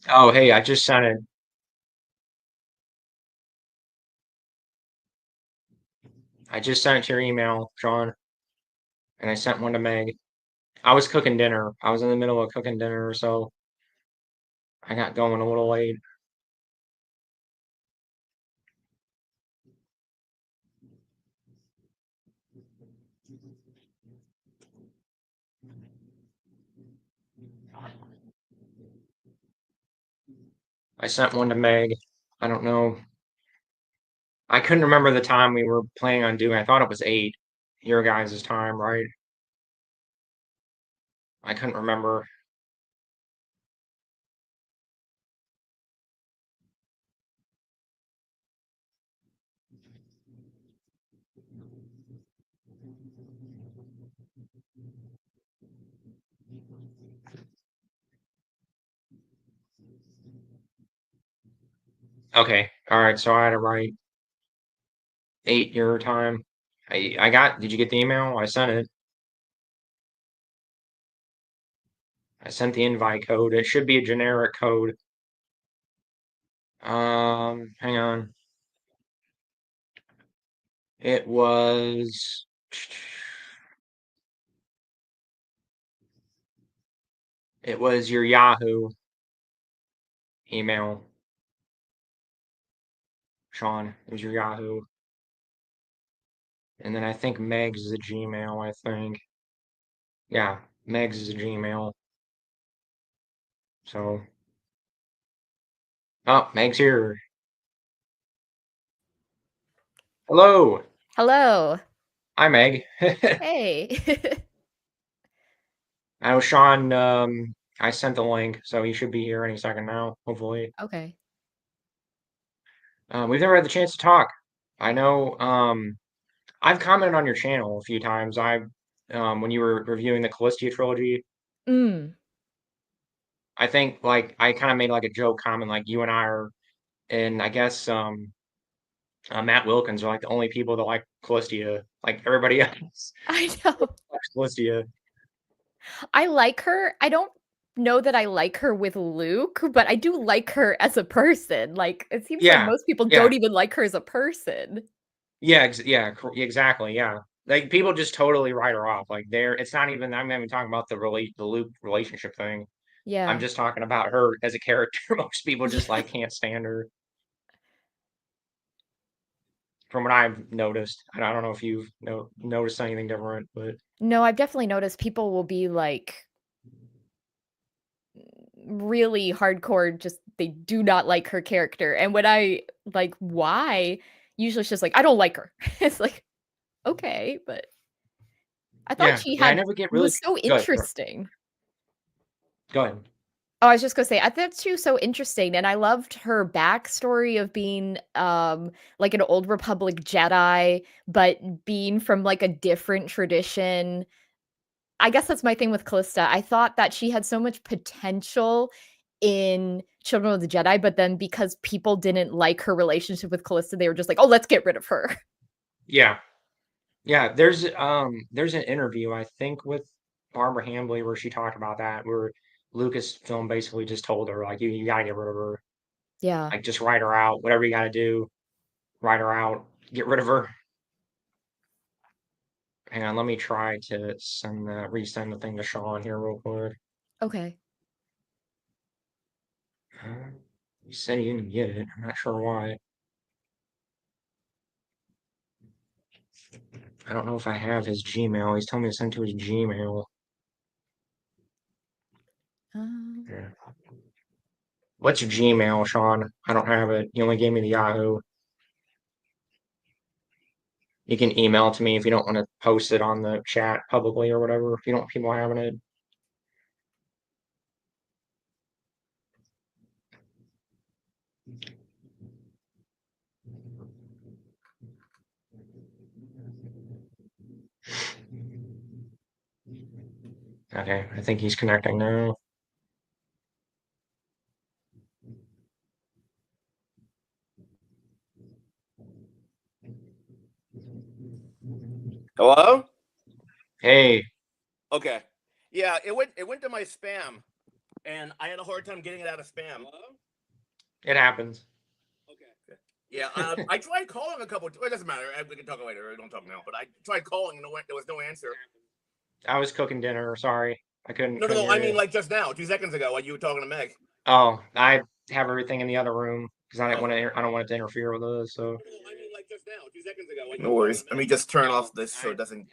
Oh, hey, I just sent it. I just sent it to your email, Sean, and I sent one to Meg. I was cooking dinner. I was in the middle of cooking dinner, so I got going a little late. I sent one to Meg. I don't know. I couldn't remember the time we were planning on doing. I thought it was 8, your guys' time, right? I couldn't remember. Okay, all right. So I had to write 8 your time. I got. Did you get the email? I sent it. I sent the invite code. It should be a generic code. Hang on. It was. It was your Yahoo email, Sean. It was your Yahoo. And then I think Meg's is a Gmail, I think. Yeah, Meg's is a Gmail. So, oh, Meg's here. Hello. Hello. Hi, Meg. Hey. I was Sean. I sent the link, so he should be here any second now, hopefully. Okay. We've never had the chance to talk. I know, I've commented on your channel a few times. When you were reviewing the Callistia trilogy, Mm. I think like I kind of made like a joke comment, like you and I are, and I guess Matt Wilkins are like the only people that like Callistia. Like everybody else I know. likes Callistia. I like her. I don't know that I like her with Luke, but I do like her as a person. Like, it seems like Yeah, most people yeah, don't even like her as a person. yeah, exactly. Yeah, like people just totally write her off. Like they're, it's not even. I'm not even talking about the Luke relationship thing. I'm Yeah. just talking about her as a character. Most people just Yeah. like can't stand her. From what I've noticed, I don't know if you've noticed anything different, but No, I've definitely noticed people will be like really hardcore, just they do not like her character. And when I like why, usually it's just like, I don't like her. It's like, okay, but I thought yeah, she yeah. I had never get really was so good. interesting. Go ahead. Oh, I was just gonna say, I thought she was so interesting, and I loved her backstory of being, like an old Republic Jedi, but being from like a different tradition. I guess that's my thing with Callista. I thought that she had so much potential in Children of the Jedi, but then because people didn't like her relationship with Callista, they were just like, "Oh, let's get rid of her." Yeah, yeah. There's an interview I think with Barbara Hambly where she talked about that, where Lucasfilm basically just told her like you gotta get rid of her, Yeah. like just write her out, whatever you gotta do, write her out, get rid of her. Hang on, let me try to resend the thing to Sean here real quick. Okay. He said he didn't get it. I'm not sure why. I don't know if I have his Gmail. He's telling me to send to his Gmail. Um, Yeah. What's your Gmail, Sean? I don't have it. He only gave me the Yahoo. You can email it to me if you don't want to post it on the chat publicly or whatever. If you don't want people having it. Okay, I think he's connecting now. Hello? Hey, Okay. Yeah, it went to my spam, and I had a hard time getting it out of spam. Hello? it happens. Okay. Yeah, I tried calling a couple. It doesn't matter. We can talk later. Don't talk now. But I tried calling, and there was no answer. I was cooking dinner. Sorry, I couldn't No, no, couldn't no. I hear mean, you. like just now, 2 seconds ago, when you were talking to Meg. Oh, I have everything in the other room because I don't Oh. want to. I don't want it to interfere with us. So. No, no, I mean, like just now, 2 seconds ago. No worries. Let me just turn off this so it doesn't.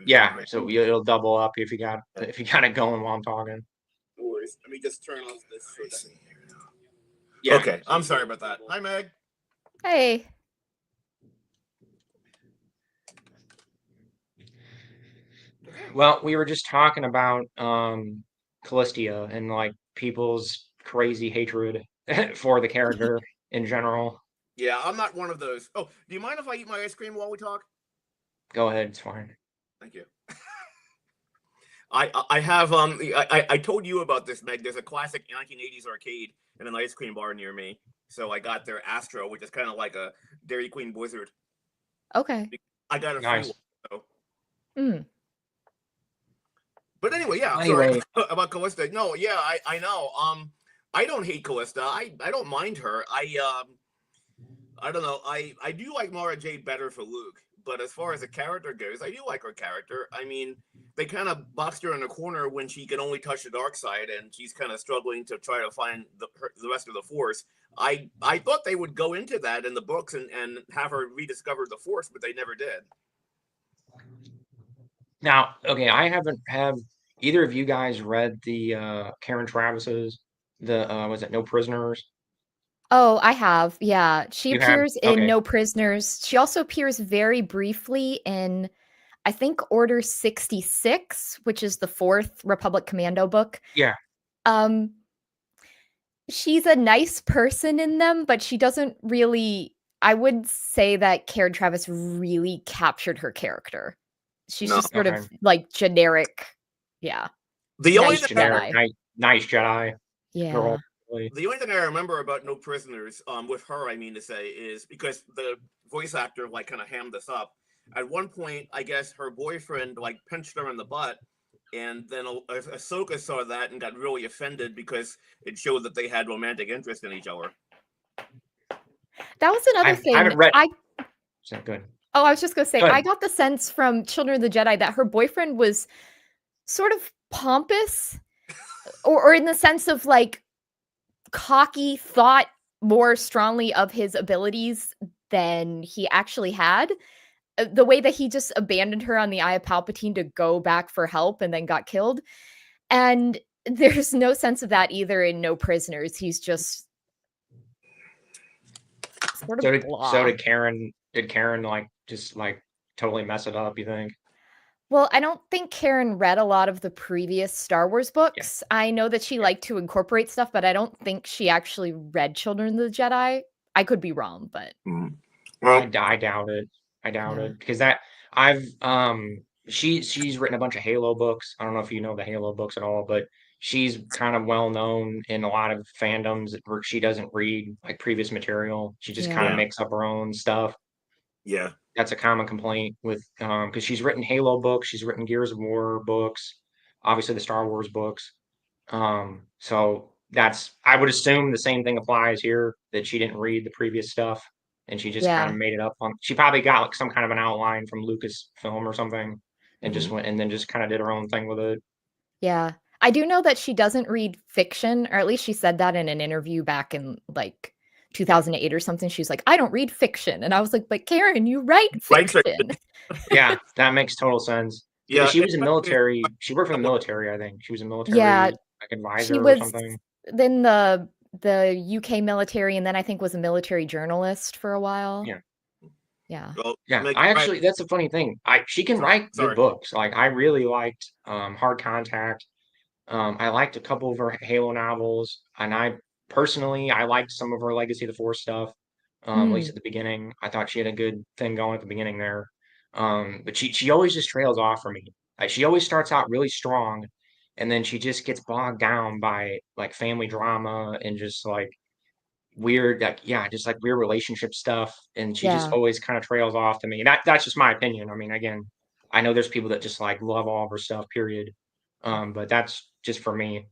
Yeah, so it'll double up if you got it going while I'm talking. No worries. Let me just turn off this so it doesn't. Yeah. Okay, I'm sorry about that. Hi, Meg. Hey. Well, we were just talking about Callistia and like people's crazy hatred for the character in general. Yeah, I'm not one of those. Oh, do you mind if I eat my ice cream while we talk? Go ahead, it's fine. Thank you. I have I told you about this, Meg. There's a classic 1980s arcade in an ice cream bar near me. So I got their Astro, which is kind of like a Dairy Queen Blizzard. Okay. I got a free Nice. one. So. Mm. But anyway, yeah. Anyway, Sorry about Callista. No, yeah, I know. I don't hate Callista. I don't mind her. I don't know. I do like Mara Jade better for Luke, but as far as the character goes, I do like her character. I mean, they kind of boxed her in a corner when she can only touch the dark side, and she's kind of struggling to try to find the rest of the Force. I thought they would go into that in the books and have her rediscover the Force, but they never did. now, okay, I haven't have either of you guys read the Karen Travis's the was it No Prisoners? Oh, I have. Yeah. She You have? appears in Okay. No Prisoners. She also appears very briefly in, I think, Order 66, which is the fourth Republic Commando book. Yeah. Um, she's a nice person in them, but she doesn't really. I would say that Karen Travis really captured her character. She's No. just sort Okay. of like generic. Yeah. The only Nice thing Generic, Jedi. nice Jedi girl. Yeah. Really. The only thing I remember about No Prisoners, with her, I mean to say, is because the voice actor like kind of hammed this up. At one point, I guess her boyfriend like pinched her in the butt, and then Ahsoka saw that and got really offended because it showed that they had romantic interest in each other. That was another I thing. haven't read. So good. Oh, I was just gonna say, I Good. got the sense from Children of the Jedi that her boyfriend was sort of pompous, or in the sense of like cocky, thought more strongly of his abilities than he actually had. The way that he just abandoned her on the Eye of Palpatine to go back for help and then got killed. And there's no sense of that either in No Prisoners. He's just sort of So did blah. Karen. Did Karen like just like totally mess it up? You think? Well, I don't think Karen read a lot of the previous Star Wars Yeah. books. I know that she Yeah. liked to incorporate stuff, but I don't think she actually read Children of the Jedi. I could be wrong, but Well, I doubt it. I doubt yeah. it because that I've she's written a bunch of Halo books. I don't know if you know the Halo books at all, but she's kind of well known in a lot of fandoms where she doesn't read like previous material. She just kind of Yeah. makes up her own stuff. yeah. That's a common complaint with because she's written Halo books, she's written Gears of War books, obviously the Star Wars books. So that's I would assume the same thing applies here that she didn't read the previous stuff and she just kind Yeah. of made it up on. She probably got like some kind of an outline from Lucasfilm or something and just went and then just kind of did her own thing with it. Yeah. I do know that she doesn't read fiction, or at least she said that in an interview back in like 2008 or something. She's like, I don't read fiction. And I was like, but Karen, you write Right. fiction. Yeah, that makes total sense because Yeah. she was in military. She worked for the military, I think. She was a Yeah. military like She advisor or was something. then the UK military, and then I think was a military journalist for a while. Yeah. Yeah. Well, Yeah, Meg, I right. actually that's a funny thing. She can Sorry, write good sorry. books. Like I really liked Hard Contact. I liked a couple of her Halo novels, and I liked some of her Legacy of the Force stuff. At least Mm, at the beginning, I thought she had a good thing going at the beginning there. But she always just trails off for me. Like she always starts out really strong, and then she just gets bogged down by like family drama and just like weird, like yeah, just like weird relationship stuff, and she just yeah. always kind of trails off to me. That's just my opinion. I mean, again, I know there's people that just like love all of her stuff, period. But that's just for me.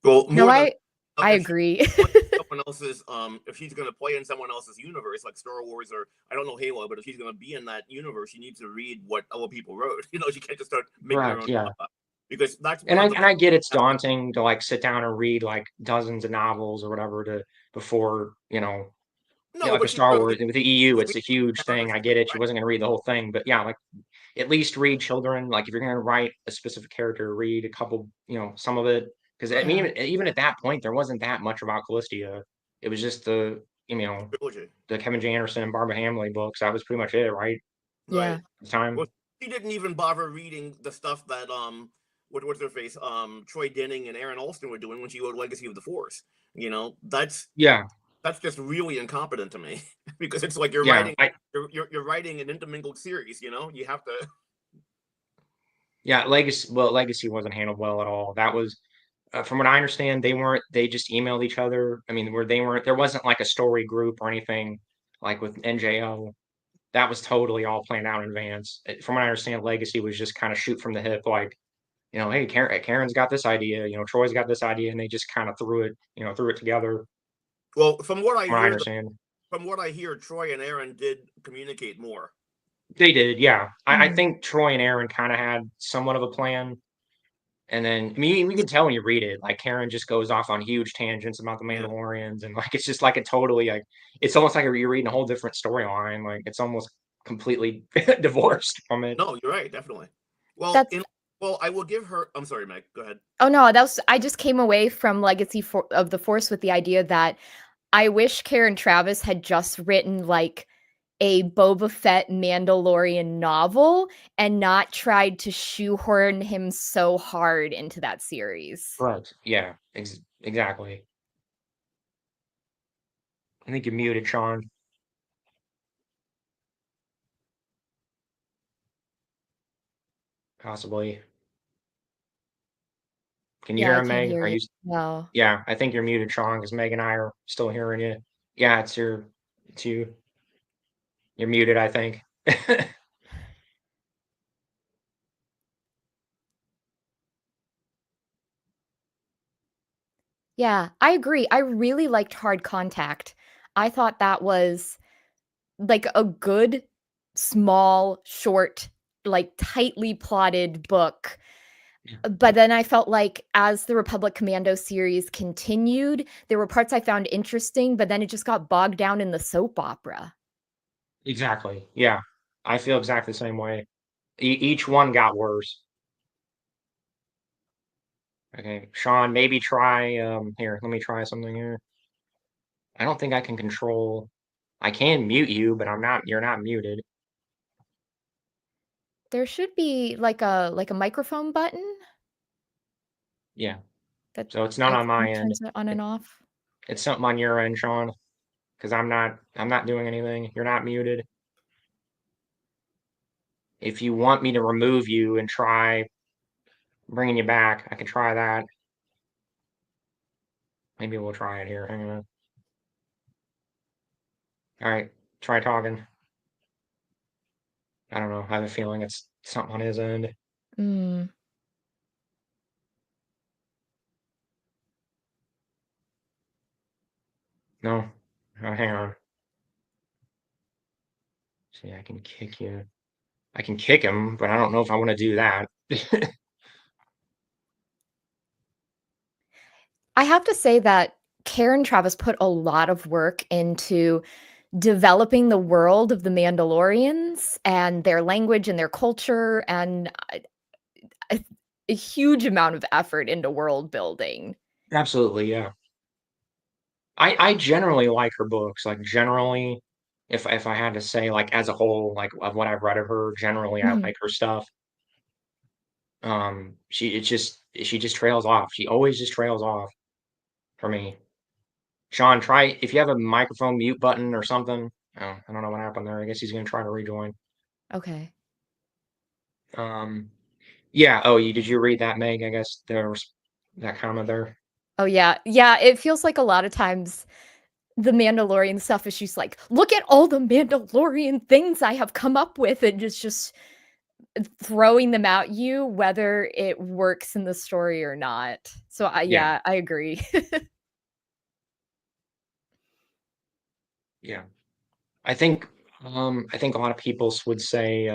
Well, No, more than I if she's agree. playing someone else's, if she's going to play in someone else's universe, like Star Wars or I don't know Halo, but if she's going to be in that universe, she needs to read what other people wrote. She can't just start making her Correct. own Yeah. stuff up because that's And one I of the and I get it's aspects. daunting to like sit down and read like dozens of novels or whatever to before, No, like but with she's Star going Wars with the EU, to it's read a huge thing. I characters, get it. She right? wasn't gonna read the whole thing, but yeah, like at least read children. Like if you're gonna write a specific character, read a couple, some of it. Because I mean, Yeah. even at that point, there wasn't that much about Callistia. It was just Trilogy, the Kevin J. Anderson and Barbara Hamley books. That was pretty much it, right? right? Yeah. At the time. Well, she didn't even bother reading the stuff that what's their face Troy Denning and Aaron Alston were doing when she wrote Legacy of the Force. Yeah, That's just really incompetent to me because it's like you're yeah. writing you're writing an intermingled series. You have to. Legacy wasn't handled well at all. That was, from what I understand, they just emailed each other. I mean, there wasn't like a story group or anything like with NJO. That was totally all planned out in advance. From what I understand, Legacy was just kind of shoot from the hip, like, hey, Karen's got this idea, Troy's got this idea, and they just kind of threw it together. Well, From what I understand, from what I hear, Troy and Aaron did communicate more. they did, yeah. I Mm, think Troy and Aaron kind of had somewhat of a plan. And then, I mean, you can tell when you read it, like Karen just goes off on huge tangents about the Yeah. Mandalorians, and like it's just like a totally like it's almost like you're reading a whole different storyline. Like it's almost completely divorced from it. No, you're right, definitely. Well, that's I will give her. I'm sorry, Meg. Go ahead. Oh no, that was I just came away from of the Force with the idea that I wish Karen Travis had just written like a Boba Fett Mandalorian novel and not tried to shoehorn him so hard into that series. Right. Yeah. Exactly. I think you're muted, Sean. Possibly. Can you Yeah, hear I him, can't Meg? hear Are you. you? No. Yeah, I think you're muted, Sean, because Meg and I are still hearing you. Yeah, it's you. You're muted, I think. Yeah, I agree. I really liked Hard Contact. I thought that was like a good, small, short, like tightly plotted book. But then I felt like as the Republic Commando series continued, there were parts I found interesting, but then it just got bogged down in the soap opera. Exactly. Yeah, I feel exactly the same way. Each one got worse. Okay, Sean, maybe try here, let me try something here. I don't think I can control. I can mute you, but you're not muted. There should be like a microphone button Yeah. that So it's not I on my think end. turns it on and It, off. it's something on your end, Sean, because I'm not doing anything. You're not muted. If you want me to remove you and try bringing you back, I can try that. Maybe we'll try it here. Hang on. All right, try talking. I don't know. I have a feeling it's something on his end. Mm. No. Oh, hang on. See, I can kick you. I can kick him, but I don't know if I want to do that. I have to say that Karen Travis put a lot of work into developing the world of the Mandalorians and their language and their culture and a, a huge amount of effort into world building. Absolutely, yeah. I generally like her books. Like generally, If I had to say, like, as a whole, like, of what I've read of her, generally, I Mhm. like her stuff. She just trails off. She always just trails off for me. Sean, try if you have a microphone mute button or something. Oh, I don't know what happened there. I guess he's gonna try to rejoin. Okay. Um, yeah. Oh, did you read that, Meg? I guess there was that comment there. Oh, yeah. Yeah, it feels like a lot of times the Mandalorian stuff is she's like, "Look at all the Mandalorian things I have come up with," and just throwing them at you, whether it works in the story or not. So, Yeah, yeah, I agree. yeah. I think a lot of people would say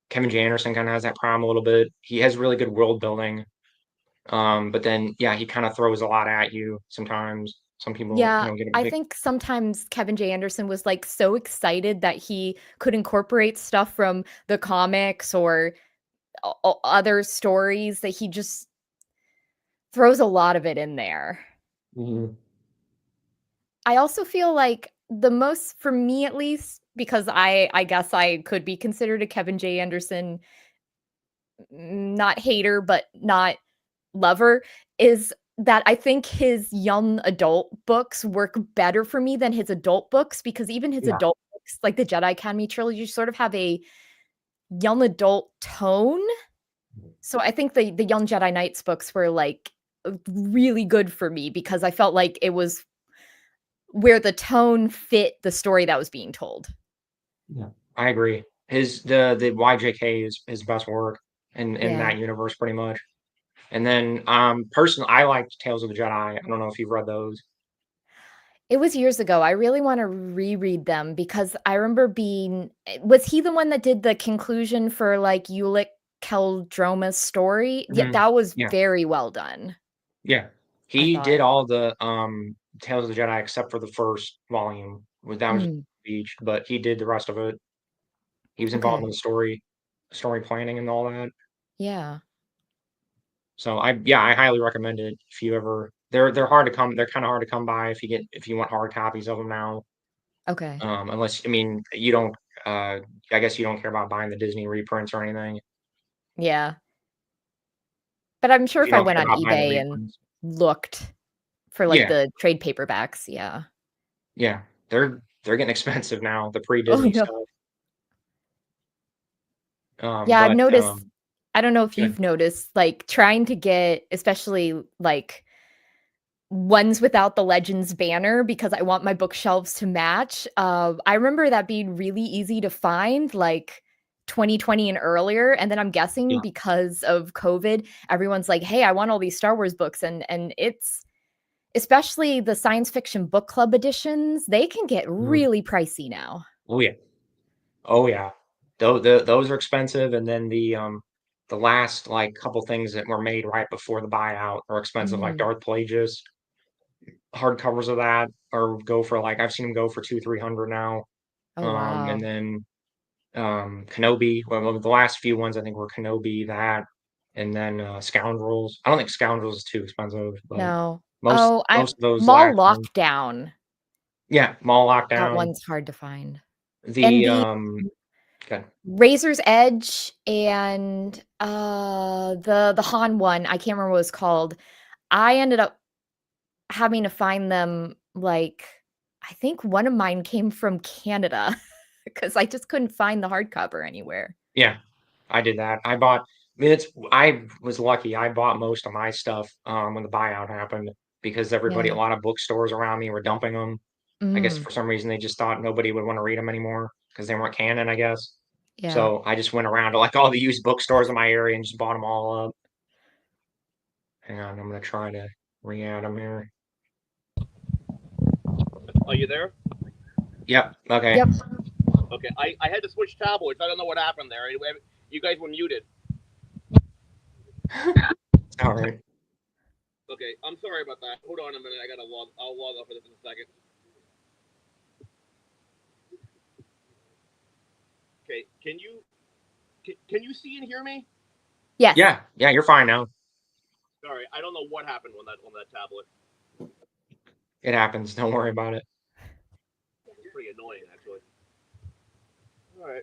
Kevin J. Anderson kind of has that problem a little bit. He has really good world building. But then yeah, he kind of throws a lot at you sometimes. Some people, Yeah, get a I big. think sometimes Kevin J. Anderson was, like, so excited that he could incorporate stuff from the comics or o other stories that he just throws a lot of it in there. Mhm. I also feel like the most for me at least, because I guess I could be considered a Kevin J. Anderson, not hater, but not lover, is that I think his young adult books work better for me than his adult books, because even his Yeah. adult books, like the Jedi Academy trilogy, sort of have a young adult tone. So I think the Young Jedi Knights books were, like, really good for me because I felt like it was where the tone fit the story that was being told. Yeah. I agree. The YJK is his best work in Yeah. that universe pretty much. And then personally I liked Tales of the Jedi. I don't know if you've read those. It was years ago. I really wanna reread them because I remember being was he the one that did the conclusion for, like, Ulick Qel-Droma's story? Yeah, Mhm. that was Yeah. very well done, Yeah. I He thought. did all the Tales of the Jedi except for the first volume. That was Mm, Beach, but he did the rest of it. He was involved okay. in the story planning and all that. Yeah, So I highly recommend it if you ever they're hard to come they're kind of hard to come by if you want hard copies of them now. okay. Unless I mean you don't I guess you don't care about buying the Disney reprints or anything. Yeah. But I'm sure If you if I don't went care on about buying the eBay and reprints. looked for, like, Yeah, the trade paperbacks, yeah. yeah. They're getting expensive now, the Oh, pre-Disney yeah. stuff. Yeah, I've But noticed I don't know if good. you've noticed, like, trying to get especially, like, ones without the Legends banner because I want my bookshelves to match. I remember that being really easy to find, like 2020 and earlier, and then I'm guessing Yeah. because of COVID, everyone's like, "Hey, I want all these Star Wars books," and it's especially the science fiction book club editions, they can get Mhm. really pricey now. Oh yeah. Oh yeah. Those are expensive and then the last like couple things that were made right before the buyout are expensive like Mhm. Darth Plagueis. Hardcovers of that or go for like I've seen them go for 200-300 now. Oh, And wow. then Kenobi. The last few ones I think were Kenobi, that, and then Scoundrels. I don't think Scoundrels is too expensive, but No. most Oh, I most of those Mall last ones. Lockdown. Yeah, Mall That Lockdown. one's hard to find. And The the good. Razor's Edge and, the Han one, I can't remember what it's called. I ended up having to find them, like I think one of mine came from Canada because I just couldn't find the hardcover anywhere. Yeah, I did that. I mean, I was lucky. I bought most of my stuff when the buyout happened because a Yeah. lot of bookstores around me were dumping them. I guess Mm, for some reason they just thought nobody would want to read them anymore because they weren't canon, I guess. yeah. So I just went around to like all the used bookstores in my area and just bought them all up. Hang on, I'm gonna try to re-add them here. Are you there? Yep. Okay. Yep. Okay, I had to switch tablets. I don't know what happened there. You guys were muted. All right. Okay, I'm sorry about that. Hold on a minute. I'll log off of this in a second. Okay, can you see and hear me? Yes. Yeah. Yeah. You're fine now. Sorry, I don't know what happened on that tablet. It happens. Don't worry about it. It's pretty annoying, actually. All right.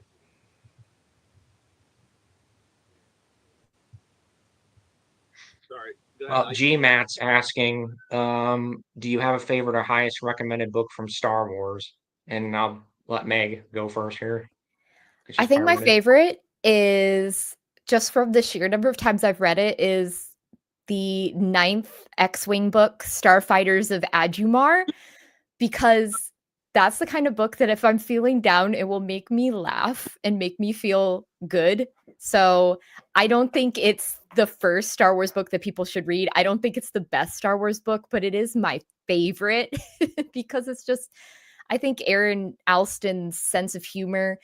Sorry. Go ahead. Well, GMAT's asking, do you have a favorite or highest recommended book from Star Wars? And I'll let Meg go first here because I she's think probably my read it. favorite is, just from the sheer number of times I've read it, is the ninth X-Wing book, Starfighters of Adumar, because that's the kind of book that if I'm feeling down, it will make me laugh and make me feel good. So I don't think it's the first Star Wars book that people should read. I don't think it's the best Star Wars book, but it is my favorite because it's just, I think Aaron Alston's sense of humor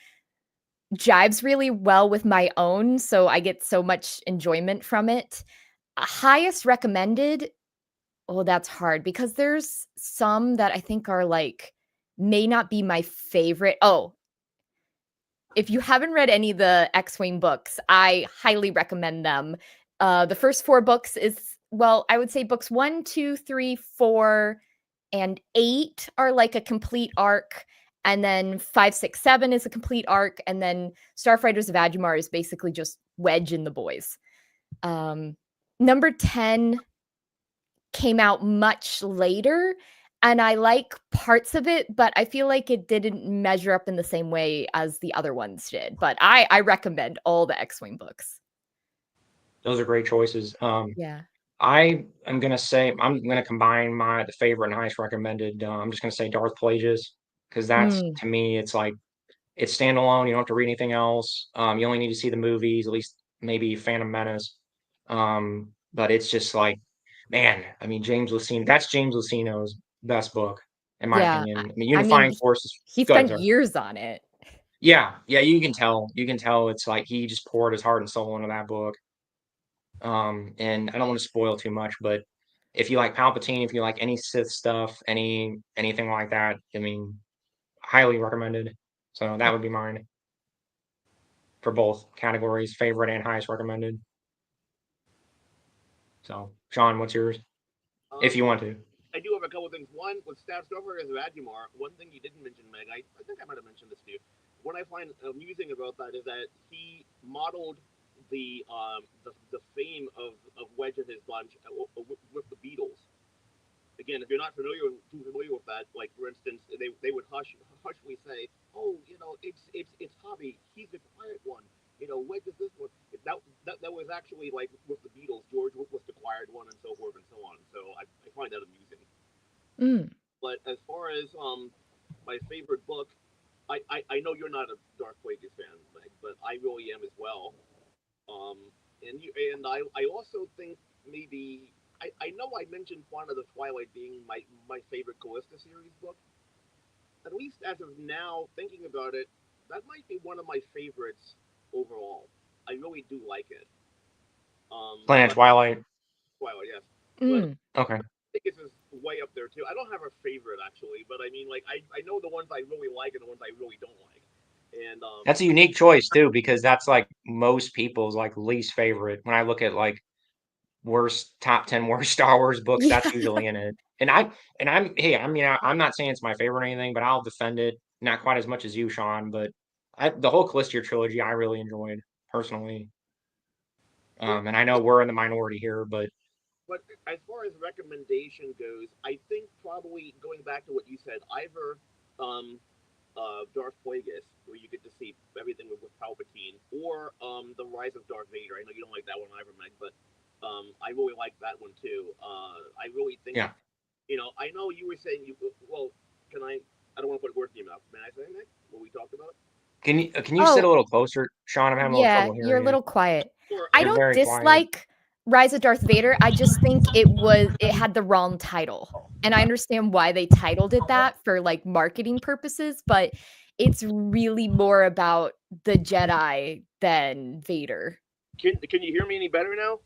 jives really well with my own. So I get so much enjoyment from it. Highest recommended, oh, that's hard because there's some that I think are like may not be my favorite. Oh, if you haven't read any of the X-Wing books, I highly recommend them. The first four books is, well, I would say books 1, 2, 3, 4, and 8 are like a complete arc. And then 5, 6, 7 is a complete arc. And then Starfighters of Adumar is basically just Wedge and the boys. Number 10 came out much later, and I like parts of it, but I feel like it didn't measure up in the same way as the other ones did. But I recommend all the X-Wing books. Those are great choices. Yeah. I am gonna say I'm gonna combine the favorite and highest recommended. I'm just gonna say Darth Plagueis because that's Mm, to me it's like it's standalone. You don't have to read anything else. You only need to see the movies, at least maybe Phantom Menace. But it's just like, man, I mean James Luceno. That's James Luceno's best book, in my yeah. opinion. I mean, I mean, Unifying Forces. he Go ahead, spent sir. years on it. Yeah, yeah, you can tell. You can tell it's like he just poured his heart and soul into that book. And I don't want to spoil too much, but if you like Palpatine, if you like any Sith stuff, anything like that, I mean, highly recommended. So that Yeah. would be mine for both categories, favorite and highest recommended. So, Sean, what's yours? If Um, you want to. I do have a couple of things. One, with Staff Stover as Radumar, one thing you didn't mention, Meg, I think I might have mentioned this to you. What I find amusing about that is that he modeled the fame of Wedge and his bunch with the Beatles. Again, if you're not too familiar with that, like for instance, they would hushly say, "Oh, you know, it's Hobby. He's the quiet one. You know, Wedge is this one." That was actually like with the Beatles. George was the quiet one, and so forth and so on. So I find that amusing. Mm, But as far as my favorite book, I know you're not a Dark Plagueis fan, Meg, but I really am as well. Um, and I also think maybe I know I mentioned Fauna of the Twilight being my favorite Callista series book. At least as of now, thinking about it, that might be one of my favorites overall. I really do like it. Planet But Twilight. Twilight, yes. But mm. Okay. I think this is way up there too. I don't have a favorite actually, but I mean, like I know the ones I really like and the ones I really don't like. And That's a unique choice too, because that's like most people's like least favorite. When I look at like worst top 10 worst Star Wars books, Yeah. that's usually in it. And I'm hey, I mean I'm not saying it's my favorite or anything, but I'll defend it. Not quite as much as you, Sean, but the whole Callisto trilogy I really enjoyed personally. well, And I know we're in the minority here, but but as far as recommendation goes, I think probably going back to what you said, either um, Darth Plagueis, where you get to see everything with Palpatine, or the Rise of Darth Vader. I know you don't like that one either, Meg, but I really like that one too. I really think, yeah. you know, I know you were saying you. Well, can I? I don't want to put words in your mouth. May I say, Meg, what we talked about? Can you sit a Oh, little closer, Sean? I'm having a little yeah, trouble you're hearing a you. little quiet. Or I I You're don't very quiet. dislike Rise of Darth Vader. I just think it had the wrong title. And I understand why they titled it that for like marketing purposes, but it's really more about the Jedi than Vader. can you hear me any better now?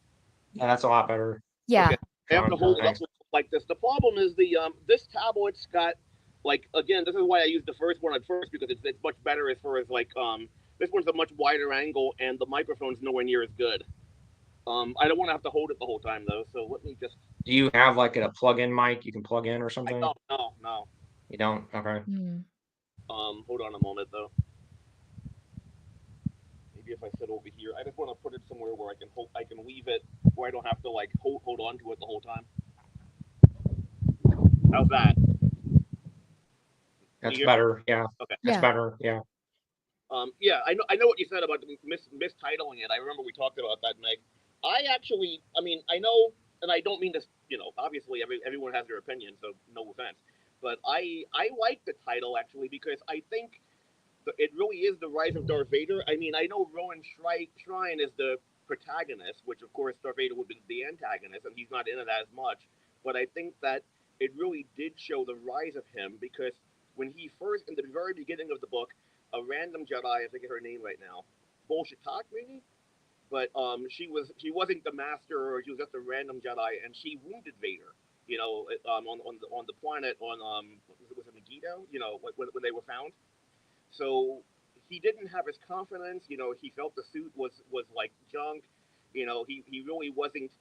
Yeah, that's a lot better, Okay, Yeah. I have to Sean. hold it up Thanks. like this. The problem is the this tablet's got like again. This is why I used the first one at first because it's much better as far as like this one's a much wider angle and the microphone's nowhere near as good. I don't want to have to hold it the whole time though, so let me just. Do you have like a plug-in mic you can plug in or I something? don't no. You don't? Okay. Mm. Hold on a moment though. maybe if I sit over here, I just want to put it somewhere where I can leave it where I don't have to like hold on to it the whole time. How's that? Can That's you hear me? better. Yeah, Okay. that's Yeah. better. Yeah. Yeah, I know what you said about the mistitling it. I remember we talked about that, Meg. I mean, I know, and I don't mean this. Obviously, everyone has their opinion, so no offense. But I like the title actually because I think it really is the rise of Darth Vader. I mean, I know Rowan Shrine is the protagonist, which of course Darth Vader would be the antagonist, and he's not in it as much. But I think that it really did show the rise of him because when he first, in the very beginning of the book, a random Jedi, I forget her name right now, Bolshetak maybe, but she wasn't the master, or she was just a random Jedi, and she wounded Vader. On the planet was it Megiddo? When they were found, so he didn't have his confidence. He felt the suit was like junk. He really wasn't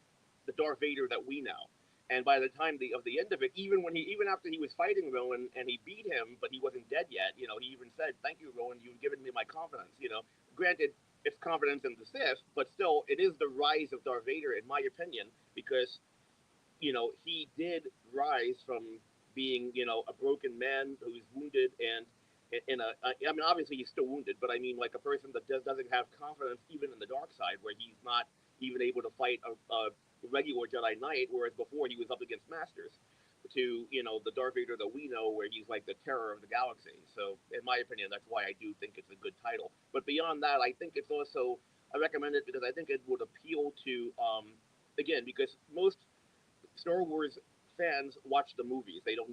the Darth Vader that we know. And by the time of the end of it, even after he was fighting Rowan and he beat him, but he wasn't dead yet. He even said, "Thank you, Rowan. You've given me my confidence." Granted, it's confidence in the Sith, but still, it is the rise of Darth Vader, in my opinion, because he did rise from being, a broken man who's wounded and I mean, obviously he's still wounded, but I mean, like a person that doesn't have confidence even in the dark side, where he's not even able to fight a regular Jedi Knight, whereas before he was up against Masters, to, the Darth Vader that we know, where he's like the terror of the galaxy. So, in my opinion, that's why I do think it's a good title. But beyond that, I think it's also, I recommend it because I think it would appeal to, again, because most Star Wars fans watch the movies. They know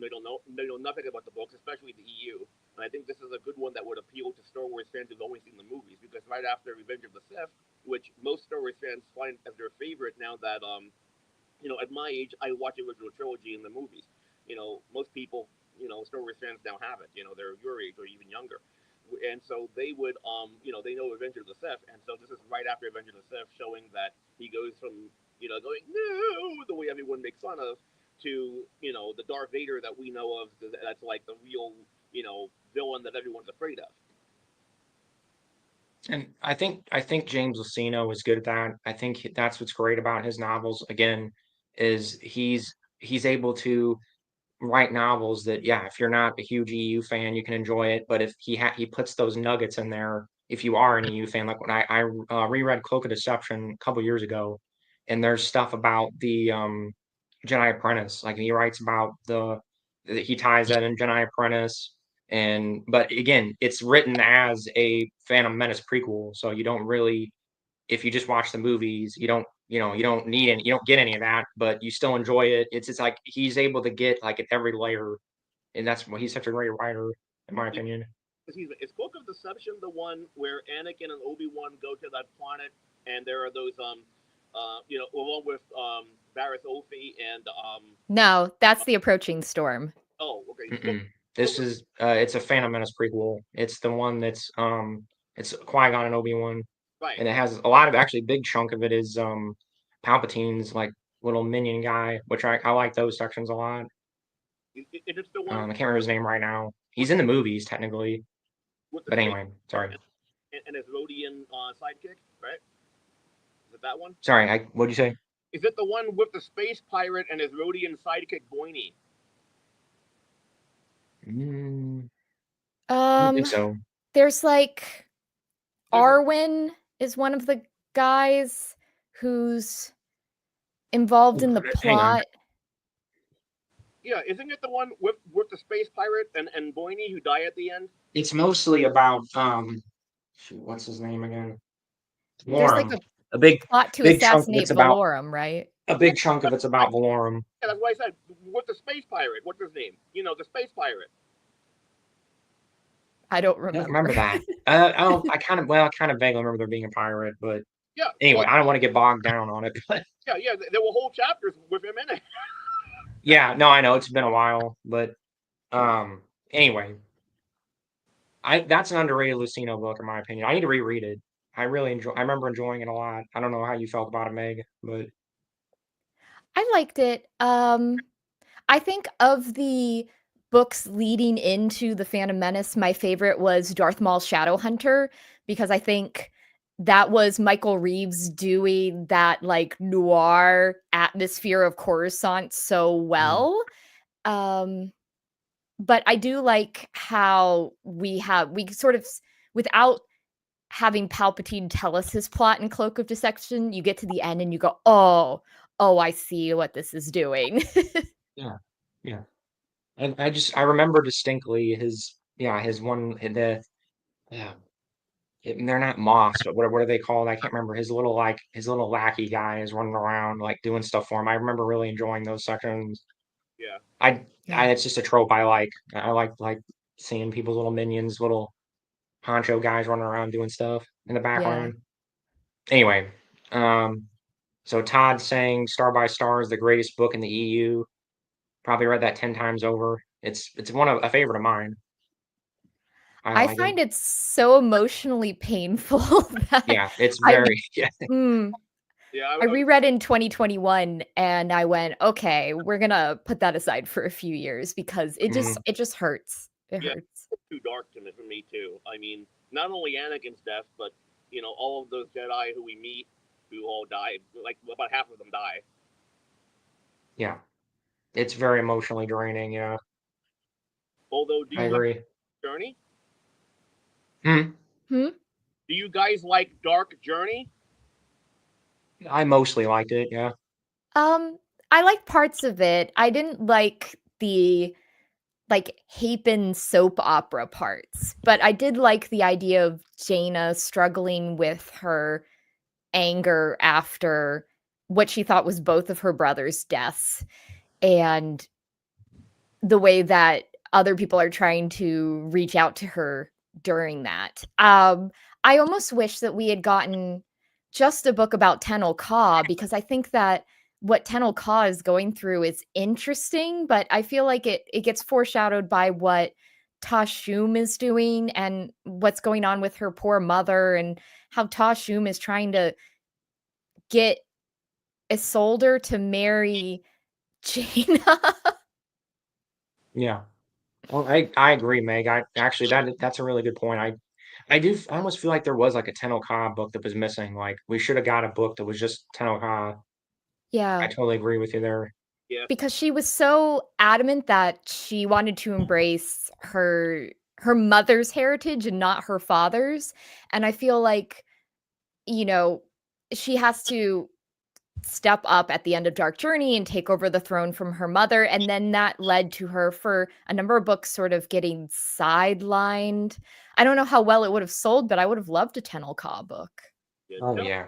nothing about the books, especially the EU. And I think this is a good one that would appeal to Star Wars fans who've only seen the movies, because right after Revenge of the Sith, which most Star Wars fans find as their favorite now that at my age I watch the original trilogy in the movies. Most people, Star Wars fans now have it. They're your age or even younger. And so they would, they know Revenge of the Sith, and so this is right after Revenge of the Sith, showing that he goes from, going no, the way everyone makes fun of, to the Darth Vader that we know of. That's like the real, villain that everyone's afraid of. And I think James Luceno is good at that. I think that's what's great about his novels. Again, is he's able to write novels that, yeah, if you're not a huge EU fan, you can enjoy it. But if he puts those nuggets in there, if you are an EU fan, like when I reread Cloak of Deception a couple years ago, and there's stuff about the Jedi Apprentice. Like he writes about he ties that in Jedi Apprentice. And but again, it's written as a Phantom Menace prequel, so you don't really, if you just watch the movies, you don't get any of that, but you still enjoy it. It's like he's able to get like at every layer, and that's why he's such a great writer, in my opinion. Is Cloak of Deception the one where Anakin and Obi-Wan go to that planet, and there are those along with Varys Ophi and No, that's the approaching storm. oh, okay, Mm-mm. Cloak This of, is it's a Phantom Menace prequel. It's the one that's it's Qui-Gon and Obi-Wan, right. and it has a lot of, actually, big chunk of it is Palpatine's like little minion guy, which I like those sections a lot. It's the one I can't remember his name right now. with He's in the movies technically, with the but space anyway, sorry. and his Rhodian sidekick, right? Is it that one? Sorry, what'd you say? Is it the one with the space pirate and his Rhodian sidekick Boini? Mm, I don't think Um, so. there's like There's a, Arwen is one of the guys who's involved Oh, in the hang on. plot. yeah, isn't it the one with the space pirate and Boini who die at the end? It's mostly about shoot, what's his name again? There's like Valorum. a A big plot to big chunk of it's assassinate about Valorum, right? a Yeah, big chunk of it's about Valorum. that's why I said with the space pirate. What's his name? The space pirate. I don't I don't remember. remember that. I kind of, I kind of vaguely remember there being a pirate, but Yeah, anyway, well, I don't want to get bogged down on it. But yeah. There were whole chapters with him in it. yeah, no, I know it's been a while, but um, anyway, I that's an underrated Lucino book in my opinion. I need to reread it. I really enjoy. I remember enjoying it a lot. I don't know how you felt about it, Meg, but I liked it. I think of the books leading into The Phantom Menace, my favorite was Darth Maul's Shadowhunter, because I think that was Michael Reeves doing that like noir atmosphere of Coruscant so Mm. well. Um, but I do like how we sort of without having Palpatine tell us his plot in Cloak of Deception, you get to the end and you go, oh, I see what this is doing. Yeah, yeah. And I remember distinctly his one yeah. They're not moths, but what are they called? I can't remember. His little lackey guy is running around like doing stuff for him. I remember really enjoying those sections. Yeah. I Yeah. it's just a trope I like. I like seeing people's little minions, little honcho guys running around doing stuff in the Yeah. background. Anyway, um, so Todd saying Star by Star is the greatest book in the EU. Probably read that 10 times over. It's one of a favorite of mine. I I like it. find it so emotionally painful that Yeah, it's I mean, very yeah. mm, Yeah. I reread in 2021 and I went, "Okay, we're gonna put that aside for a few years because Mm, it just hurts. It Yeah. hurts." Too dark to me for me too. I mean, not only Anakin's death, but all of those Jedi who we meet, who all died. Like about half of them die. yeah, it's very emotionally draining. Yeah, Although, do I you like agree. Journey? Hmm. Hmm? Do you guys like Dark Journey? I mostly liked it. Yeah. Um, I like parts of it. I didn't like the like Hapen soap opera parts, but I did like the idea of Jaina struggling with her anger after what she thought was both of her brothers' deaths and the way that other people are trying to reach out to her during that. I almost wish that we had gotten just a book about Tenel Ka because I think that what Tenel Ka is going through is interesting, but I feel like it gets foreshadowed by what Tashum is doing and what's going on with her poor mother and how Tashum is trying to get Isolde to marry Jaina. Yeah. Well, I agree, Meg. I actually that's a really good point. I almost feel like there was like a Tenno Ka book that was missing. Like we should have got a book that was just Tenno Ka. I Yeah. totally agree with you there. Yeah. Because she was so adamant that she wanted to embrace her mother's heritage and not her father's, and I feel like, you know, she has to step up at the end of Dark Journey and take over the throne from her mother, and then that led to her for a number of books sort of getting sidelined. I don't know how well it would have sold, but I would have loved a Tenel Ka book. Yeah. Oh Tell yeah.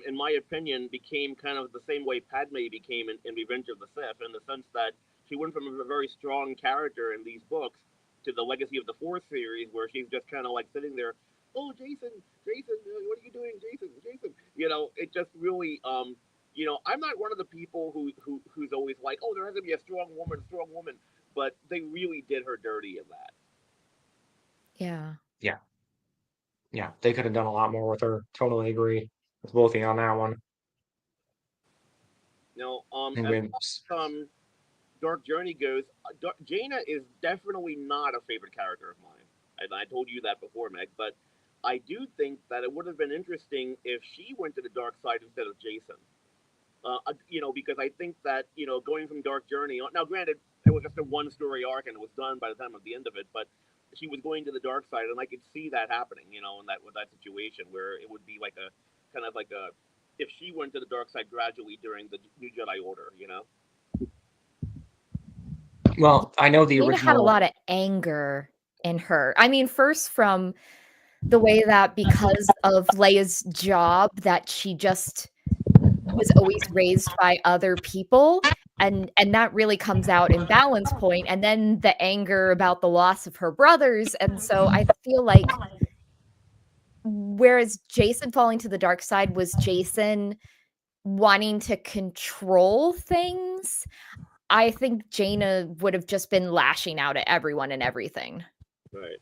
in my opinion, became kind of the same way Padme became in Revenge of the Sith, in the sense that she went from a very strong character in these books to the Legacy of the Force series, where she's just kind of like sitting there, oh Jason, Jason, what are you doing, Jason, Jason? It just really, I'm not one of the people who's always like, oh, there has to be a strong woman, but they really did her dirty in that. Yeah. Yeah. Yeah. They could have done a lot more with her. Totally agree with both of you on that one. As Anyway, Dark Journey goes, Jaina is definitely not a favorite character of mine. And I told you that before, Meg. But I do think that it would have been interesting if she went to the dark side instead of Jason. Because I think that going from Dark Journey. Now, granted, it was just a one-story arc and it was done by the time of the end of it. But she was going to the dark side, and I could see that happening. In that situation where it would be like a kind of like a if she went to the dark side gradually during the New Jedi Order. well, I know the Jaina had a original. lot of anger in her. I mean, first from the way that because of Leia's job that she just was always raised by other people, and that really comes out in Balance Point, and then the anger about the loss of her brothers, and so I feel like whereas Jason falling to the dark side was Jason wanting to control things, I think Jaina would have just been lashing out at everyone and everything. Right.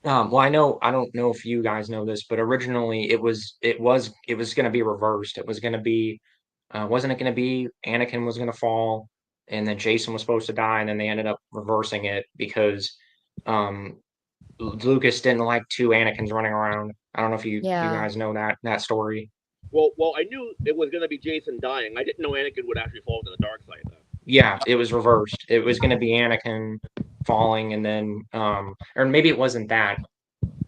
Well, I don't know if you guys know this, but originally it was going to be reversed. It was going to be, wasn't it going to be Anakin was going to fall, and then Jason was supposed to die, and then they ended up reversing it because, um, Lucas didn't like two Anakins running around. I don't know if you Yeah. guys know that story. Well, I knew it was gonna be Jason dying. I didn't know Anakin would actually fall to the dark side. Though. Yeah, it was reversed. It was going to be Anakin falling, and then, or maybe it wasn't that.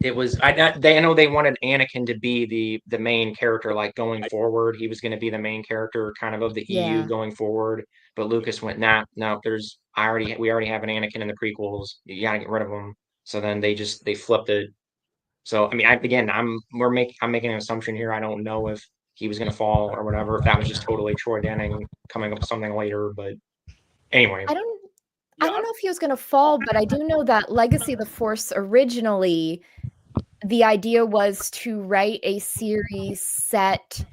It was I know they wanted Anakin to be the main character, like going I, forward. He was going to be the main character, kind of the EU Yeah. going forward. But Lucas went, nah, no, we already have an Anakin in the prequels. You got to get rid of him. So then they flipped it. So I mean, I'm making an assumption here. I don't know if he was going to fall or whatever. If that was just totally Troy Denning coming up with something later. But anyway, I don't I yeah, don't know if he was gonna fall, but I do know that Legacy of the Force originally, the idea was to write a series set,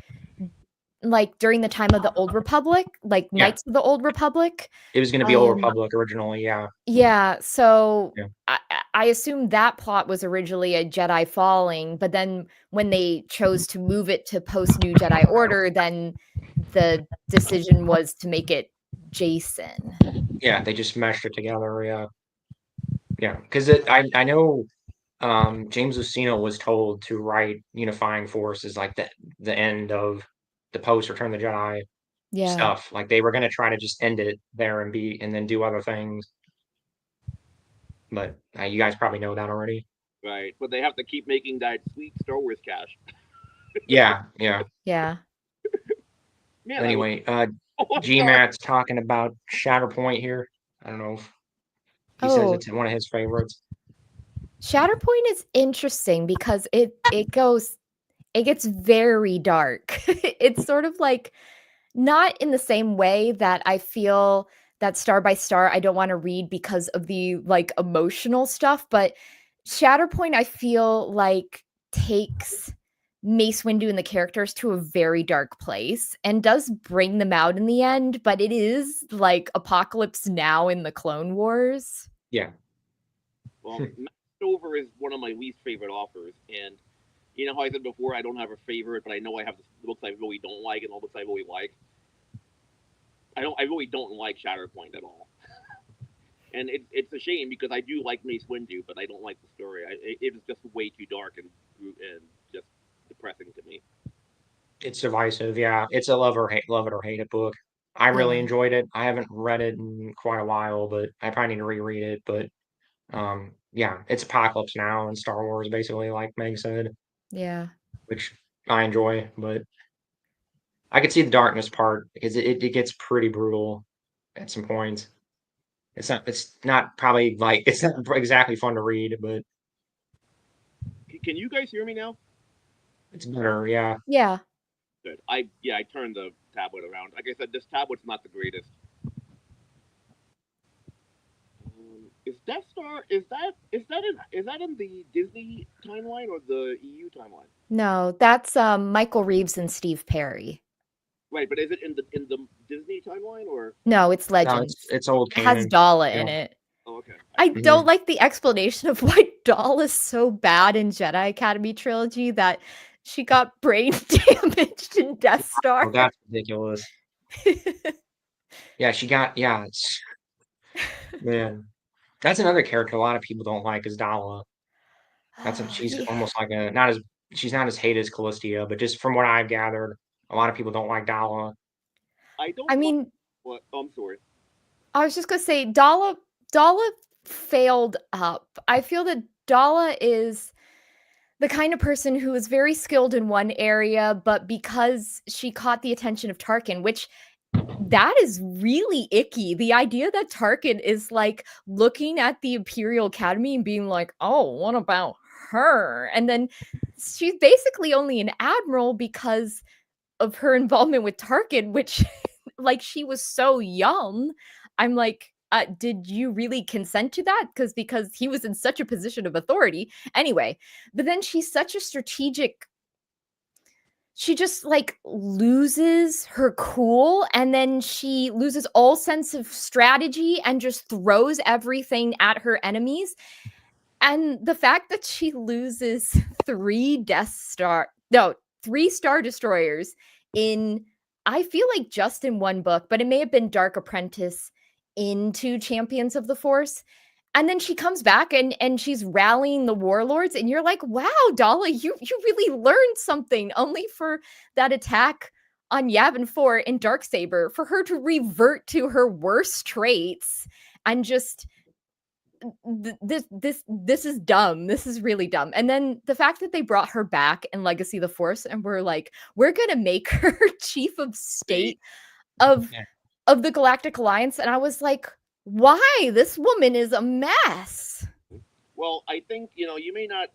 like, during the time of the Old Republic, like yeah, Knights of the Old Republic. it was going to be Old Um, Republic originally. Yeah, yeah, so yeah, I assume that plot was originally a Jedi falling, but then when they chose to move it to post New Jedi Order, then the decision was to make it Jason. yeah. They just meshed it together. Yeah. Yeah, because I know James Luceno was told to write Unifying Force as like the end of the post Return of the Jedi Yeah. stuff. Like they were gonna try to just end it there and then do other things. But you guys probably know that already. right. But they have to keep making that sweet Star Wars cash. Yeah, yeah. Yeah. Man, I was. Anyway, Oh, I'm sorry. GMAT's talking about Shatterpoint here. I don't know if he says Oh, it's one of his favorites. Shatterpoint is interesting because it gets very dark. It's sort of like not in the same way that I feel that Star by Star I don't wanna read because of the, like, emotional stuff, but Shatterpoint I feel like takes Mace Windu and the characters to a very dark place and does bring them out in the end, but it is like Apocalypse Now in the Clone Wars. Yeah, Well, Matt Stover is one of my least favorite authors, and you know how I said before I don't have a favorite, but I know I have the books I really don't like and all the books I really like. I really don't like Shatterpoint at all, and it's a shame because I do like Mace Windu, but I don't like the story. It is just way too dark and just depressing to me. it's divisive. Yeah, it's a love it or hate it book. I really Yeah, enjoyed it. I haven't read it in quite a while, but I probably need to reread it. But yeah, it's Apocalypse Now and Star Wars, basically, like Meg said, yeah. which I enjoy. But I could see the darkness part because it gets pretty brutal at some points. It's not probably like it's not exactly fun to read, but Can you guys hear me now? it's better. Yeah. Yeah. Good. I turned the tablet around. Like I said, this tablet's not the greatest. Is Death Star is that in the Disney timeline or the EU timeline? No, that's, Michael Reeves and Steve Perry. Right, but is it in the Disney timeline or? No, it's No, Legends. it's old It has canon. Dala Yeah. in it. Oh, okay. I Mhm. don't like the explanation of why Dala's so bad in Jedi Academy trilogy that she got brain damaged in Death Oh, Star. that's ridiculous. Yeah, man. That's another character a lot of people don't like is Dala. Oh, She's yeah. almost like a not as she's not as hated as Callistia, but just from what I've gathered, a lot of people don't like Dala. I I don't mind mean, what. Oh, I'm sorry. I was just gonna say Dala failed up. I feel that Dala is the kind of person who is very skilled in one area, but because she caught the attention of Tarkin, which that is really icky. The idea that Tarkin is like looking at the Imperial Academy and being like, "Oh, what about her?" And then she's basically only an admiral because of her involvement with Tarkin, which like she was so young. I'm like, did you really consent to that? Because he was in such a position of authority. Anyway, but then she's such a strategic, she just like loses her cool and then she loses all sense of strategy and just throws everything at her enemies. And the fact that she loses three Star Destroyers in, I feel like just in one book, but it may have been Dark Apprentice into Champions of the Force. And then she comes back and she's rallying the warlords, and you're like, wow, Dala, you really learned something, only for that attack on Yavin 4 in Darksaber for her to revert to her worst traits and just this is dumb. This is really dumb. And then the fact that they brought her back in Legacy of the Force and we're like, we're gonna make her chief of state of Yeah. of the Galactic Alliance, and I was like, why? This woman is a mess. Well, I think you may not.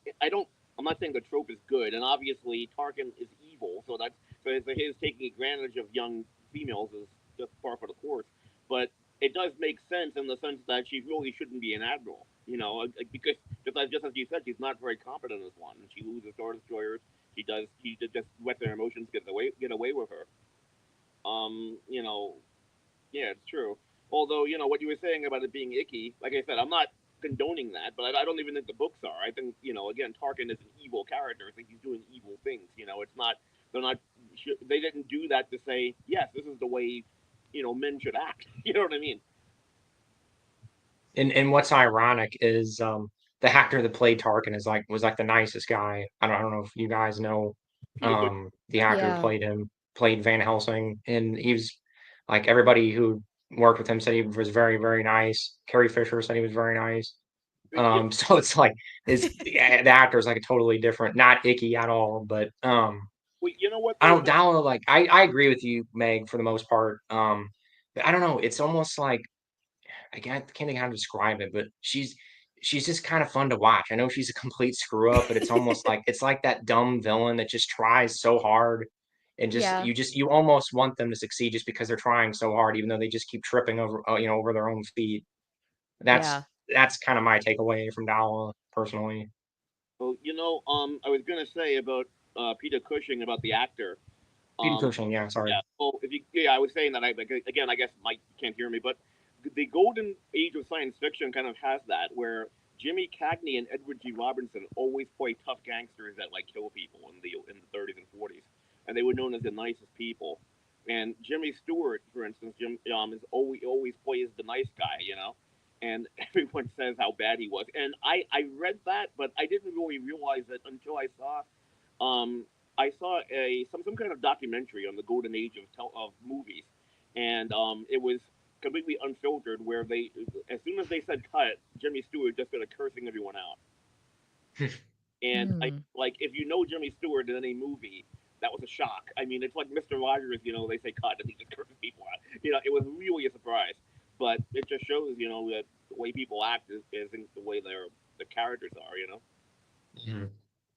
I'm not saying the trope is good, and obviously Tarkin is evil, so his taking advantage of young females is just par for the course. But it does make sense in the sense that she really shouldn't be an admiral, because just as you said, she's not very competent as one. She loses Star Destroyers. She just lets her emotions get away with her. Um, you know, yeah, it's true. Although, what you were saying about it being icky, like I said, I'm not condoning that, but I don't even think the books are. I think, again, Tarkin is an evil character. I think he's doing evil things. It's not, they're not, they didn't do that to say, yes, this is the way, men should act. You know what I mean? And what's ironic is the actor that played Tarkin was like the nicest guy. I don't know if you guys know Peter Cushing. the actor who Yeah. played him, played Van Helsing, and he was like everybody who worked with him said he was very, very nice. Carrie Fisher said he was very nice. Yeah, So it's like the actor is like a totally different, not icky at all, but well, you know what, I though? don't download like I agree with you, Meg, for the most part. But I don't know, it's almost like can't think how to describe it, but she's just kind of fun to watch. I know she's a complete screw up, but it's almost like it's like that dumb villain that just tries so hard and Yeah. you almost want them to succeed just because they're trying so hard, even though they just keep tripping over over their own feet. Yeah. That's kind of my takeaway from Dala personally. Well, I was going to say about Peter Cushing, about the actor. Peter Um, Cushing, yeah, sorry. Yeah. Well, yeah, I was saying that. Again, I guess Mike can't hear me, but the golden age of science fiction kind of has that, where Jimmy Cagney and Edward G. Robinson always play tough gangsters that like kill people in the 30s and 40s, and they were known as the nicest people. And Jimmy Stewart, for instance, is always plays the nice guy, and everyone says how bad he was. And I read that, but I didn't really realize it until um, I saw some kind of documentary on the golden age of movies, and it was completely unfiltered. Where as soon as they said cut, Jimmy Stewart just started cursing everyone out. And Hmm. if you know Jimmy Stewart in any movie, that was a shock. I mean, it's like Mr. Rogers. They say cut, and he just curses people out. It was really a surprise. But it just shows, that the way people act isn't the way the characters are. Mhm.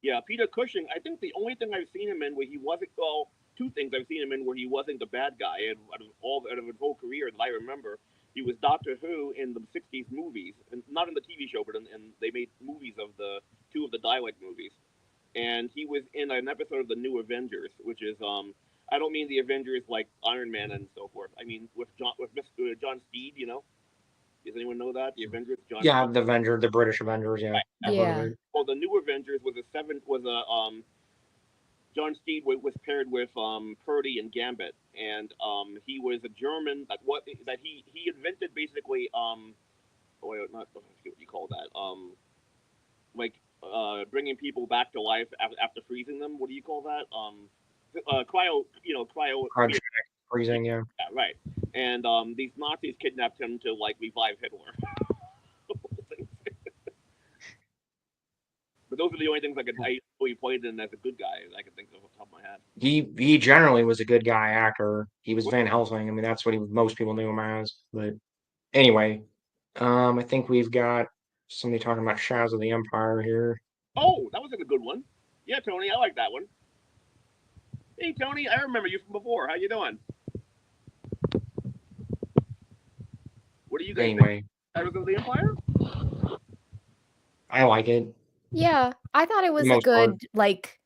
Yeah, Peter Cushing. I think the only thing I've seen him in where he wasn't, well, two things I've seen him in where he wasn't the bad guy, and out of his whole career that I remember, he was Doctor Who in the '60s movies, and not in the TV show, but in they made movies of the two of the Dalek movies, and he was in an episode of the New Avengers, which is I don't mean the Avengers like Iron Man and so forth. I mean with Mr. John Steed. Does anyone know that the Avengers? John Yeah, Steed. The British Avengers, yeah. Right. I've heard of Yeah. it. Well, the New Avengers was a John Steed was paired with Purdy and Gambit, and he was a German that he invented basically oh, not I forget what you call that like bringing people back to life after freezing them. What do you call that? Cryo. Cryogenic freezing, yeah. Yeah, right. And these Nazis kidnapped him to like revive Hitler. But those are the only things I know he played in as a good guy I can think of off the top of my head. He generally was a good guy actor. He was Van Helsing. I mean, that's what most people knew him as. But anyway, I think we've got somebody talking about Shadows of the Empire here. Oh, that was a good one. Yeah, Tony, I like that one. Hey, Tony, I remember you from before. How you doing? What do you guys think? Anyway, Shadows of the Empire? I like it Yeah. I thought it for the was a most part. good, like,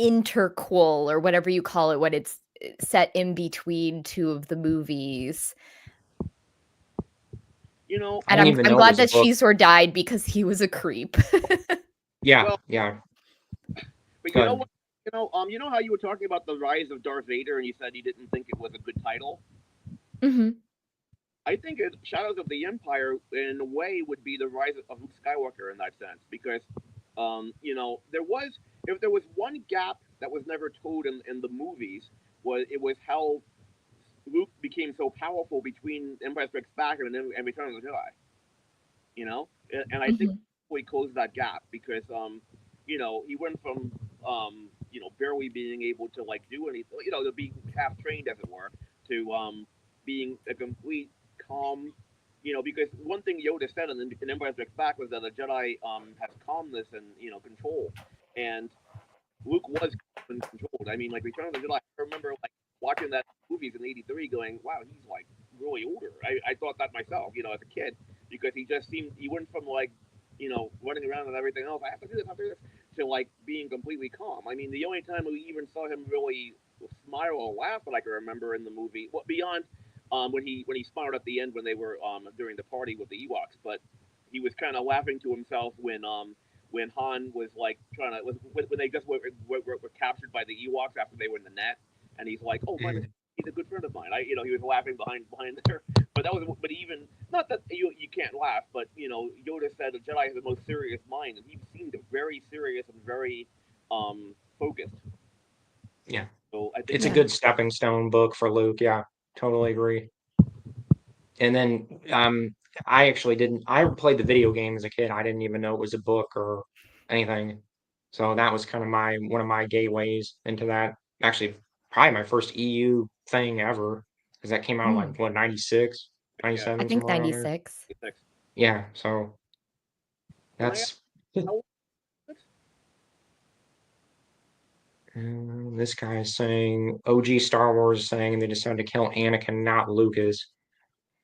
interquel or whatever you call it when it's set in between two of the movies. I And didn't I'm even I'm know it glad was a that book. Shizor died because he was a creep. Yeah, Well, yeah. but you know Good. what? How you were talking about the rise of Darth Vader, and you said you didn't think it was a good title. Mhm. I think Shadows of the Empire, in a way, would be the rise of Luke Skywalker in that sense, because, there was, if there was one gap that was never told in the movies, was how Luke became so powerful between Empire Strikes Back and Return of the Jedi. And I think Mhm. we closed that gap because he went from barely being able to like do anything, to being half trained as it were, to being a complete calm. Because one thing Yoda said in Empire Strikes Back was that a Jedi has calmness and control, and Luke was controlled. I mean, like Return of the Jedi. I remember like watching that movies in '83, going, "Wow, he's like really older." I thought that myself, as a kid, because he just seemed he went from like running around and everything else. I have to do this, I have to do this, to like being completely calm. I mean, the only time we even saw him really smile or laugh that I can remember in the movie, well, beyond when he smiled at the end when they were during the party with the Ewoks, but he was kind of laughing to himself when Han was like trying to when they just were captured by the Ewoks after they were in the net, and he's like, "Oh, by the way, he's a good friend of mine." He was laughing behind there, but that was but even not that you can't laugh, but Yoda said the Jedi has the most serious mind, and he seemed very serious and very focused. Yeah. So I think It's a Yeah. good stepping stone book for Luke. Yeah, totally agree. And then I actually didn't. I played the video game as a kid. I didn't even know it was a book or anything. So that was kind of one of my gateways into that. Actually, probably my first EU thing ever, because that came out Mm. like what 96, yeah, I 97, think somewhere around there. 96. next. Yeah. So Can I ask that's how old is this? this guy is saying OG Star Wars is saying they decided to kill Anakin, not Lucas.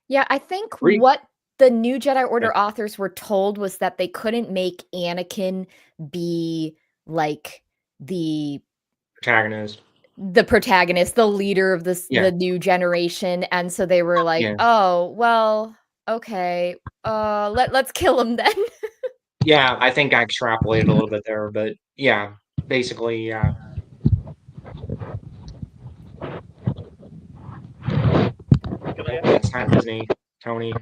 Yeah, I think Re- what the New Jedi Order authors were told was that they couldn't make Anakin be like the protagonist. protagonist, the leader of Yeah. the new generation, and so they were like, Yeah. "Oh, well, okay, let's kill him then." Yeah, I think I extrapolated a little bit there, but yeah, basically, yeah, Can I nope, ask? that's not Disney, Tony.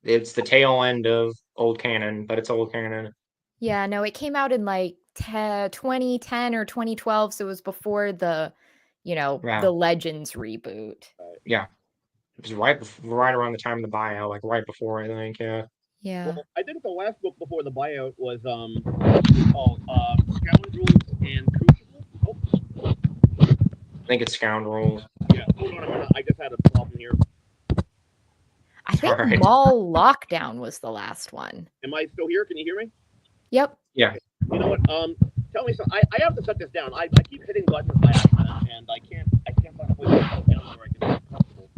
It's the tail end of old canon, but it's old canon. Yeah, no, it came out in like 2010 or 2012, so it was before Yeah, the Legends reboot. yeah. It was right around the time of the buyout, like right before, I think. Yeah, Yeah. Well, I think the last book before the buyout was called Scoundrels and Crucible. Oh, I think it's Scoundrels. yeah. Hold on a minute. I just had a problem here. I think Sorry. Mall Lockdown was the last one. Am I still here? Can you hear me? Yep. Yeah, You know what? Tell me something. I have to set this down. I keep hitting buttons by accident, and I can't find a place to set it down where I can be comfortable.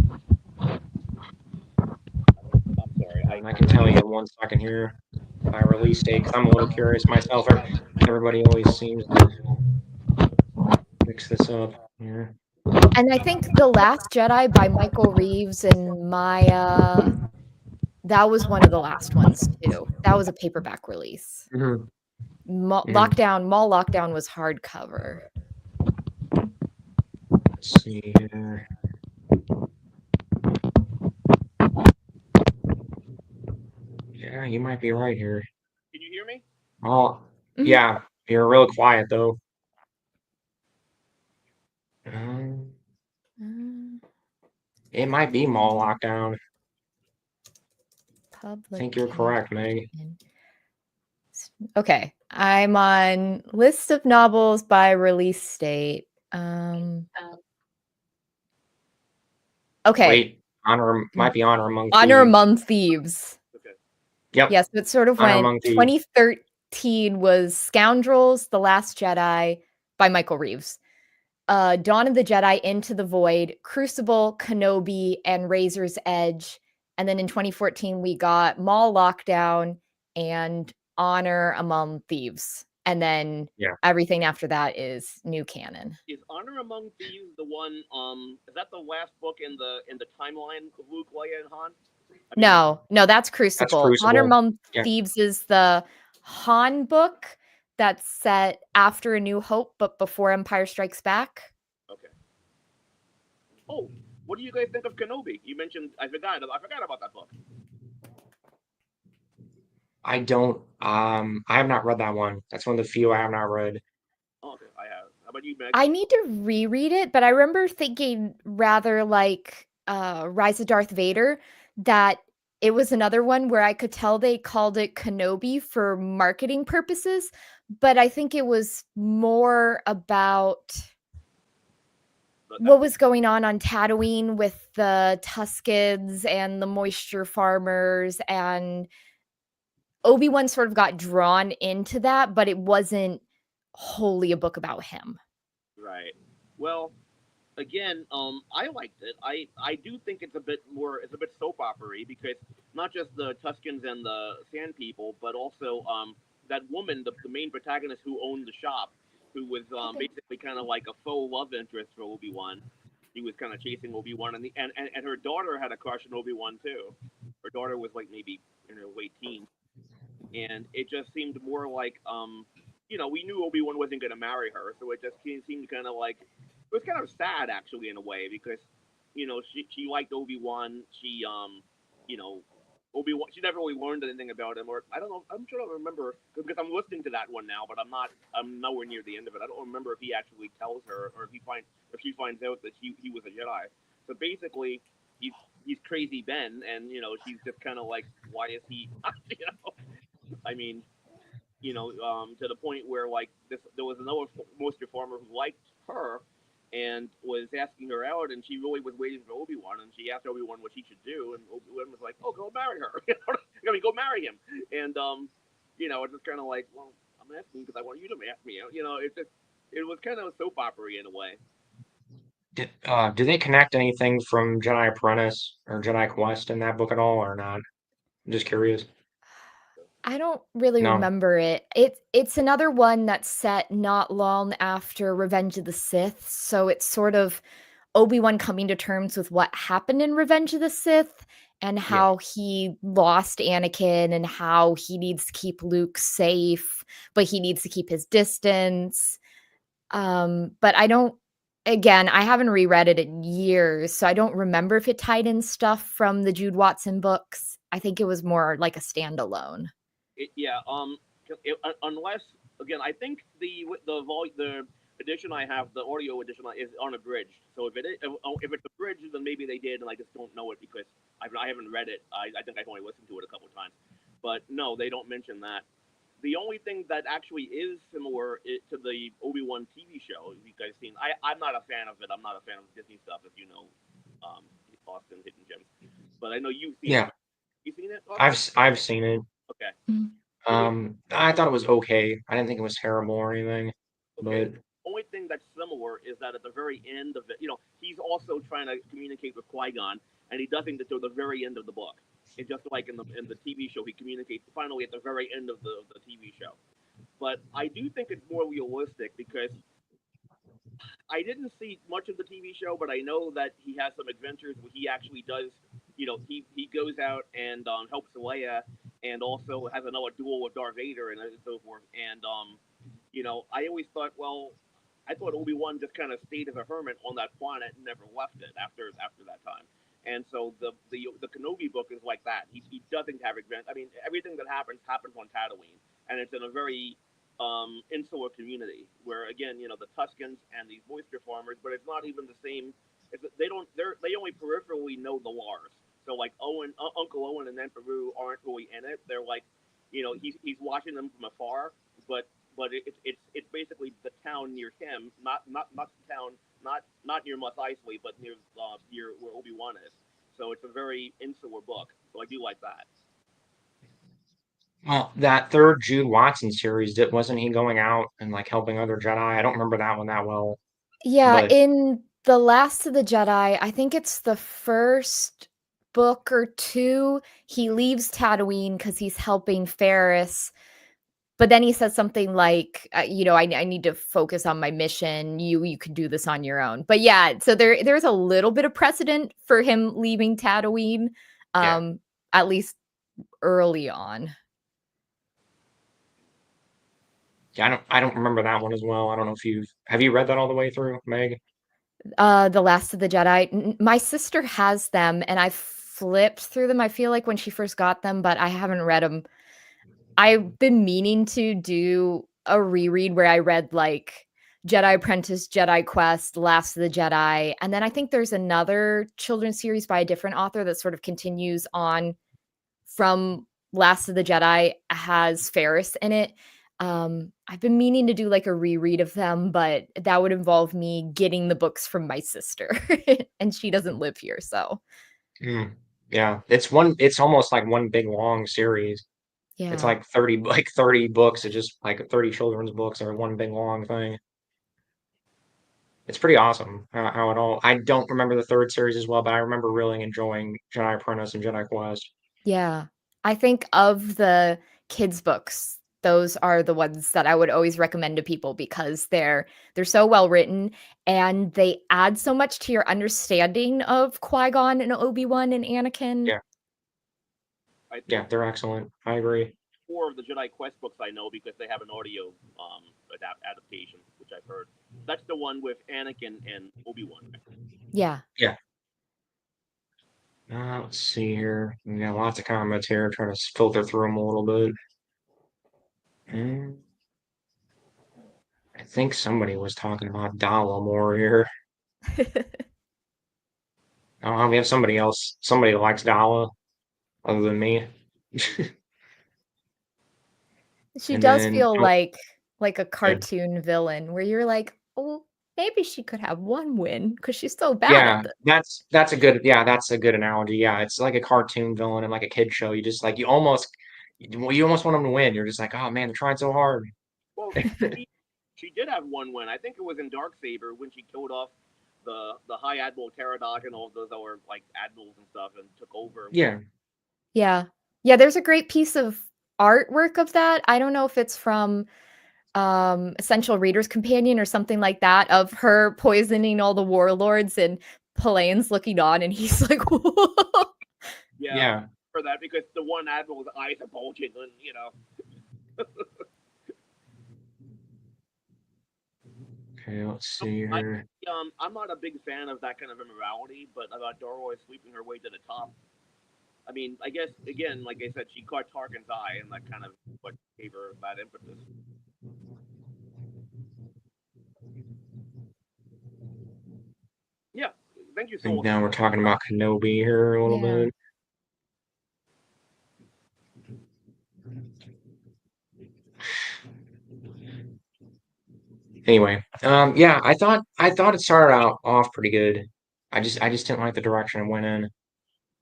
I'm sorry. I can tell you in 1 second here by release date because I'm a little curious myself. Everybody always seems to mix this up here. And I think The Last Jedi by Michael Reeves and Maya, that was one of the last ones too. That was a paperback release. Mhm. Mall Mhm. Lockdown was hardcover. Let's see here. Yeah, you might be right here. Can you hear me? Oh, Mhm. yeah, you're real quiet though. Um, Mm, it might be mall lockdown. I think you're correct, Meg. publication. Okay, I'm on list of novels by release date. Okay, Wait, might be Honor Among Honor Thieves. Among Thieves. Okay. Yep, Yes, it sort of Honor went. Among Thieves. 2013 was Scoundrels, The Last Jedi by Michael Reeves. Dawn of the Jedi, Into the Void, Crucible, Kenobi, and Razor's Edge. And then in 2014, we got Mall Lockdown and Honor Among Thieves. And then Yeah. everything after that is new canon. Is Honor Among Thieves the one? Is that the last book in the timeline of Luke, Leia, and Han? I mean, No, that's Crucible. Honor Crucible. Among Yeah. Thieves is the Han book that's set after A New Hope, but before Empire Strikes Back. Okay. Oh, What do you guys think of Kenobi? You mentioned I forgot about that book. I don't. I have not read that one. That's one of the few I have not read. Oh, okay, I have. How about you, Meg? I need to reread it, but I remember thinking rather like Rise of Darth Vader that it was another one where I could tell they called it Kenobi for marketing purposes, but I think it was more about what was going on Tatooine with the Tuskens and the moisture farmers, and Obi-Wan sort of got drawn into that, but it wasn't wholly a book about him. Right. Well, again, I liked it. I do think it's a bit soap opery because not just the Tuscans and the Sand People, but also that woman, the main protagonist who owned the shop, who was basically kind of like a faux love interest for Obi Wan. He was kind of chasing Obi Wan, and her daughter had a crush on Obi Wan too. Her daughter was like maybe in her late teens, and it just seemed more like we knew Obi Wan wasn't going to marry her, so it just seemed kind of like it was kind of sad actually in a way because she liked Obi Wan. You know Obi Wan. She never really learned anything about him, or I don't know. I'm trying to remember because I'm listening to that one now, but I'm nowhere near the end of it. I don't remember if he actually tells her or if she finds out that he was a Jedi. So basically, he's he's crazy Ben, and she's just kind of like, why is he? I mean, to the point where like there was another moisture farmer who liked her and was asking her out, and she really was waiting for Obi Wan, and she asked Obi Wan what she should do, and Obi Wan was like, "Oh, go marry her." I mean, go marry him, and it's just kind of like, well, I'm asking because I want you to ask me out. It was kind of soap opera in a way. Do they connect anything from Jedi Apprentice or Jedi Quest in that book at all, or not? I'm just curious. I don't really No. remember it. It's another one that's set not long after Revenge of the Sith, so it's sort of Obi-Wan coming to terms with what happened in Revenge of the Sith and Yeah. how he lost Anakin and how he needs to keep Luke safe, but he needs to keep his distance. But I don't again, I haven't reread it in years, so I don't remember if it tied in stuff from the Jude Watson books. I think it was more like a standalone. Yeah. Unless again, I think the edition I have, the audio edition, is unabridged. So if it's abridged, then maybe they did, and I just don't know it because I haven't read it. I think I've only listened to it a couple of times, but no, they don't mention that. The only thing that actually is similar to the Obi-Wan TV show, you guys seen? I'm not a fan of it. I'm not a fan of Disney stuff, as you know, um, Austin Hidden Gems. But I know you've seen it. Yeah. You seen it, Austin? I've seen it. Okay. Mhm. The only I thought it was okay. I didn't think it was terrible or anything, Okay. but Only thing that's similar is that at the very end of it, he's also trying to communicate with Qui Gon, and he doesn't until the very end of the book. It's just like in the TV show, he communicates finally at the very end of the TV show. But I do think it's more realistic because I didn't see much of the TV show, but I know that he has some adventures where he actually does. He goes out and helps Leia, and also has another duel with Darth Vader and so forth. And I always thought, well, I thought Obi Wan just kind of stayed as a hermit on that planet and never left it after that time. And so the Kenobi book is like that. He doesn't have advent. I mean, everything that happens on Tatooine, and it's in a very insular community where again, the Tuscans and these moisture farmers, but it's not even the same. They only peripherally know the Lars. So like Uncle Owen and Aunt Peru aren't really in it. They're like, he's watching them from afar, but it's basically the town near him, not the town, not near Mos Eisley, but near where Obi Wan is. So it's a very insular book. So I do like that. well, that third Jude Watson series, wasn't he going out and like helping other Jedi? I don't remember that one that well, Yeah, but in The Last of the Jedi, I think it's the first book or two, he leaves Tatooine because he's helping Ferris, but then he says something like, "I need to focus on my mission. You can do this on your own." But yeah, so there's a little bit of precedent for him leaving Tatooine, yeah, um, at least early on. yeah, I don't remember that one as well. I don't know if you read that all the way through, Meg? The Last of the Jedi. My sister has them, and I flipped through them, I feel like, when she first got them, but I haven't read them. I've been meaning to do a reread where I read, like, Jedi Apprentice, Jedi Quest, Last of the Jedi, and then I think there's another children's series by a different author that sort of continues on from Last of the Jedi, has Ferris in it. I've been meaning to do, like, a reread of them, but that would involve me getting the books from my sister, and she doesn't live here, so Mm. Yeah, it's almost like one big long series. It's yeah. like 30 books. It's just like 30 children's books are one big long thing. It's pretty awesome how it all. I don't remember the third series as well, but I remember really enjoying Jedi Apprentice and Jedi Quest. Yeah. I think of the kids' books, those are the ones that I would always recommend to people because they're so well written and they add so much to your understanding of Qui-Gon and Obi-Wan and Anakin. Yeah, I yeah, think they're excellent. I agree. 4 of the Jedi Quest books I know because they have an audio adaptation, which I've heard. That's the one with Anakin and Obi Wan. Yeah. Yeah. Let's see here. We got lots of comments here. Trying to filter through them a little bit. Mm, I think somebody was talking about Dala more here. Oh, we have somebody else. Somebody that likes Dala other than me. She And does then, feel oh, like a yeah, cartoon villain where you're like, "Oh, maybe she could have one win because she's so bad at yeah, this." that's a good analogy. Yeah, it's like a cartoon villain and like a kid show. You just like you almost want them to win. You're just like, oh man, they're trying so hard. Well, she, she did have one win. I think it was in Dark Saber when she killed off the High Admiral Pterodot and all of those other like admirals and stuff and took over and won. Yeah, Yeah. Yeah, there's a great piece of artwork of that. I don't know if it's from Essential Reader's Companion or something like that, of her poisoning all the warlords and Pelane's looking on and he's like, "Whoa." Yeah, yeah. for that because the one admiral's eyes are bulging and Okay, let's see I here. I'm not a big fan of that kind of immorality, but about Dora is sweeping her way to the top. I mean, I guess again, like I said, she caught Tarkin's eye, and that kind of what gave her that impetus. Yeah, thank you, I think Soul. now we're talking about Kenobi here a little Yeah. bit. Anyway, yeah, I thought it started out off pretty good. I just didn't like the direction it went in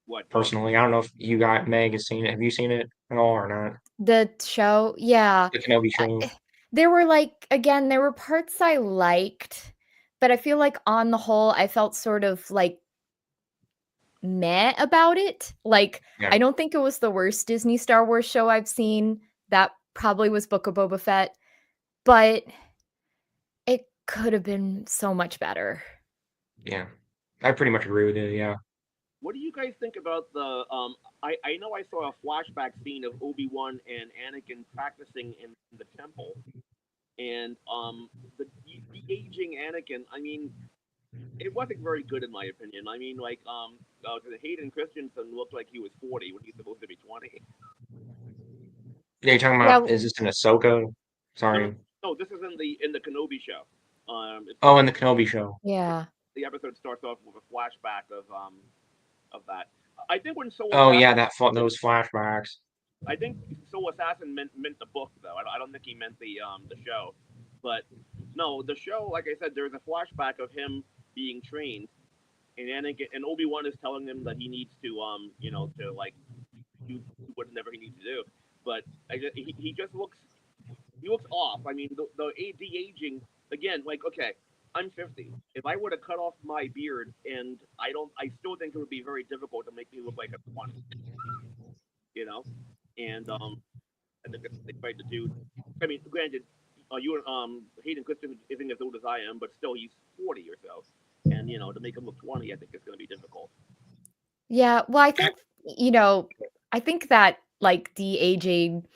What? personally. I don't know if you got Meg has seen it. Have you seen it at all or not? The show, yeah. The Kenobi Eh, show. there were like again, there were parts I liked, but I feel like on the whole I felt sort of like meh about it. Like, Yeah, I don't think it was the worst Disney Star Wars show I've seen. That probably was Book of Boba Fett, but it could have been so much better. yeah. I pretty much agree with you. Yeah, What do you guys think about the? I know I saw a flashback scene of Obi Wan and Anakin practicing in the temple, and the aging Anakin. I mean, it wasn't very good in my opinion. I mean, like Hayden Christensen looked like he was 40 when he's supposed to be 20. yeah. You're talking Yeah, about is this in Ahsoka? No, no, Sorry. no. This is in the Kenobi show. It Oh, starts in the Kenobi show. yeah. the episode starts off with a flashback of that. I think when Soul Oh Assassin, yeah, those flashbacks. I think Soul Assassin meant the book though. I don't think he meant the show. But no, the show, like I said, there's a flashback of him being trained, and Anakin and Obi Wan is telling him that he needs to to like do whatever he needs to do. But he just looks off. I mean, the de aging again. Like, okay, I'm 50. If I were to cut off my beard, and I still think it would be very difficult to make me look like a 20. You know, and I think they tried to do. I mean, granted, you Hayden Christensen isn't as old as I am, but still he's 40 or so, and to make him look 20, I think it's going to be difficult. Yeah, well, I think that, like, the aging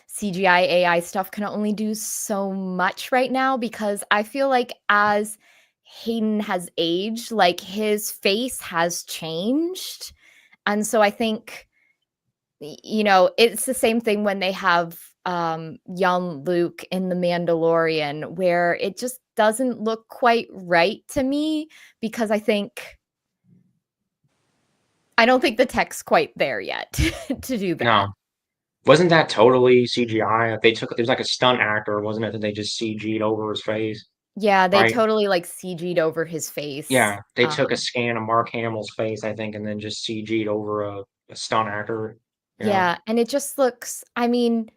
CGI AI stuff can only do so much right now because I feel like as Hayden has aged, like his face has changed. And so I think, you know, it's the same thing when they have young Luke in The Mandalorian, where it just doesn't look quite right to me, because I don't think the tech's quite there yet to do that. No. Wasn't that totally CGI? They took there's like a stunt actor, wasn't it, that they just CG'd over his face, Yeah, they right? totally like CG'd over his face. Yeah, they took a scan of Mark Hamill's face, I think, and then just CG'd over a stunt actor. Yeah, Yeah, and it just looks, I mean,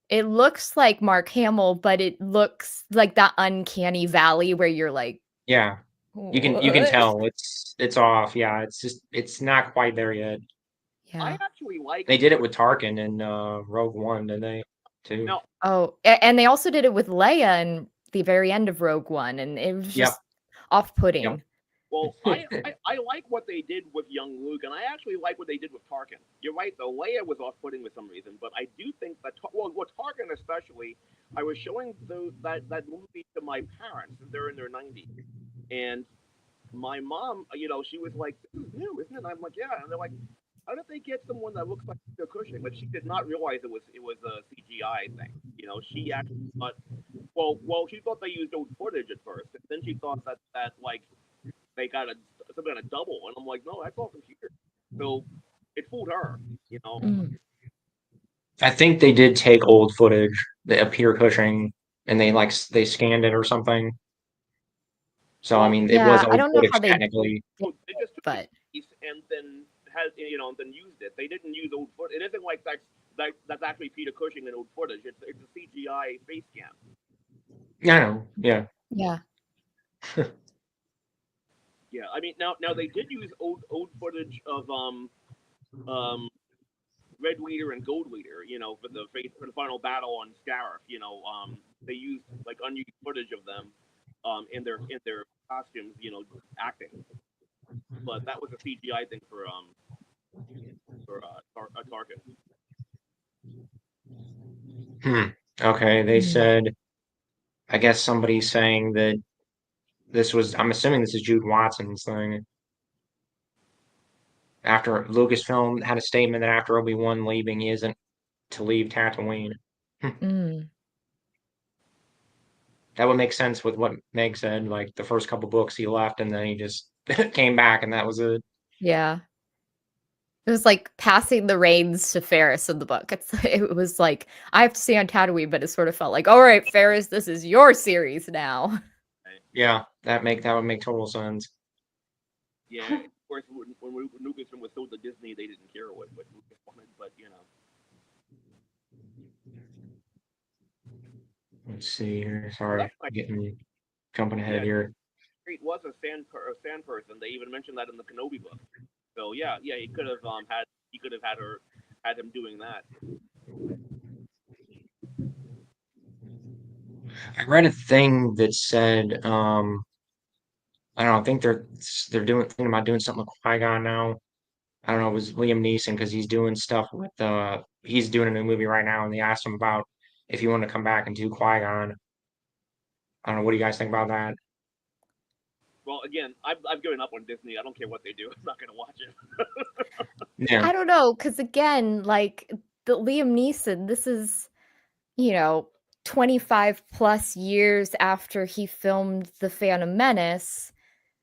it looks like Mark Hamill, but it looks like that uncanny valley where you're like, yeah. You can "What?" tell it's off. Yeah, it's just it's not quite there yet. I Yeah. actually like They did it with Tarkin in Rogue One, didn't they? Too. now. Oh, and they also did it with Leia in the very end of Rogue One, and it was Yep. just Yep. off-putting. Well, I like what they did with young Luke, and I actually like what they did with Tarkin. You're right, though. Leia was off-putting for some reason, but I do think that, well, with Tarkin especially, I was showing that movie to my parents, and they're in their 90s, and my mom, she was like, "This is new, isn't it?" And I'm like, "Yeah," and they're like, "How did they get someone that looks like Peter Cushing?" But she did not realize it was a CGI thing. She actually thought, she thought they used old footage at first, and then she thought that like they got some kind of double, and I'm like, no, that's all computer. So it fooled her, you know. Mm. I think they did take old footage, the Peter Cushing, and they scanned it or something. So I Well, mean, it was Yeah, I old don't know how footage they technically. did they just it, took the but piece and then then used it. They didn't use old footage. It isn't like that's actually Peter Cushing in old footage. It's a CGI face cam. Yeah, I know. Yeah. yeah. Yeah, I mean now they did use old footage of um Red Leader and Gold Leader, for the final battle on Scarif. They used like unused footage of them, in their costumes, acting. But that was a CGI thing for Tarkin. Hmm. Okay, they Mm. said, I guess somebody's saying that I'm assuming this is Jude Watson's thing. After Lucasfilm had a statement that after Obi-Wan leaving, he isn't to leave Tatooine. Mm. That would make sense with what Meg said. Like the first couple books he left and then he just came back and that was it. Yeah. It was like passing the reins to Ferris in the book. It was like, I have to stay on Tatooine, but it sort of felt like, all right, Ferris, this is your series now. Right? Yeah, that would make total sense. Yeah, of course, when Lucasfilm was sold to Disney, they didn't care what Lucas wanted, but Let's see here. well, Sorry, that's like, getting jumping ahead yeah, here. Crete was a sand person. They even mentioned that in the Kenobi book. So yeah, he could have had him doing that. I read a thing that said, I don't know, I think they're thinking about doing something with Qui-Gon now. I don't know, it was Liam Neeson because he's doing stuff with he's doing a new movie right now and they asked him about if he wanted to come back and do Qui-Gon. I don't know, what do you guys think about that? Well, again, I've given up on Disney. I don't care what they do. I'm not gonna watch it. Yeah, I don't know, because again, like the Liam Neeson, this is, you know, 25 plus years after he filmed The Phantom Menace.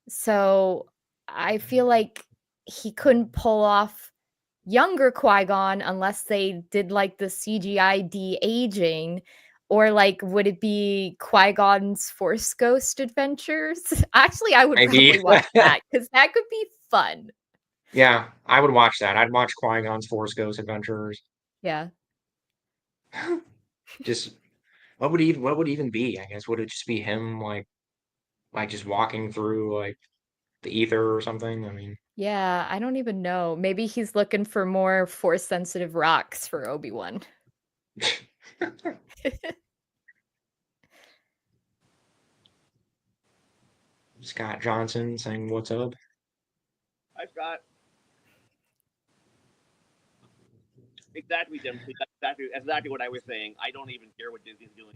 So I feel like he couldn't pull off younger Qui-Gon unless they did like the CGI de-aging, or like would it be Qui-Gon's Force Ghost Adventures? Actually, I would maybe. probably watch that because that could be fun. Yeah, I would watch that. I'd watch Qui-Gon's Force Ghost Adventures. Yeah. Just what would even be? I guess would it just be him like just walking through like the ether or something? I mean, Yeah, I don't even know. Maybe he's looking for more force sensitive rocks for Obi-Wan. Scott Johnson saying what's up? I've got exactly them. Exactly what I was saying. I don't even care what Disney's doing.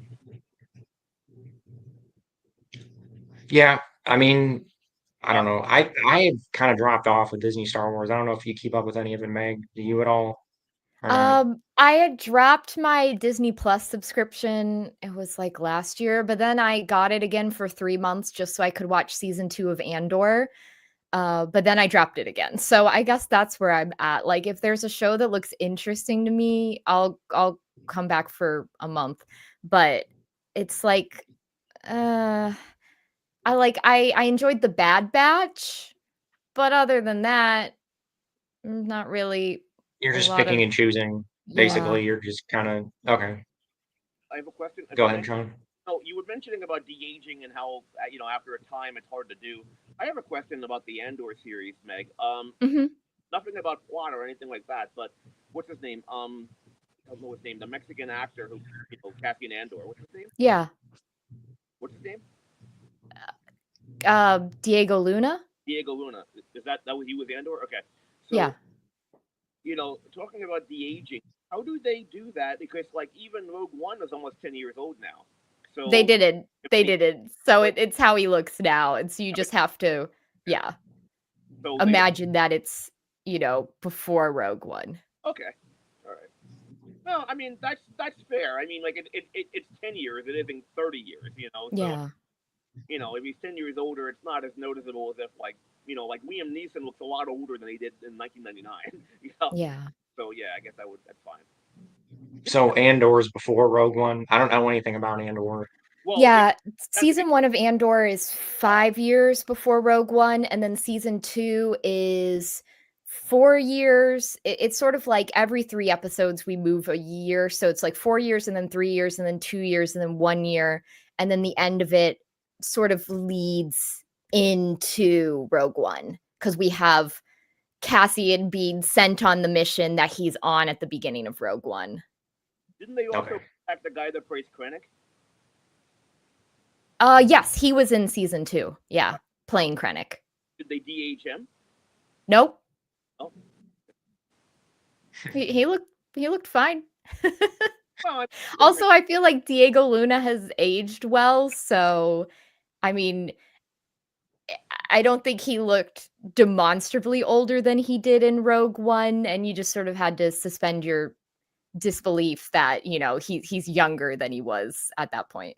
Yeah, I mean, I don't know. I've kind of dropped off with Disney Star Wars. I don't know if you keep up with any of it, Meg. Do you at all or not? I had dropped my Disney Plus subscription, it was, like, last year, but then I got it again for 3 months just so I could watch season 2 of Andor, but then I dropped it again. So I guess that's where I'm at. Like, if there's a show that looks interesting to me, I'll come back for a month, but it's like, uh, I enjoyed The Bad Batch, but other than that, not really You're a just lot picking of and choosing. yeah. Basically, you're just kind of okay. I have a question, if Go I ahead, may. Sean. So you were mentioning about de-aging and how after a time it's hard to do. I have a question about the Andor series, Meg. Mhm. Nothing about plot or anything like that, but what's his name? I don't know his name. The Mexican actor who Cassian Andor. What's his name? Yeah. What's his name? Diego Luna? Diego Luna. Is that what he was Andor? Okay. Yeah. So talking about de-aging, how do they do that? Because like even Rogue One is almost 10 years old now. They So didn't. if They they didn't. So so, it's how he looks now, and so you just have to, okay. yeah, So they imagine that it's, before Rogue One. okay. All right. No, I mean that's fair. I mean, like it's 10 years. It isn't 30 years. So Yeah. if he's 10 years older, it's not as noticeable as if like Liam Neeson looks a lot older than he did in 1999. Yeah. So yeah, I guess that's fine. So Andor's before Rogue One. I don't know anything about Andor. Well, Yeah, that's the season 1 of Andor is 5 years before Rogue One, and then season 2 is 4 years. It's sort of like every 3 episodes we move a year, so it's like 4 years and then 3 years and then 2 years and then 1 year, and then the end of it sort of leads into Rogue One because we have Cassian being sent on the mission that he's on at the beginning of Rogue One. Didn't they also Okay. attack the guy that plays Krennic? Yes, he was in season 2. Yeah, playing Krennic. Did they de-age him? Nope. Oh, He looked fine. well, Also, I feel like Diego Luna has aged well, so I mean, I don't think he looked demonstrably older than he did in Rogue One, and you just sort of had to suspend your disbelief that, he's younger than he was at that point.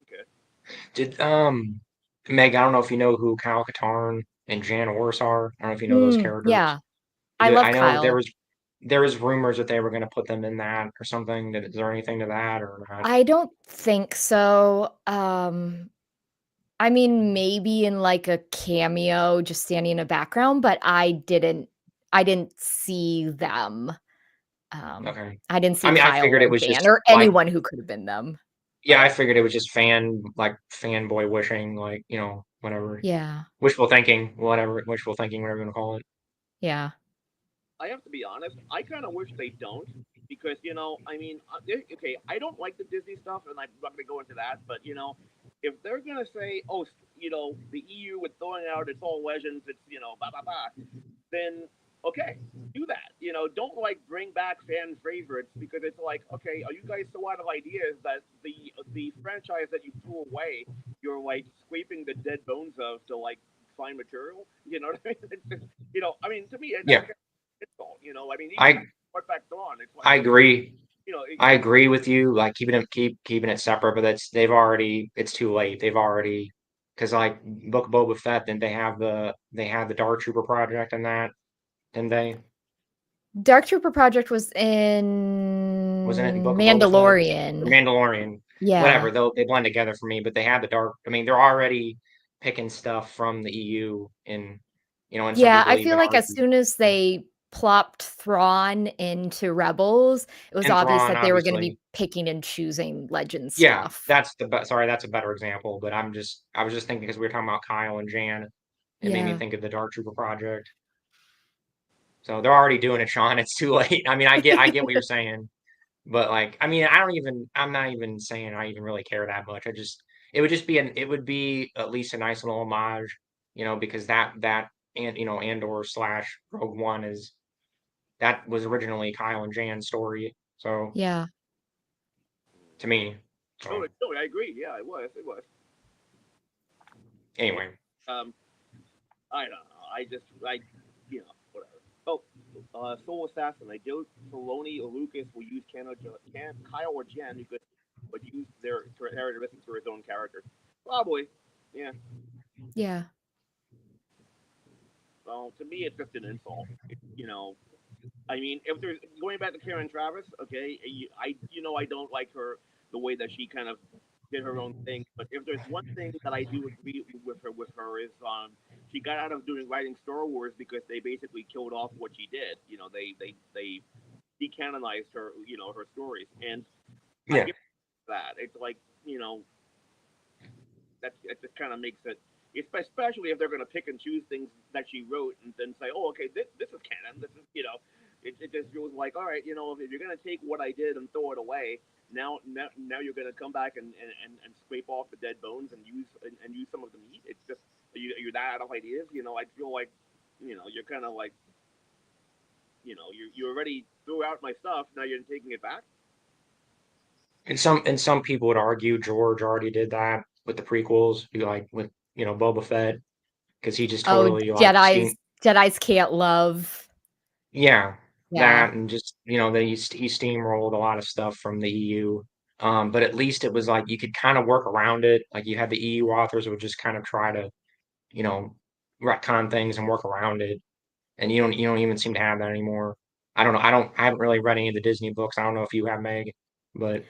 okay. Did Meg? I don't know if you know who Kyle Katarn and Jan Ors are. I don't know if you know those characters. Yeah. I love I know Kyle. there was rumors that they were going to put them in that or something. Is there anything to that or not? I don't think so. I mean, maybe in like a cameo, just standing in a background, but I didn't see them. Okay. I didn't I see mean, I Kyle figured it or was Jan just or like, anyone who could have been them. yeah, I figured it was just fanboy wishing, like, whatever. Yeah. Wishful thinking, whatever you want to call it. Yeah. I have to be honest. I kind of wish they don't because I mean, okay, I don't like the Disney stuff, and I'm not going to go into that. But if they're going to say, oh, the EU with throwing out it's all legends, it's blah blah blah, then okay, do that. Don't like bring back fan favorites because it's like, okay, are you guys so out of ideas that the franchise that you threw away, you're like scraping the dead bones of to like find material? You know what I mean? It's just, I mean, to me, that's Yeah, insult. I mean, even I what back on, it's like, I agree. I it, agree with you. Like keeping it separate, but it's too late. They've already because like Book of Boba Fett, then they have the Dark Trooper project and that, didn't they? Dark Trooper Project was Wasn't it in in Book of Boba Fett or Mandalorian. Mandalorian? Yeah. Whatever, they blend together for me. But they have the dark. I mean, they're already picking stuff from the EU, and some Yeah, people I feel even like as argue. soon as they plopped Thrawn into Rebels, it was And obvious Thrawn, that they were gonna obviously. be picking and choosing Legend Yeah, stuff. sorry, that's a better example. But I was just thinking because we were talking about Kyle and Jan, it made me Yeah. think of the Dark Trooper project. So they're already doing it, Sean. It's too late. I mean, I get what you're saying, but like, I mean, I'm not even saying I even really care that much. It would be at least a nice little homage, because and Andor slash Rogue One that was originally Kyle and Jan's story. So Yeah. to me, so no, I agree. Yeah, it was. Yeah. Anyway, Um, I don't know. You know, whatever. Oh, Soul Assassin. I doubt Filoni or Lucas will use Kyle or Jen because would use their characteristics for his own character. Probably. Yeah. Yeah. Well, to me, it's just an insult. You know, I mean, if there's going back to Karen Travis, okay, I don't like her the way that she kind of did her own thing. But if there's one thing that I do agree with her is she got out of doing writing Star Wars because they basically killed off what she did. You know, they decanonized her, her stories, and I yeah. get that. It's like, that just kind of makes it, especially if they're going to pick and choose things that she wrote and then say, oh, okay, this is canon. This is, it just feels like, all right, if you're going to take what I did and throw it away, now you're going to come back and scrape off the dead bones and use some of the meat. It's just, you're that out of ideas. I feel like, you're kind of like, you already threw out my stuff. Now you're taking it back. And some people would argue George already did that with the prequels, like with Boba Fett, because he just Oh, totally like Jedi's steam. Jedi's can't love. Yeah, Yeah. that and just that he steamrolled a lot of stuff from the EU. But at least it was like you could kind of work around it. Like you had the EU authors who would just kind of try to you know retcon things and work around it, and you don't even seem to have that anymore. I don't know. I haven't really read any of the Disney books. I don't know if you have, Meg, but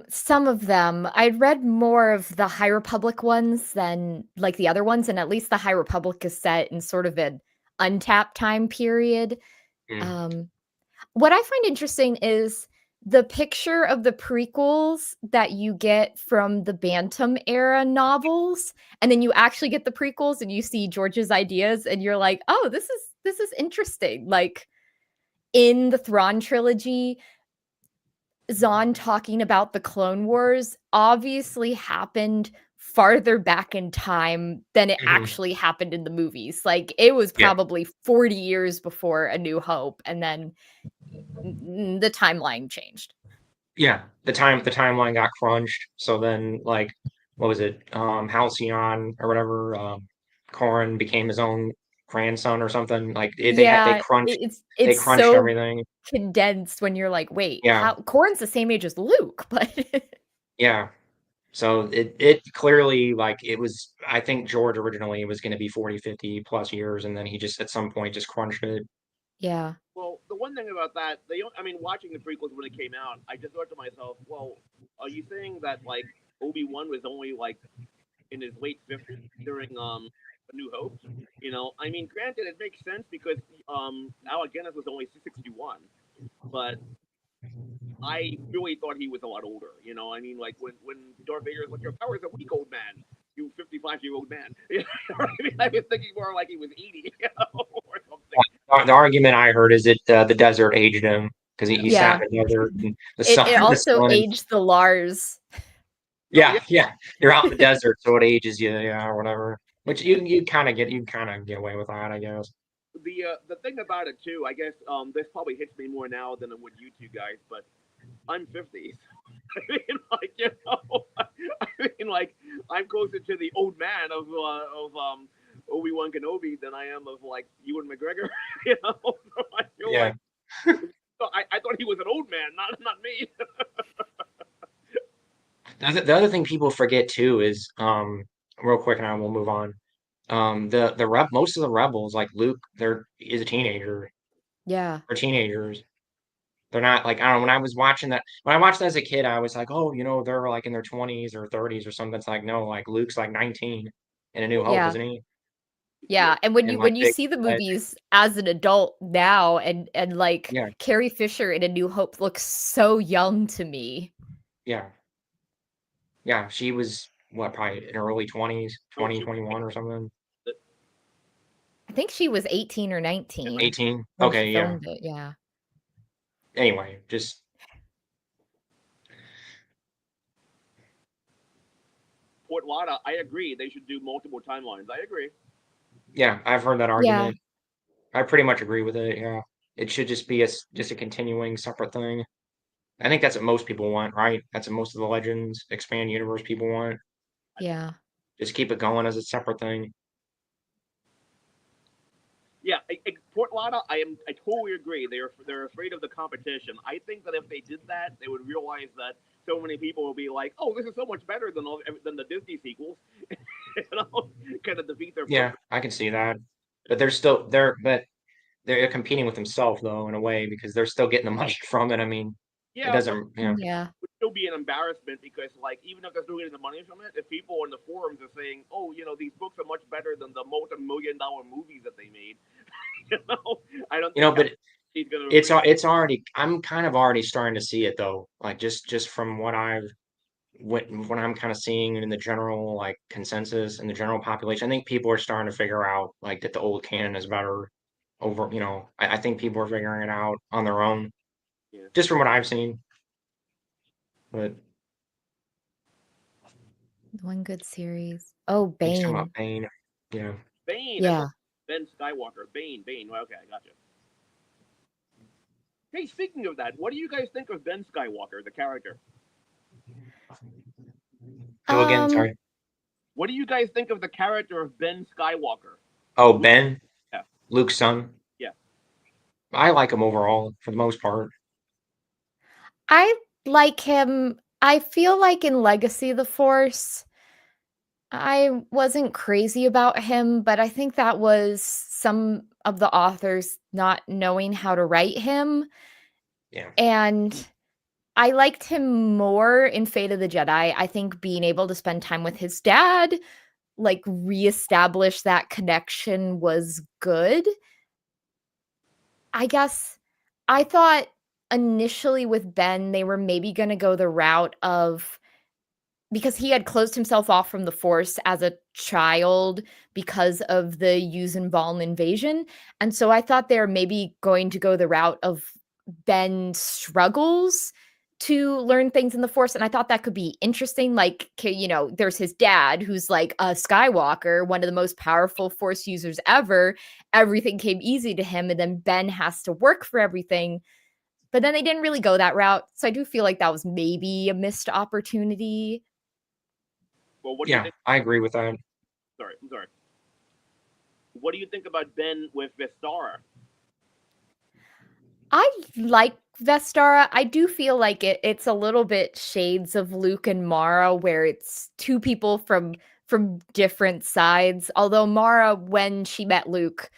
Some of them. I'd read more of the High Republic ones than like the other ones, and at least the High Republic is set in sort of an untapped time period. mm, Um, what I find interesting is the picture of the prequels that you get from the Bantam era novels, and then you actually get the prequels and you see George's ideas, and you're like, oh, this is interesting. Like in the Thrawn trilogy, Zahn talking about the Clone Wars obviously happened farther back in time than it mhm, actually happened in the movies. Like it was yeah. probably 40 years before A New Hope, and then the timeline changed. Yeah, the timeline got crunched. So then, like, what was it? Halcyon or whatever. Corrin became his own grandson or something. Like they Yeah, crunched they it's crunched so everything. condensed when you're like, wait, Yeah, how Corin's the same age as Luke, but yeah. So it clearly like it was. I think George originally was going to be 40, 50 plus years, and then he just at some point just crunched it. yeah, Well, the one thing about that, I mean, watching the prequels when it came out, I just thought to myself, well, are you saying that like Obi-Wan was only like in his late 50s during A New Hope? I mean, granted, it makes sense because Alec Guinness was only 61, but I really thought he was a lot older. I mean, like when Darth Vader is like, "Your power is a weak old man, you 55-year-old man." I mean, I was thinking more like he was 80, or something. The argument I heard is that the desert aged him because he sat yeah. in the desert and the It sun the also sun. aged the Lars. Oh yeah, Yeah, yeah. You're out in the desert, so it ages you, yeah, or whatever. Which you kind of get away with that, I guess. the thing about it too, I guess this probably hits me more now than it would you two guys, but I'm 50. I mean, like I mean, like I'm closer to the old man of Obi Wan Kenobi than I am of like Ewan McGregor. So I feel Yeah. like I thought he was an old man, not me. The other thing people forget too is real quick, and I will move on. The most of the rebels, like Luke, they're is a teenager. Yeah. They're teenagers. They're not like I don't know. When I watched that as a kid, I was like, oh, they're like in their 20s or 30s or something. It's like no, like Luke's like 19 in A New Well, Hope, Yeah. isn't he? yeah, Yeah, and when And you like when you big, see the but movies as an adult now and like yeah, Carrie Fisher in A New Hope looks so young to me. yeah, yeah. She was what, probably in her early 20s, no, 20, 21 or something. I think she was 18 or 19 18. when she Okay, yeah. filmed it, yeah. Anyway, just Port Lada, I agree. They should do multiple timelines. I agree. yeah, I've heard that Yeah, argument. I pretty much agree with it. Yeah, it should just be just a continuing separate thing. I think that's what most people want, right? That's what most of the Legends expand universe people want. yeah. just keep it going as a separate thing. Yeah, Port Lada, I totally agree. They're afraid of the competition. I think that if they did that, they would realize that so many people will be like, "Oh, this is so much better than the Disney sequels," kind of defeat their Yeah, purpose. I can see that. But but they're competing with themselves though in a way because they're still getting the money from it. I mean, it Yeah, but doesn't, Yeah. would still be an embarrassment because, like, even if they're still getting the money from it, if people in the forums are saying, "Oh, these books are much better than the multi-million-dollar movies that they made," you know, I don't think but he's going to it's agree. it's already I'm kind of already starting to see it though. Like just from what I'm kind of seeing in the general like consensus in the general population, I think people are starting to figure out like that the old canon is better over, I think people are figuring it out on their own, Yeah. just from what I've seen. But One good series. Oh, you're talking about Bane. Bane, yeah. Bane, I Yeah. thought Ben Skywalker. Bane. Well, okay, I gotcha. Hey, speaking of that, what do you guys think of Ben Skywalker, the character? Go again, Um, sorry. What do you guys think of the character of Ben Skywalker? Oh, Luke, Ben, yeah, Luke's son. yeah. I like him overall for the most part. I like him. I feel like in Legacy of the Force, I wasn't crazy about him, but I think that was some of the authors not knowing how to write him. Yeah, And I liked him more in Fate of the Jedi. I think being able to spend time with his dad, like reestablish that connection was good. I guess I thought initially with Ben, they were maybe going to go the route of because he had closed himself off from the Force as a child because of the Yuuzhan Vong invasion, and so I thought they were maybe going to go the route of Ben struggles to learn things in the Force, and I thought that could be interesting, like, there's his dad who's, like, a Skywalker, one of the most powerful Force users ever, everything came easy to him, and then Ben has to work for everything, but then they didn't really go that route, so I do feel like that was maybe a missed opportunity. Well, what do you yeah, think? I agree with that. Sorry, I'm sorry. What do you think about Ben with Vistara? I like Vestara. I do feel like it's a little bit shades of Luke and Mara where it's two people from different sides. Although Mara when she met Luke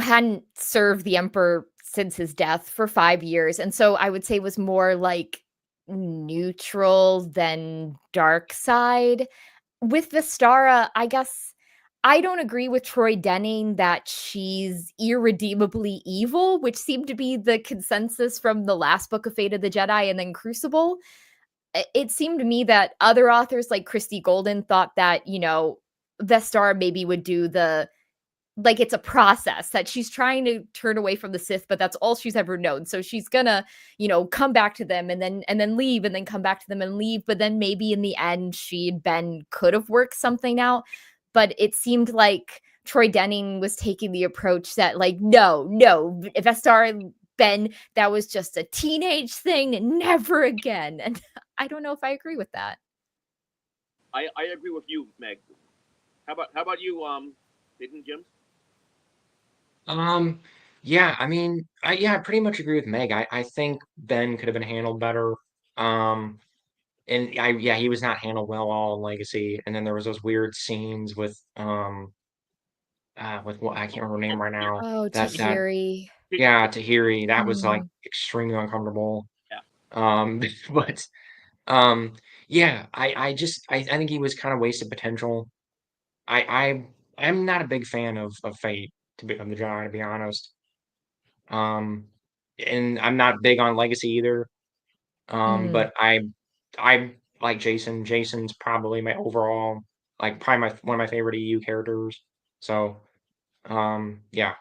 hadn't served the emperor since his death for 5 years and so I would say was more like neutral than dark side. With Vistara, I guess I don't agree with Troy Denning that she's irredeemably evil, which seemed to be the consensus from the last book of Fate of the Jedi and then Crucible. It seemed to me that other authors like Christy Golden thought that, Vestara maybe would do the like it's a process that she's trying to turn away from the Sith, but that's all she's ever known. So she's gonna, come back to them and then leave and then come back to them and leave. But then maybe in the end, she and Ben could have worked something out. But it seemed like Troy Denning was taking the approach that, like, no, if Vestar Ben, that was just a teenage thing, and never again. And I don't know if I agree with that. I agree with you, Meg. How about you, Hidden Gems? Um, yeah, I mean, I pretty much agree with Meg. I think Ben could have been handled better. Um, and yeah, he was not handled well all in Legacy. And then there was those weird scenes with what I can't remember her name right now. Oh, That Tahiri. yeah, Tahiri, that was like Mm. extremely uncomfortable. Yeah. But um, yeah, I think he was kind of wasted potential. I'm not a big fan of Fate of the Jedi to be honest. Um, and I'm not big on Legacy either. Mhm. But I like Jason. Jason's probably my overall like probably my one of my favorite EU characters. So yeah.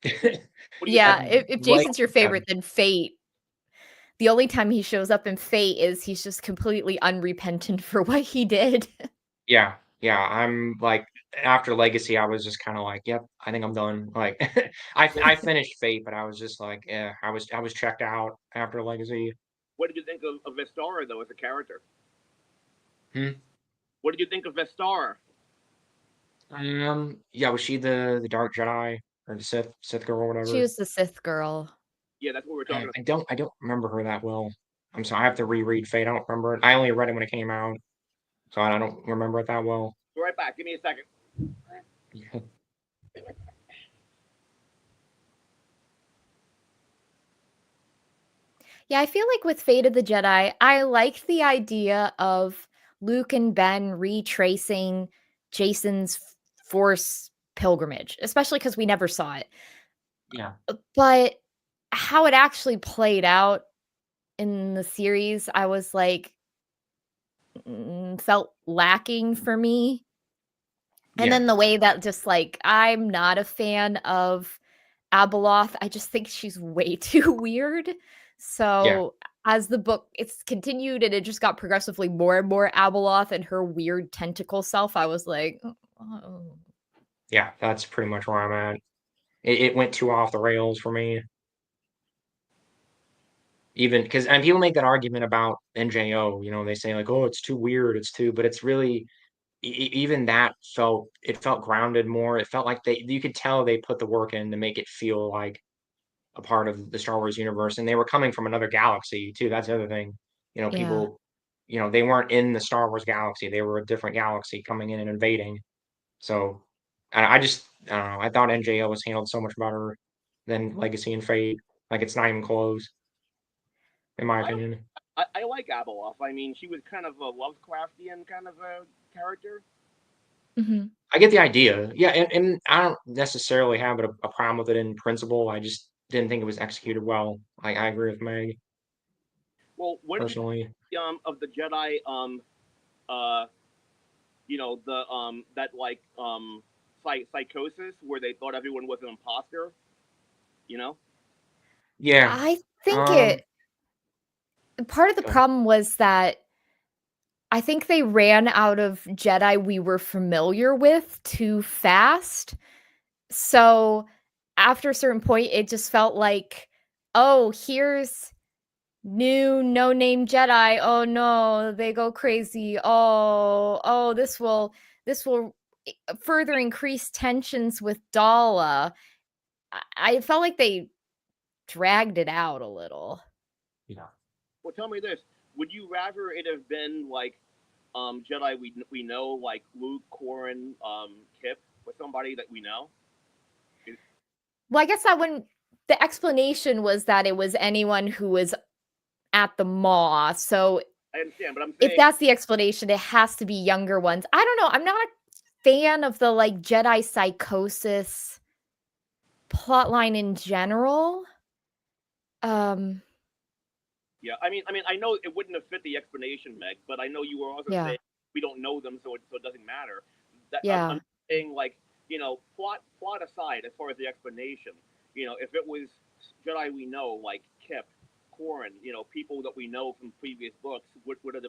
What do you think? Yeah, I if like Jason's your yeah, favorite, then Fate the only time he shows up in Fate is he's just completely unrepentant for what he did. yeah. I'm like after Legacy, I was just kind of like, yep, I think I'm done. Like I finished Fate, but I was just like, yeah, I was checked out after Legacy. What did you think of Vistara though as a character? Hmm? What did you think of Vestar? Yeah, was she the Dark Jedi or the Sith girl or She whatever? was the Sith girl. Yeah, that's what we're talking about. I don't remember her that well. I'm sorry, I have to reread Fate. I don't remember it. I only read it when it came out, so I don't remember it that well. Be right back. Give me a second. Yeah, I feel like with Fate of the Jedi, I liked the idea of Luke and Ben retracing Jason's Force pilgrimage, especially because we never saw it. Yeah, But how it actually played out in the series, I was like, felt lacking for me. And yeah, then the way that just like, I'm not a fan of Abeloth. I just think she's way too weird. yeah, So as the book it's continued and it just got progressively more and more Abeloth and her weird tentacle self, I was like, oh. yeah. That's pretty much where I'm at. It went too off the rails for me. Even because and people make that argument about NJO. They say like, "Oh, it's too weird. It's too," but it's really even that felt grounded more. It felt like you could tell they put the work in to make it feel like a part of the Star Wars universe, and they were coming from another galaxy too. That's the other thing. Yeah. People, they weren't in the Star Wars galaxy. They were a different galaxy coming in and invading. So I don't know. I thought NJO was handled so much better than Legacy and Fate. Like it's not even close, in my I opinion. I like Abeloth. I mean, she was kind of a Lovecraftian kind of a character. Mhm. I get the idea. Yeah, and I don't necessarily have a problem with it in principle. I just didn't think it was executed well. I agree with Meg Well, what did you personally. think of the Jedi uh the that like psychosis where they thought everyone was an imposter, you know? Yeah. I think Um. it part of the Go problem was that I think they ran out of Jedi we were familiar with too fast. So after a certain point, it just felt like, oh, here's new no name Jedi. Oh no, they go crazy. Oh, this will further increase tensions with Dala. I felt like they dragged it out a little. Yeah. Well, tell me this: would you rather it have been like Jedi we know like Luke, Corrin, Kip, or somebody that we know? Well, I guess that when the explanation was that it was anyone who was at the maw. So I understand, but I'm if saying that's the explanation, it has to be younger ones. I don't know. I'm not a fan of the like Jedi psychosis plotline in general. Um, yeah. I mean, I know it wouldn't have fit the explanation, Meg, but I know you were also yeah, saying we don't know them, so it doesn't matter. That I'm yeah. saying like plot aside as far as the explanation, if it was Jedi we know like Kip, Corrin, people that we know from previous books, would have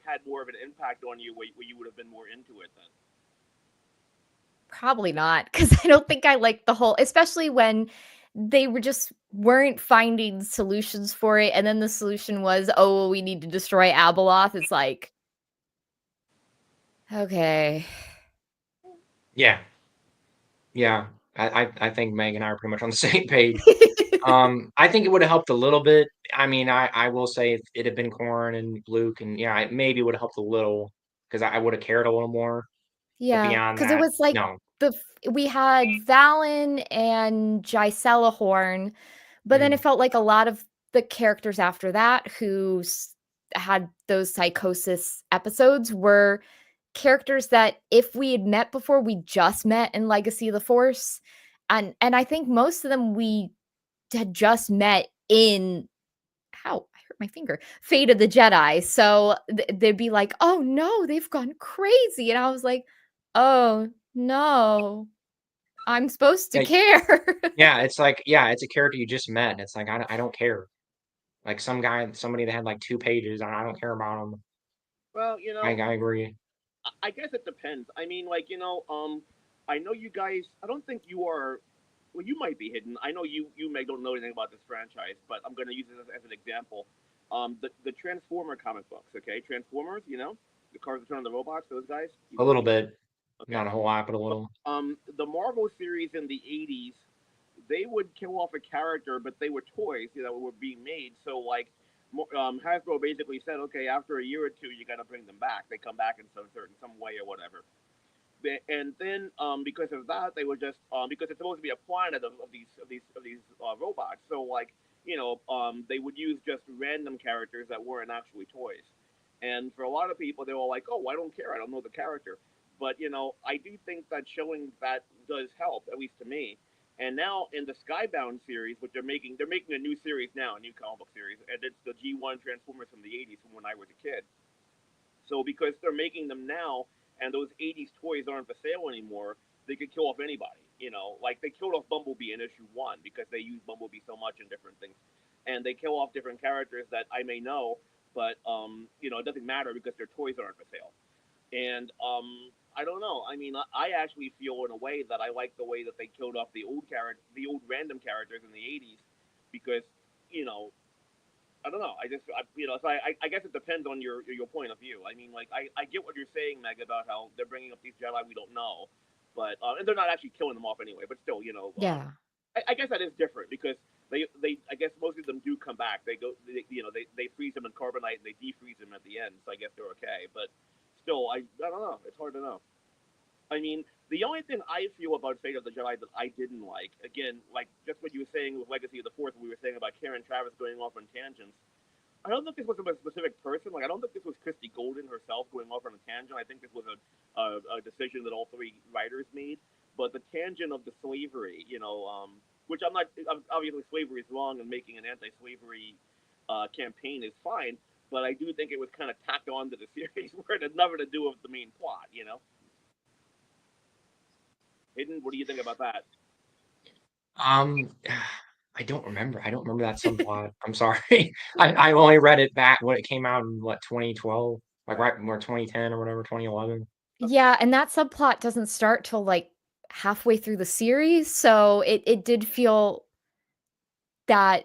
had more of an impact on you where you would have been more into it then? Probably not, because I don't think I like the whole, especially when they weren't finding solutions for it, and then the solution was, oh, well, we need to destroy Abeloth. It's like, okay. Yeah. Yeah. I think Meg and I are pretty much on the same page. I think it would have helped a little bit. I mean, I will say if it had been Corn and Luke, and yeah, it maybe would have helped a little because I would have cared a little more. But Yeah, beyond because it that, was like no. we had Valen and Gisela Horn, but then Mm, it felt like a lot of the characters after that who had those psychosis episodes were characters that if we had met before, we just met in Legacy of the Force, and I think most of them we had just met in how I hurt my finger, Fate of the Jedi. So they'd be like, "Oh no, they've gone crazy," and I was like, "Oh no, I'm supposed to yeah, care." yeah. It's like yeah, it's a character you just met, and it's like I don't care. Like somebody that had like 2 pages, I don't care about them. Well, I agree. I guess it depends. I mean, like I know you guys. I don't think you are. Well, you might be hidden. I know you may don't know anything about this franchise, but I'm going to use it as an example. The Transformer comic books. Okay, Transformers. You know. The Cars Return of the Robots, those guys. You A little familiar? bit, Okay. not a whole lot, but a Well, little. the Marvel series in the '80s, they would kill off a character, but they were toys, that were being made. So like, Hasbro basically said, okay, after a year or two, you got to bring them back. They come back in some way or whatever. And then because of that, they were just because it's supposed to be a planet of these robots. So like they would use just random characters that weren't actually toys. And for a lot of people, they were like, "Oh, I don't care. I don't know the character." But I do think that showing that does help, at least to me. And now in the Skybound series, which they're making a new series now, a new comic book series, and it's the G1 Transformers from the '80s, from when I was a kid. So because they're making them now, and those '80s toys aren't for sale anymore, they could kill off anybody. Like they killed off Bumblebee in issue 1 because they use Bumblebee so much in different things, and they kill off different characters that I may know, but it doesn't matter because their toys aren't for sale. And I don't know. I mean, I actually feel in a way that I like the way that they killed off the old random characters in the '80s, because you know I don't know. So I guess it depends on your point of view. I mean, like I get what you're saying, Meg, about how they're bringing up these Jedi we don't know, but and they're not actually killing them off anyway. But still, Yeah. I guess that is different because they I guess most of them do come back. They freeze them in carbonite and they defreeze them at the end. So I guess they're okay. But still, I don't know. It's hard to know. I mean, the only thing I feel about Fate of the Jedi that I didn't like, again, like just what you were saying with Legacy of the Force, we were saying about Karen Travis going off on tangents. I don't think this was a specific person. Like, I don't think this was Christy Golden herself going off on a tangent. I think this was a decision that all three writers made. But the tangent of the slavery, which I'm not, obviously slavery is wrong and making an anti-slavery campaign is fine. But I do think it was kind of tacked on to the series where it had nothing to do with the main plot. Hidden, what do you think about that? Um, I don't remember. I don't remember that subplot. I'm sorry. I only read it back when it came out in what 2012, like right or 2010 or whatever, 2011. Yeah, and that subplot doesn't start till like halfway through the series, so it did feel that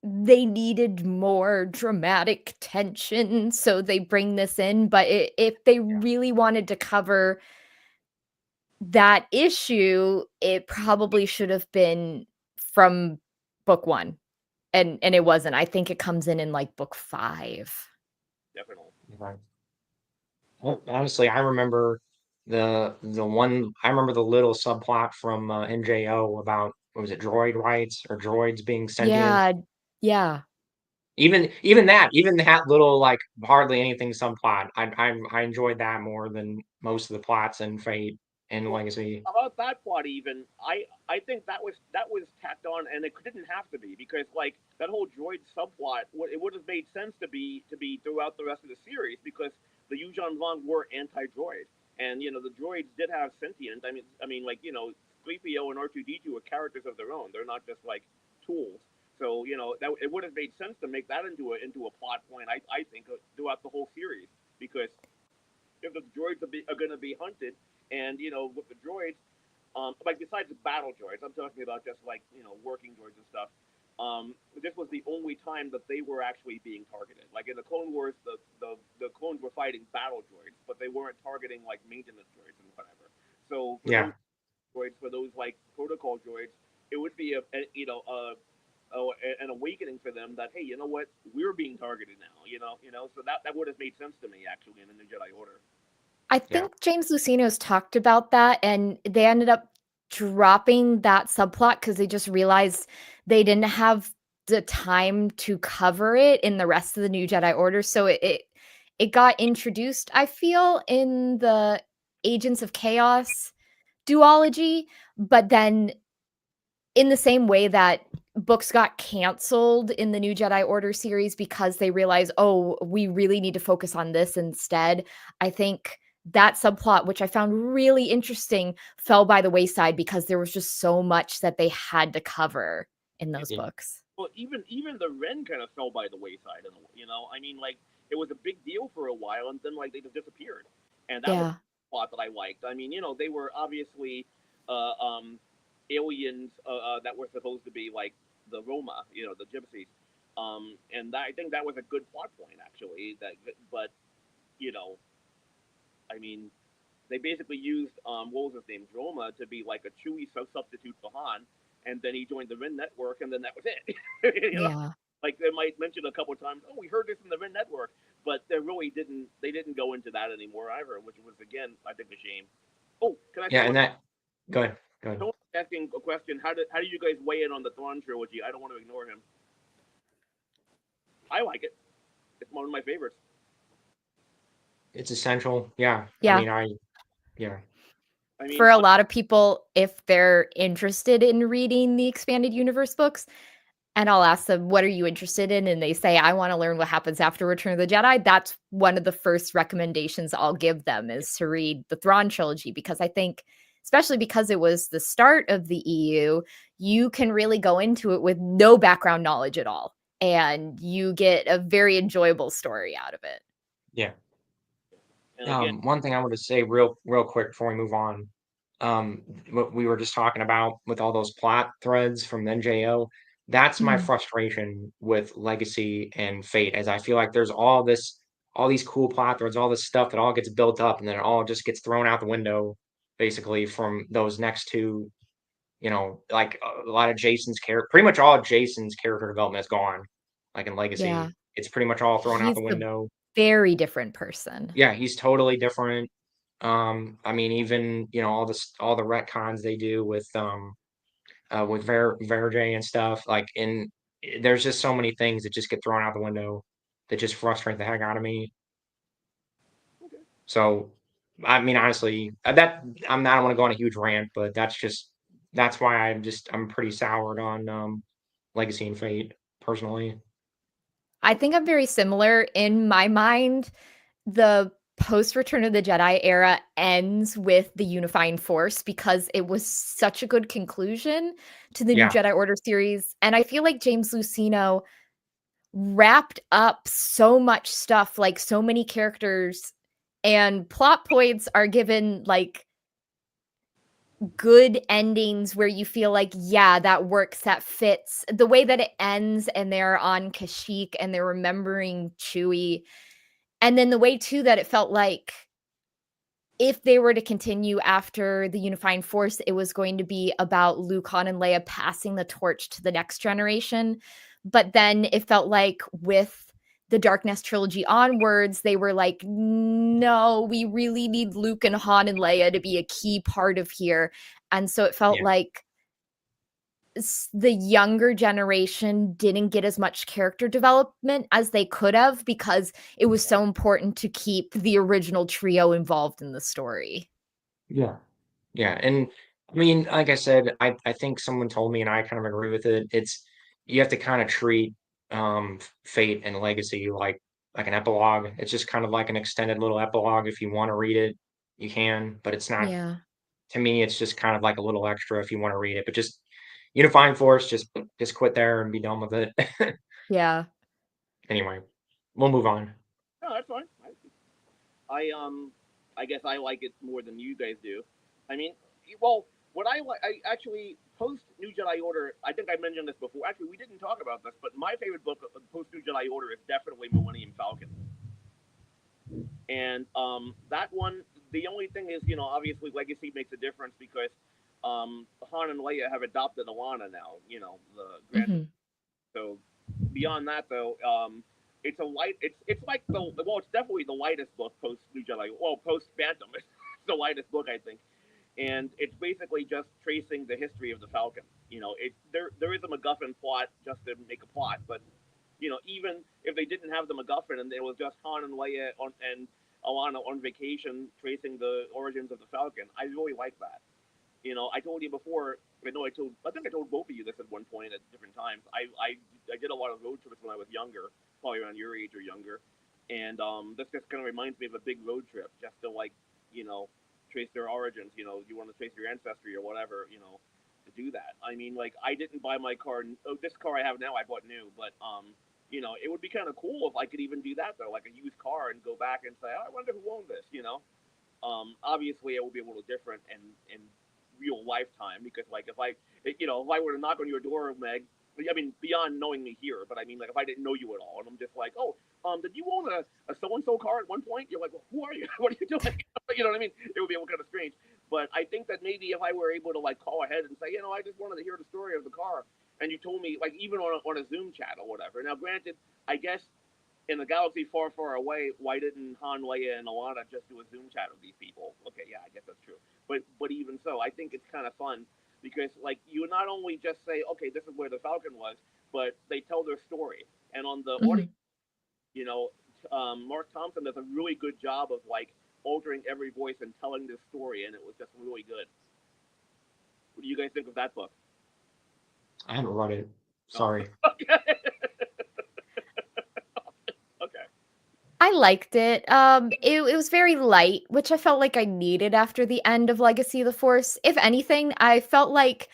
they needed more dramatic tension, so they bring this in, but if they Yeah. really wanted to cover that issue, it probably should have been from book 1, and it wasn't. I think it comes in, like, book 5. Definitely. Right. Well, honestly, I remember the one. I remember the little subplot from NJO about what was it, droid rights or droids being sentient. Yeah, yeah. Even that little like hardly anything subplot. I enjoyed that more than most of the plots in Fate and Well, Legacy. about that plot, even I think that was tacked on, and it didn't have to be because like that whole droid subplot, it would have made sense to be throughout the rest of the series because the Yuuzhan Vong were anti-droid, and the droids did have sentience. I mean, like 3PO and R2D2 are characters of their own. They're not just like tools. So that it would have made sense to make that into a plot point. I think throughout the whole series because if the droids are going to be hunted, and with the droids, like besides the battle droids, I'm talking about just like working droids and stuff. This was the only time that they were actually being targeted. Like in the Clone Wars, the clones were fighting battle droids, but they weren't targeting like maintenance droids and whatever. So for those Yeah. droids, for those like protocol droids, it would be an awakening for them that hey, you know what, we're being targeted now. So that would have made sense to me actually in the New Jedi Order. I Yeah. think James Luceno's talked about that, and they ended up dropping that subplot because they just realized they didn't have the time to cover it in the rest of the New Jedi Order, so it got introduced, I feel, in the Agents of Chaos duology, but then in the same way that books got canceled in the New Jedi Order series because they realized, "Oh, we really need to focus on this instead." I think that subplot, which I found really interesting, fell by the wayside because there was just so much that they had to cover in those Yeah. books. Well, even the Ren kind of fell by the wayside, I mean, like it was a big deal for a while, and then like they just disappeared, and that was Yeah. a plot that I liked. I mean, they were obviously uh, um, aliens that were supposed to be like the Roma, the Gypsies, and I think that was a good plot point actually. But you know, I mean, they basically used what was his name, Droma, to be like a Chewie substitute for Han, and then he joined the Ren Network, and then that was it. Yeah. Like they might mention a couple of times, oh, we heard this in the Ren Network, but they really didn't. They didn't go into that anymore either, which was again, I think, a shame. Oh, can I Yeah, say and one? that go ahead. Go ahead. Someone asking a question. How do you guys weigh in on the Thrawn trilogy? I don't want to ignore him. I like it. It's one of my favorites. It's essential. Yeah. I Yeah. mean, yeah. I mean, For a lot of people, if they're interested in reading the expanded universe books, and I'll ask them, what are you interested in? And they say, I want to learn what happens after Return of the Jedi. That's one of the first recommendations I'll give them is to read the Thrawn trilogy, because I think, especially because it was the start of the EU, you can really go into it with no background knowledge at all. And you get a very enjoyable story out of it. Yeah. and again, One thing I want to say real quick before we move on, what we were just talking about with all those plot threads from NJO, that's my Mhm. frustration with Legacy and Fate, as I feel like there's all these cool plot threads, all this stuff that all gets built up, and then it all just gets thrown out the window, basically from those next two. Like a lot of Jason's character, pretty much all of Jason's character development is gone. Like in Yeah. Legacy, it's pretty much all thrown out He's the a window. very different person. Yeah, he's totally different. I mean, even all the retcons they do with Verge and stuff, like there's just so many things that just get thrown out the window that just frustrate the heck out of me. okay. So, I mean, honestly, that I don't want to go on a huge rant, but that's why I'm pretty soured on Legacy and Fate personally. I think I'm very similar. In my mind, the post Return of the Jedi era ends with the unifying force because it was such a good conclusion to the new Yeah, Jedi Order series. And I feel like James Lucino wrapped up so much stuff, like so many characters, and plot points are given like good endings where you feel like, yeah, that works, that fits. The way that it ends and they're on Kashyyyk and they're remembering Chewie. And then the way too that it felt like if they were to continue after the unifying force, it was going to be about Luke, Han, and Leia passing the torch to the next generation. But then it felt like with the Darkness trilogy onwards, they were like, no, we really need Luke and Han and Leia to be a key part of here. And so it felt yeah, like the younger generation didn't get as much character development as they could have because it was so important to keep the original trio involved in the story. yeah. Yeah, and I mean, like I said, I think someone told me, and I kind of agree with it. You have to kind of treat Fate and Legacy like an epilogue. It's just kind of like an extended little epilogue. If you want to read it, you can, but it's not. Yeah. To me, it's just kind of like a little extra if you want to read it. But just Unifying Force, just quit there and be done with it. Yeah. Anyway, we'll move on. No, that's fine. I guess I like it more than you guys do. I mean, well, what I like, I actually post New Jedi Order. I think I mentioned this before. Actually, we didn't talk about this, but my favorite book post New Jedi Order is definitely Millennium Falcon. And that one, the only thing is, obviously Legacy makes a difference because Han and Leia have adopted Alana now. The grand. Mhm. So beyond that, though, it's a light. It's like it's definitely the lightest book post New Jedi. Well, post Phantom, it's the lightest book I think, and it's basically just tracing the history of the Falcon. There is a MacGuffin plot just to make a plot, but even if they didn't have the MacGuffin and it was just Han and Leia and Alana on vacation tracing the origins of the Falcon, I really like that. I told you before. I think I told both of you this at one point at different times. I did a lot of road trips when I was younger, probably around your age or younger, and this just kind of reminds me of a big road trip, just to trace their origins. You want to trace your ancestry or whatever. To do that. I mean, like I didn't buy my car. Oh, this car I have now I bought new, but it would be kind of cool if I could even do that though, like a used car, and go back and say, oh, I wonder who owned this. Obviously it will be a little different and real lifetime because like if I were to knock on your door, Meg, I mean beyond knowing me here, but I mean like if I didn't know you at all and I'm just like, oh, did you own a so and so car at one point? You're like, well, who are you? What are you doing? You know what I mean? It would be kind of strange. But I think that maybe if I were able to like call ahead and say, I just wanted to hear the story of the car, and you told me like even on a Zoom chat or whatever. Now, granted, I guess in the galaxy far, far away, why didn't Han, Leia, and Alana just do a Zoom chat with these people? Okay, yeah, I guess that's true. But even so, I think it's kind of fun because like you not only just say, okay, this is where the Falcon was, but they tell their story. And on the audio, Mhm. you know, Mark Thompson does a really good job of like altering every voice and telling this story, and it was just really good. What do you guys think of that book? I haven't read it. Oh, Sorry. okay, okay, I liked it. It was very light, which I felt like I needed after the end of Legacy of the Force. If anything, I felt like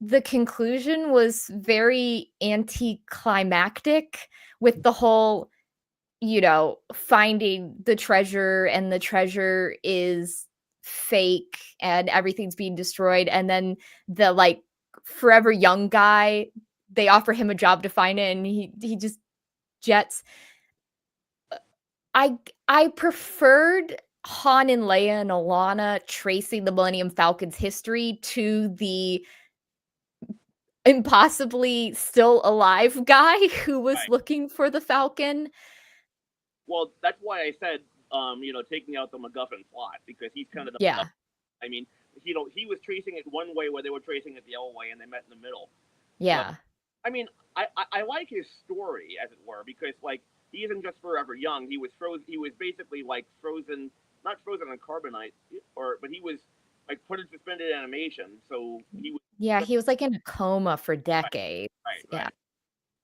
the conclusion was very anticlimactic with the whole, finding the treasure and the treasure is fake and everything's being destroyed. And then the like forever young guy, they offer him a job to find it and he just jets. I preferred Han and Leia and Alana tracing the Millennium Falcon's history to the impossibly still alive guy who was right. looking for the Falcon. Well, that's why I said, taking out the MacGuffin plot because he's kind of the MacGuffin. Yeah. I mean, he was tracing it one way where they were tracing it the other way, and they met in the middle. But Yeah. I mean, I like his story as it were because like he isn't just forever young. He was frozen. He was basically like frozen, not frozen in carbonite, but he was like put in suspended animation. So he was Yeah, just he was, like, in a coma for right, decades. Yeah. right.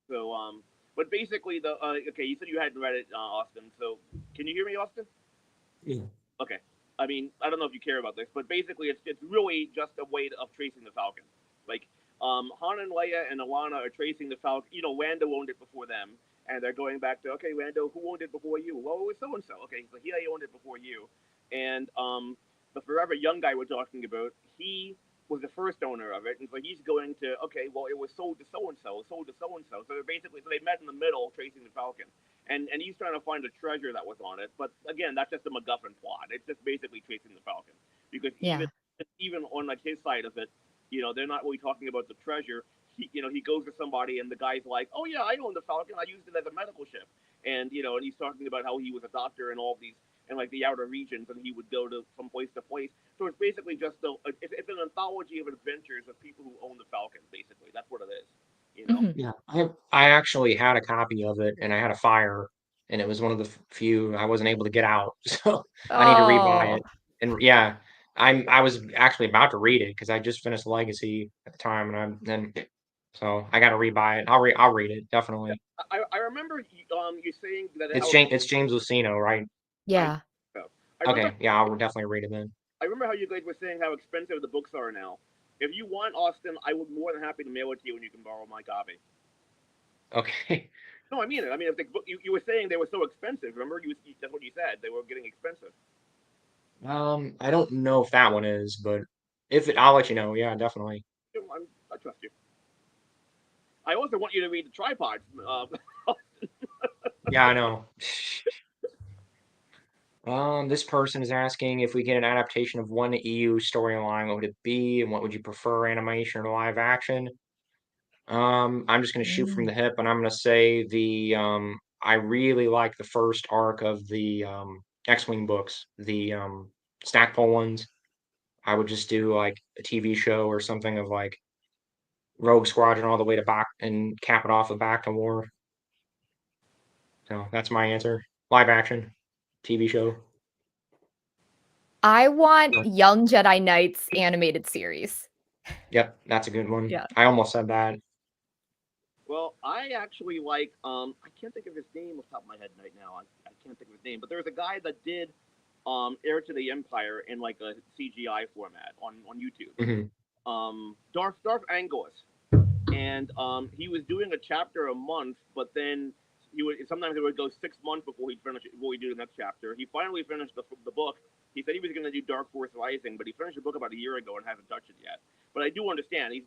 So but basically the okay, you said you hadn't read it, Austin. So can you hear me, Austin? Yeah. Okay. I mean, I don't know if you care about this, but basically, it's really just a way of tracing the Falcon. Like, Han and Leia and Alana are tracing the Falcon. Lando owned it before them, and they're going back to, okay, Lando, who owned it before you? Well, it was so and so. Okay, so he owned it before you, and the forever young guy we're talking about, he was the first owner of it, and so he's going to, okay, well, it was sold to so and so, sold to so and so. So they're basically, so they met in the middle, tracing the Falcon, and he's trying to find a treasure that was on it. But again, that's just a MacGuffin plot. It's just basically tracing the Falcon because Yeah. even on like his side of it, they're not really talking about the treasure. He goes to somebody and the guy's like, oh yeah, I own the Falcon. I used it as a medical ship, and he's talking about how he was a doctor in all these and like the outer regions, and he would go to from place to place. So it's basically just it's an anthology of adventures of people who own the Falcon. Basically, that's what it is. You know. Mhm. Yeah. I actually had a copy of it and I had a fire and it was one of the few I wasn't able to get out. So I need to rebuy Oh. it. And yeah, I was actually about to read it because I just finished Legacy at the time and I'm then so I got to rebuy it. I'll read it Yeah. definitely. I remember you saying that It's James Luceno, right? I Yeah. I remember Okay, yeah, I'll definitely read it then. I remember how you guys were saying how expensive the books are now. If you want Austin, I would more than happy to mail it to you and you can borrow my copy. Okay. No, I mean it. I mean if the book you were saying they were so expensive. Remember that's what you said. They were getting expensive. I don't know if that one is, but if it, I'll let you know. Yeah, definitely. I trust you. I also want you to read the tripods. Yeah, I know. This person is asking if we get an adaptation of one EU storyline, what would it be, and what would you prefer, animation or live action? I'm just gonna shoot from Mm. the hip, and I'm gonna say I really like the first arc of the X-Wing books, the Stackpole ones. I would just do like a TV show or something of like Rogue Squadron all the way to back and cap it off with Back to War. So that's my answer. Live action, TV show. I want Sure. Young Jedi Knights animated series. Yep, that's a good one. Yeah. I almost said that. Well, I actually like I can't think of his name off the top of my head right now. I can't think of his name, but there was a guy that did Heir to the Empire in like a CGI format on YouTube. Hmm. Darth Angulis, and he was doing a chapter a month, but then he would sometimes it would go 6 months before he'd finish it, before he'd do the next chapter. He finally finished the book. He said he was going to do Dark Force Rising, but he finished the book about a year ago and hasn't touched it yet. But I do understand he's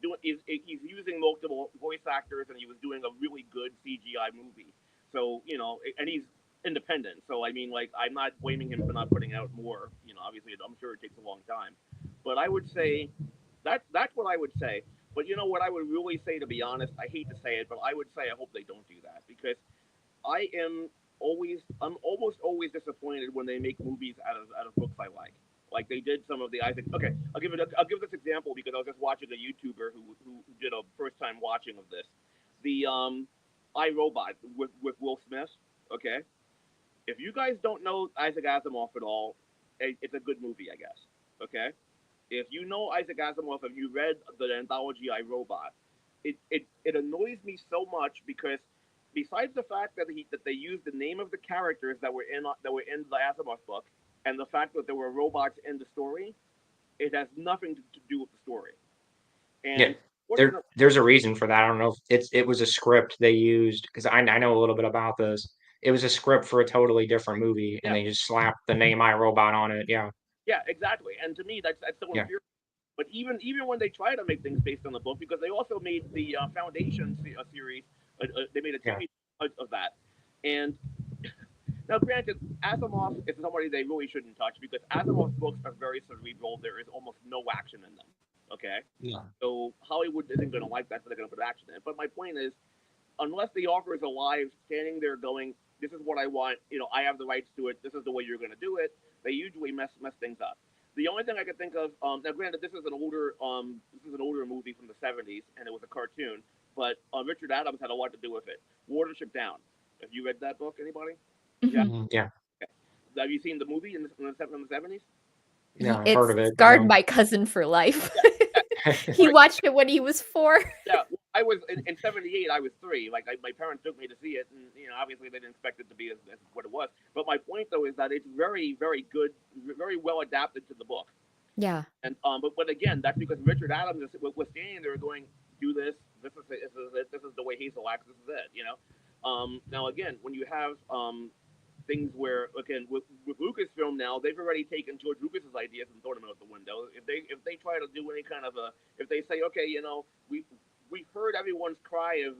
using multiple voice actors and he was doing a really good CGI movie. So and independent. So I mean, like, I'm not blaming him for not putting out more. You know, obviously, I'm sure it takes a long time, but I would say that's what I would say. But you know what I would really say, to be honest, I hate to say it, but I would say I hope they don't do that, because I'm almost always disappointed when they make movies out of books I like. Like they did some of the Isaac. Okay, I'll give this example because I was just watching a YouTuber who did a first time watching of this. The I Robot with Will Smith. Okay, if you guys don't know Isaac Asimov at all, it's a good movie, I guess. Okay, if you know Isaac Asimov, if you read the anthology I Robot, it annoys me so much because besides the fact that they used the name of the characters that were in the Asimov book, and the fact that there were robots in the story, it has nothing to do with the story. Yeah, And fortunately, there's a reason for that. I don't know if it was a script they used because I know a little bit about this. It was a script for a totally different movie, and yeah, they just slapped the name iRobot on it. Yeah, yeah, exactly. And to me, that's so yeah, infuriating. But even when they try to make things based on the book, because they also made the Foundation series, they made a yeah, TV of that. And now, granted, Asimov is somebody they really shouldn't touch because Asimov's books are very cerebral. There is almost no action in them. Okay, yeah, so Hollywood isn't going to like that, so they're going to put action in it. But my point is, unless the author is alive, standing there going, "This is what I want. I have the rights to it. This is the way you're going to do it." They usually mess things up. The only thing I could think of, now granted, this is an older movie from the '70s, and it was a cartoon, but Richard Adams had a lot to do with it. Watership Down. Have you read that book? Anybody? Yeah. Mhm. yeah. Okay. Have you seen the movie in the '70s? Yeah, I've It heard of it. scarred my cousin for life. Yeah. Yeah. He Right. watched it when he was 4. Yeah, I was in '78. I was 3. Like my parents took me to see it, and obviously they didn't expect it to be as what it was. But my point though is that it's very, very good, very well adapted to the book. Yeah. And but again, that's because Richard Adams was standing there going, "Do this. This is the way Hazel acts. This is it." Now again, when you have things where again with Lucasfilm now they've already taken George Lucas's ideas and thrown them out the window. If they try to do any kind of a if they say okay we heard everyone's cry of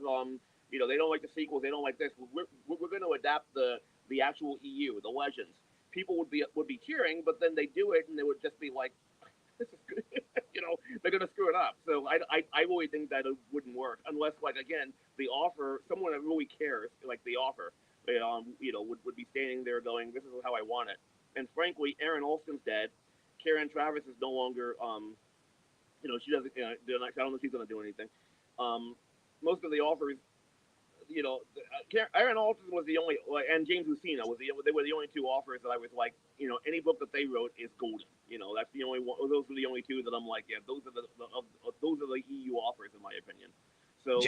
they don't like the sequels, they don't like this, we're going to adapt the actual EU, the Legends. People would be cheering, but then they do it and they would just be like, this is good. They're gonna screw it up. So I really think that it wouldn't work unless, like again, the offer, someone that really cares, like the offer, would be standing there going, "This is how I want it." And frankly, Aaron Alston's dead. Karen Travis is no longer, she doesn't, I don't know if she's gonna do anything. Most of the offers, Aaron Alston was the only, and James Luceno they were the only two offers that I was like, any book that they wrote is golden. That's the only one. Those are the only two that I'm like, yeah, those are the EU offers in my opinion. So,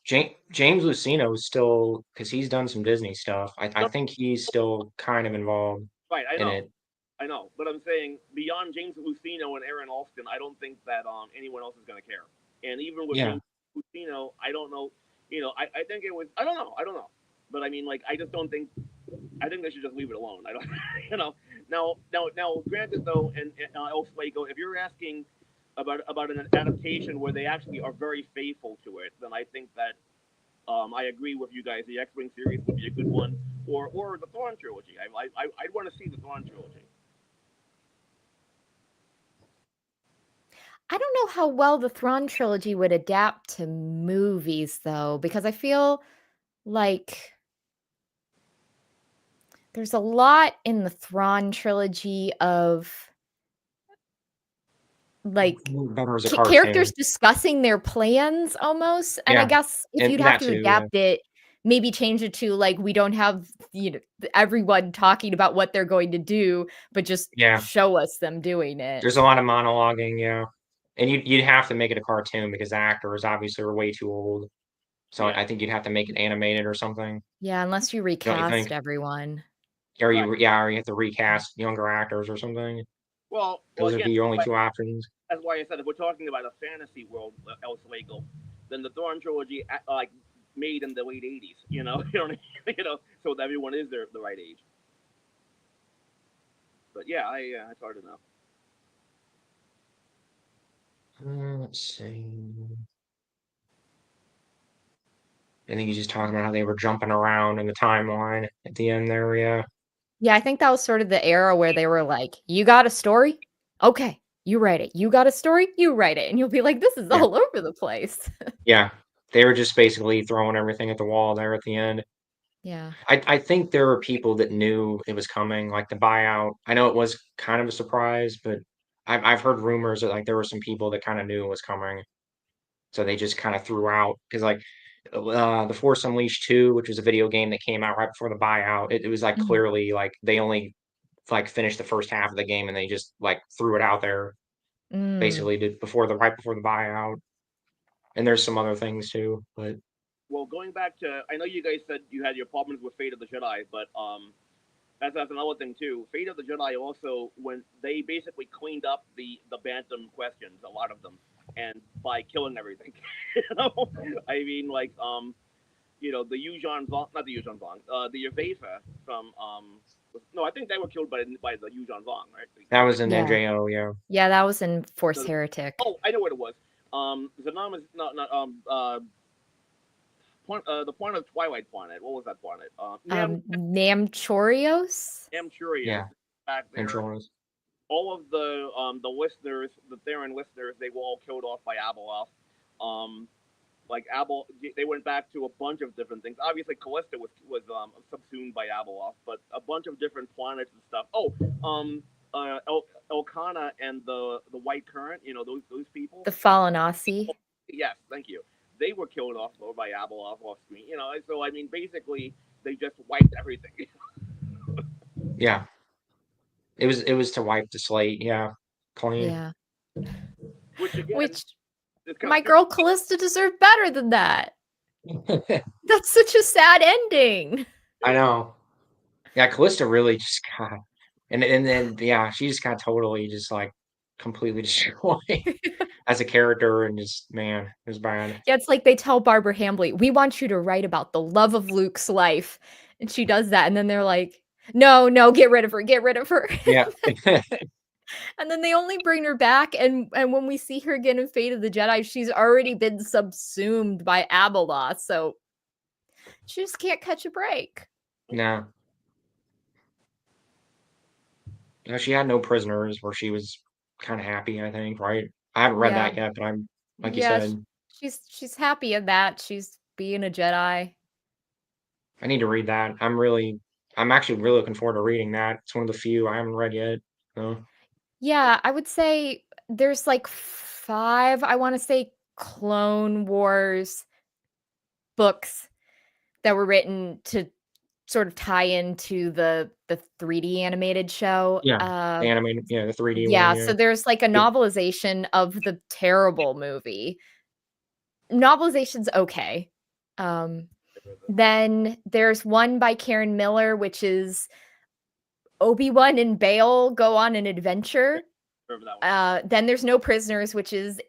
James Luceno is still because he's done some Disney stuff. I no, think he's still kind of involved right, in it. I know, but I'm saying beyond James Luceno and Aaron Alston, I don't think that anyone else is going to care. And even with Yeah, James Luceno, I don't know. I think it was. I don't know. But I mean, like, I just don't think. I think they should just leave it alone. I don't. Now, granted though, and El Slago, if you're asking about an adaptation where they actually are very faithful to it, then I think that I agree with you guys. The X-Wing series would be a good one, or the Thrawn trilogy. I'd want to see the Thrawn trilogy. I don't know how well the Thrawn trilogy would adapt to movies, though, because I feel like there's a lot in the Thrawn trilogy of like better as a characters cartoon. discussing their plans almost. And I Yeah, guess if and you'd have that to too. Yeah, adapt it, maybe change it to like we don't have everyone talking about what they're going to do, but just yeah. show us them doing it. There's a lot of monologuing. Yeah, and you'd have to make it a cartoon because the actors obviously are way too old. So Yeah, I think you'd have to make it animated or something. Yeah, unless you Don't you recast think? everyone. right. Or you have to recast younger actors or something. Well, Those would again, be your only two options. that's why I said if we're talking about a fantasy world, El Slago, then the Thrawn trilogy, like made in the late '80s. So that everyone is the right age. But yeah, it's hard to know. Let's see. I think he's just talking about how they were jumping around in the timeline at the end there. Yeah, Yeah, I think that was sort of the era where they were like, "You got a story? Okay, you write it. You got a story? You write it." And you'll be like, "This is yeah, all over the place." yeah. They were just basically throwing everything at the wall there at the end. Yeah. I think there were people that knew it was coming, like the buyout. I know it was kind of a surprise, but I've heard rumors that like there were some people that kind of knew it was coming, so they just kind of threw out because like the Force Unleashed 2, which was a video game that came out right before the buyout, it was like Mhm. clearly like they only like finished the first half of the game and they just like threw it out there Mm. basically did before the right before the buyout. And there's some other things too, but Well, going back to, I know you guys said you had your problems with Fate of the Jedi, but that's another thing too. Fate of the Jedi also, when they basically cleaned up the Bantam questions, a lot of them, and by killing everything. you know, I mean, like the Yuuzhan Vong, not the Yuuzhan Vong, the Yavesa from no, I think they were killed by the Yuuzhan Vong, right? that was an Yeah. NJO, yeah. Yeah, that was in Force The, Heretic. oh, I know what it was. Zanam is not the point of Twilight Planet. What was that planet? Namchorios? Namchurios Yeah, back there. intros. All of the listeners, the Theron listeners, they were all killed off by Abeloth. Like Abel, they went back to a bunch of different things. Obviously, Callista was subsumed by Abeloth, but a bunch of different planets and stuff. Oh, Elkanah and the White Current, those people. The Falanasi? Yes, thank you. They were killed off by Abeloth off screen. So I mean, basically, they just wiped everything. Yeah. It was to wipe the slate, yeah. Clean. Yeah. Which again Which is kind of my stupid. girl Callista deserved better than that. That's such a sad ending. I know. Yeah, Callista really just got and then yeah, she just got totally just like completely destroyed as a character and just man, it was bad. Yeah, it's like they tell Barbara Hambly, "We want you to write about the love of Luke's life." And she does that, and then they're like, "No, no, get rid of her, get rid of her." Yeah. And then they only bring her back, and when we see her again in Fate of the Jedi, she's already been subsumed by Abeloth, so she just can't catch a break. No. No, she had no prisoners where she was kind of happy, I think, right? I haven't read Yeah, that yet, but I'm like you yeah, said, she's happy in that. She's being a Jedi. I need to read that. I'm actually really looking forward to reading that. It's one of the few I haven't read yet. So, Yeah, I would say there's like 5, I wanna say, Clone Wars books that were written to sort of tie into the 3D animated show. yeah, the animated, yeah, the 3D one, Yeah, yeah. so there's like a novelization of the terrible movie. Novelization's okay. Um, then there's one by Karen Miller, which is Obi-Wan and Bail go on an adventure. Remember that one. Then there's No Prisoners, which is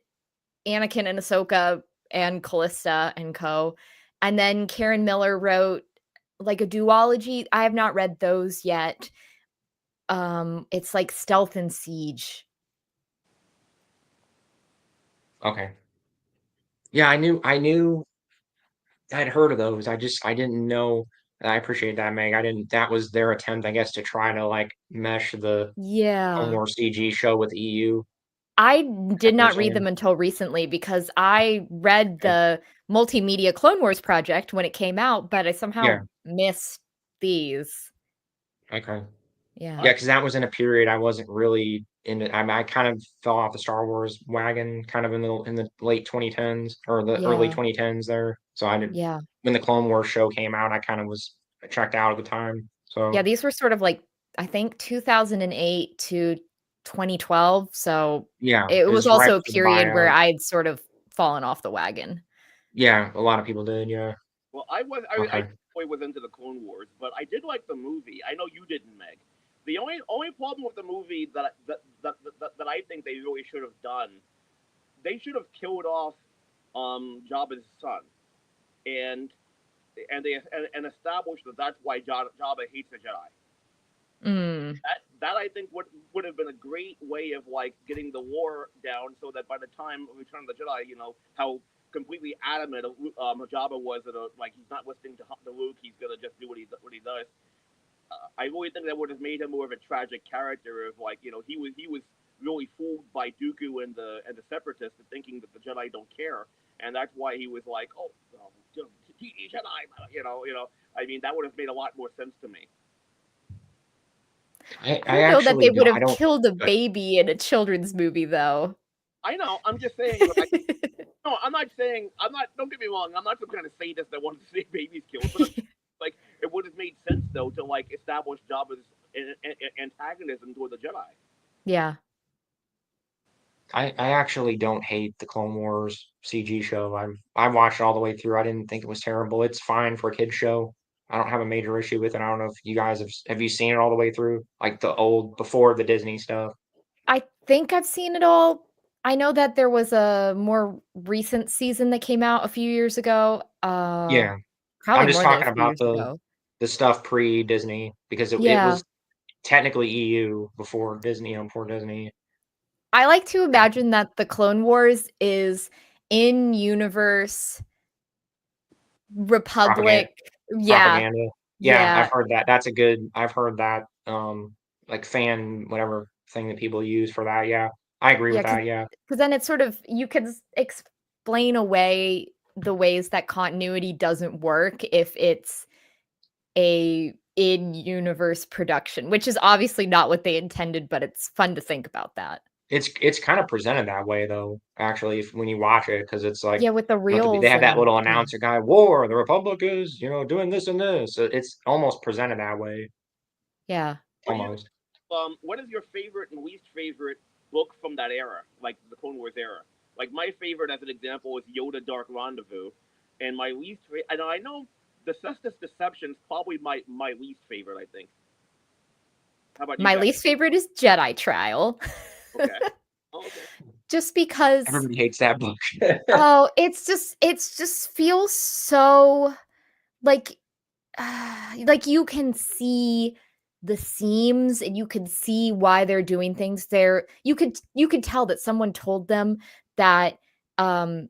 Anakin and Ahsoka and Callista and co. And then Karen Miller wrote like a duology. I have not read those yet. It's like Stealth and Siege. Okay. Yeah, I knew I'd heard of those. I didn't know. I appreciate that, Meg. I didn't. That was their attempt, I guess, to try to like mesh the Clone Yeah. Wars CG show with EU. I I did not read them presume. until recently because I read Okay. the Multimedia Clone Wars project when it came out, but I Yeah. somehow missed these. Okay. Yeah. Yeah, because that was in a period I wasn't really into. I kind of fell off the Star Wars wagon, kind of in the late 2010s or the early Yeah. 2010s there. So I didn't. Yeah. When the Clone Wars show came out, I kind of was checked out at the time. Yeah, So these were sort of like I think 2008 to 2012, so yeah, it it was was right also a before the period where buyout. I'd sort of fallen off the wagon. Yeah, a lot of people did. Yeah. Well, I Okay. was into the Clone Wars, but I did like the movie. I know you didn't, Meg. The only problem with the movie that I think they really should have done, they should have killed off Jabba's son, and and established that that's why Jabba hates the Jedi. Mm. That I think would have been a great way of like getting the war down, so that by the time of Return of the Jedi, how completely adamant. Jabba was that like he's not listening to Luke. He's gonna just do what he does. I really think that would have made him more of a tragic character. Of like he was really fooled by Dooku and the Separatists, thinking that the Jedi don't care, and that's why he was like, oh, Jedi, I mean, that would have made a lot more sense to me. I I don't know that actually they would don't. I have don't. killed a But baby in a children's movie, though. I know. I'm just saying. No, I'm not saying. I'm not. Don't get me wrong. I'm not some kind of sadist that wanted to see babies killed. But like, it would have made sense though to like establish Jabba's antagonism toward the Jedi. Yeah. I actually don't hate the Clone Wars CG show. I watched it all the way through. I didn't think it was terrible. It's fine for a kid show. I don't have a major issue with it. I don't know if you guys have you seen it all the way through, like the old before the Disney stuff. I think I've seen it all. I know that there was a more recent season that came out a few years ago. Yeah, Probably I'm just more than a talking few about years ago. the stuff pre Disney because it Yeah. was technically EU before Disney, before Disney. I like to imagine that the Clone Wars is in universe Propaganda, Republic. Yeah. propaganda. Yeah, I've Yeah. heard that. I've heard that like fan whatever thing that people use for that. Yeah. I agree with Yeah, that. Yeah. because then it's sort of you could explain away the ways that continuity doesn't work if it's a in-universe production, which is obviously not what they intended, but it's fun to think about that. It's kind of presented that way though, actually, when you watch it, because it's like Yeah, with the you know, they reels have that and little yeah. announcer guy, war, the Republic is, doing this and this. So it's almost presented that way, Yeah. What do you? almost. What is your favorite and least favorite book from that era, like the Clone Wars era? Like my favorite, as an example, is Yoda Dark Rendezvous, and my least. I know the Cestus Deception's probably my least favorite. I think. How about you My guys? least favorite is Jedi Trial. Okay. Oh, okay. Just because Everybody hates that book. it's just feels so like like you can see the seams and you can see why they're doing things there. You could tell that someone told them that um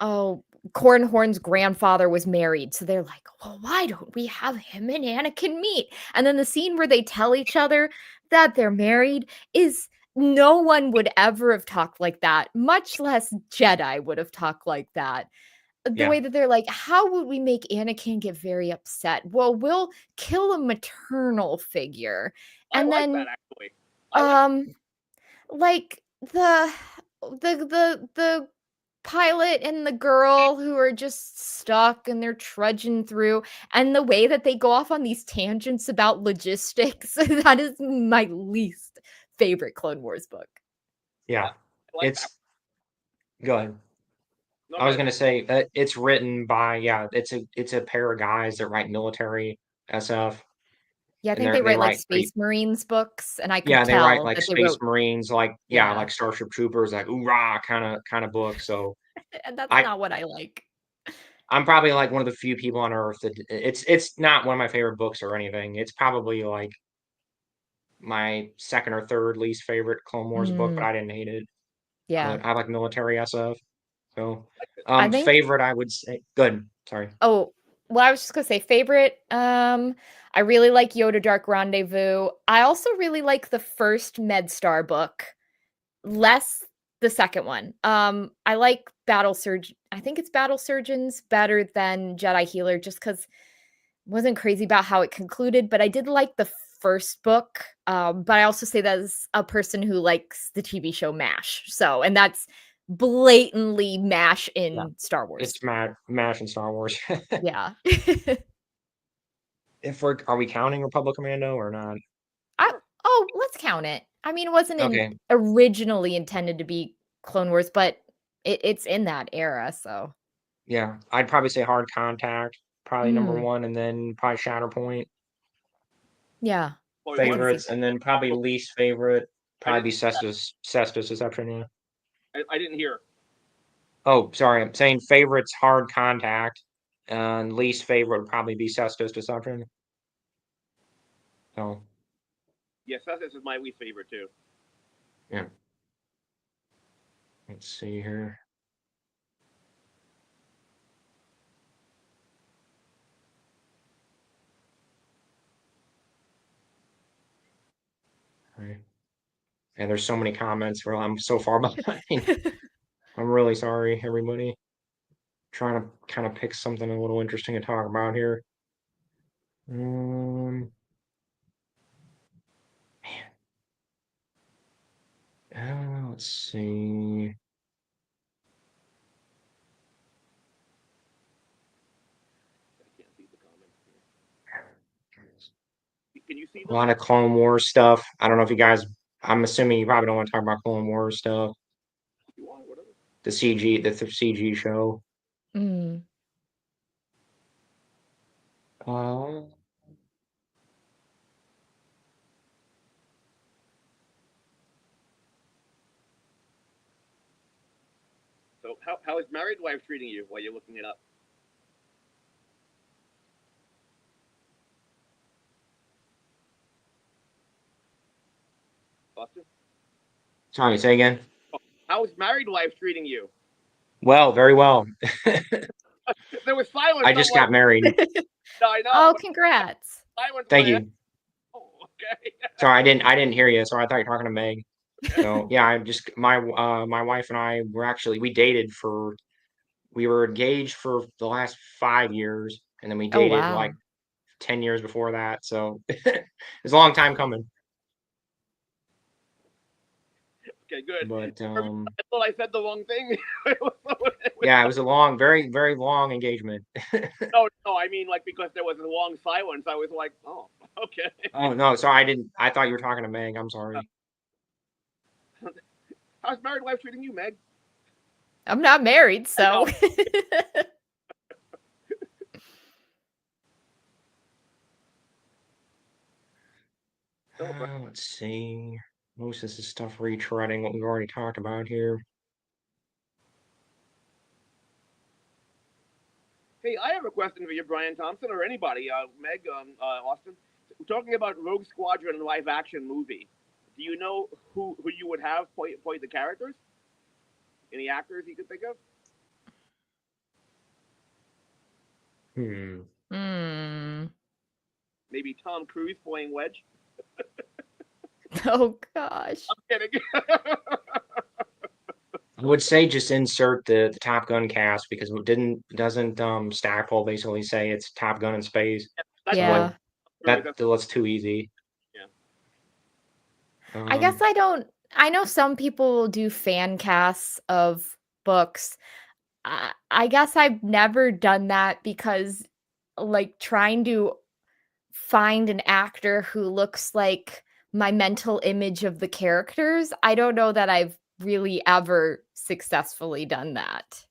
oh, Cornhorn's grandfather was married. So they're like, well, why don't we have him and Anakin meet? And then the scene where they tell each other that they're married is no one would ever have talked like that, much less Jedi would have talked like that. The Yeah. way that they're like, how would we make Anakin get very upset? Well, we'll kill a maternal figure. I And like that then actually. I like. um like the pilot and the girl who are just stuck and they're trudging through and the way that they go off on these tangents about logistics, that is my least favorite Clone Wars book. Yeah. I like that. It's go ahead. No, I was okay. gonna say it's written by it's a pair of guys that write military SF Yeah, I and think they they write like write pretty Space Marines books, and I could yeah, they write tell like that they Space wrote Marines, like yeah, yeah, like Starship Troopers, like oorah kind of book. So and that's I not what I like. I'm probably like one of the few people on earth that it's not one of my favorite books or anything. It's probably like my second or third least favorite Clone Wars book, but Mm, I didn't hate it. yeah. But I like military SF. So I think favorite I would say good. Sorry. oh, well, I was just gonna say favorite, I really like Yoda Dark Rendezvous. I also really like the first MedStar book, less the second one. I like Battle Surge I think it's Battle Surgeons better than Jedi Healer just because wasn't crazy about how it concluded, but I did like the first book. But I also say that as a person who likes the TV show MASH. So, and that's blatantly MASH Yeah. in Star Wars. It's Mash and Star Wars. Yeah. If we're Are we counting Republic Commando or not? I Sure. oh, let's count it. I mean, it wasn't Okay. originally intended to be Clone Wars, but it's in that era, so Yeah. I'd probably say Hard Contact, probably number mm, one, and then probably Shatterpoint. yeah, Sorry, I what? can see Favorites, and then probably least favorite, I probably didn't. be Cestus Deception, yeah. I didn't hear. Oh, sorry, I'm saying favorites Hard Contact, and least favorite would probably be Cestus Deception. So Yes, this is my least favorite too. yeah. Let's see here. Right. And there's so many comments where I'm so far behind. I'm really sorry, everybody. Trying to kind of pick something a little interesting to talk about here. Man. Let's see. I can't see the comments here. Can you see A them? lot of Clone Wars stuff. I don't know if you guys. I'm assuming you probably don't want to talk about Clone Wars stuff. You want whatever. The CG, the CG show. Mm. Uh, So how is married wife treating you while you're looking it up? Austin? Sorry, say again. Oh, how is married wife treating you? Well, very well. There was silence. I just got married. No, I know. Oh, congrats. Silence. Thank you. Oh, okay. Sorry, I didn't hear you. So I thought you were talking to Meg. So yeah, I just my wife and I were actually we were engaged for the last 5 years, and then we Oh, dated like wow. 10 years before that. So it's a long time coming. Okay, good. But I thought I said the wrong thing. yeah, it was a long, very, very long engagement. No, I mean like because there was a long silence. I was like, oh, okay. Oh no, so I didn't. I thought you were talking to Meg. I'm sorry. How's married wife treating you, Meg? I'm not married, so. Let's see. Most of this is stuff retreading what we've already talked about here. Hey, I have a question for you, Brian Thompson, or anybody, Meg, Austin. We're talking about Rogue Squadron live action movie. Do you know who you would have play the characters? Any actors you could think of? Hmm. Maybe Tom Cruise playing Wedge. Oh, gosh. I'm kidding. I would say just insert the Top Gun cast because it doesn't Stackpole basically say it's Top Gun in space. That's So Yeah. that's too easy. Yeah. I guess I know some people do fan casts of books. I guess I've never done that because, like, trying to find an actor who looks like my mental image of the characters, I don't know that I've really ever successfully done that.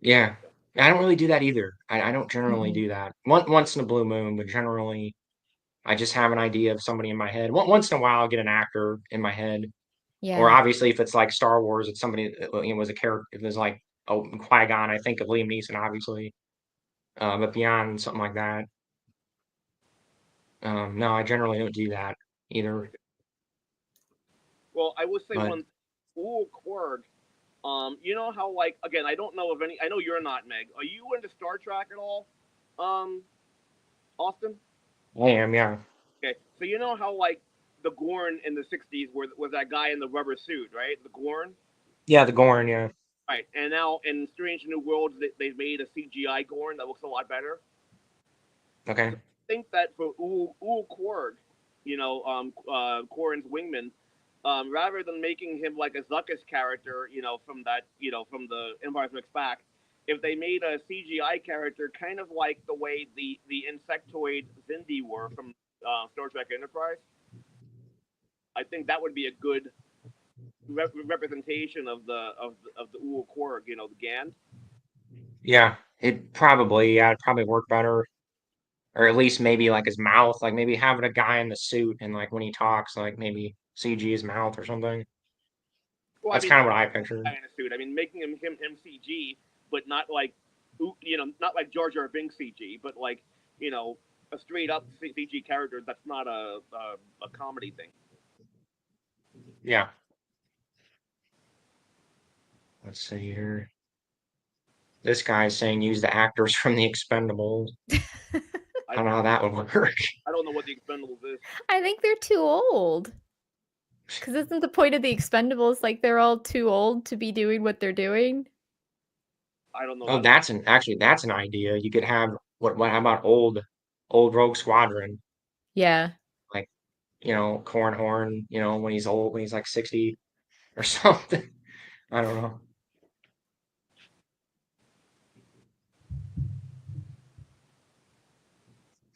Yeah, I don't really do that either. I don't generally Mhm. do that. Once in a blue moon, but generally I just have an idea of somebody in my head. Once in a while, I'll get an actor in my head. Or Yeah. obviously, if it's like Star Wars, it's somebody that was a character. If it's like Qui-Gon, I think of Liam Neeson, obviously. But beyond something like that, no, I generally don't do that either. Well, I will say But one. Ooh, Quarg. You know how like again, I don't know of any. I know you're not, Meg. Are you into Star Trek at all, um, Austin? I am, yeah, Okay, so you know how like the Gorn in the '60s was that guy in the rubber suit, right? The Gorn. yeah, the Gorn, yeah, Right, and now in Strange New Worlds, they've made a CGI Gorn that looks a lot better. okay, So I think that for Quarg, Quarren's wingman, rather than making him like a Zuckuss character, from the Empire Strikes Back, if they made a CGI character kind of like the way the insectoid Zindi were from Star Trek Enterprise, I think that would be a good representation of the Quarg, the Gand. yeah. It'd probably work better, or at least maybe like his mouth, like maybe having a guy in the suit and like when he talks, like maybe CG his mouth or something. Well, I That's mean, kind of what I pictured. guy in a suit. I mean, making him CG, but not like, not like Jar Jar Binks CG, but like, a straight up CG character. That's not a comedy thing. Yeah. Let's see here. This guy's saying use the actors from the Expendables. I I don't know how that would work. I don't know what the Expendables is. I think they're too old. Because isn't the point of the Expendables like they're all too old to be doing what they're doing? I don't know Oh, that. that's an idea. You could have how about old Rogue Squadron, Yeah. like Cornhorn, when he's old, when he's like 60 or something. I don't know.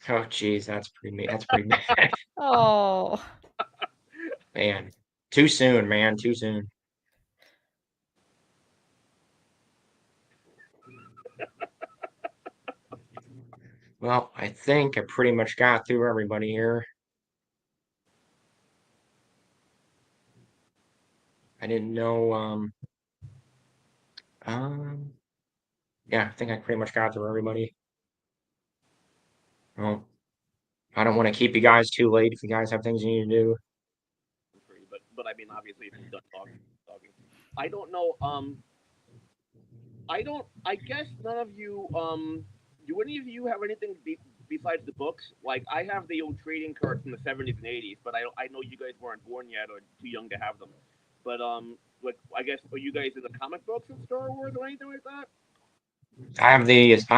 Oh, geez, that's pretty bad, Oh. man. Too soon, man. Too soon. Well, I think I pretty much got through everybody here. I didn't know. Um, yeah, I think I pretty much got through everybody. Well, I don't want to keep you guys too late if you guys have things you need to do. Free, but I mean, obviously, if you're done talking, I don't know. I don't. I guess none of you. Do any of you have anything besides the books? Like I have the old trading cards from the '70s and '80s, but I know you guys weren't born yet or too young to have them. But like I guess are you guys in the comic books of Star Wars or anything like that? I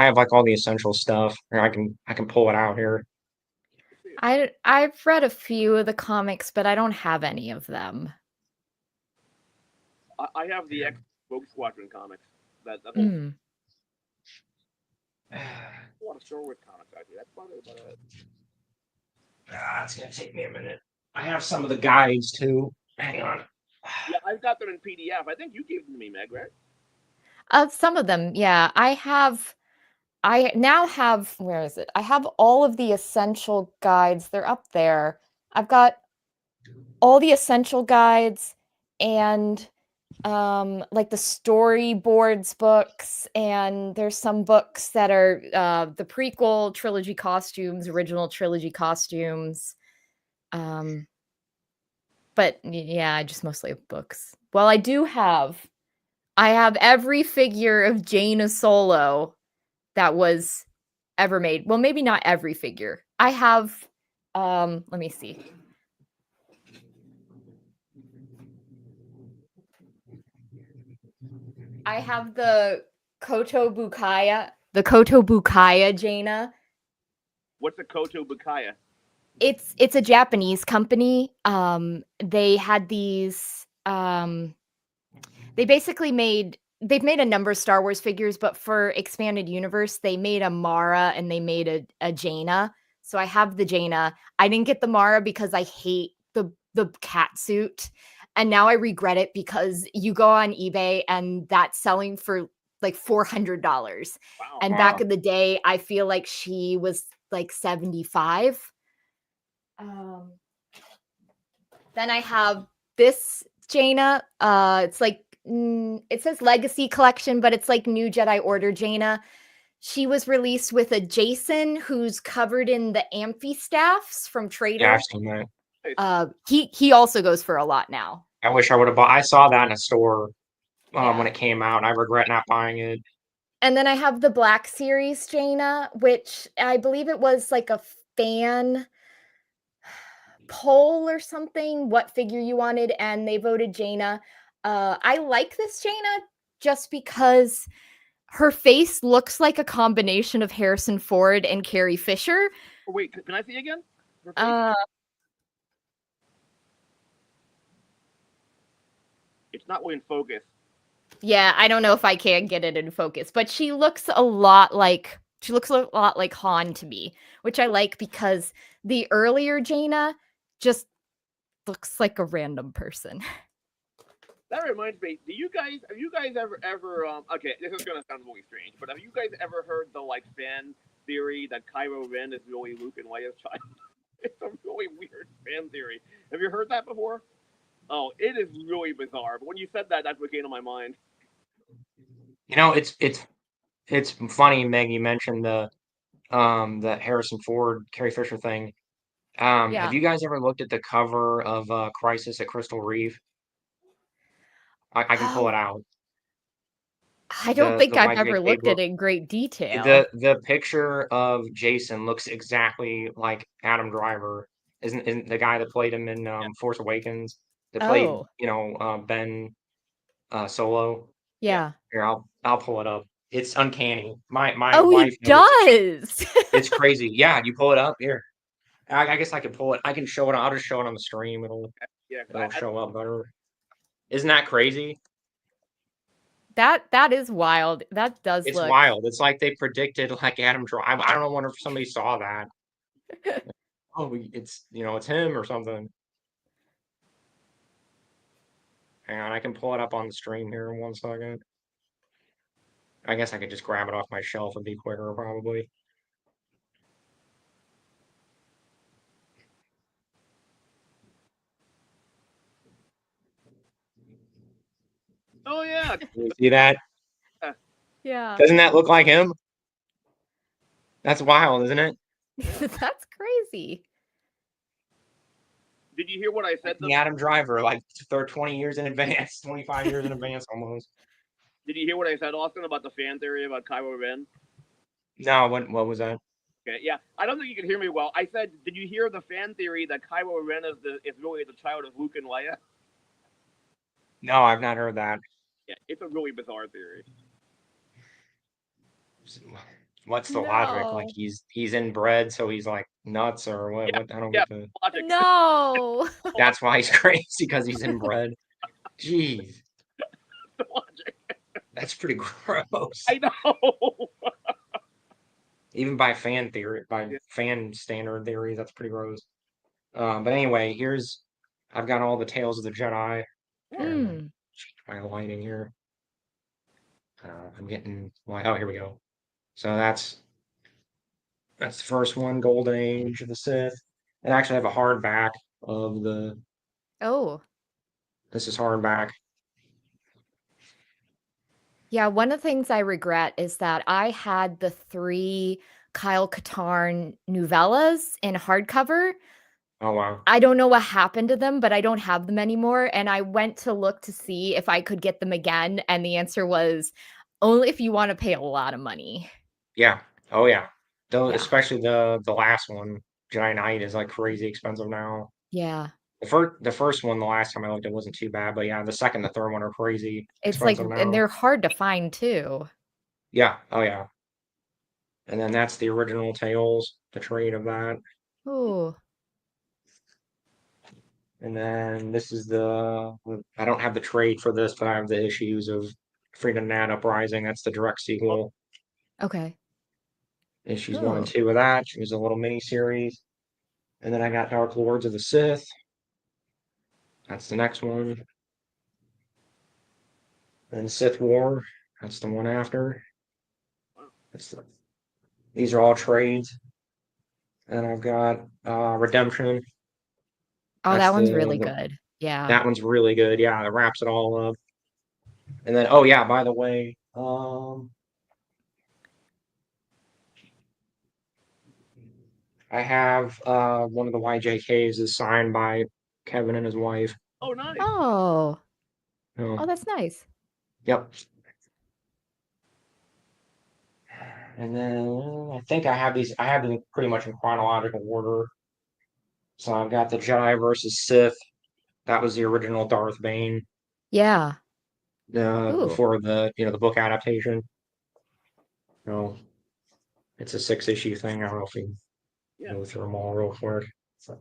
have like all the essential stuff. Here, I can pull it out here. Let's see it. I've read a few of the comics, but I don't have any of them. I have the X Rogue Squadron comics. That whole Mm. a lot of Star Wars comics actually. That's about it. It's gonna take me a minute. I have some of the guides too. Hang on. Yeah, I've got them in PDF. I think you gave them to me, Meg, right? Some of them, yeah. I now have, where is it? I have all of the essential guides. They're up there. I've got all the essential guides and like the storyboards books, and there's some books that are the prequel trilogy costumes, original trilogy costumes. Um, but yeah, I just mostly have books. Well, I have every figure of Jaina Solo that was ever made. Well, maybe not every figure. I have let me see. I have the Koto Bukaya Jaina. What's a Koto Bukaya? It's a Japanese company. They had they basically they've made a number of Star Wars figures, but for expanded universe, they made a Mara and they made a Jaina. So I have the Jaina. I didn't get the Mara because I hate the cat suit. And now I regret it because you go on eBay and that's selling for like $400. Wow. And back Wow. in the day, I feel like she was like 75. Um, then I have this Jaina. It's like it says Legacy Collection, but it's like New Jedi Order Jaina. She was released with a Jason who's covered in the amphistaffs from Yeah, Trader. I've seen that. He also goes for a lot now. I wish I would have bought. I saw that in a store when Yeah. it came out. And I regret not buying it. And then I have the Black Series Jaina, which I believe it was like a fan poll or something, what figure you wanted, and they voted Jaina. I like this Jaina just because her face looks like a combination of Harrison Ford and Carrie Fisher. Oh, wait, can I see again? Uh, It's not in focus. yeah, I don't know if I can get it in focus, but she looks a lot like Han to me, which I like because the earlier Jaina just looks like a random person. That reminds me. Have you guys ever okay, this is gonna sound really strange, but have you guys ever heard the like fan theory that Kylo Ren is really Luke and Leia's child? It's a really weird fan theory. Have you heard that before? Oh, it is really bizarre. But when you said that, that's what came to my mind. It's funny, Meg. You mentioned the Harrison Ford Carrie Fisher thing. Have Yeah. you guys ever looked at the cover of Crisis at Crystal Reeve? I can pull Um, it out. I don't think The I've Mike ever McKay looked at book. it in great detail. The picture of Jason looks exactly like Adam Driver. Isn't the guy that played him in Yeah. Force Awakens? that played, Oh. Ben Solo. Yeah. Yeah. Here, I'll pull it up. It's uncanny. My Oh, wife he noticed it. does. It's crazy. Yeah, you pull it up here. I guess I could pull it. I can show it. I'll just show it on the stream. Yeah, It'll show up better. Isn't that crazy? That is wild. That does It's look. wild. It's like they predicted like Adam Drive. I don't know. Wonder if somebody saw that. Oh, it's him or something. Hang on, I can pull it up on the stream here in 1 second. I guess I could just grab it off my shelf and be quicker, probably. Oh yeah. You see that? Yeah. Doesn't that look like him? That's wild, isn't it? That's crazy. Did you hear what I said? The Adam Driver, like 20 years in advance, 25 years in advance almost. Did you hear what I said, Austin, about the fan theory about Kylo Ren? No, what was that? Okay, yeah. I don't think you can hear me well. I said, did you hear the fan theory that Kylo Ren is really the child of Luke and Leia? No, I've not heard that. Yeah, it's a really bizarre theory. What's the logic? Like No. he's inbred, so he's like nuts or what? Yeah, What? I don't yeah. get the. Logic. No. That's why he's crazy because he's inbred. Jeez, Logic. that's pretty gross. I know. Even by fan theory, by Yeah. fan standard theories, that's pretty gross. But anyway, I've got all the Tales of the Jedi. Hmm. My lighting here. I'm getting light. Oh, here we go. So that's the first one, Golden Age of the Sith. And I actually have a hardback of the. Oh. This is hardback. Yeah, one of the things I regret is that I had the 3 Kyle Katarn novellas in hardcover. Oh wow. I don't know what happened to them, but I don't have them anymore, and I went to look to see if I could get them again, and the answer was only if you wanna pay a lot of money. Yeah. Oh yeah. Though Yeah. especially the last one, Jedi Knight is like crazy expensive now. Yeah. The first one, the last time I looked, it wasn't too bad, but yeah, the second, the third one are crazy It's like expensive and now. they're hard to find too. Yeah. Oh yeah. And then that's the original Tales, the trade of that. Ooh. And then this is I don't have the trade for this, but I have the issues of Freedom Nat Uprising. That's the direct sequel. Okay. Issues 1 and Oh. 2 of that. It was a little mini series. And then I got Dark Lords of the Sith. That's the next one. Then Sith War. That's the one after. These are all trades. And I've got Redemption. Oh, That's that one's really good. Yeah. that one's really good. Yeah, that wraps it all up. And then oh yeah, by the way, I have one of the YJKs is signed by Kevin and his wife. Oh, nice. Oh. Oh, Oh, that's nice. yep. And then I think I have these. I have them pretty much in chronological order. So I've got the Jedi versus Sith. That was the original Darth Bane. Yeah. Ooh. Before the book adaptation. No, it's a 6-issue thing. I don't know if we Yeah. go through them all real quick. So,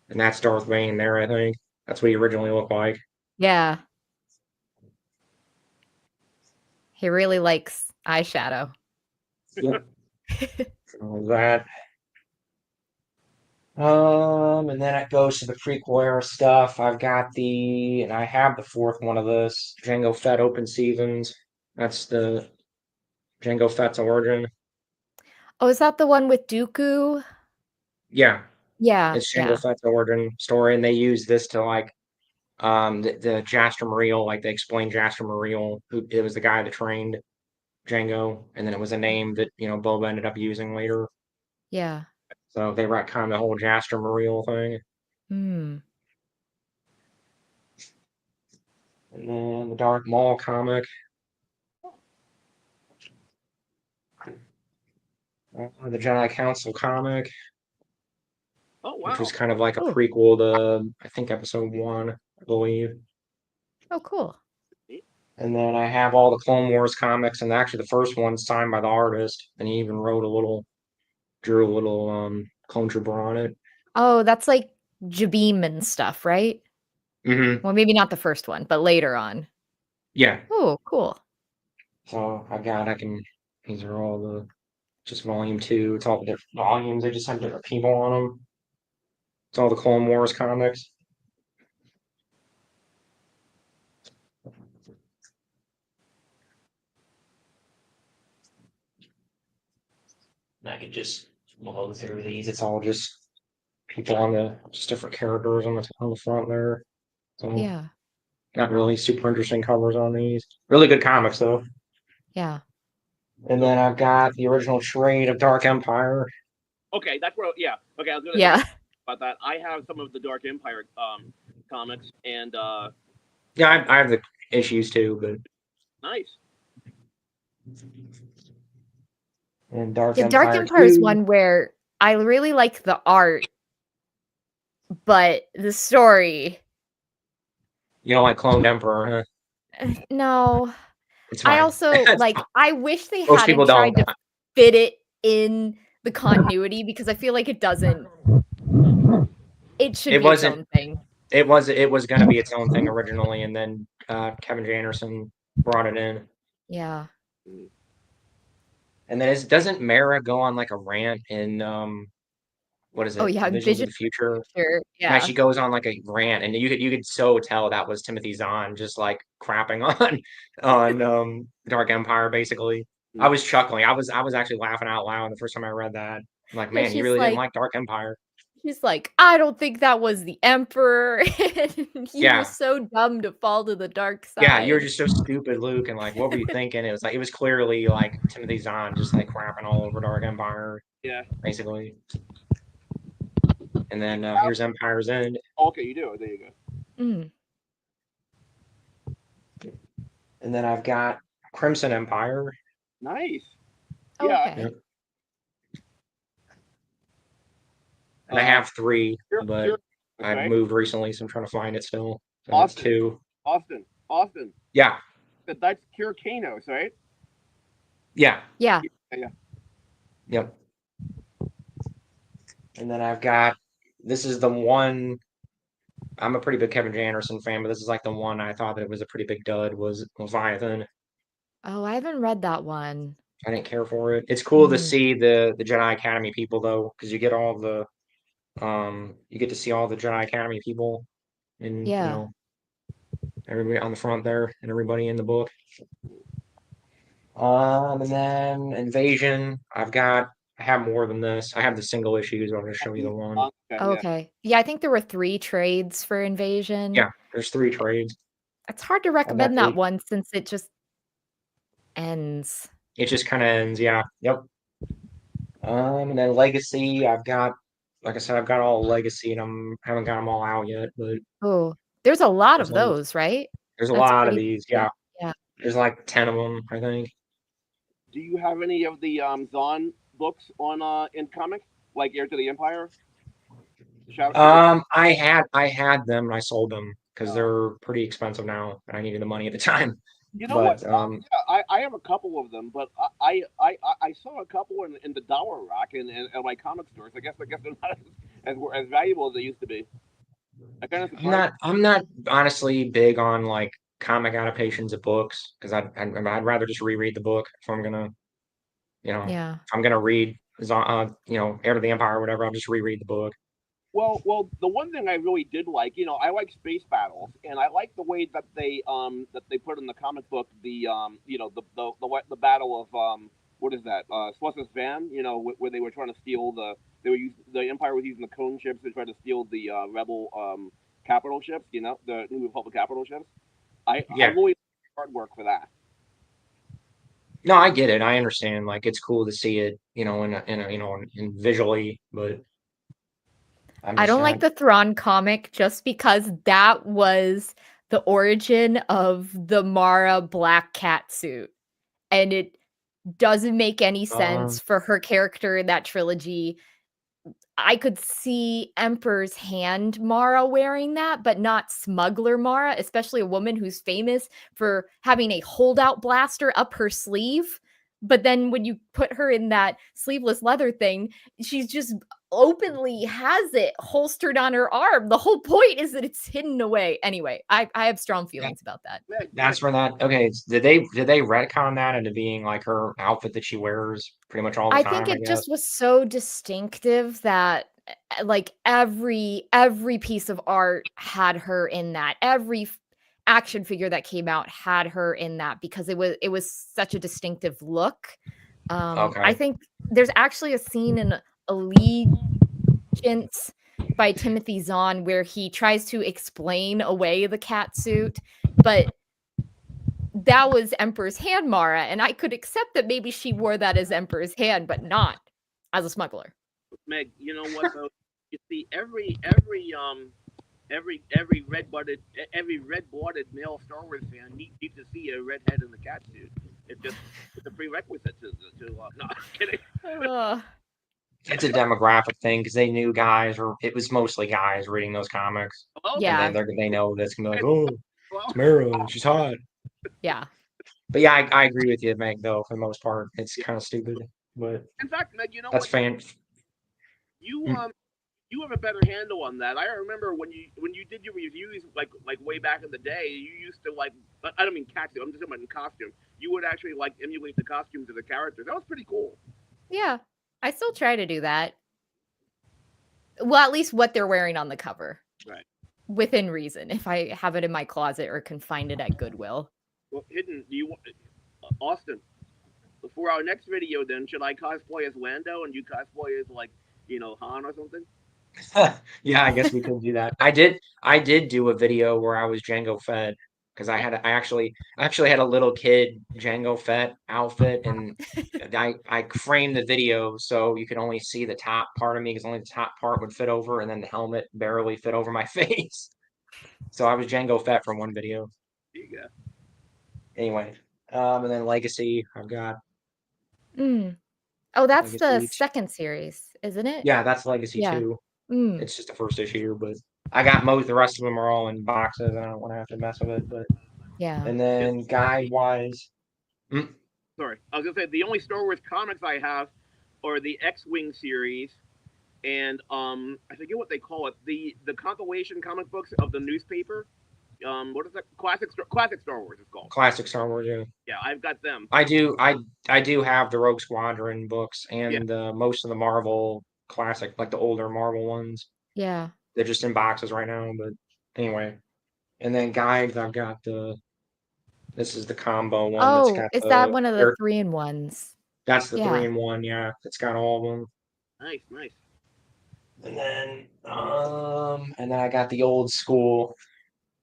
and that's Darth Bane there. I think that's what he originally looked like. Yeah. He really likes eyeshadow. Yep. All that. And then it goes to the prequel era stuff. And I have the fourth one of this, Jango Fett Open Seasons. That's the Jango Fett's origin. Oh, is that the one with Dooku? Yeah, Yeah, it's yeah, Jango Fett's origin story, and they use this to like the Jaster Muriel, like they explained Jaster Muriel, who it was the guy that trained Jango, and then it was a name that Boba ended up using later. yeah. So they retconned the whole Jaster Muriel thing. Hmm. And then the Dark Maul comic. The Jedi Council comic. Oh wow. which was kind of like a Oh. prequel to, I think, episode 1, I believe. Oh, cool. And then I have all the Clone Wars comics, and actually the first one's signed by the artist, and he even drew a little clone trooper on it. Oh, that's like Jabim and stuff, right? Hmm. Well, maybe not the first one, but later on. Yeah. Oh, cool. So these are all just volume 2. It's all the different volumes. They just have different people on them. It's all the Clone Wars comics. And I could just blow through these. It's all just people just different characters on the front there. So Yeah. not really super interesting covers on these. Really good comics though. Yeah. And then I've got the original trade of Dark Empire. Okay, that's where. Yeah. Okay, I was gonna Yeah. about that. I have some of the Dark Empire comics, and Yeah, I have the issues too, but nice. and Dark Yeah, Dark Empire Empire is 2. one where I really like the art, but the story. You don't like Cloned Emperor, huh? No. It's I fine. also It's like fine. I wish they Most people hadn't tried don't. to fit it in the continuity because I feel like it doesn't. It should It be its wasn't. own thing. It was going to be its own thing originally, and then Kevin J. Anderson brought it in. Yeah. And then doesn't Mara go on like a rant in what is Oh it? yeah, Visions of Vision the Future? Sure. Yeah, Yeah. she goes on like a rant, and you could so tell that was Timothy Zahn just like crapping on Dark Empire basically. I was chuckling. I was actually laughing out loud the first time I read that. I'm like, Yeah, man, you really didn't like Dark Empire. she's like, I don't think that was the Emperor. He was Yeah. so dumb to fall to the dark Yeah, you were side. just so stupid, Luke, and like what were you thinking? It was clearly like Timothy Zahn just like crapping all over Dark Empire, Yeah. basically. And then here's Empire's End. Okay, you do. There you go. Mm. And then I've got Crimson Empire. Nice. Oh, Yeah. okay. Yep. And I have 3, but I've okay. moved recently, so I'm trying to find it still. So that's 2. Austin. Yeah. That's Kir Kanos, right? Yeah. Yeah. Yeah. Yep. And then I've got this is the one. I'm a pretty big Kevin J. Anderson fan, but this is like the one I thought that it was a pretty big dud was Leviathan. Oh, I haven't read that one. I didn't care for it. It's cool to Mm. see the Jedi Academy people though, because you get all the you get to see all the Jedi Academy people and you Yeah. know everybody on the front there and everybody in the book. And then Invasion. I have more than this. I have the single issues. I'll just show you the one. Okay. Yeah, I think there were 3 trades for Invasion. Yeah, there's 3 trades. It's hard to I got recommend that 8. one since it just ends. It just kind of ends. Yeah. Yep. And then Legacy. Like I said, I've got all Legacy, and haven't got them all out yet. But Oh, there's a lot of there's like those, right? there's a That's lot of pretty these. Yeah. Yeah. There's like 10 of them, I think. Do you have any of the Zahn books on in comics, like Heir to the Empire? I had them and I sold them because they're pretty expensive now, and I needed the money at the time. You know But what? Yeah, I have a couple of them, but I saw a couple in the Dollar Rock and my comic stores. I guess they're not as valuable as they used to be. I'm not honestly big on like comic adaptations of books because I'd rather just reread the book if I'm gonna Yeah. if I'm gonna read Heir to the Empire or whatever. I'll just reread the book. Well, the one thing I really did like, I like space battles, and I like the way that they put in the comic book the battle of what is that Sluss's Van, where they were trying to steal the Empire was using the cone ships to try to steal the rebel capital ships, the New Republic capital ships. I really hard work for that. No, I get it. I understand. Like it's cool to see it, in visually, but I don't like the Thrawn comic just because that was the origin of the Mara black cat suit. And it doesn't make any sense for her character in that trilogy I could see Emperor's Hand Mara wearing that, but not Smuggler Mara, especially a woman who's famous for having a holdout blaster up her sleeve. But then when you put her in that sleeveless leather thing, she's just openly has it holstered on her arm. The whole point is that it's hidden away. Anyway, I have strong feelings about that. That's where that okay. Did they retcon that into being like her outfit that she wears pretty much all the I think time? I it guess. just was so distinctive that like every piece of art had her in that. Every action figure that came out had her in that because it was such a distinctive look. I Okay. think there's actually a scene in Allegiance by Timothy Zahn where he tries to explain away the cat suit, but that was Emperor's Hand Mara, and I could accept that maybe she wore that as Emperor's Hand, but not as a smuggler. Meg, you know what though? You see, every red-blooded male Star Wars fan needs to see a redhead in the cat suit. It's a prerequisite to no, I'm kidding. Ugh. It's a demographic thing because they knew guys, or it was mostly guys reading those comics, and Okay. then Yeah, they know that's gonna be like, oh, Well, it's Mara, she's hot. yeah. But yeah, I agree with you, Meg. Though for the most part, it's yeah. kind of stupid, but In fact, Meg, you know that's what? fan. You Mm. you have a better handle on that. I remember when you did your reviews like way back in the day. You used to like I don't mean cat suit. I'm just talking about in costume. You would actually like emulate the costumes of the characters. That was pretty cool. Yeah. I still try to do that. Well, at least what they're wearing on the cover. Right. Within reason. If I have it in my closet or can find it at Goodwill. Well, hidden. Do you Austin? For our next video, then should I cosplay as Lando and you cosplay as like Han or something? Yeah, I guess we could do that. I did do a video where I was Django Fett because I actually had a little kid Django Fett outfit, and I framed the video so you could only see the top part of me because only the top part would fit over, and then the helmet barely fit over my face. So I was Django Fett from one video. There you go. Anyway, and then Legacy, I've got Mm. Oh, that's the Legacy. second series, isn't it? Yeah, that's Legacy Yeah. 2. Mm. It's just the first issue, but I got most the rest of them are all in boxes. I don't want to have to mess with it, but Yeah. and Yeah, then guide wise, sorry, I was gonna say the only Star Wars comics I have are the X-wing series and I forget what they call it. The compilation comic books of the newspaper. What is that? Classic Star Wars. It's called. classic Star Wars. Yeah, Yeah, I've got them. I do have the Rogue Squadron books Yeah. and most of the Marvel classic, like the older Marvel ones. Yeah. They're just in boxes right now, but anyway. And then guides, I've got the this is the combo one that's Oh, got is that the one of the 3-in-1s? that's the Yeah. 3-in-1. Yeah, it's got all of them. Nice, nice. And then I got the old school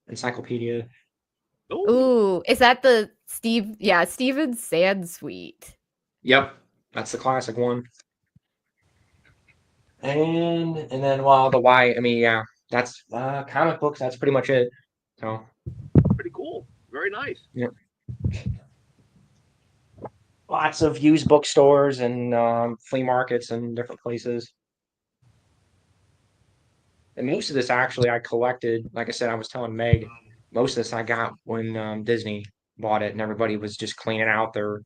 encyclopedia. Oh, Ooh, is that the Steven Sand Suite? Yep, that's the classic one. And then well the Y, I mean yeah, that's comic books, that's pretty much it. So pretty cool. Very nice. yeah. Lots of used bookstores and flea markets and different places. And most of this actually I collected, like I said, I was telling Meg, most of this I got when Disney bought it and everybody was just cleaning out their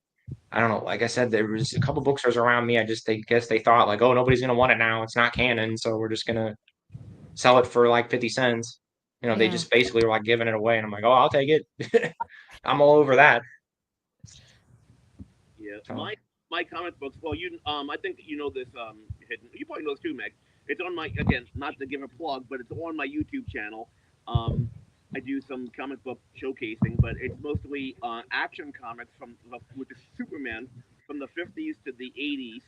I don't know, like I said, there was a couple bookstores around me. They guess they thought like, oh, nobody's gonna want it now. It's not canon, so we're just gonna sell it for like 50 cents. They Yeah. just basically were like giving it away, and I'm like, oh, I'll take it. I'm all over that. Yeah, So, my comic books. Well, I think that you know this. Hidden. You probably know this too, Meg. It's on my again, not to give a plug, but it's on my YouTube channel. I do some comic book showcasing, but it's mostly action comics with the Superman from the 50s to the 80s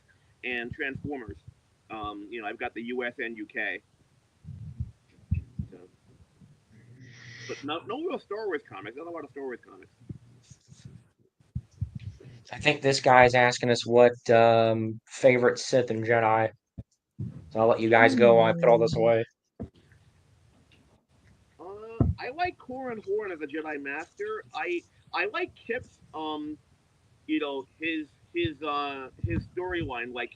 and Transformers. I've got the US and UK. So, but no real Star Wars comics. Not a lot of Star Wars comics. I think this guy's asking us what favorite Sith and Jedi. So I'll let you guys go while I put all this Hmm. away. I like Corin Horn as a Jedi Master. I like Kip's his storyline, like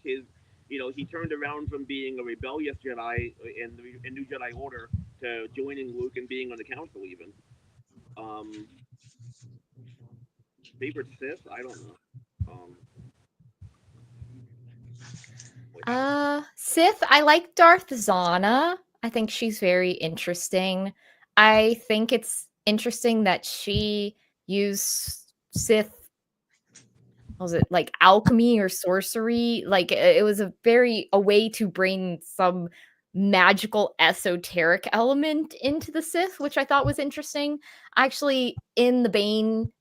he turned around from being a rebellious Jedi in New Jedi Order to joining Luke and being on the Council even. Um, Favorite Sith? I don't know. Sith, I like Darth Zana. I think she's very interesting. I think it's interesting that she used Sith, was it like alchemy or sorcery? Like it was a way to bring some magical esoteric element into the Sith, which I thought was interesting. Actually, in the Bane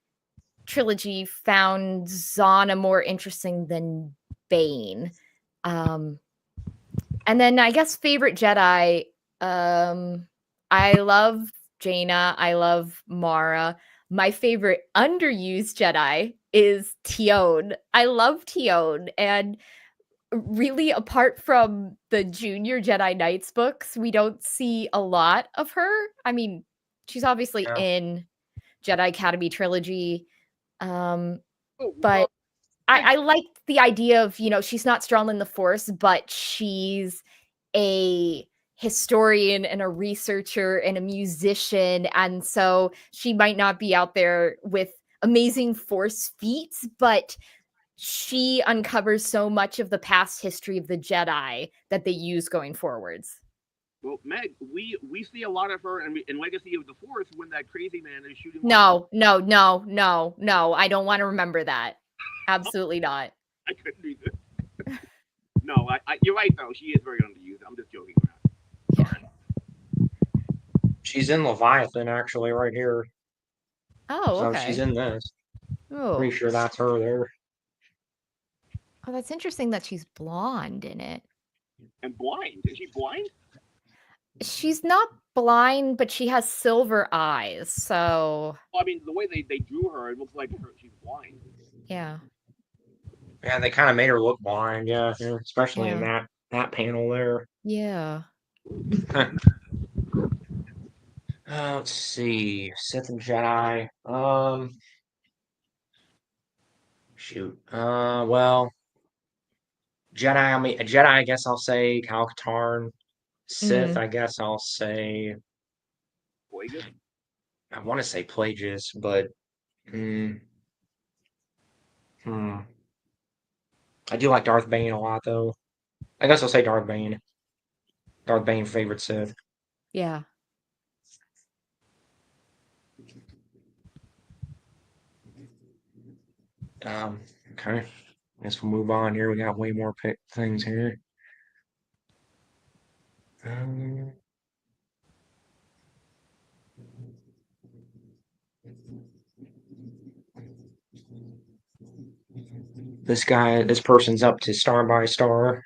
trilogy, found Zana more interesting than Bane. And then I guess favorite Jedi, I love Jaina, I love Mara. My favorite underused Jedi is Tion. I love Tion, and really apart from the Junior Jedi Knights books, we don't see a lot of her. I mean, she's obviously Yeah. in Jedi Academy trilogy, Oh, but I like the idea of, she's not strong in the Force, but she's a historian and a researcher and a musician. And so she might not be out there with amazing Force feats, but she uncovers so much of the past history of the Jedi that they use going forwards. Well, Meg, we see a lot of her in Legacy of the Force when that crazy man is shooting. No. I don't want to remember that. Absolutely not. I couldn't do this. No, you're right though. She is very underused. I'm just joking around. Yeah. She's in Leviathan actually, right here. Oh, So okay. she's in this. Oh. Pretty sure that's her there. Oh, that's interesting that she's blonde in it. And blind. Is she blind? She's not blind, but she has silver eyes. So. Well, I mean, the way they drew her, it looks like she's blind. Yeah. Yeah, they kind of made her look blind. Yeah, especially in that panel there. Yeah. Let's see, Sith and Jedi. Shoot. Well, Jedi. I mean, a Jedi. I guess I'll say Kal Katarn. Sith. I guess I'll say. Plagueis? I want to say Plagueis, but. I do like Darth Bane a lot, though. I guess I'll say Darth Bane. Darth Bane, favorite Sith. Yeah. Okay. Guess we'll move on here. We got way more things here. This person's up to Star by Star.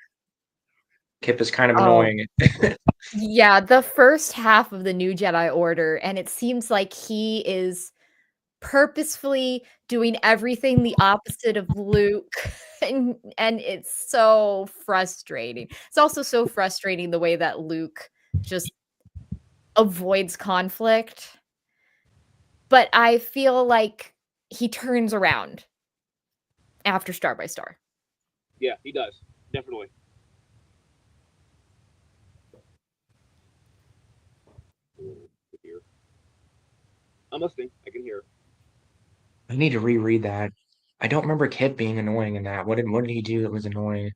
Kip is kind of annoying. Yeah, the first half of the New Jedi Order, and it seems like he is purposefully doing everything the opposite of Luke, and it's so frustrating. It's also so frustrating the way that Luke just avoids conflict. But I feel like he turns around after Star by Star. Yeah, he does. Definitely. I'm listening. I can hear. I need to reread that. I don't remember Kip being annoying in that. What did he do that was annoying?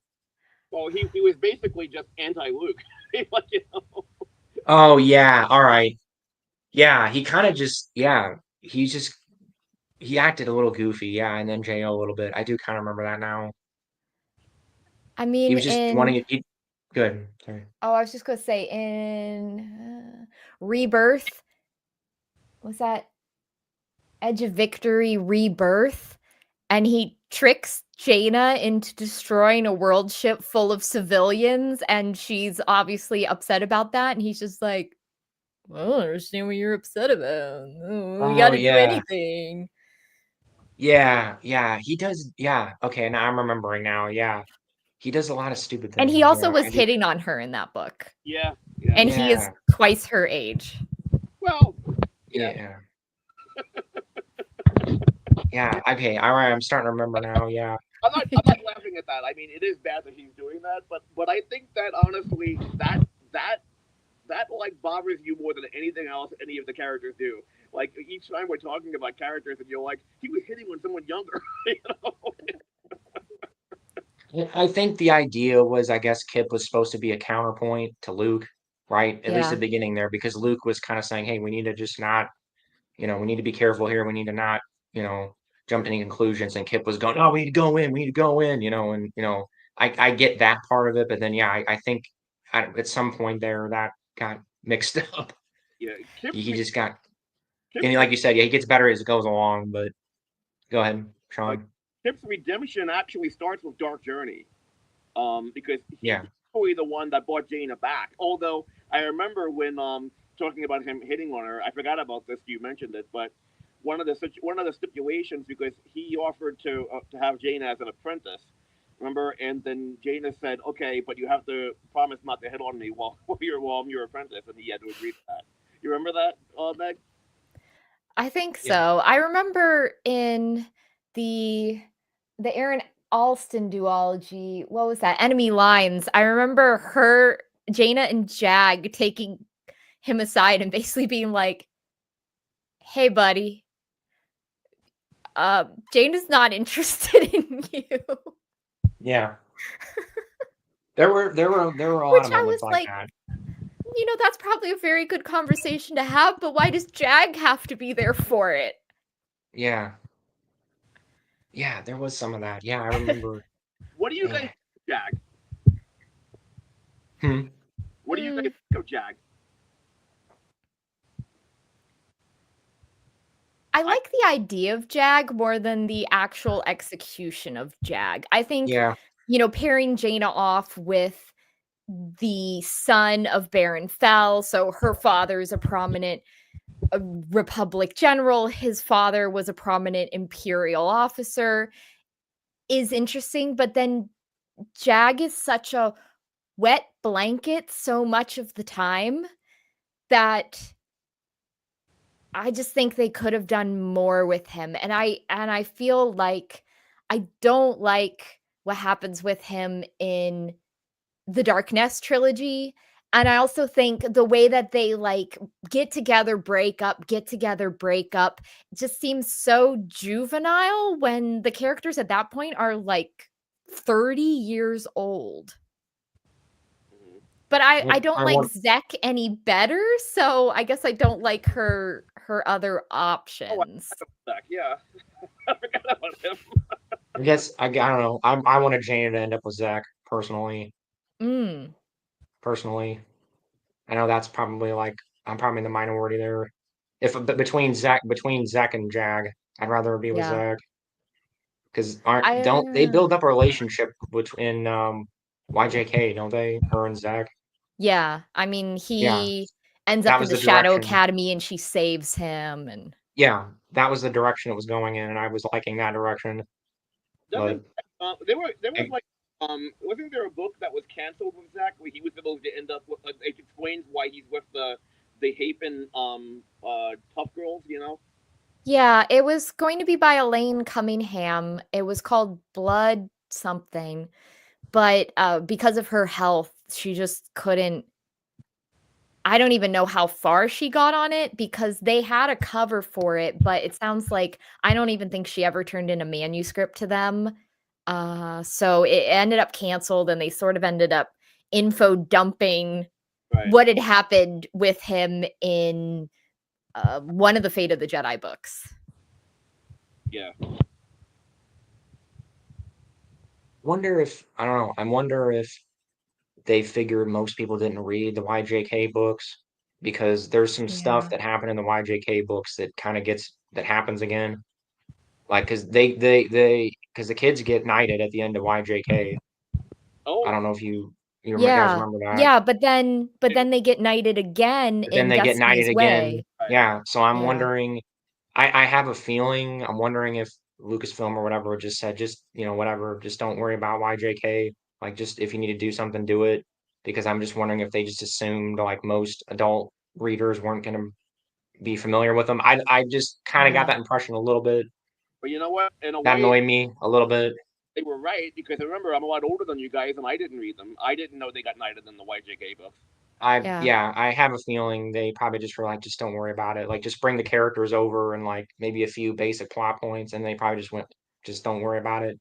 Well, he was basically just anti-Luke. Like, Oh yeah, all right. Yeah, he kind of just he acted a little goofy, yeah, and then Jo a little bit. I do kind of remember that now. I mean, He was just wanting it. Good. Sorry. Oh, I was just gonna say in Rebirth, was that Edge of Victory Rebirth? And he tricks Jaina into destroying a world ship full of civilians, and she's obviously upset about that. And he's just like, I don't understand what you're upset about. We gotta do anything. Yeah, he does. Yeah, okay, now I'm remembering now. Yeah, he does a lot of stupid things. And he also was hitting on her in that book. Yeah. And he is twice her age. Well, yeah. Yeah. Okay. All right. I'm starting to remember now. Yeah. I'm not laughing at that. I mean, it is bad that he's doing that, but I think that honestly, that that like bothers you more than anything else any of the characters do. Like each time we're talking about characters, and you're like, he was hitting on someone younger, you know? Yeah, I think the idea was, I guess Kip was supposed to be a counterpoint to Luke, right? At least at Yeah. the beginning there, because Luke was kind of saying, "Hey, we need to just not, we need to be careful here. We need to not, you know, jump to any conclusions." And Kip was going, "Oh, we need to go in. We need to go in." And I get that part of it, but then yeah, I think at some point there that got mixed up. Yeah, He just got, Kip's and like you said, yeah, he gets better as it goes along. But go ahead, uh, Sean. Kip's redemption actually starts with Dark Journey, because he's Yeah, probably the one that brought Jaina back. Although I remember when talking about him hitting on her, I forgot about this. You mentioned it, but one of the stipulations, because he offered to have Jaina as an apprentice. Remember, and then Jaina said, "Okay, but you have to promise not to hit on me while I'm your apprentice," and he had to agree to that. You remember that, Meg? I think yeah, so. I remember in the the Aaron Alston duology, what was that? Enemy Lines. I remember her, Jaina and Jag taking him aside and basically being like, "Hey, buddy, Jaina's not interested in you." yeah. There were a lot Which of I moments was like like, that. that's probably a very good conversation to have, but why does Jag have to be there for it? Yeah. Yeah, there was some of that. Yeah, I remember. What do you guys Yeah. think of Jag? Hmm. What do you guys Mm, think of Jag? I I like the idea of Jag more than the actual execution of Jag. I think, Yeah. pairing Jaina off with the son of Baron Fell, so her father is a prominent Republic general, his father was a prominent Imperial officer, is interesting, but then Jag is such a wet blanket so much of the time that I just think they could have done more with him, and I feel like I don't like what happens with him in the Darkness trilogy, and I also think the way that they, like, get together, break up, just seems so juvenile when the characters at that point are, like, 30 years old. Mhm. But I Yeah, don't I like want. Zek any better, so I guess I don't like her other Oh, I options. forgot about Zach. Yeah, I forgot about him. I guess I don't know. I wanted Jane to end up with Zach personally. Mm, Personally, I know that's probably like I'm probably in the minority there. If but between Zach and Jag, I'd rather be with yeah. Zach because aren't I, don't they build up a relationship between YJK, don't they? Her and Zach. yeah, I mean, Yeah, he ends that up in was the the Shadow direction. Academy and she saves him and Yeah, that was the direction it was going in, and I was liking that direction. Doesn't But there was I, like wasn't there a book that was canceled with Zach where he was supposed to end up with? It explains why he's with the Hapen tough girls. You know. yeah, it was going to be by Elaine Cunningham. It was called Blood something, but, because of her health, she just couldn't. I don't even know how far she got on it because they had a cover for it, but it sounds like I don't even think she ever turned in a manuscript to them. So it ended up canceled and they sort of ended up info dumping Right. what had happened with him in one of the Fate of the Jedi books. Yeah. wonder if I don't know. I wonder if they figured most people didn't read the YJK books because there's some stuff Yeah. that happened in the YJK books that kind of gets that happens again. Like, because the kids get knighted at the end of YJK. I Oh. don't know if you guys Yeah. remember that. Yeah, but then they get knighted again But then in they get knighted Destiny's again. Way. Right. Yeah, so I'm Yeah. wondering. I have a feeling. I'm wondering if Lucasfilm or whatever just said, just whatever, just don't worry about YJK. Like, just if you need to do something, do it. Because I'm just wondering if they just assumed like most adult readers weren't going to be familiar with them. I just kind of got Yeah. that impression a little bit, But you know what? In a That way, annoyed me a little bit. they were right because remember, I'm a lot older than you guys, and I didn't read them. I didn't know they got knighted in the YJK books. Yeah. Yeah, I have a feeling they probably just were like, just don't worry about it. Like, just bring the characters over and like maybe a few basic plot points, and they probably just went, just don't worry about it.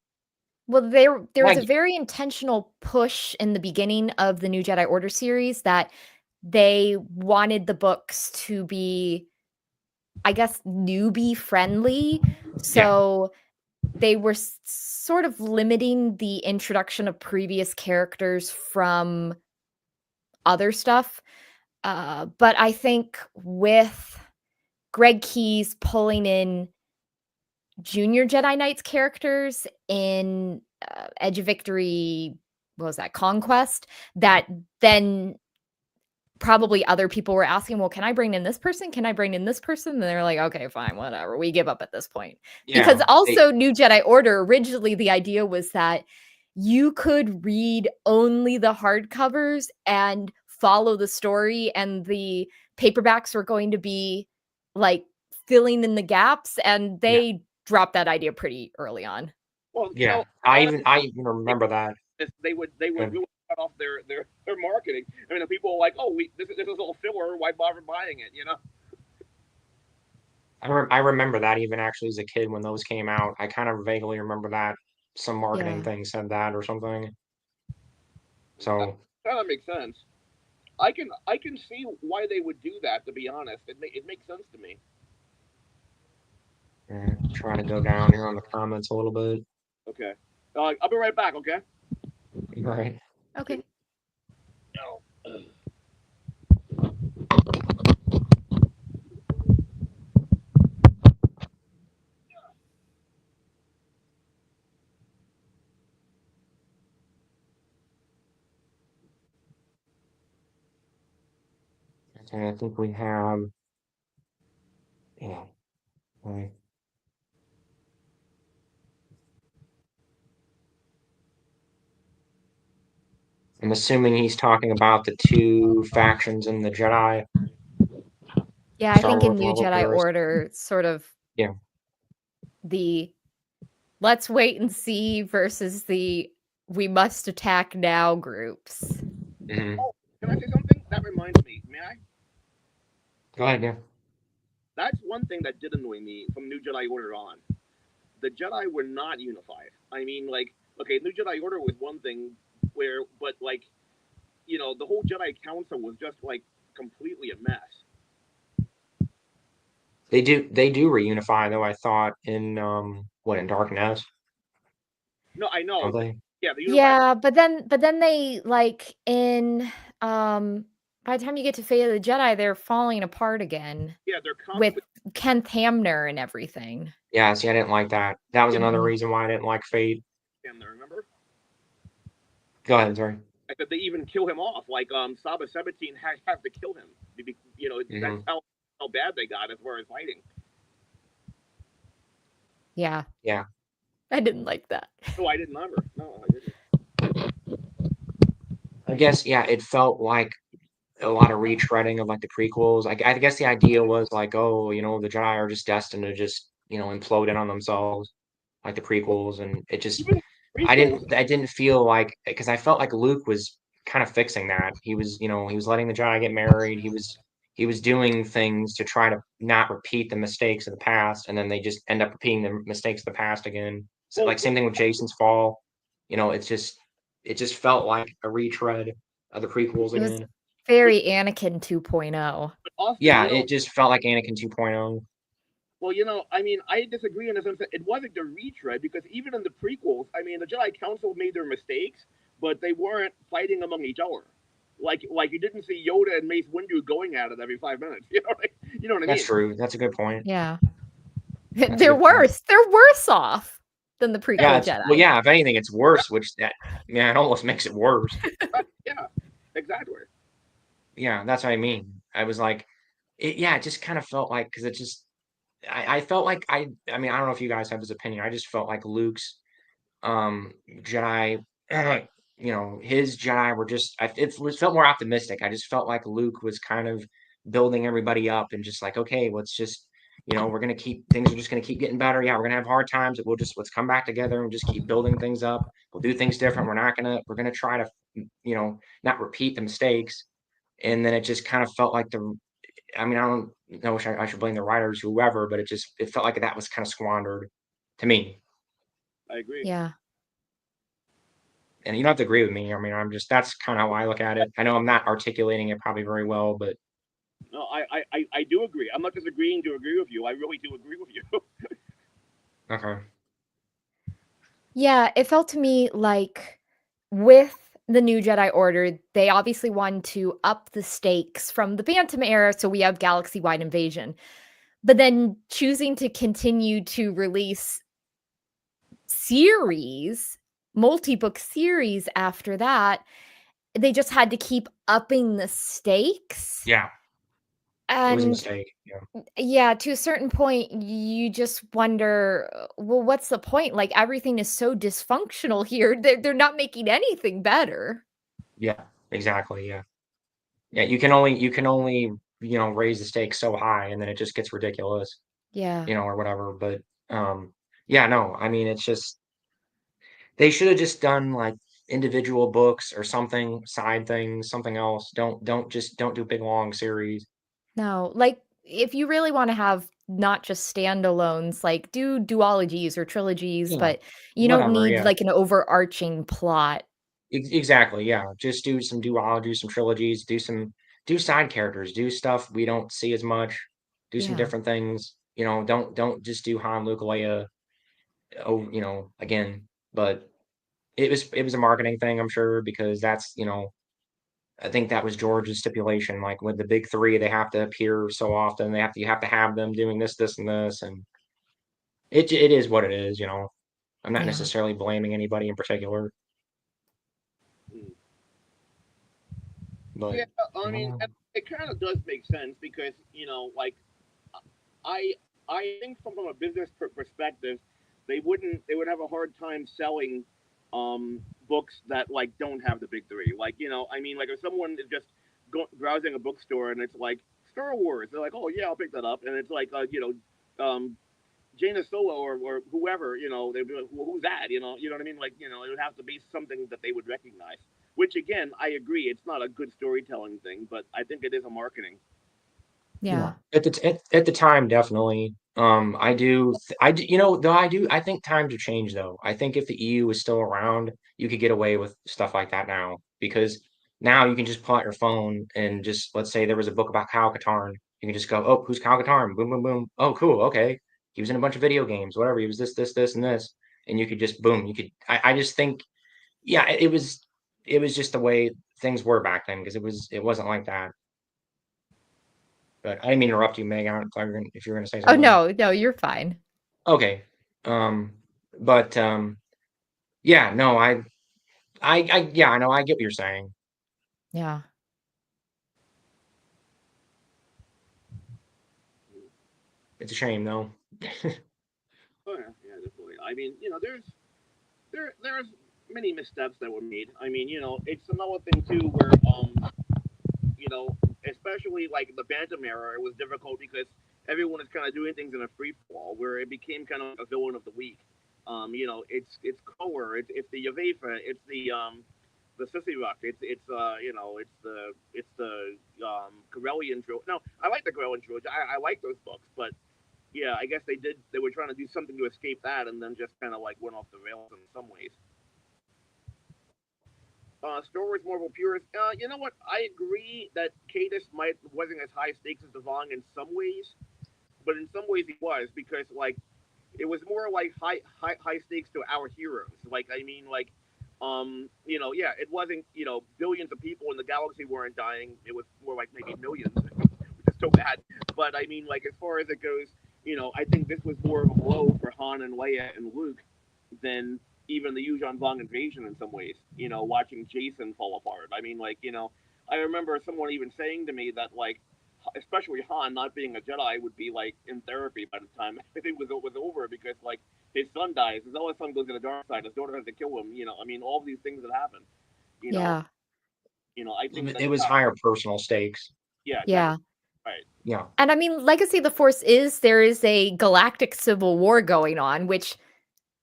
Well, there was a Like, very intentional push in the beginning of the New Jedi Order series that they wanted the books to be, I guess, newbie friendly. yeah, So they were sort of limiting the introduction of previous characters from other stuff. But I think with Greg Keyes pulling in Junior Jedi Knights characters in Edge of Victory, what was that, Conquest, that then probably other people were asking, well, can I bring in this person? Can I bring in this person? And they're like, okay, fine, whatever. We give up at this point. Because yeah, also, New Jedi Order, originally the idea was that you could read only the hardcovers and follow the story, and the paperbacks were going to be like filling in the gaps. And yeah, they dropped that idea pretty early on. Well, yeah. honestly, I even remember that. they would Good. really cut off their marketing. I mean, the people were like, oh, this is all filler. Why bother buying it? You know. I remember that even actually as a kid when those came out. I kind of vaguely remember that some marketing Yeah. thing said that or something. That So kind of makes sense. I can see why they would do that. To be honest, it makes sense to me. trying to go down here on the comments a little bit. Okay. I'll be right back. Okay. Right. Okay. Okay, I think we have. Yeah. Right. I'm assuming he's talking about the two factions in the Jedi, Yeah, I Star think in Wars New level Jedi purist. Order, sort of Yeah. the let's wait and see versus the we must attack now groups. Hmm. Oh, can I say something? That reminds me. May I? Go ahead. Yeah. That's one thing that did annoy me from New Jedi Order on. The Jedi were not unified. I mean, like, okay, New Jedi Order was one thing where, but like, the whole Jedi Council was just like completely a mess. They do reunify though. I thought in what in Darkness, No, I know. don't they? Yeah, the unified. Yeah, but then they like in um by the time you get to Fate of the Jedi, they're falling apart again Yeah, they're with constantly Kenneth Hamner and everything. Yeah. See, I didn't like that. That was another Mhm. reason why I didn't like Fate. him there. Remember? Go ahead. Sorry. I said they even kill him off. Like Saba 17 have to kill him. That's Hmm. how bad they got as far as fighting. Yeah, Yeah. I didn't like that. No, I didn't remember. No, I didn't. I guess yeah. It felt like a lot of retreading of like the prequels. I guess the idea was like, oh, the Jedi are just destined to just implode in on themselves, like the prequels, and it just Even prequels. I didn't feel like because I felt like Luke was kind of fixing that. He was letting the Jedi get married. He was doing things to try to not repeat the mistakes of the past, and then they just end up repeating the mistakes of the past again. So, Well, like same thing with Jason's fall. It just felt like a retread of the prequels It was again. very Anakin 2.0. but Austin, Yeah, it just felt like Anakin 2.0. well, I mean, I disagree in the sense that it wasn't a retread because even in the prequels, I mean, the Jedi Council made their mistakes, but they weren't fighting among each other. Like you didn't see Yoda and Mace Windu going at it every 5 minutes. You know what I That's mean? true. That's a good point. Yeah. That's a They're good point. worse. They're worse off than the Yeah, prequel well, Jedi. yeah, if anything, it's worse, which that yeah, it almost makes it worse. Yeah, exactly. Yeah, that's what I mean. I was like, it just kind of felt like because it just I felt like I mean, I don't know if you guys have this opinion. I just felt like Luke's Jedi, his Jedi were just it felt more optimistic. I just felt like Luke was kind of building everybody up and just like, okay, let's just you know, we're gonna keep things are just gonna keep getting better. Yeah, we're gonna have hard times, but let's come back together and just keep building things up. We'll do things different. We're gonna try to, you know, not repeat the mistakes. And then it just kind of felt like I mean, I don't know if I should blame the writers, whoever, but it felt like that was kind of squandered to me. I agree. Yeah. And you don't have to agree with me. I mean, that's kind of how I look at it. I know I'm not articulating it probably very well, but No, I do agree. I'm not just agreeing to agree with you. I really do agree with you. okay. Yeah, it felt to me like with the new Jedi Order, they obviously wanted to up the stakes from the Bantam era, so we have galaxy-wide invasion. But then choosing to continue to release series, multi-book series after that, they just had to keep upping the stakes. Yeah, it was a And mistake. Yeah. yeah, to a certain point, you just wonder, well, what's the point? Like everything is so dysfunctional here. They're not making anything better. Yeah, exactly. Yeah. Yeah, you can only, you know, raise the stakes so high and then it just gets ridiculous, Yeah. you know, or whatever. But um yeah, no, I mean it's just they should have just done like individual books or something, side things, something else. Don't do big long series. No, like if you really want to have not just standalones, like do duologies or trilogies, Yeah, but you don't whatever, need yeah. like an overarching plot. Exactly, yeah. Just do some duologies, some trilogies, do side characters, do stuff we don't see as much, do some Yeah. different things. You know, don't just do Han, Luke, Leia, oh, you know, again. But it was a marketing thing, I'm sure, because that's, you know, I think that was George's stipulation. Like with the big three, they have to appear so often. You have to have them doing this, and this, and it is what it is, you know. I'm not Yeah. necessarily blaming anybody in particular, but Yeah, I mean, uh, it kind of does make sense because like I I think from a business perspective, they would have a hard time selling books that like don't have the big three. Like I mean, like if someone is just browsing a bookstore and it's like Star Wars, they're like, oh yeah, I'll pick that up, and it's like Jaina Solo or whoever, they'd be like, well, who's that? You know what I mean? Like, it would have to be something that they would recognize. Which again, I agree, it's not a good storytelling thing, but I think it is a marketing. yeah, Yeah. at the time, definitely. You know, though I think times have changed though. I think if the EU was still around, you could get away with stuff like that now because now you can just pull out your phone and just let's say there was a book about Kyle Katarn, you can just go, oh, who's Kyle Katarn? Boom, boom, boom. Oh, cool, okay. He was in a bunch of video games, whatever. He was this, and this, and you could just boom. You could. I just think, yeah, it was just the way things were back then because it wasn't like that. But I didn't mean to interrupt you, Meg. I don't know if you're gonna say Oh something. no, no, you're fine. Okay. Um, but yeah, no, yeah, I know, I get what you're saying. Yeah. It's a shame though. Oh yeah, yeah, definitely. I mean, there's many missteps that were made. I mean, it's another thing too where you know, especially like the Bantam era, it was difficult because everyone is kind of doing things in a free fall where it became kind of like a villain of the week. It's Kower, it's the Yavefa, it's the Sissy Rock, it's the Corellian trilogy. No, I like the Corellian trilogy. I like those books, but yeah, I guess they were trying to do something to escape that, and then just kind of like went off the rails in some ways. Star Wars Marvel purists. You know what? I agree that Cadus might wasn't as high stakes as Devon in some ways, but in some ways he was because like it was more like high stakes to our heroes. Like I mean like yeah, it wasn't billions of people in the galaxy weren't dying. It was more like maybe millions, which is so bad. But I mean like as far as it goes, I think this was more of a blow for Han and Leia and Luke than even the Yuuzhan Vong invasion in some ways. Watching Jason fall apart. I mean, like, I remember someone even saying to me that, like, especially Han not being a Jedi would be like in therapy by the time everything was over because like his son dies, his other son goes to the dark side, his daughter has to kill him. I mean, all these things that happen. You know, Yeah. I think that It was higher personal stakes. yeah, definitely Yeah. right. Yeah. And I mean, Legacy of the Force there is a galactic civil war going on, which,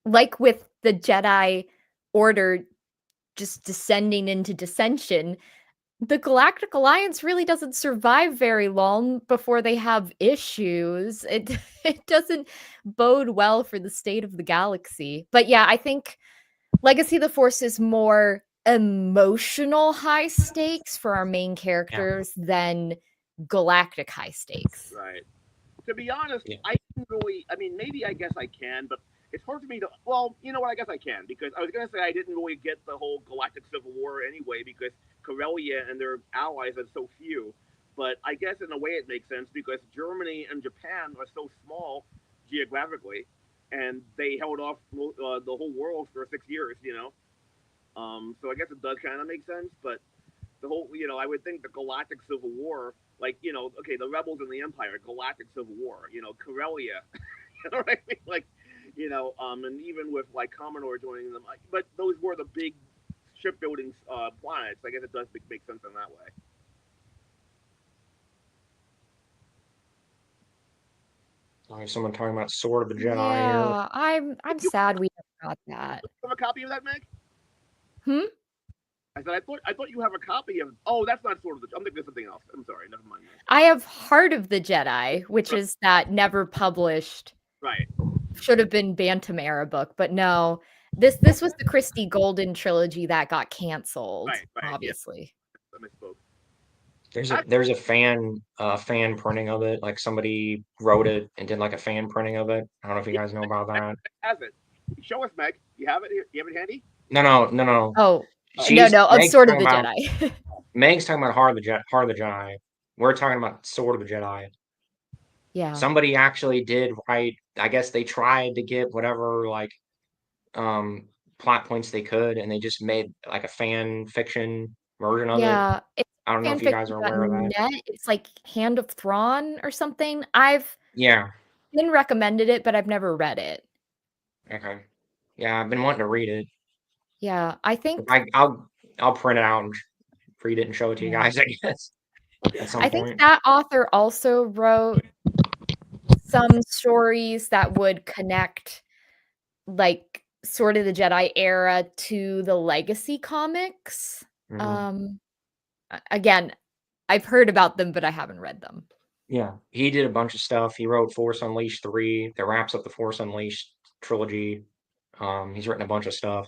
like with the Jedi Order just descending into dissension, the Galactic Alliance really doesn't survive very long before they have issues. It it doesn't bode well for the state of the galaxy. But yeah, I think Legacy of the Force is more emotional high stakes for our main Yeah. characters than galactic high stakes. Right. To be honest, Yeah. I didn't really. I mean, maybe I guess I can, but it's hard for me to. Well, you know what? I guess I can because I was gonna say I didn't really get the whole Galactic Civil War anyway because Corellia and their allies are so few. But I guess in a way it makes sense because Germany and Japan are so small geographically, and they held off the whole world for 6 years. So I guess it does kind of make sense. But the whole, I would think the Galactic Civil War, like, okay, the rebels and the Empire, Galactic Civil War, Corellia, you know what I mean? Like, and even with like Commodore joining them, but those were the big shipbuilding planets. I guess it does make sense in that way. Someone talking about Sword of the Jedi here. Yeah, I'm You sad we never got that. have a copy of that, Meg? Hmm? I said I thought you have a copy of. Oh, that's not Sword of the. I'm thinking of something else. I'm sorry. Never mind. I have Heart of the Jedi, which is that never published, Right. should have been Bantam era book, but no. This was the Christie Golden trilogy that got canceled, Right. Yeah. obviously. I misspoke. There's a fan printing of it. Like somebody wrote it and did like a fan printing of it. I don't know if you guys know about that. Has it? Show us, Meg. You have it here? You have it handy? No. Oh, no, of Meg's Sword of talking the about Jedi. Meg's talking about Heart of the Jedi. We're talking about Sword of the Jedi. Yeah. Somebody actually did write. I guess they tried to get whatever like um plot points they could, and they just made like a fan fiction version of it. Yeah, it's I don't know if you guys are aware of that. fanfiction.net. It's like Hand of Thrawn or something. I've Yeah. been recommended it, but I've never read it. Okay. Yeah, I've been wanting to read it. Yeah, I think I'll print it out and read it and show it to you yeah. guys, I guess, at some I think point. that author also wrote some stories that would connect, like, sort of the Jedi era to the Legacy comics. Mhm. Again, I've heard about them, but I haven't read them. Yeah, he did a bunch of stuff. He wrote Force Unleashed 3 that wraps up the Force Unleashed trilogy. He's written a bunch of stuff.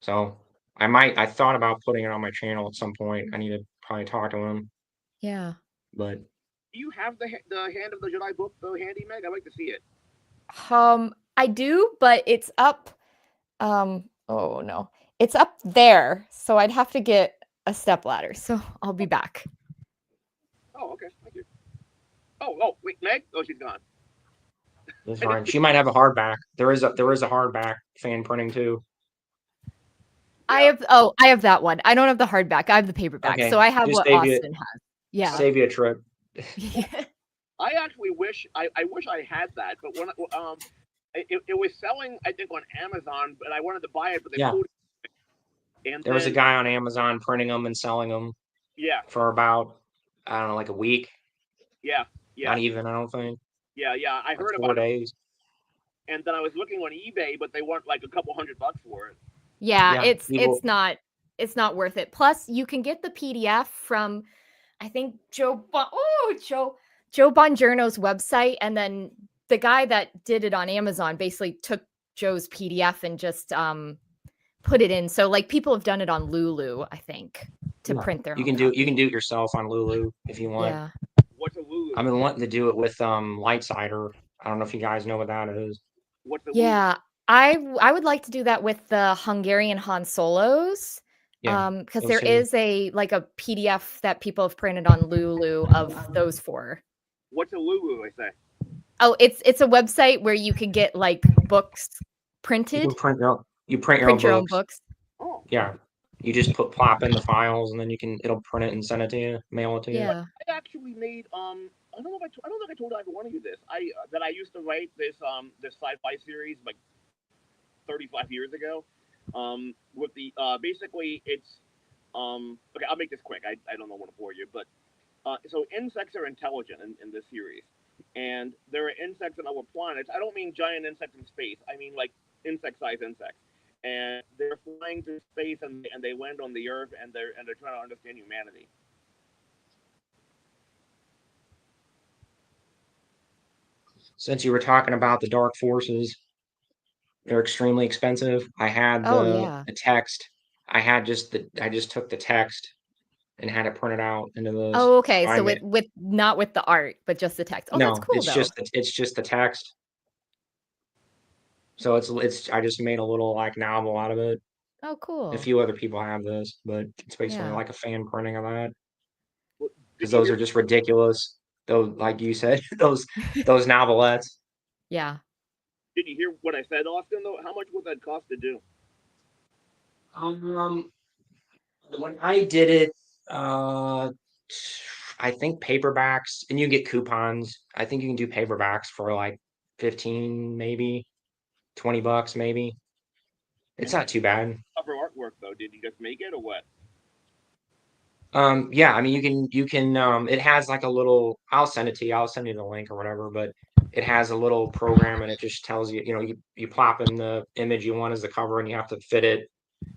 So I thought about putting it on my channel at some point. I need to probably talk to him, Yeah. but Do you have the Hand of the Jedi book, though, handy, Meg? I'd like to see it. I do, but it's up, oh, no. It's up there, so I'd have to get a stepladder, so I'll be back. Oh, okay. Thank you. Oh, wait, Meg? Oh, she's gone. that's fine. She might have a hardback. There is a hardback fan printing too. I have that one. I don't have the hardback. I have the paperback, Okay, so I have just what save you Austin has. Yeah. save you a trip. I actually wish I wish I had that, but when it was selling, I think on Amazon, but I wanted to buy it, but they Yeah. pulled it. And There was a then, guy on Amazon printing them and selling them yeah, for about, I don't know, like a week. yeah, Not even, I don't think. yeah. I Like heard 4 about it, days. and then I was looking on eBay, but they want like a couple $100 for it. Yeah, Yeah, it's people- it's not worth it. Plus, you can get the PDF from, I think, Joe Bongiorno's website, and then the guy that did it on Amazon basically took Joe's PDF and just put it in. So like people have done it on Lulu, I think, to Yeah. print their You own can do copy. it yourself on Lulu if you want. Yeah. What's a Lulu? I've been wanting to do it with Lightsider. I don't know if you guys know what that is. What's a Lulu? Yeah. I would like to do that with the Hungarian Han Solos. Yeah, Because those there two. is a PDF that people have printed on Lulu of those four. What's a Lulu? I say. Oh, it's a website where you can get like books You printed, can print your own print your own books. books. Oh, Yeah. You just plop in the files and then it'll print it and send it to you, mail it to you. Yeah. I actually made I don't know if I don't think I told either one of you this. That I used to write this sci-fi series like 35 years ago. With the basically it's okay. I'll make this quick. I don't know want to bore you, but So insects are intelligent in this series, and there are insects on other planets. I don't mean giant insects in space. I mean like insect-sized insects, and they're flying through space and they land on the Earth and they're trying to understand humanity. Since you were talking about the dark forces, they're extremely expensive. I had Oh yeah. the text. I just took the text and had it printed out into this. Oh, okay. I So made with not with the art, but just the text. Oh, that's no, cool though. it's just the text. So it's I just made a little like novel out of it. Oh, A cool. few other people have this, but it's basically Yeah. like a fan printing of that Well, because did you those hear? are just ridiculous. Those, like you said, those novelettes. Yeah. Did you hear what I said, Austin? Though, how much would that cost to do? Um, when I did it, I think paperbacks, and you get coupons. I think you can do paperbacks for like 15, maybe $20, maybe. It's And how not too bad. cover artwork though? Did you just make it or what? Yeah, I mean you can it has like a little I'll send it to you. I'll send you the link or whatever, but it has a little program and it just tells you, you plop in the image you want as the cover and you have to fit it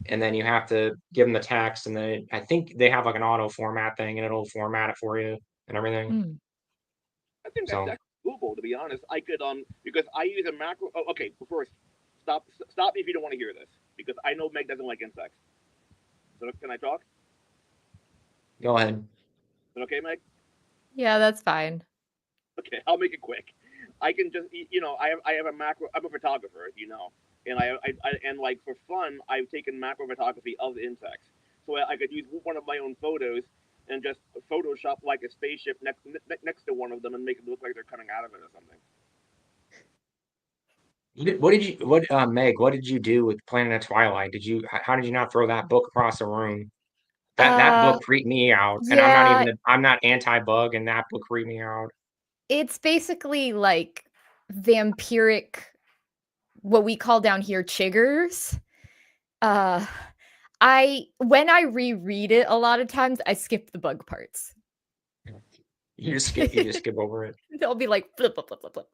and then you have to give them the text and then I think they have like an auto format thing and it'll format it for you and everything. Mm. I think that's So actually doable. To be honest, I could because I use a macro. Oh, okay, but first, stop me if you don't want to hear this because I know Meg doesn't like insects. So can I talk? go ahead. Is it okay, Meg? Yeah, that's fine. Okay, I'll make it quick. I can just I have a macro. I'm a photographer, as you know, and and like for fun, I've taken macro photography of insects, so I could use one of my own photos and just Photoshop like a spaceship next to one of them and make it look like they're coming out of it or something. Meg, what did you do with Planet of Twilight? How did you not throw that book across the room? That Uh, book creeped me out, and yeah, I'm not anti-bug, and that book creeped me out. it's basically like vampiric, what we call down here chiggers. Uh, I when I reread it a lot of times, I skip the bug parts. You just skip over it. They'll be like flip, flip, flip, flip, flip.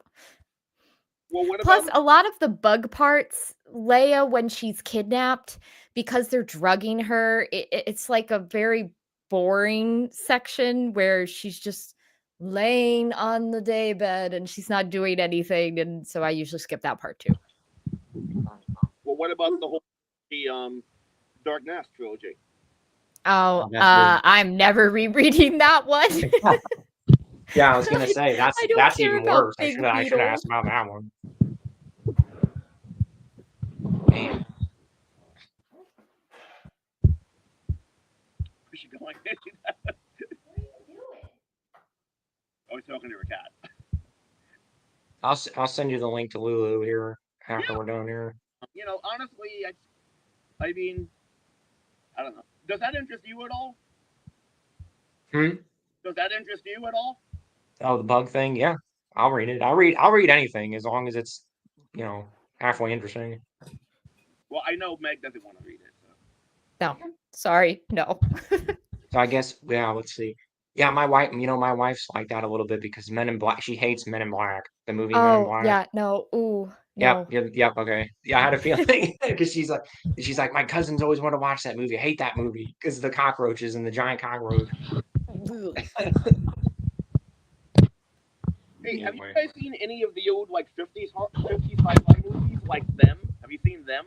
Well, what Plus, about a lot of the bug parts, Leia, when she's kidnapped, because they're drugging her, it's like a very boring section where she's just laying on the daybed and she's not doing anything. And so I usually skip that part too. what about the Dark Nest trilogy? Oh, Oh, that's good. I'm never rereading that one. Yeah, I was gonna I, say I don't that's care even about worse. big I should have asked beetles. about that one. Man, Where's she going? I was talking to her cat. I'll send you the link to Lulu here after Yeah, we're done here. honestly, I mean, I don't know. Does that interest you at all? Hmm? Does that interest you at all? Oh, the bug thing? Yeah, I'll read it. I'll read anything as long as it's, you know, halfway interesting. Well, I know Meg doesn't want to read it. So. No, sorry, no. So I guess, yeah, let's see. Yeah, my wife's like that a little bit because Men in Black, she hates Men in Black, the movie Men in Oh, Black. yeah, no, ooh, Yep, no. yep, yep, okay. Yeah, I had a feeling because she's like, my cousins always want to watch that movie. I hate that movie because the cockroaches and the giant cockroach. Hey, have you Anyway, guys seen any of the old like 50s sci-fi movies like them? Have you seen them?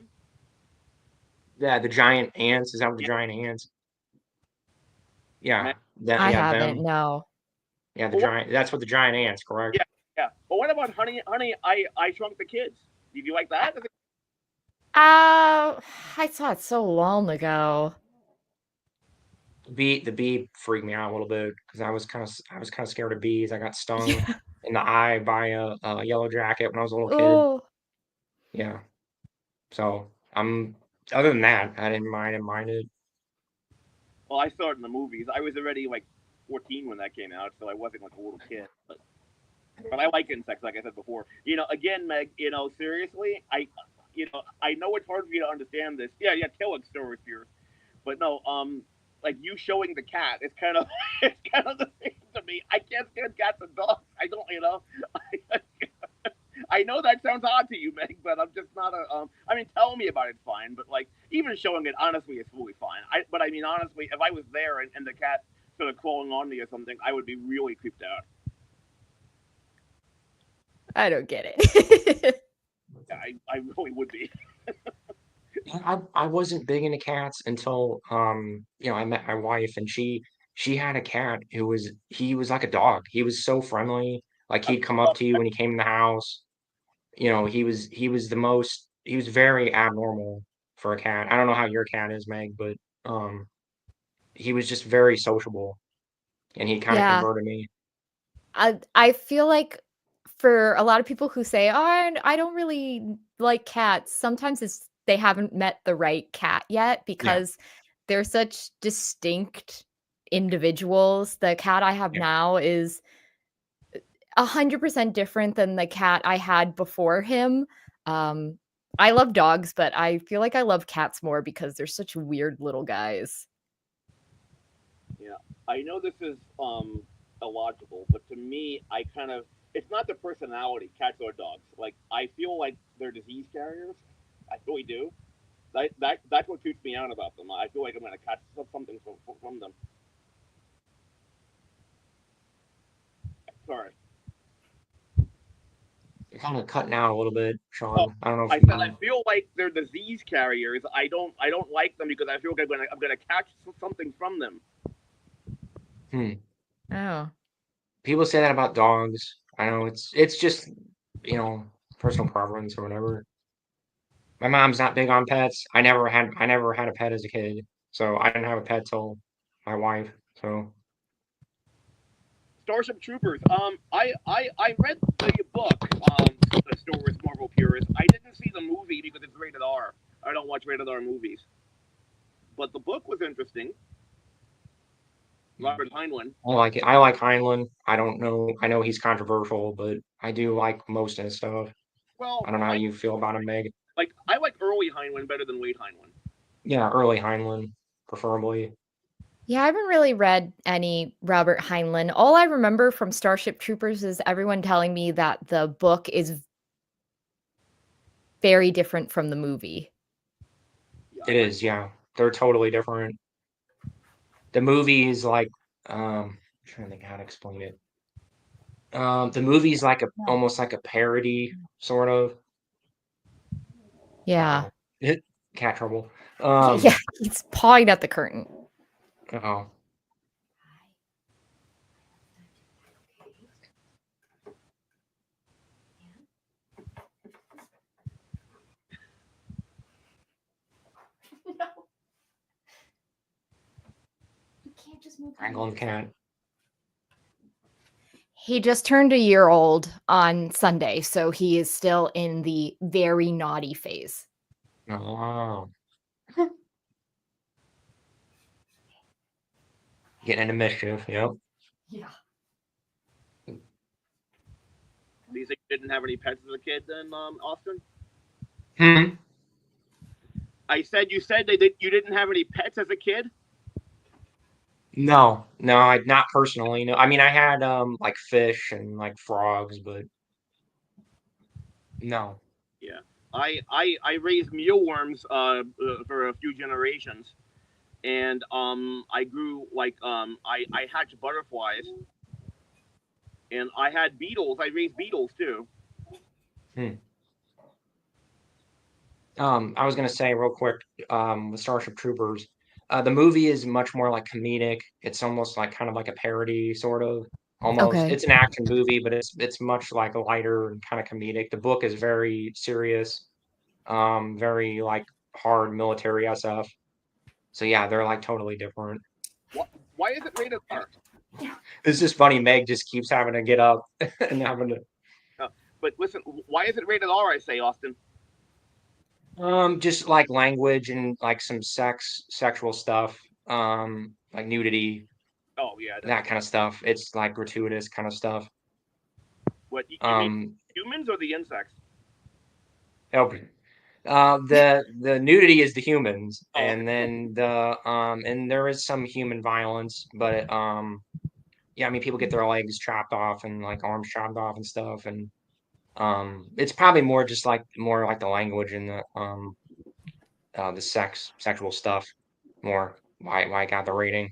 yeah, the giant ants. Is that what the Yeah, giant ants? Yeah, man. that, I yeah, haven't, them. no. Yeah, the Well, giant. That's what the giant ants, correct? yeah, yeah. But what about Honey, I Shrunk the Kids? Did you like that? I saw it so long ago. The bee freaked me out a little bit because I was kind of scared of bees. I got stung Yeah. in the eye by a yellow jacket when I was a little kid. Oh, Yeah, so I'm. Other than that, I didn't mind it. Well, I saw it in the movies. I was already like 14 when that came out, so I wasn't like a little kid. But I like insects, like I said before. Again, Meg. Seriously, I know it's hard for you to understand this. Yeah, yeah. Tell it story here, but no. Like you showing the cat, it's kind of it's kind of the same to me. I can't stand cats and dogs. I don't, I know that sounds odd to you, Meg, but I'm just not a. I mean, telling me about it's fine, but like even showing it, honestly, is fully fine. But I mean, honestly, if I was there and the cat started crawling on me or something, I would be really creeped out. I don't get it. Yeah, I really would be. I wasn't big into cats until I met my wife, and she had a cat he was like a dog. He was so friendly. Like he'd come up to you when he came in the house. He was very abnormal for a cat. I don't know how your cat is, Meg, but um he was just very sociable, and he kind of Yeah. converted me. I feel like for a lot of people who say, "Oh, I don't really like cats," sometimes it's they haven't met the right cat yet Yeah, because they're such distinct individuals. The cat I have yeah. now is 100% different than the cat I had before him. Um, I love dogs, but I feel like I love cats more because they're such weird little guys. Yeah, I know this is illogical, but to me, I kind of it's not the personality, cats or dogs. Like I feel like they're disease carriers. I really do. That's what creeps me out about them. I feel like I'm gonna catch something from them. Sorry. You're kind of cutting out a little bit, Oh, Sean. I don't know if I you said I mind. feel like they're disease carriers. I don't like them because I feel like I'm gonna catch something from them. Hmm. Oh. People say that about dogs. I know it's just, personal preference or whatever. My mom's not big on pets. I never had a pet as a kid. So I didn't have a pet till my wife. So Starship Troopers. I read the book, the Star Wars Marvel Purist. I didn't see the movie because it's rated R. I don't watch rated R movies. But the book was interesting. Robert Heinlein. I like it. I like Heinlein. I don't know. I know he's controversial, but I do like most of his stuff. Well, I don't know how you feel about him, Meg. I like early Heinlein better than late Heinlein. Yeah, early Heinlein, preferably. Yeah, I haven't really read any Robert Heinlein. All I remember from Starship Troopers is everyone telling me that the book is very different from the movie. Yeah, It is, yeah. They're totally different. The movie is like, I'm trying to think how to explain it. The movie's like almost like a parody, sort of. Yeah. Uh-oh. Cat trouble. Yeah, he's pawing at the curtain. Uh-oh. No, you can't just move Wrangling the cat. He just turned a year old on Sunday, so he is still in the very naughty phase. Oh. Getting into mischief, yep. Yeah. do you think you didn't have any pets as a kid then, Austin? Hmm. I said you said you didn't have any pets as a kid. No, no, not personally. No, I mean I had like fish and like frogs, but no. Yeah, I raised mealworms for a few generations, and I grew like I hatched butterflies, and I had beetles. I raised beetles too. Hmm. I was gonna say real quick, with Starship Troopers, the movie is much more like comedic. It's almost like kind of like a parody, sort of. Almost, Okay. it's an action movie, but it's much like lighter and kind of comedic. The book is very serious, very like hard military SF. So yeah, they're like totally different. Why is it rated R? It's just funny. Meg just keeps having to get up and having to. Uh, but listen, why is it rated R? I say, Austin. Just like language and like some sexual stuff, like nudity, Oh yeah, that definitely. kind of stuff. It's like gratuitous kind of stuff. What you mean, Um, humans or the insects? help. The nudity is the humans, Oh, and then and there is some human violence, but yeah, I mean, people get their legs chopped off and like arms chopped off and stuff, and it's probably more just like more like the language and the sexual stuff more why I got the rating.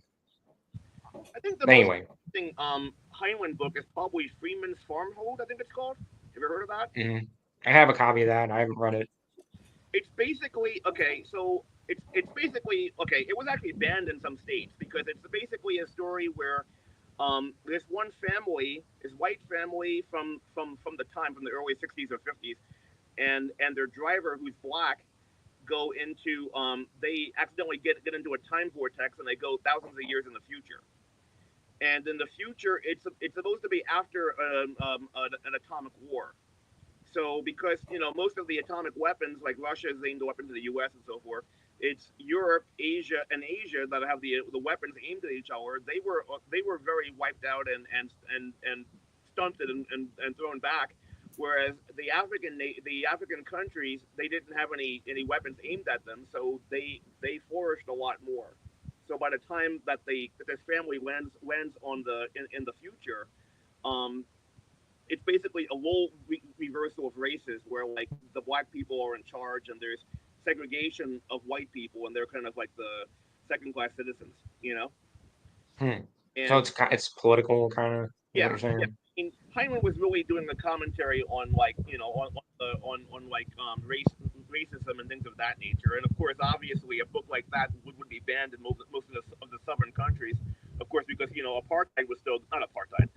I think the But most anyway, interesting Heinlein book is probably Freeman's Farmhold. I think it's called. Have you heard of that? mhm. I have a copy of that. I haven't read it. It's basically okay. So it's basically okay. It was actually banned in some states because it's basically a story where this one family, this white family from the time from the early 60s or 50s, and their driver who's black go into they accidentally get into a time vortex and they go thousands of years in the future. And in the future, it's supposed to be after an atomic war. So because most of the atomic weapons, like Russia is aimed up into the U.S. and so forth, it's Europe, Asia that have the weapons aimed at each other. They were very wiped out and stunted and thrown back. Whereas the African countries, they didn't have any weapons aimed at them, so they flourished a lot more. So by the time that this family lands on in the future, um, it's basically a role reversal of races where like the black people are in charge and there's segregation of white people and they're kind of like the second class citizens, Hmm. So and it's political kind of is what yeah, you're yeah. saying? I mean, Heinlein was really doing a commentary on like on like racism and things of that nature. And of course, obviously, a book like that would be banned in most of the southern countries, of course, because apartheid was still not apartheid.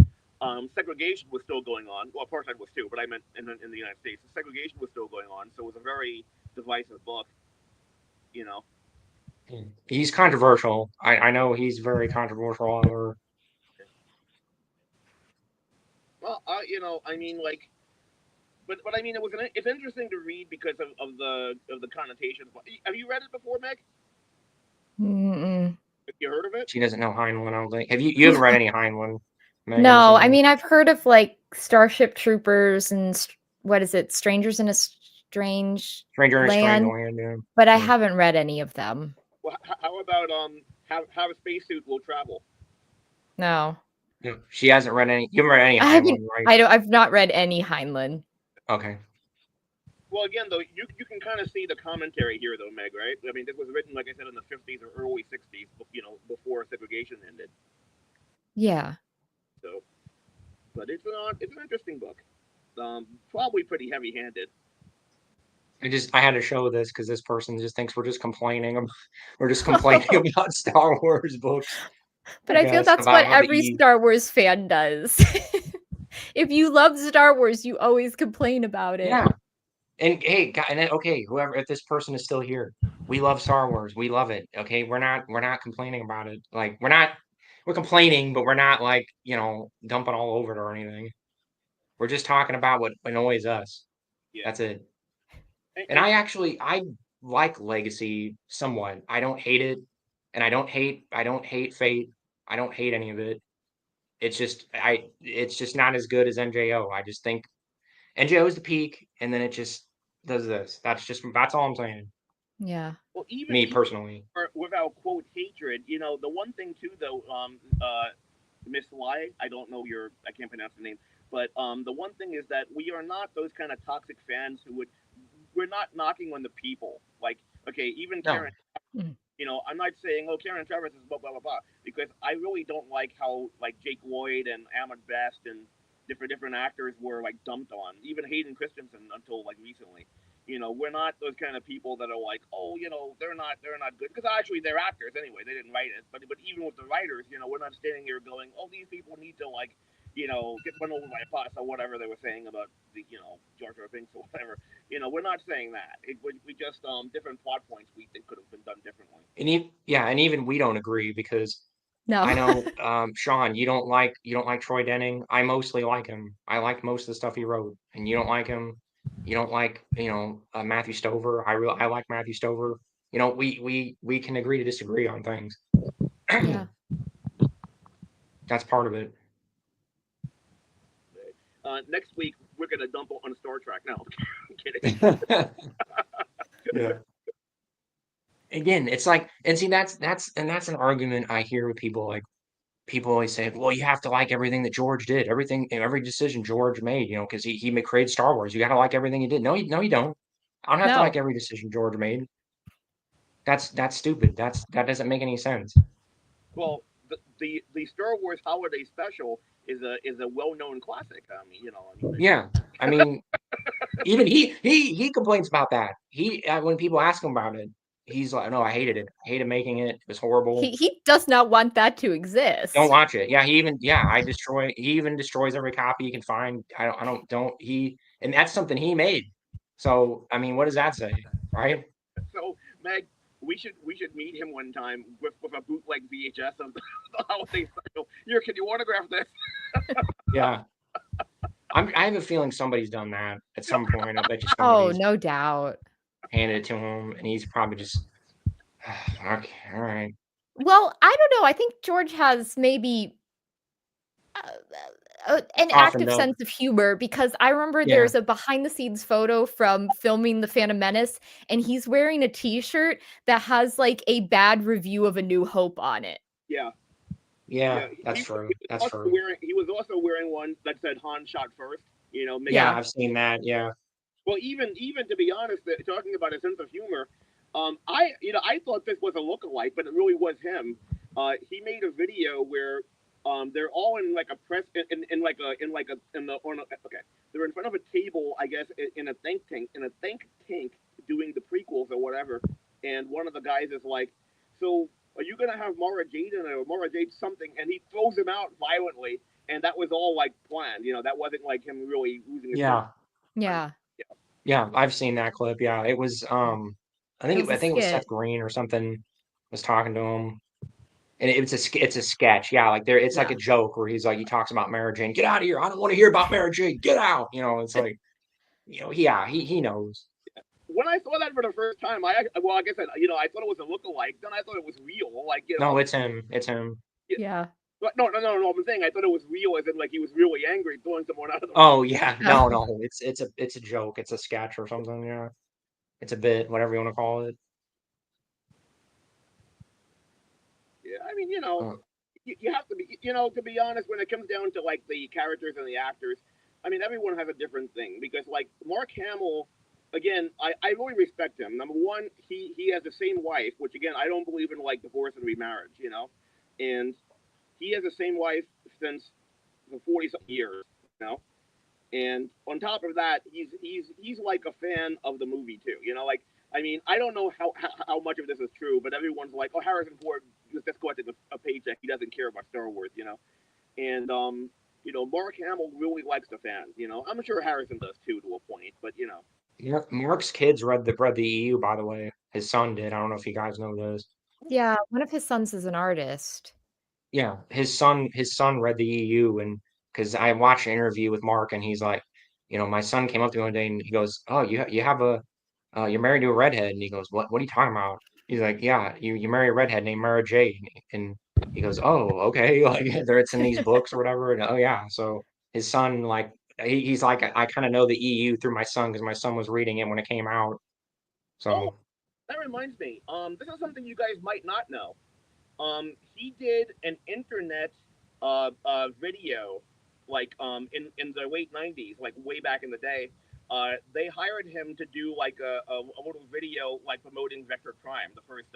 Segregation was still going on. Well, apartheid was too, but I meant in the United States, segregation was still going on. So it was a very divisive book, you know. Hmm. He's controversial. I know he's very controversial author. Well, I mean, like, but I mean, it's interesting to read because of the connotations. Have you read it before, Meg? Mm-mm. Have you heard of it? She doesn't know Heinlein, I don't think. You haven't read any Heinlein, Meg, I'm No, I assuming. mean I've heard of like Starship Troopers and what is it, Strangers in a Strange Stranger in a Strange Land, Land, yeah. but I Yeah. haven't read any of them. Well, how about how a spacesuit will travel? No, Yeah. She hasn't read any. You haven't read any I haven't. Heinlein, right? I don't. I've not read any Heinlein. Okay. Well, again, though, you can kind of see the commentary here, though, Meg. Right? I mean, this was written, like I said, in the 50s or early 60s. Before segregation ended. Yeah. So, but it's an interesting book. Probably pretty heavy-handed. I had to show this because this person just thinks we're just complaining. We're just complaining about Star Wars books. But I I feel guess that's about what how the every E. Star Wars fan does. If you love Star Wars, you always complain about it. Yeah. And hey, and then, okay, whoever, if this person is still here, we love Star Wars. We love it. Okay, we're not complaining about it. Like we're complaining, but we're not like dumping all over it or anything. We're just talking about what annoys us. Yeah. That's it. And, And and I like Legacy somewhat. I don't hate it, and I don't hate Fate. I don't hate any of it. It's just not as good as NJO. I just think NJO is the peak, and then it just does this. That's all I'm saying. Yeah. well, Me even personally. without quote hatred, the one thing too, though, Miss Lai, I don't know I can't pronounce the name, but the one thing is that we are not those kind of toxic fans we're not knocking on the people. Like, okay, even No. Karen, Mm. I'm not saying, oh, Karen Travis is blah blah blah blah, because I really don't like how like Jake Lloyd and Ahmed Best and different actors were like dumped on. Even Hayden Christensen until like recently. We're not those kind of people that are like, oh, they're not good because actually they're actors anyway. They didn't write it, but even with the writers, we're not standing here going, oh, these people need to like, get run over by a bus or whatever they were saying about the Jar Jar Binks or whatever. We're not saying that. We just different plot points we think could have been done differently. And even we don't agree because No. I know, Sean, you don't like Troy Denning. I mostly like him. I like most of the stuff he wrote, and you don't like him. You don't like, Matthew Stover. I like Matthew Stover. We can agree to disagree on things. Yeah. That's part of it. Next week we're gonna dump on Star Trek. No, I'm kidding. Yeah. Again, it's like, and see, that's an argument I hear with people like, people always say, well, you have to like everything that George did, every decision George made, because he created Star Wars. You got to like everything he did. No, you don't. I don't have to like No. every decision George made. That's stupid. That doesn't make any sense. Well, the Star Wars Holiday Special is a well known classic. I mean, Yeah, I mean, even he complains about that. When people ask him about it, he's like, no, I hated it. I hated making it. It was horrible. He does not want that to Don't exist. watch it. Yeah, he even destroys every copy he can find. I don't he and that's something he made. So, I mean, what does that say, right? so Meg, we should meet him one time with a bootleg VHS of the Holiday Special. Here, can you autograph this? Yeah. I have a feeling somebody's done that at some point. I bet you Oh, somebody's no doubt. handed it to him, and he's probably just, okay, all right. Well, I don't know. I think George has maybe an Softened active up. sense of humor, because I remember Yeah. there's a behind the scenes photo from filming The Phantom Menace, and he's wearing a t-shirt that has like a bad review of A New Hope on it. Yeah. Yeah, He, that's he, true. he was That's also true. wearing one that said Han shot first. Making Yeah, Yeah. I've seen that. Yeah. Well, even to be honest, talking about a sense of humor, I thought this was a lookalike, but it really was him. He made a video where they're all in like a press in like a in like a in the on a, okay they're in front of a table, I guess, in a think tank doing the prequels or whatever, and one of the guys is like, so are you gonna have Mara Jade in it, or Mara Jade something, and he throws him out violently, and that was all like planned. That wasn't like him really losing his Yeah. Yeah. Yeah, I've seen that clip. Yeah, it was I It think was a it was skit. Seth Green or something was talking to him. And it's a sketch. Yeah, like it's like Yeah. a joke where he talks about Mary Jane. Get out of here. I don't want to hear about Mary Jane. Get out. It's like, yeah, he knows. When I saw that for the first time, like I said, I thought it was a lookalike. Then I thought it was real. Like, No, it's him. It's him. Yeah. But no. I'm saying I thought it was real, as in like he was really angry, throwing someone out of the. Oh yeah. Oh. No. It's a joke. It's a sketch or something. Yeah. It's a bit, whatever you want to call it. Yeah, I mean, Uh, you have to be, to be honest, when it comes down to like the characters and the actors, I mean, everyone has a different thing, because like Mark Hamill, again, I really respect him. Number one, he has the same wife, which again, I don't believe in like divorce and remarriage, and he has the same wife since for 40 something years, and on top of that, he's like a fan of the movie too. Like, I mean, I don't know how much of this is true, but everyone's like, "Oh, Harrison Ford just collected a paycheck. He doesn't care about Star Wars," And Mark Hamill really likes the fans. I'm sure Harrison does too, to a point, but Mark's kids read the EU, by the way. His son did. I don't know if you guys know this. Yeah, one of his sons is an artist. Yeah, his son read the EU, and because I watched an interview with Mark, and he's like, my son came up to me one day and he goes, "Oh, you have you're married to a redhead," and he goes, "What are you talking about?" He's like, "Yeah, you marry a redhead named Mara Jade," and he goes, "Oh, okay, like there it's in these books or whatever," and oh yeah, so his son like he's like I kind of know the EU through my son because my son was reading it when it came out, oh, so that reminds me. This is something you guys might not know. He did an internet video, like in the late '90s, like way back in the day. They hired him to do like a little video, like promoting Vector Prime, the first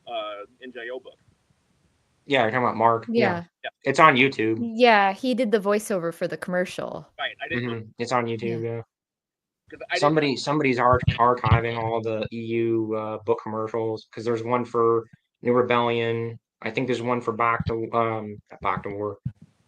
NJO book. yeah, you're talking about Mark, yeah, Yeah. Yeah, it's on YouTube. Yeah, he did the voiceover for the commercial. right. I didn't know, It's on YouTube, Yeah. yeah. because I didn't know. Somebody's archiving all the EU book commercials because there's one for New Rebellion. I think there's one for Back to War.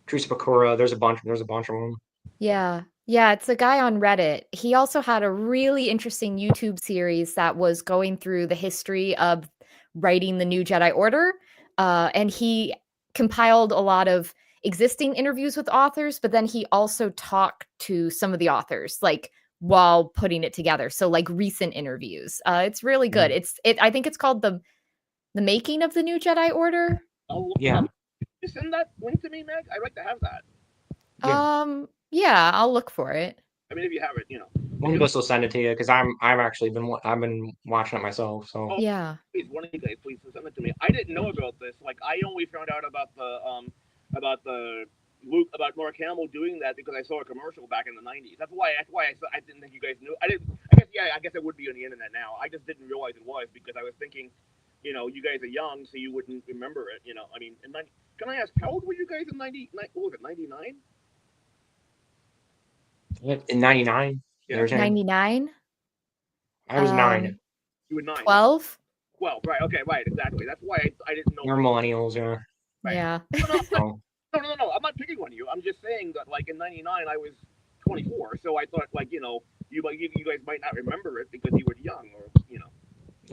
Truce of Bakura. There's a bunch of them. Yeah. Yeah, it's a guy on Reddit. He also had a really interesting YouTube series that was going through the history of writing the new Jedi Order. And he compiled a lot of existing interviews with authors, but then he also talked to some of the authors, like while putting it together. So like recent interviews. It's really good. Mhm. I think it's called the Making of the New Jedi Order. Yeah, You send that link to me, Meg. I'd like to have that. Yeah, I'll look for it. I mean, if you have it, one of us will send it to you because I've been watching it myself. So Oh, Yeah. please, one of you guys, please send it to me. I didn't know about this. Like, I only found out about about the Luke about Mark Hamill doing that because I saw a commercial back in the '90s. That's why I didn't think you guys knew. I didn't. I guess yeah. I guess it would be on the internet now. I just didn't realize it was because I was thinking, you guys are young, so you wouldn't remember it. I mean, can I ask how old were you guys in '90? What was it? '99? In '99, Yeah, you're saying 99? I was 9. you were 9. 12? 12, right? Okay, right, exactly. That's why I didn't know You're what. millennials, yeah. Right. Yeah. No, So no. I'm not picking on you. I'm just saying that, like in '99, I was 24, so I thought, like, you guys might not remember it because you were young, or.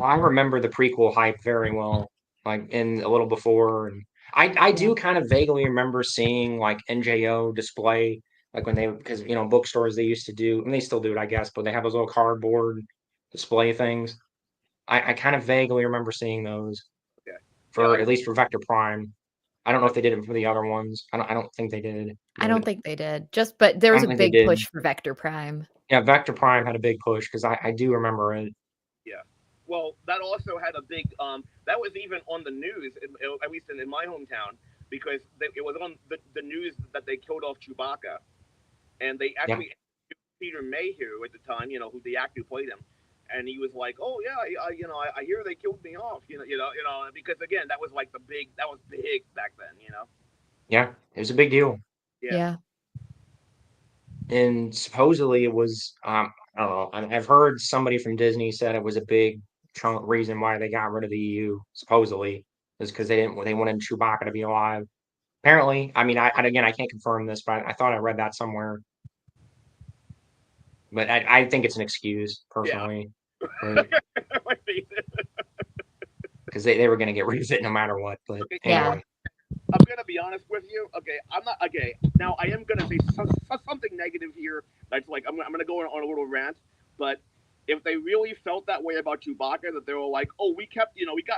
I remember the prequel hype very well, like in a little before, and I Yeah. do kind of vaguely remember seeing like NJO display, like when they because bookstores they used to do, and they still do it, I guess, but they have those little cardboard display things. I kind of vaguely remember seeing those Okay. Yeah, for at least for Vector Prime. I don't know if they did it for the other ones. I don't think they did, I but don't think they did. But there I was don't a think they big did. push for Vector Prime. Yeah, Vector Prime had a big push because I do remember it. yeah. Well, that also had a big. That was even on the news, at least in my hometown, because it was on the news that they killed off Chewbacca, and they Yeah. actually Peter Mayhew at the time, who the actor who played him, and he was like, "Oh yeah, I hear they killed me off," because again, that was big back then. Yeah, it was a big deal. Yeah. Yeah. And supposedly it was I don't know. I've heard somebody from Disney said it was a big chunk reason why they got rid of the EU. Supposedly is because they wanted Chewbacca to be alive. Apparently, I mean, again I can't confirm this, but I thought I read that somewhere. But I think it's an excuse Yeah. personally, but because they were going to get rid of it no matter what. But Okay, Yeah. anyway, I'm gonna be honest with you. Okay, I'm not. Okay, now I am gonna say something negative here. That's like I'm gonna go on a little rant. But if they really felt that way about Chewbacca, that they were like, "Oh, we got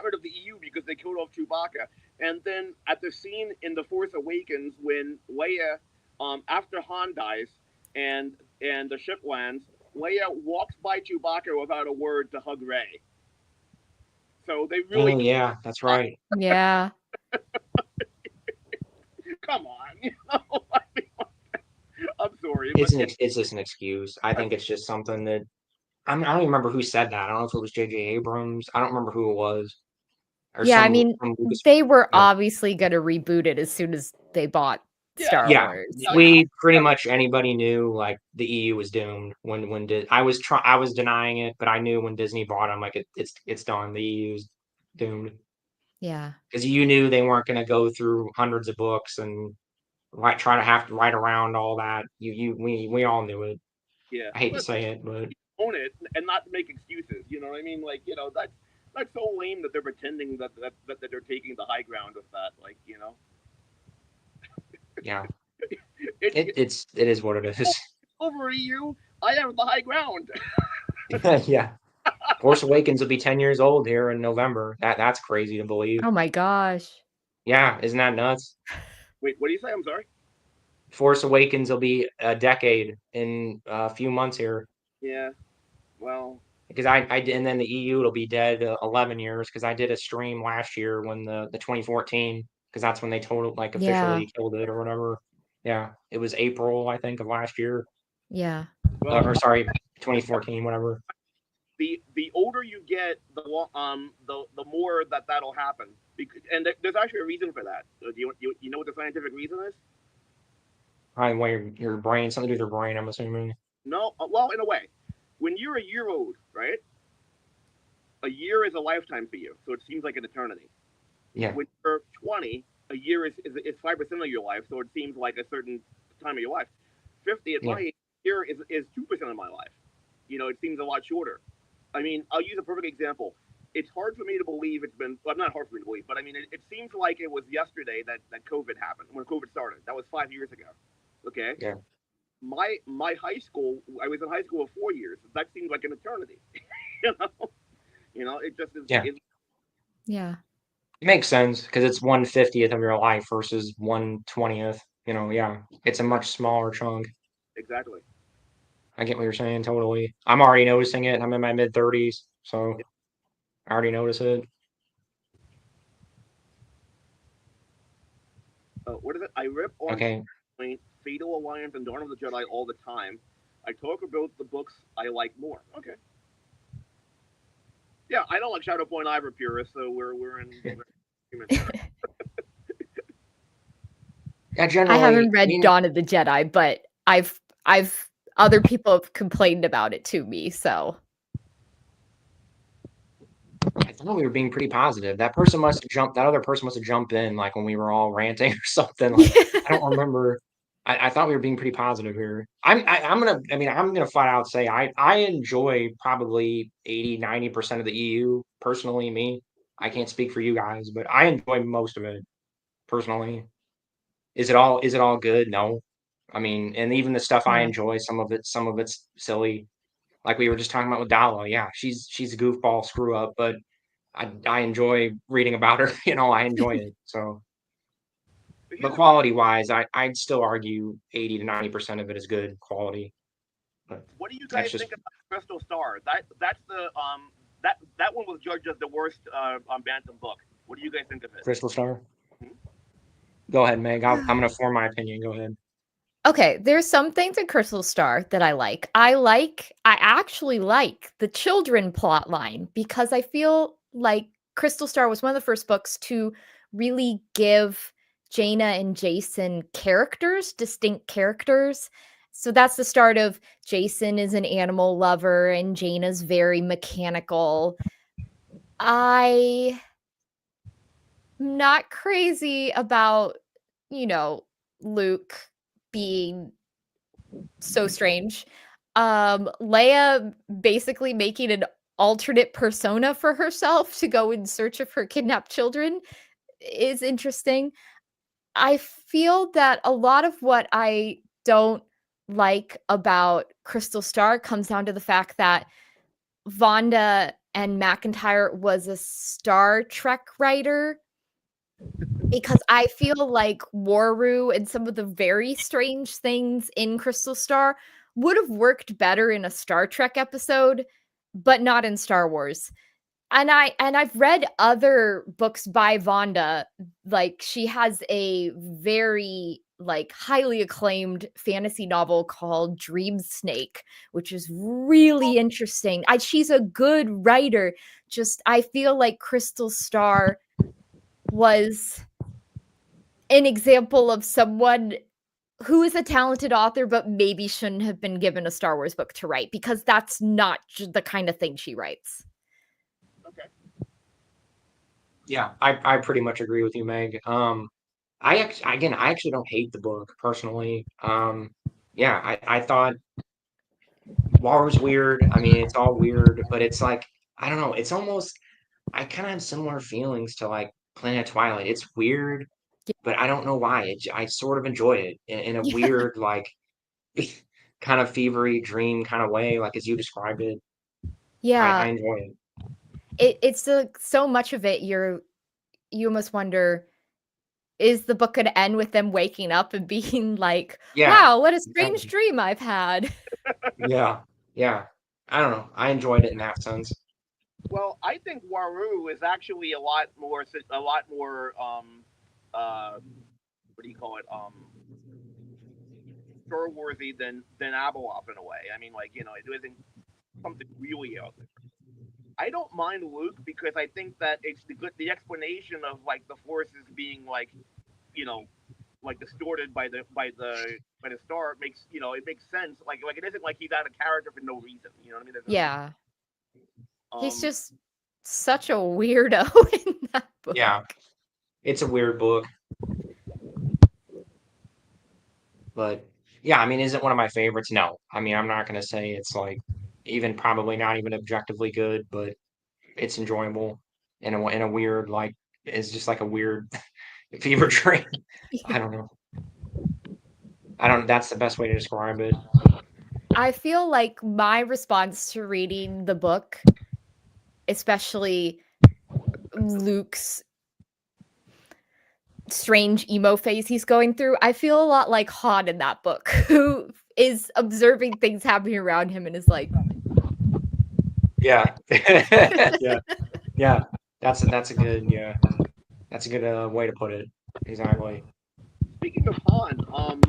rid of the EU because they killed off Chewbacca," and then at the scene in The Force Awakens when Leia, after Han dies and the ship lands, Leia walks by Chewbacca without a word to hug Rey. So they really oh yeah, that's right. Yeah. come on. I'm sorry, but It's just an excuse. I think it's just something that I don't even remember who said that. I don't know if it was J.J. Abrams. I don't remember who it was or Yeah, I mean, some Lucas. they were Yeah, obviously gonna reboot it as soon as they bought yeah, Star yeah. Wars. We pretty much anybody knew like the EU was doomed I was denying it, but I knew when Disney bought them like it's done. The EU's doomed Yeah. because you knew they weren't going to go through hundreds of books and try to have to write around all that. We all knew it. yeah. I hate to But say it, but own it and not make excuses. You know what I mean? Like, that's so lame that they're pretending that they're taking the high ground with that. Like, yeah, it it is what it is. over EU. I have the high ground. Yeah. Force Awakens will be 10 years old here in November. That's crazy to believe. Oh my gosh. Yeah, isn't that nuts? Wait, what do you say? I'm sorry. Force Awakens will be a decade in a few months here Yeah. Well. because I did, and then the EU will be dead 11 years because I did a stream last year when the 2014 because that's when they total like Yeah. officially killed it or whatever. Yeah, it was April I think of last year Yeah. Well. or sorry 2014 whatever. The older you get, the more that'll happen. Because, and there's actually a reason for that. Do you know what the scientific reason is? Probably why your brain something to do with your brain. I'm assuming. No. Well, in a way, when you're a year old, right? A year is a lifetime for you, so it seems like an eternity. Yeah, When you're 20, a year is 5% of your life, so it seems like a certain time of your life. 50 at yeah, my age, year is 2% of my life. It seems a lot shorter. I mean, I'll use a perfect example. It's hard for me to believe it's been, well, not hard for me to believe, but I mean, it seems like it was yesterday that COVID happened, when COVID started. That was 5 years ago. Okay? yeah. My high school, I was in high school for 4 years. That seems like an eternity. you know? It just is. Yeah. Yeah. It makes sense because it's 1/50th of your life versus 1/20th. Yeah, it's a much smaller chunk. Exactly. I get what you're saying totally. I'm already noticing it. I'm in my mid 30s, so I already notice it. What is it? I rip on Okay. Fatal Alliance and Dawn of the Jedi all the time. I talk about the books I like more. Okay. Yeah, I don't like Shadow Point either, purist. So we're in agreement there. Yeah, I generally, haven't read Dawn of the Jedi, but I've other people have complained about it to me, so I thought we were being pretty positive. That person must have jumped. That other person must have jumped in like when we were all ranting or something. Like I don't remember. I thought we were being pretty positive here. I'm gonna. I mean, I'm gonna flat out say I enjoy probably 80-90% of the EU personally. Me, I can't speak for you guys, but I enjoy most of it personally. Is it all good? No. I mean, and even the stuff I yeah. enjoy, some of it's silly. Like we were just talking about with Dala. Yeah, she's a goofball screw up, but I enjoy reading about her. I enjoy it. So, But but here's a question: quality wise, I'd still argue 80 to 90% of it is good quality. But what do you that's guys just think about Crystal Star? That's the that one was judged as the worst Bantam book. What do you guys think of it? Crystal Star. Hmm? Go ahead, Meg. I'm gonna form my opinion. Go ahead. Okay, there's some things in Crystal Star that I like. I actually like the children plot line because I feel like Crystal Star was one of the first books to really give Jaina and Jason characters, distinct characters. So that's the start of Jason is an animal lover and Jaina's very mechanical. I'm not crazy about, you know, Luke being so strange. Leia basically making an alternate persona for herself to go in search of her kidnapped children is interesting. I feel that a lot of what I don't like about Crystal Star comes down to the fact that Vonda and McIntyre was a Star Trek writer because I feel like Waru and some of the very strange things in Crystal Star would have worked better in a Star Trek episode, but not in Star Wars. I've read other books by Vonda. Like she has a very like highly acclaimed fantasy novel called Dream Snake, which is really interesting. She's a good writer. Just I feel like Crystal Star was an example of someone who is a talented author, but maybe shouldn't have been given a Star Wars book to write because that's not the kind of thing she writes. Okay. Yeah, I pretty much agree with you, Meg. I actually don't hate the book personally. Yeah, I thought War was weird. I mean, it's all weird, but it's like I don't know. It's almost I kind of have similar feelings to like Planet Twilight. It's weird, but I don't know why. I sort of enjoy it in a Yeah. weird, like kind of fevery dream kind of way, like as you described it. I Yeah. enjoy it. It's so much of it you almost wonder, is the book gonna end with them waking up and being like, Yeah, wow, what a strange exactly. dream I've had. Yeah, yeah. I don't know. I enjoyed it in that sense. Well, I think Waru is actually a lot more what do you call it Star Warsy than Abeloth in a way. I mean, like it isn't something really out there. I don't mind Luke because I think that it's the explanation of like the forces being you know like distorted by the star makes it makes sense. Like it isn't like he's out of character for no reason. You know what I mean? Yeah. He's Um, just such a weirdo in that book. Yeah, it's a weird book, but yeah, I mean, is it one of my favorites? No. I mean, I'm not gonna say it's like even probably not even objectively good, but it's enjoyable in a weird like it's just like a weird fever dream. I don't know. I don't. That's the best way to describe it. I feel like my response to reading the book, especially Luke's strange emo phase he's going through, I feel a lot like Han in that book, who is observing things happening around him and is like, Yeah. Yeah. Yeah. That's a good way to put it. Exactly. speaking of Han,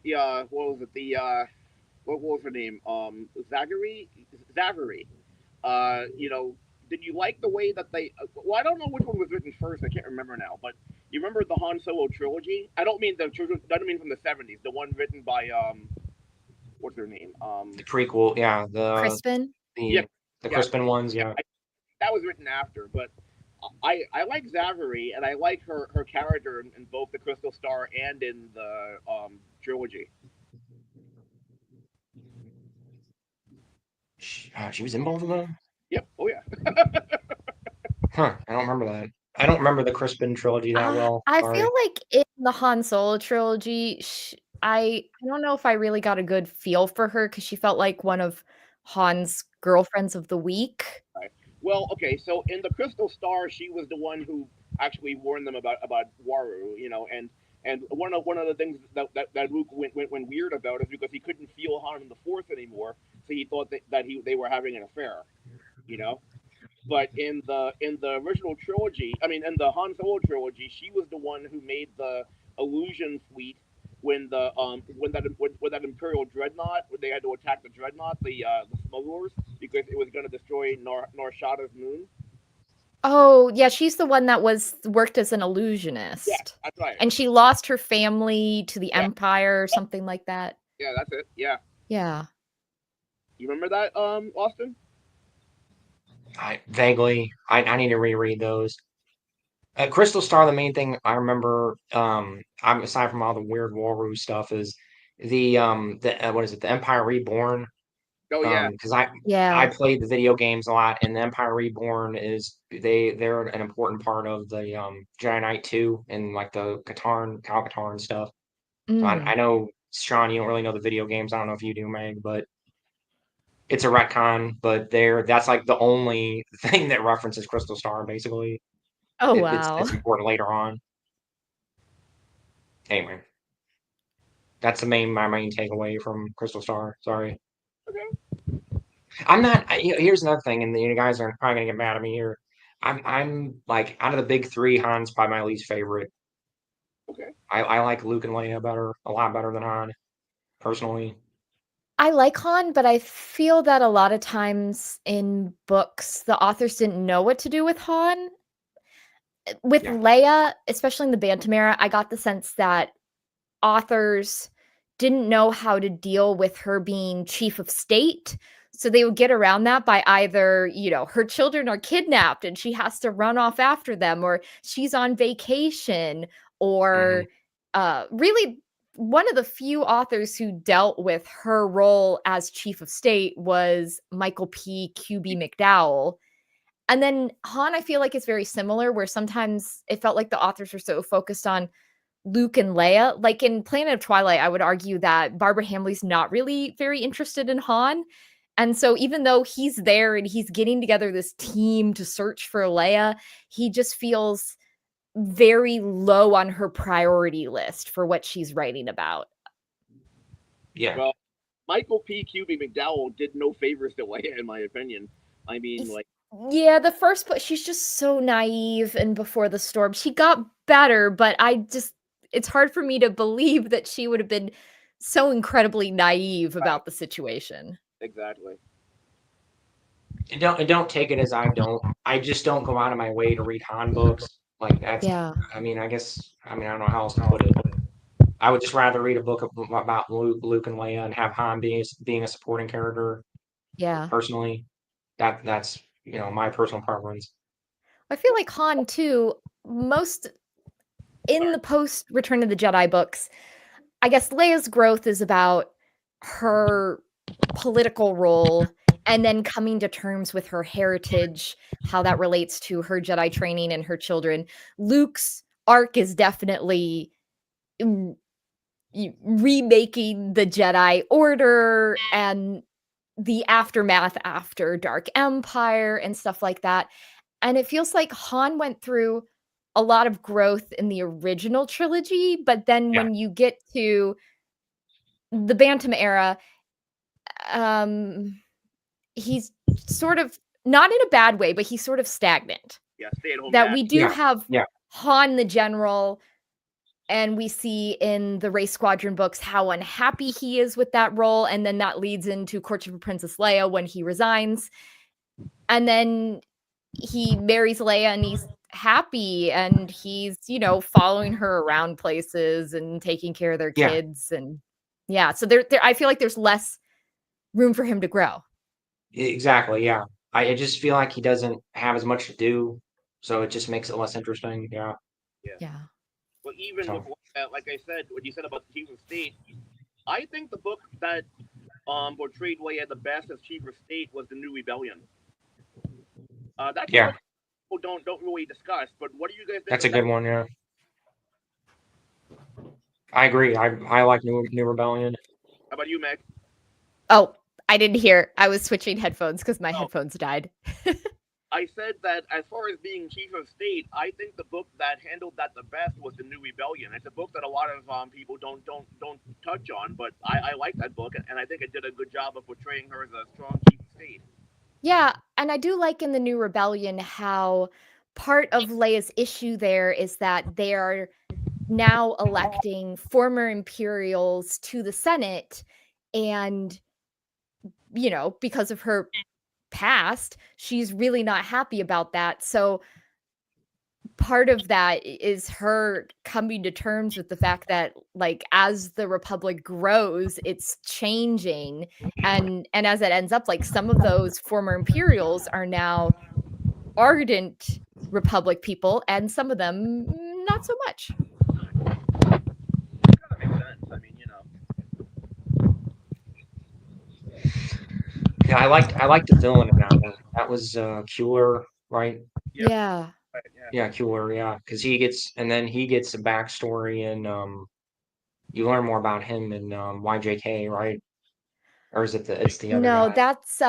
yeah, what was it? What was her name? Zachary. You know, did you like the way that they? Well, I don't know which one was written first. I can't remember now. But you remember the Han Solo trilogy? I don't mean the. I don't mean from the '70s. The one written by what's her name? The prequel, yeah, Crispin? Yeah, the yeah, Crispin ones, yeah. that was written after. But I like Zachary, and I like her character in both the Crystal Star and in the trilogy. She was in both of them? Yep. Oh yeah. Huh, I don't remember that. I don't remember the Crispin trilogy that well. I Sorry. feel like in the Han Solo trilogy, I don't know if I really got a good feel for her because she felt like one of Han's girlfriends of the week. Right. Well, okay. So in the Crystal Star, she was the one who actually warned them about Waru. You know, and one of the things that Luke went weird about is because he couldn't feel Han in the Force anymore, so he thought that they were having an affair. You know. But in the original trilogy, I mean, in the Han Solo trilogy, she was the one who made the illusion fleet when that Imperial dreadnought when they had to attack the dreadnought, the smugglers, because it was going to destroy Norshada's moon. Oh, yeah, she's the one that worked as an Yeah, illusionist. that's right. And she lost her family to the Yeah, Empire or something like that. yeah, that's it. Yeah, Yeah. you remember that, Austin? I vaguely, I need to reread those. Crystal Star, the main thing I remember, I'm aside from all the weird Waru stuff, is the what is it, the Empire Reborn? Oh yeah, Because I Yeah. played the video games a lot, and the Empire Reborn is they're an important part of the Jedi Knight 2 and like the Cal Katarn stuff. So Mm. I know Sean, you don't really know the video games. I don't know if you do, Meg, but it's a retcon. But that's like the only thing that references Crystal Star, basically. Oh, It's wow. it's important later on. Anyway, that's my main takeaway from Crystal Star. Sorry, okay, I'm not. Here's another thing, and you guys are probably gonna get mad at me here. I'm like out of the big three, Han's probably my least favorite. okay. I like Luke and Leia a lot better than Han, personally. I like Han, but I feel that a lot of times in books, the authors didn't know what to do with Han. With Yeah. Leia, especially in the Bantam era, I got the sense that authors didn't know how to deal with her being chief of state. So they would get around that by either, her children are kidnapped and she has to run off after them, or she's on vacation, Hmm. or really one of the few authors who dealt with her role as chief of state was Michael P. QB McDowell. And then Han, I feel like is very similar, where sometimes it felt like the authors were so focused on Luke and Leia. Like in Planet of Twilight, I would argue that Barbara Hamley's not really very interested in Han. And so even though he's there and he's getting together this team to search for Leia, he just feels very low on her priority list for what she's writing about. Yeah. Well, Michael P. QB McDowell did no favors to Leia, in my opinion. I mean, like, Yeah, the first book, she's just so naive and before the storm. She got better, but it's hard for me to believe that she would have been so incredibly naive right, about the situation. exactly. And don't take it as I just don't go out of my way to read Han books. Like that's Yeah, I mean, I don't know how else to put it. I would just rather read a book about Luke and Leia and have Han being a supporting character yeah. personally. That's my personal preference. I feel like Han too, most in Sorry. the post Return of the Jedi books, I guess Leia's growth is about her political role and then coming to terms with her heritage, how that relates to her Jedi training and her children. Luke's arc is definitely mm, remaking the Jedi Order and the aftermath after Dark Empire and stuff like that. And it feels like Han went through a lot of growth in the original trilogy, but then Yeah, when you get to the Bantam era, um, he's sort of not in a bad way, but he's sort of stagnant. Yeah, stay at home That dad. we do yeah, have yeah, Han the general and we see in the Race Squadron books how unhappy he is with that role, and then that leads into Courtship of Princess Leia when he resigns, and then he marries Leia and he's happy, and he's, you know, following her around places and taking care of their Yeah, kids, and yeah, so there I feel like there's less room for him to grow. exactly. Yeah, I just feel like he doesn't have as much to do, so it just makes it less interesting. Yeah. Yeah. Yeah. Well, even with So like I said, what you said about the Chief of State, I think the book that portrayed Leia the best as Chief of State was the New Rebellion. That's a yeah, book people don't really discuss. But what do you guys think that's of a that? good one. Yeah, I agree. I like New Rebellion. How about you, Meg? Oh, I didn't hear. I was switching headphones because my Oh, headphones died. I said that as far as being Chief of State, I think the book that handled that the best was the New Rebellion. It's a book that a lot of people don't touch on, but I like that book, and I think it did a good job of portraying her as a strong Chief of State. Yeah, and I do like in the New Rebellion how part of Leia's issue there is that they are now electing former Imperials to the Senate, and, you know, because of her past, she's really not happy about that. So part of that is her coming to terms with the fact that, like, as the Republic grows, it's changing, and as it ends up, like, some of those former Imperials are now ardent Republic people, and some of them not so much. Kind of makes sense. I mean, you know. Yeah, I liked the villain in that one. That was Kueller, right? Yep. Yeah. Right, yeah. Yeah, Kueller. Yeah, because he gets a backstory, and you learn more about him in YJK, right? Or is it it's the other No, guy? that's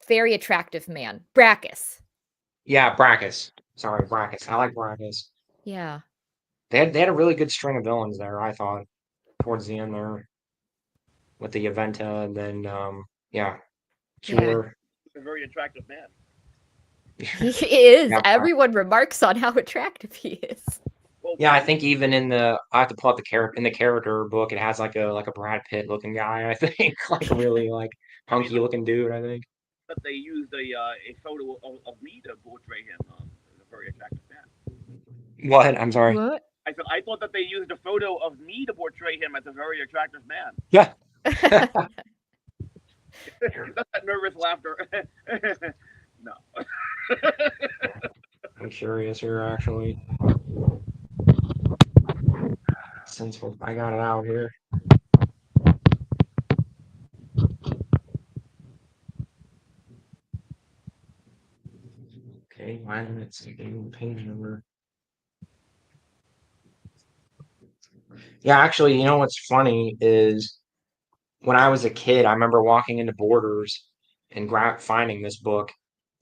very attractive man. Brackus. Yeah, Brackus. Sorry, Brackus. I like Brackus. Yeah. They had a really good string of villains there, I thought, towards the end there with the Aventa, and then yeah, Yeah. Kueller. A very attractive man. He is. Yeah, Everyone remarks on how attractive he is. Well, yeah, I think even in the I have to pull up the character in the character book, it has like a Brad Pitt looking guy, I think, like a really like I mean, hunky looking dude, I think. that they used a photo of me to portray him as a very attractive man. What? I'm sorry. What? I said I thought that they used a photo of me to portray him as a very attractive man. Yeah. That's that nervous laughter. No. I'm curious here actually. Since I got it out here. Okay, why didn't it say the page number? Yeah, actually, you know what's funny is when I was a kid, I remember walking into Borders and finding this book,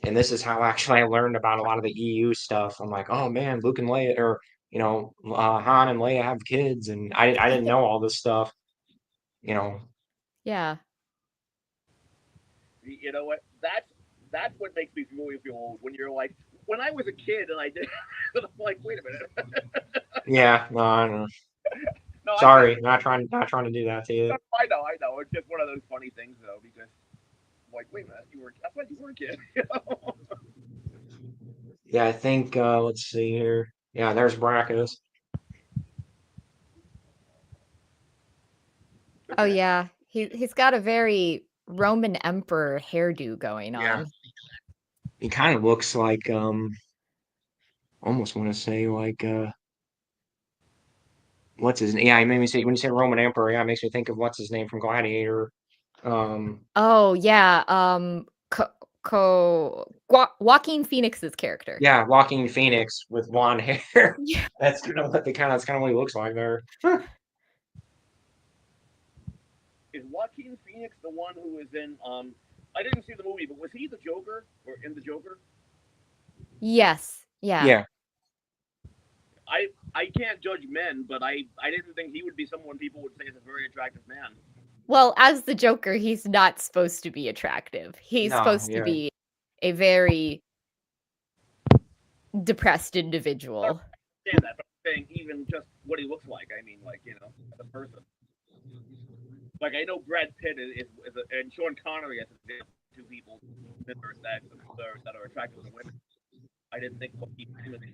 and this is how actually I learned about a lot of the EU stuff. I'm like, oh man, Luke and Leia, or Han and Leia have kids, and I didn't know all this stuff. You know, Yeah. You know what? That's what makes me really feel old. When you're like, when I was a kid and I did, I'm like, wait a minute. yeah, no, I don't know. No, I get. Sorry, not trying to do that to you. I know. It's just one of those funny things though, because like, wait a minute, you were. I thought you were a kid. You know? Yeah, I think let's see here. Yeah, there's Brackus. Oh Okay. yeah. He's got a very Roman emperor hairdo going Yeah, on. he kind of looks like almost want to say like what's his name? Yeah, he made me say when you said Roman Emperor, yeah, it makes me think of what's his name from Gladiator. Um, Oh yeah. Joaquin Phoenix's character. yeah, Walking Phoenix with blonde hair. Yeah. That's kind of what he looks like there. Is Joaquin Phoenix the one who was in? I didn't see the movie, but was he the Joker or in the Joker? Yes. Yeah. Yeah, I can't judge men, but I didn't think he would be someone people would say is a very attractive man. Well, as the Joker, he's not supposed to be attractive. He's no, supposed to yeah, be a very depressed I individual. understand that, but saying even just what he looks like. I mean, like, as a person. Like, I know Brad Pitt and Sean Connery as two people that are attractive to women. I didn't think Joaquin Phoenix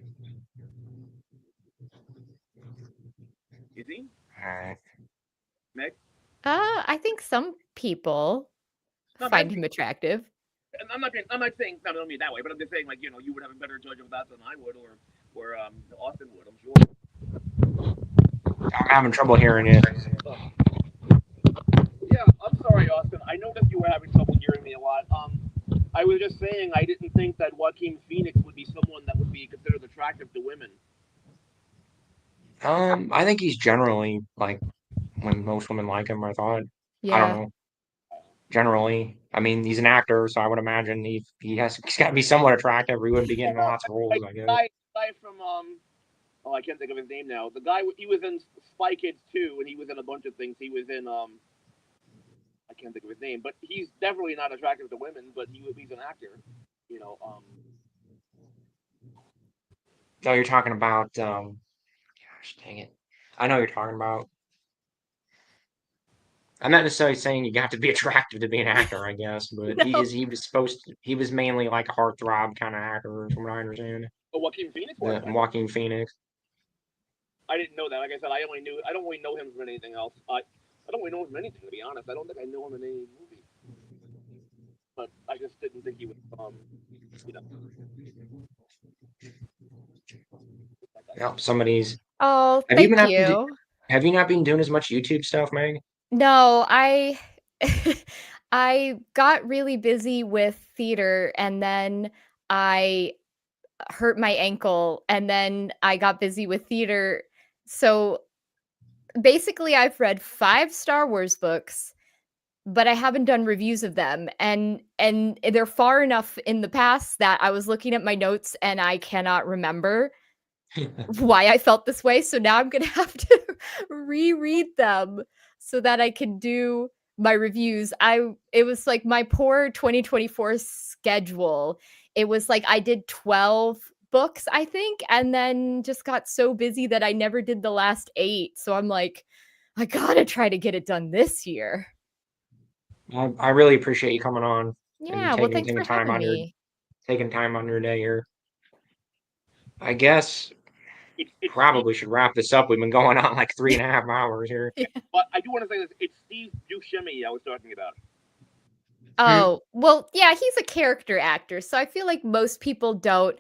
is he? All right. Meg? I think some people No, find him attractive. I'm not saying I don't mean that way, but I'm just saying, like, you would have a better judge of that than I would, or Austin would, I'm sure. I'm having trouble hearing it. Yeah, I'm sorry, Austin. I noticed you were having trouble hearing me a lot. I was just saying I didn't think that Joaquin Phoenix would be someone that would be considered attractive to women. I think he's generally like when most women like him. I thought. I don't Yeah. know. Generally, I mean, he's an actor, so I would imagine he's got to be somewhat attractive, or he wouldn't be getting lots of roles. I guess. Guy from oh, I can't think of his name now. The guy, he was in Spy Kids 2, and he was in a bunch of things. He was in I can't think of his name, but he's definitely not attractive to women. But he's an actor, you know. No, you're talking about. Gosh, dang it! I know you're talking about. I'm not necessarily saying you have to be attractive to be an actor, I guess, but No. he was mainly like a heartthrob kind of actor, from what I understand. Joaquin Phoenix was. Joaquin Phoenix. I didn't know that. Like I said, I don't really know him from anything else. I don't really know him from anything, to be honest. I don't think I know him in any movie. But I just didn't think he was you know. Yep, somebody's. Oh, Have you thank been you. have you not been doing as much YouTube stuff, Meg? No, I I got really busy with theater, and then I hurt my ankle, and then I got busy with theater. So basically I've read 5 Star Wars books, but I haven't done reviews of them, and they're far enough in the past that I was looking at my notes and I cannot remember why I felt this way. So now I'm gonna have to reread them so that I can do my reviews. It was like my poor 2024 schedule. It was like I did 12 books, I think, and then just got so busy that I never did the last 8. So I'm like, I gotta try to get it done this year. I really appreciate you coming on and Yeah, well, thanks for having me. taking time on your day here. I guess It's probably should wrap this up. We've been going on like 3.5 hours here. Yeah. But I do want to say this. It's Steve Buscemi I was talking about. Oh, well, yeah, he's a character actor, so I feel like most people don't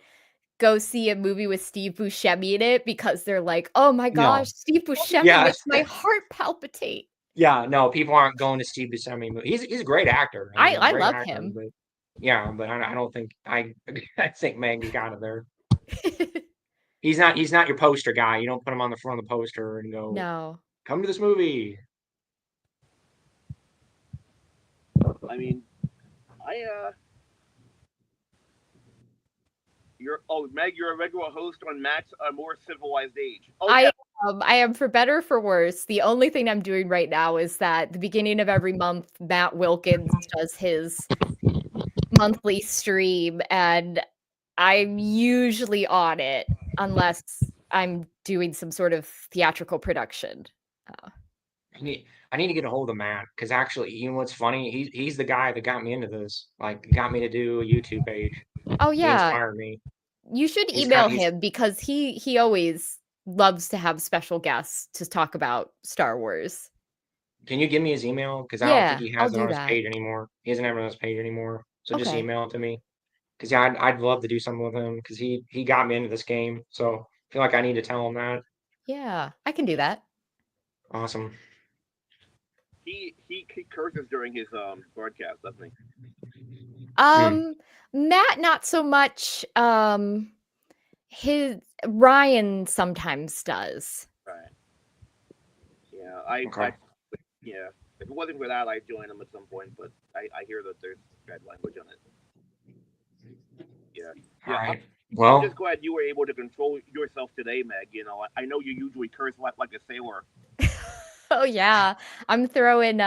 go see a movie with Steve Buscemi in it because they're like, "Oh my No. gosh, Steve Buscemi Yeah. makes my heart palpitate." Yeah, no, people aren't going to Steve Buscemi. He's a great actor. I mean, I great love actor, him. but yeah, but I don't think I think Meg's got it there. He's not your poster guy. You don't put him on the front of the poster and go, No. "Come to this movie." I mean, Meg, you're a regular host on Matt's More Civilized Age. Oh yeah. I am, for better or for worse. The only thing I'm doing right now is that the beginning of every month, Matt Wilkins does his monthly stream, and I'm usually on it unless I'm doing some sort of theatrical production. I need to get a hold of Matt because actually, you know what's funny? He's the guy that got me into this. Like, got me to do a YouTube page. Oh He yeah, inspired me. you should He's kind email he's him because he always loves to have special guests to talk about Star Wars. Can you give me his email? Because I don't think Yeah, he I'll has it do on his that. page anymore. He doesn't have it on his page anymore. So just Okay. email it to me. Because yeah, I'd love to do something with him because he got me into this game. So I feel like I need to tell him that. Yeah, I can do that. Awesome. He curses during his broadcast, doesn't he? Matt, not so much. His Ryan sometimes does. Right. Yeah, Okay. yeah. If it wasn't for that, I'd join him at some point. But I hear that there's bad language on it. Yeah. All Yeah. right. I'm Well, just glad you were able to control yourself today, Meg. You know, I know you usually curse like a sailor. Oh yeah, I'm throwing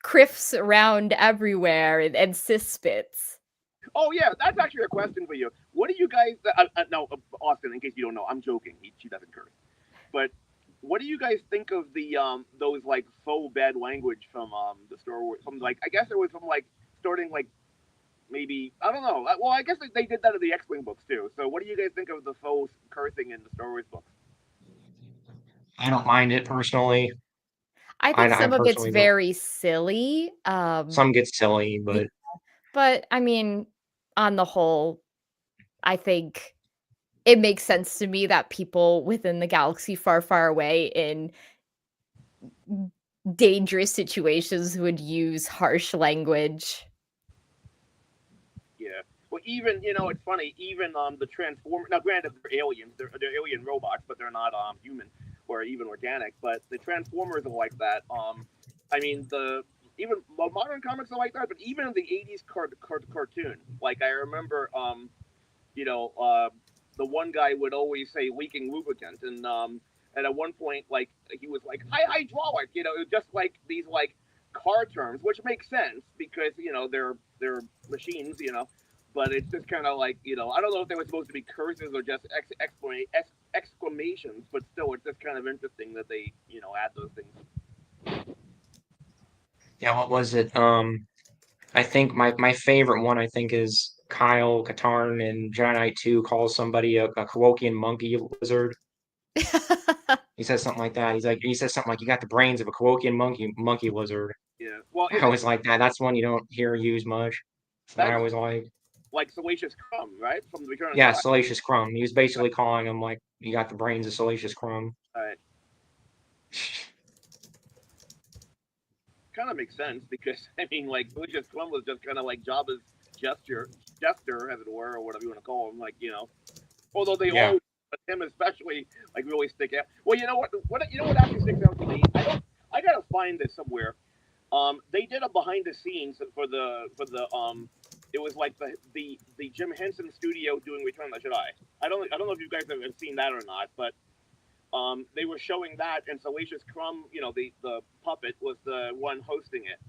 criffs around everywhere and cis spits. Oh yeah, that's actually a question for you. what do you guys? No, Austin. In case you don't know, I'm joking. She doesn't curse. But what do you guys think of the those like faux bad language from the Star Wars? From like I guess it was from like starting like maybe I don't know. Well, I guess they did that in the X-wing books too. So what do you guys think of the faux cursing in the Star Wars books? I don't mind it personally. I think I some of it's personally don't. very silly. Some get silly, Yeah, but but I mean, on the whole, I think it makes sense to me that people within the galaxy far, far away in dangerous situations would use harsh language. Yeah. Well, even it's funny. Even the transform. Now, granted, they're aliens. They're alien robots, but they're not human or even organic. But the Transformers are like that. I mean the even modern comics are like that. But even in the '80s cartoon, like I remember, you know, the one guy would always say leaking lubricant, and at one point, like he was like high hydraulic, it was just like these like car terms, which makes sense because they're machines, but it's just kind of like I don't know if they were supposed to be curses or just exclamations, but still, it's just kind of interesting that they add those things. yeah, what was it? I think my favorite one I think is Kyle Katarn in Jedi Knight 2 calls somebody a Kowokian monkey lizard. He says something like that. He says something like you got the brains of a Kowokian monkey lizard. Yeah. Well, I always like that. That's one you don't hear used much. That I that's always like. like Salacious Crumb, right, from the Return of the Yeah, Jedi. Salacious Crumb. He was basically calling him like you got the brains of Salacious Crumb. Right. Kind of makes sense because I mean, like Salacious Crumb was just kind of like Jabba's jester, as it were, or whatever you want to call him. Like although they Yeah. all, but him especially, like really stick out. Well, you know what? What actually sticks out to me? I gotta find this somewhere. They did a behind the scenes for the. It was like the Jim Henson studio doing Return of the Jedi. I don't know if you guys have seen that or not, but they were showing that, and Salacious Crumb, the puppet, was the one hosting it,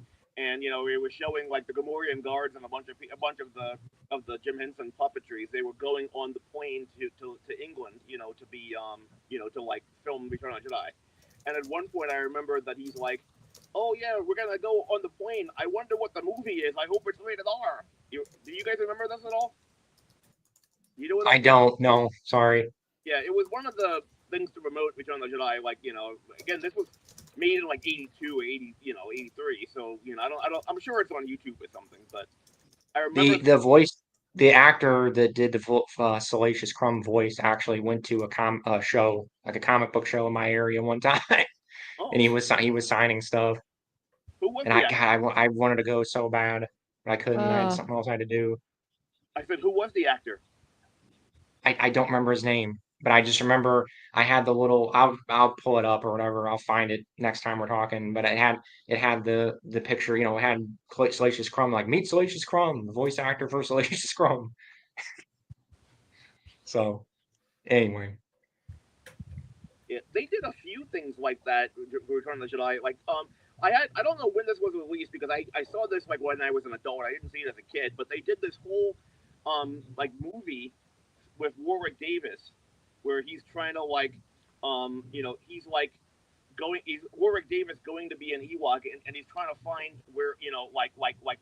and it was showing like the Gamorrean guards and a bunch of the Jim Henson puppetries. They were going on the plane to England, to be to like film Return of the Jedi. And at one point, I remember that he's like, "Oh yeah, we're gonna go on the plane. I wonder what the movie is. I hope it's rated R." Do you guys remember this at all? You know what I I'm talking? don't know. Sorry. Yeah, it was one of the things to promote Return of the Jedi. Like, again, this was made in like '82, '80, '83. So, I'm sure it's on YouTube or something. But I remember, The voice, the actor that did the Salacious Crumb voice actually went to a show, like a comic book show in my area one time, and oh, he was signing stuff. who was And the actor? I wanted to go so bad, but I couldn't. I had Uh, something else I had to do. I said, who was the actor? I don't remember his name, but I just remember I had the little. I'll pull it up or whatever. I'll find it next time we're talking. But it had the picture. It had Salacious Crumb, like meet Salacious Crumb, the voice actor for Salacious Crumb. So anyway, Yeah, they did a few things like that. Return of the Jedi. Like, I don't know when this was released because I saw this like when I was an adult. I didn't see it as a kid, but they did this whole like movie with Warwick Davis where he's trying to like he's like he's Warwick Davis going to be an Ewok, and he's trying to find where like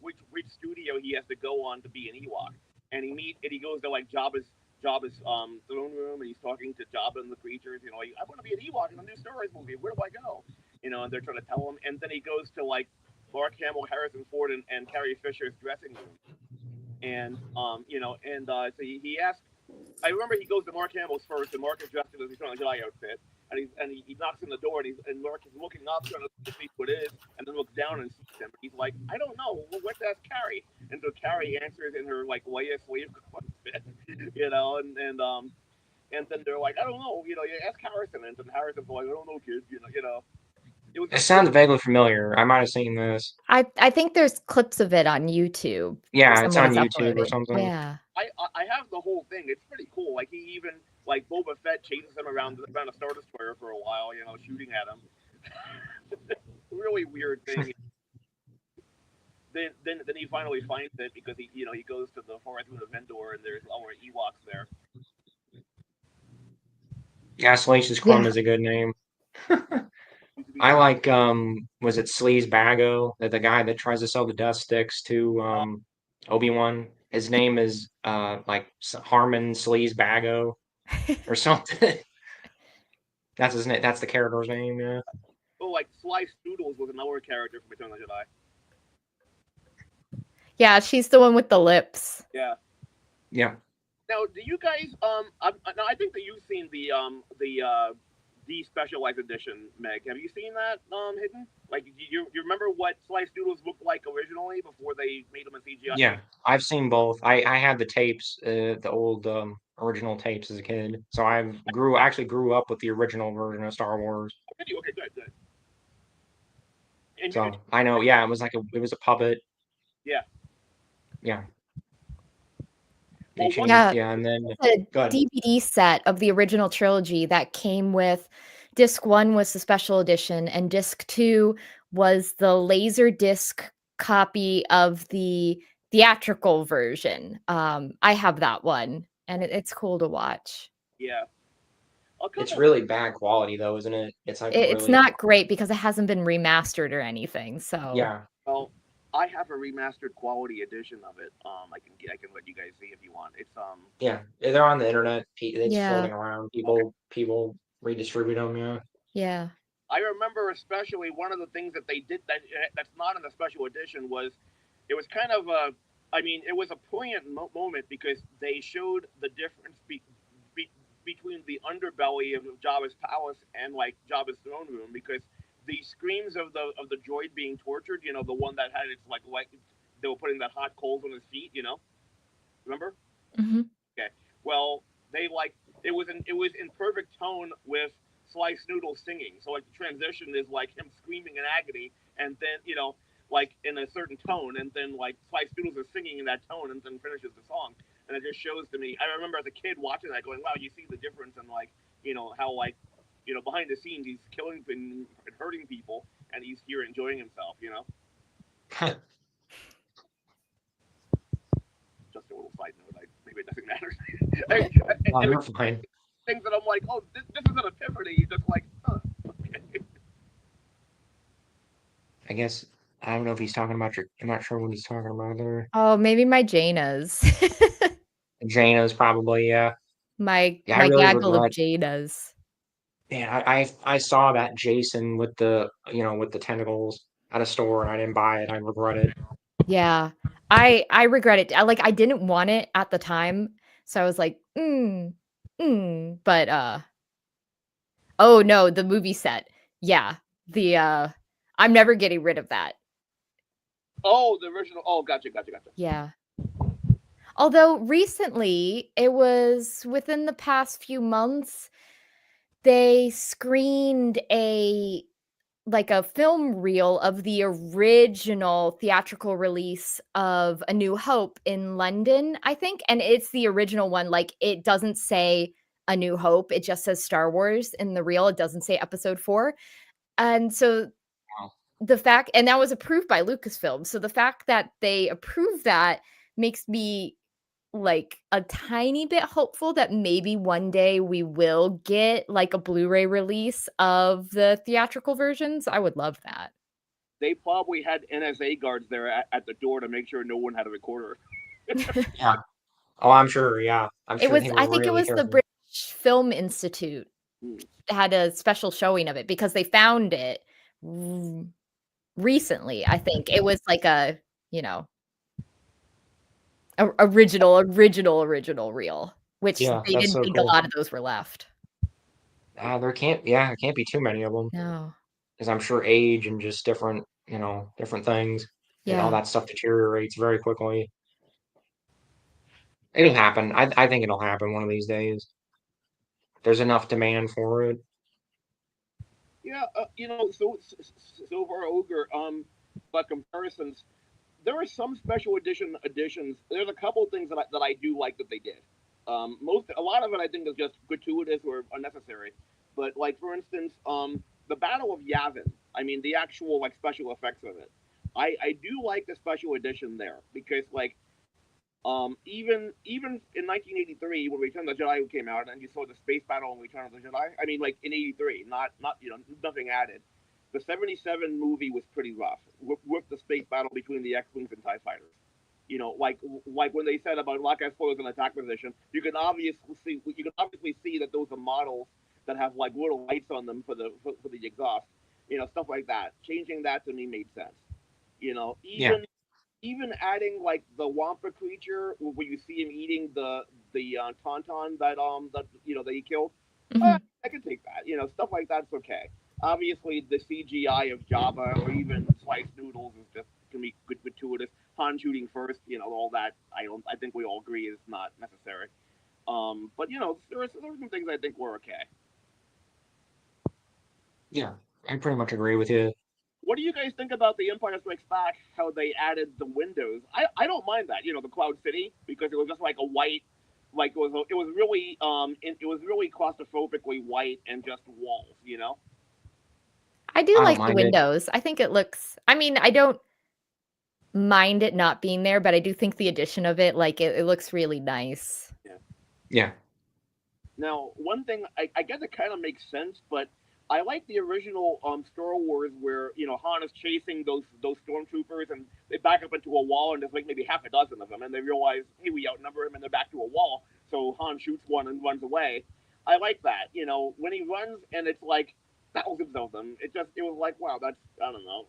which studio he has to go on to be an Ewok, and he goes to like Jabba's throne room, and he's talking to Jabba and the creatures. Like, I want to be an Ewok in a new Star Wars movie. Where do I go? And they're trying to tell him, and then he goes to like Mark Hamill, Harrison Ford, and Carrie Fisher's dressing room, and so he asked. I remember he goes to Mark Hamill's first, and Mark is dressed in his Return of the Jedi outfit, and he knocks on the door, and Mark is looking up, trying to see who it is, and then looks down and sees him. He's like, I don't know, what does Carrie? And so Carrie answers in her like Leia slave outfit, and then they're like, I don't know, you ask Harrison, and then Harrison's like, I don't know, kid, It was it just sounds vaguely familiar. I might have seen this. I think there's clips of it on YouTube. Yeah, it's Someone on has YouTube or uploaded. something. Yeah. I have the whole thing. It's pretty cool. Like he even like Boba Fett chases him around a Star Destroyer for a while, shooting at him. Really weird thing. then he finally finds it because he goes to the forest moon of Endor and there's all Ewoks there. Yeah, Salacious Crumb Yeah. is a good name. Used to be I so. like was it Sleaze Bago, the guy that tries to sell the death sticks to Obi-Wan? His name is like Harmon Sleaze Bago or something. That's his name. That's the character's name. Yeah. Oh, like Slice Noodles was another character from Return of the Jedi. Yeah, she's the one with the lips. Yeah. Yeah. Now, do you guys now I think that you've seen the specialized edition, Meg. Have you seen that hidden? Like, you remember what Slice Noodles looked like originally before they made them in CGI? Yeah. I've seen both. I had the tapes, the old original tapes as a kid. So actually grew up with the original version of Star Wars. Okay, good, good. And you, So I know. Yeah, it was a puppet. yeah. Yeah. They Well, one. changed. Yeah, Yeah, and then the good. DVD set of the original trilogy that came with disc 1 was the special edition, and disc 2 was the laser disc copy of the theatrical version. I have that one, and it's cool to watch. Yeah. A It's couple. really bad quality though, isn't it? It's like It's really. not great because it hasn't been remastered or anything. So Yeah. Well, I have a remastered quality edition of it. I can let you guys see if you want. It's Yeah, they're on the internet. It's yeah, floating around. okay. People redistribute them. Yeah. yeah. I remember especially one of the things that they did that's not in the special edition was it was kind of a I mean it was a poignant moment because they showed the difference be, between the underbelly of Jabba's palace and like Jabba's throne room because the screams of the droid being tortured, the one that had its like they were putting that hot coals on his feet, remember? Hmm. Okay. Well, they like it was in perfect tone with Slice Noodle singing. So like the transition is like him screaming in agony, and then like in a certain tone, and then like Slice Noodles is singing in that tone, and then finishes the song. And it just shows to me. I remember as a kid watching that, going, "Wow, you see the difference in like how like behind the scenes he's killing and hurting people, and he's here enjoying himself." Just a little side note. Maybe it doesn't matter. Oh, And you're fine. things that I'm like, oh, this is an epiphany. Just like, okay. I guess I don't know if he's talking about your. I'm not sure what he's talking about there. Oh, maybe my Jaina's. Jaina's probably. Yeah. my Yeah. I my really gaggle of regret. Jaina's. Yeah. I saw that Jason with the with the tentacles at a store and I didn't buy it. I regret it. Yeah. I regret it. I didn't want it at the time, so I was like, but, oh, no, the movie set. Yeah. The, I'm never getting rid of that. Oh, the original. Oh, gotcha. Yeah. Although recently, it was within the past few months, they screened a film reel of the original theatrical release of A New Hope in London, I think, and it's the original one, like, it doesn't say A New Hope, it just says Star Wars in the reel, it doesn't say Episode 4, and so Wow. the fact and that was approved by Lucasfilm, so the fact that they approved that makes me, like, a tiny bit hopeful that maybe one day we will get, like, a Blu-ray release of the theatrical versions. I would love that. They probably had NSA guards there at the door to make sure no one had a recorder. Yeah. Oh, I'm sure. Yeah. I'm sure they I were think it really was the careful. British Film Institute Hmm. had a special showing of it because they found it r recently, I think. It was like a, you know, original reel, which Yeah. they That's didn't so think a cool. lot of those were left. There can't. Yeah. There can't be too many of them No. because I'm sure age and just different. Different things. All Yeah. that stuff deteriorates very quickly. It'll happen. I think it'll happen one of these days. There's enough demand for it. Yeah, so far ogre. But comparisons, there are some special editions. There's a couple of things that I do like that they did. A lot of it I think is just gratuitous or unnecessary. But like for instance, the Battle of Yavin. I mean, the actual like special effects of it. I do like the special edition there because like even in 1983 when Return of the Jedi came out and you saw the space battle in Return of the Jedi, I mean like in '83, not nothing added. The '77 movie was pretty rough with the space battle between the X-wings and Tie fighters. Like when they said about lock spoilers in attack position, you can obviously see that those are models that have like little lights on them for the exhaust. Stuff like that. Changing that to me made sense. You know, Yeah. even adding like the Wampa creature where you see him eating the tauntaun that he killed. Mhm. I can take that. Stuff like that's okay. Obviously, the CGI of Java or even sliced noodles is just can be good gratuitous. Han shooting first, all that. I think we all agree is not necessary. But there are some things I think were okay. Yeah. I pretty much agree with you. What do you guys think about the Empire Strikes Back? How they added the windows? I don't mind that. The Cloud City because it was just like a white, like it was really claustrophobically white and just walls. I do I don't like the mind it. windows. I think it looks I mean, I don't mind it not being there, but I do think the addition of it, like, it looks really nice. Yeah. Yeah. Now, one thing I guess it kind of makes sense, but I like the original Star Wars where Han is chasing those stormtroopers and they back up into a wall and there's like maybe half a dozen of them and they realize hey we outnumber him and they're back to a wall so Han shoots one and runs away. I like that when he runs and it's like thousands of them. It was like wow that's I don't know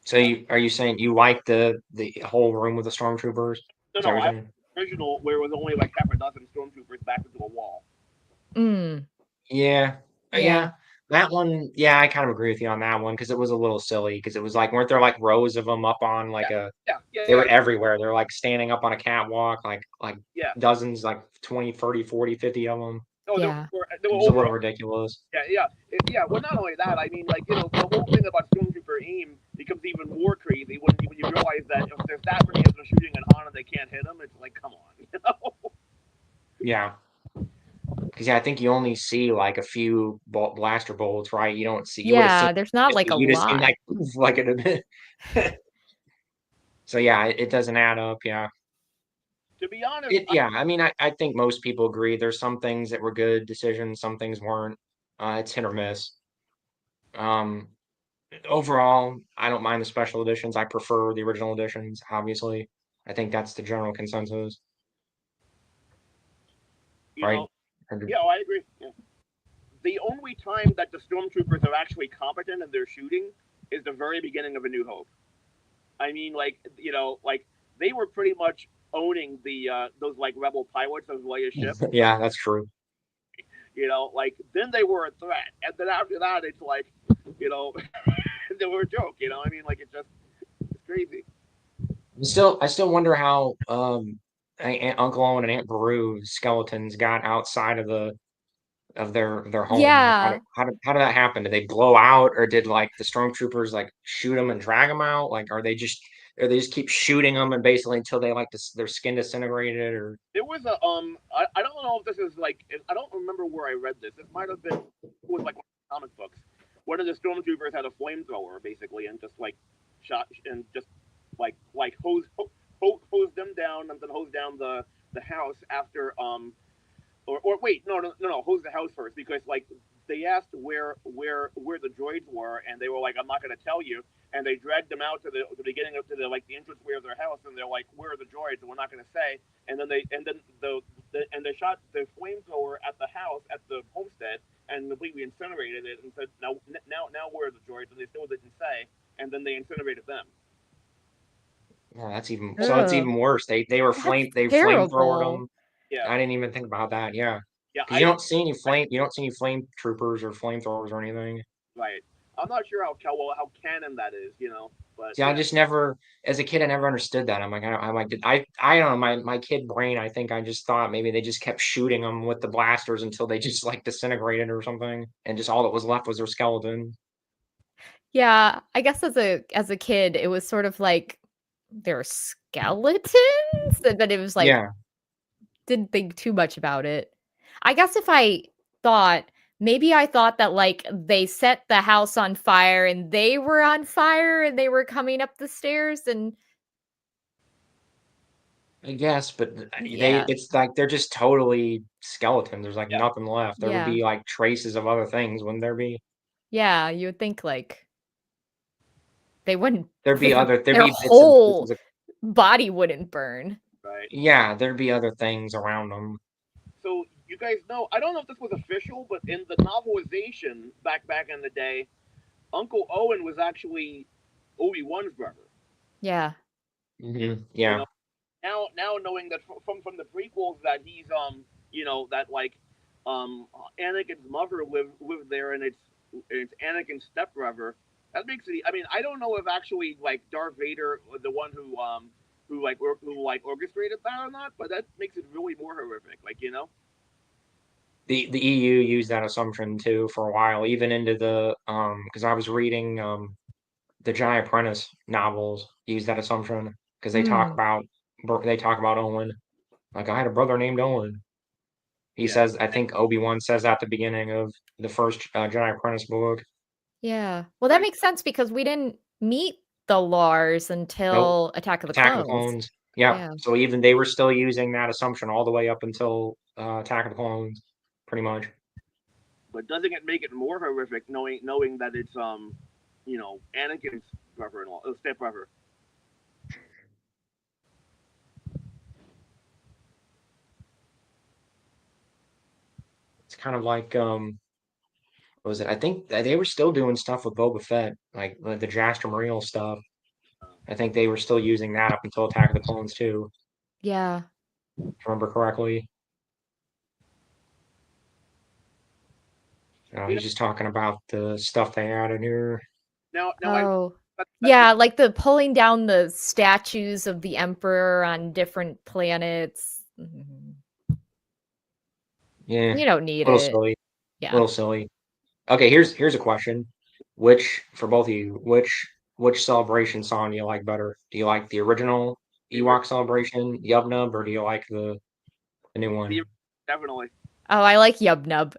So I don't are you saying you like the whole room with the stormtroopers? Is no that what no you're I saying? original where it was only like half a dozen stormtroopers backed into a wall. Mm, Yeah. yeah. Yeah. That one, yeah, I kind of agree with you on that one because it was a little silly because it was like, weren't there like rows of them up on Yeah like they yeah were everywhere. They're like standing up on a catwalk, like yeah. dozens, like 20, 30, 40, 50 of them. No, Yeah. there It were was a over little ridiculous. yeah. Well, not only that, I mean, like the whole thing about Stormtrooper aim becomes even more crazy when you realize that if there's that many of them shooting at Han and they can't hit him, it's like, come on. Yeah. Because yeah, I think you only see like a few blaster bolts, right? You don't see, you would assume, Yeah, there's not, like, a you just seem lot. like, poof, like in a bit. So yeah, it doesn't add up. Yeah. To be honest, Yeah, I mean, I think most people agree. There's some things that were good decisions, some things weren't. It's hit or miss. Um, Overall, I don't mind the special editions. I prefer the original editions, obviously. I think that's the general consensus, you right? know, yeah, I agree. Yeah. The only time that the Stormtroopers are actually competent in their shooting is the very beginning of A New Hope. I mean, like like they were pretty much owning the those like rebel pilots of Leia's ship. Yeah, that's true. Like then they were a threat, and then after that, it's like, you know, they were a joke. I mean, like it's crazy. I still wonder how Uncle Owen and Aunt Beru skeletons got outside of their home. Yeah. How did that happen? Did they blow out, or did like the stormtroopers like shoot them and drag them out? Like, are they just keep shooting them and basically until they like their skin disintegrated? Or It was a I don't know if this is like I don't remember where I read this. It might have been it was like one of the comic books. One of the stormtroopers had a flamethrower basically, and just like shot and just like hose them down and then hose down the house after or wait, no, hose the house first because like they asked where the droids were, and they were like, I'm not going to tell you, and they dragged them out to the beginning of to the like the entranceway of their house, and they're like, where are the droids? And we're not going to say, and then they shot the flamethrower at the house at the homestead and completely incinerated it, and said, now where are the droids? And they still didn't say, and then they incinerated them. yeah, that's Ugh, even worse. that's They flamethrowered terrible. them. Yeah, I didn't even think about that. Yeah, yeah, because you don't see any flame troopers or flamethrowers or anything. right. I'm not sure how canon that is, but See, I yeah. just never, as a kid, I never understood that. I'm like, I don't know, my kid brain, I think I just thought maybe they just kept shooting them with the blasters until they just like disintegrated or something, and just all that was left was their skeleton. Yeah, I guess as a kid, it was sort of like they're skeletons, but it was like Yeah, didn't think too much about it. I guess if I thought Maybe I thought that, like, they set the house on fire and they were on fire and they were coming up the stairs and I guess, but yeah. it's like they're just totally skeletons. There's like Yeah. nothing left. There would Yeah. be like traces of other things, wouldn't there be? Yeah, you would think, like, they wouldn't There'd their be bits and whole pieces of, body wouldn't burn. Right. yeah, there'd be other things around them. So you guys know, I don't know if this was official, but in the novelization back in the day, Uncle Owen was actually Obi-Wan's brother. Yeah. You You Yeah. know, now knowing that from the prequels that he's that like Anakin's mother lived there and it's Anakin's stepbrother. That makes it. I mean, I don't know if actually like Darth Vader was the one who orchestrated that or not, but that makes it really more horrific. Like The EU used that assumption too for a while, even into the because I was reading the Jedi Apprentice novels use that assumption because Mm. they talk about Owen. Like I had a brother named Owen. He Yeah. says, I think Obi-Wan says at the beginning of the first Jedi Apprentice book. Yeah. Well, that Right. makes sense because we didn't meet the Lars Nope. until Attack of the Attack of the Clones. Clones. Yeah. Yeah. So even they were still using that assumption all the way up until Attack of the Clones, pretty much. but doesn't it make it more horrific knowing that it's Anakin's brother-in-law, stepbrother? It's kind of like what was it? I think that they were still doing stuff with Boba Fett, like the Jaster Mareel stuff. I think they were still using that up until Attack of the Clones too, Yeah. if I remember correctly. You know, He's just talking about the stuff they added here. now I Oh. that's Yeah, like the pulling down the statues of the Emperor on different planets. Mhm. Yeah, You don't a need little it. silly, a Yeah. little silly. Okay, here's a question. Which for both of you, which celebration song do you like better? Do you like the original the ori- Ewok celebration, Yub Nub, or do you like the new the one? definitely. Oh, I like Yub Nub.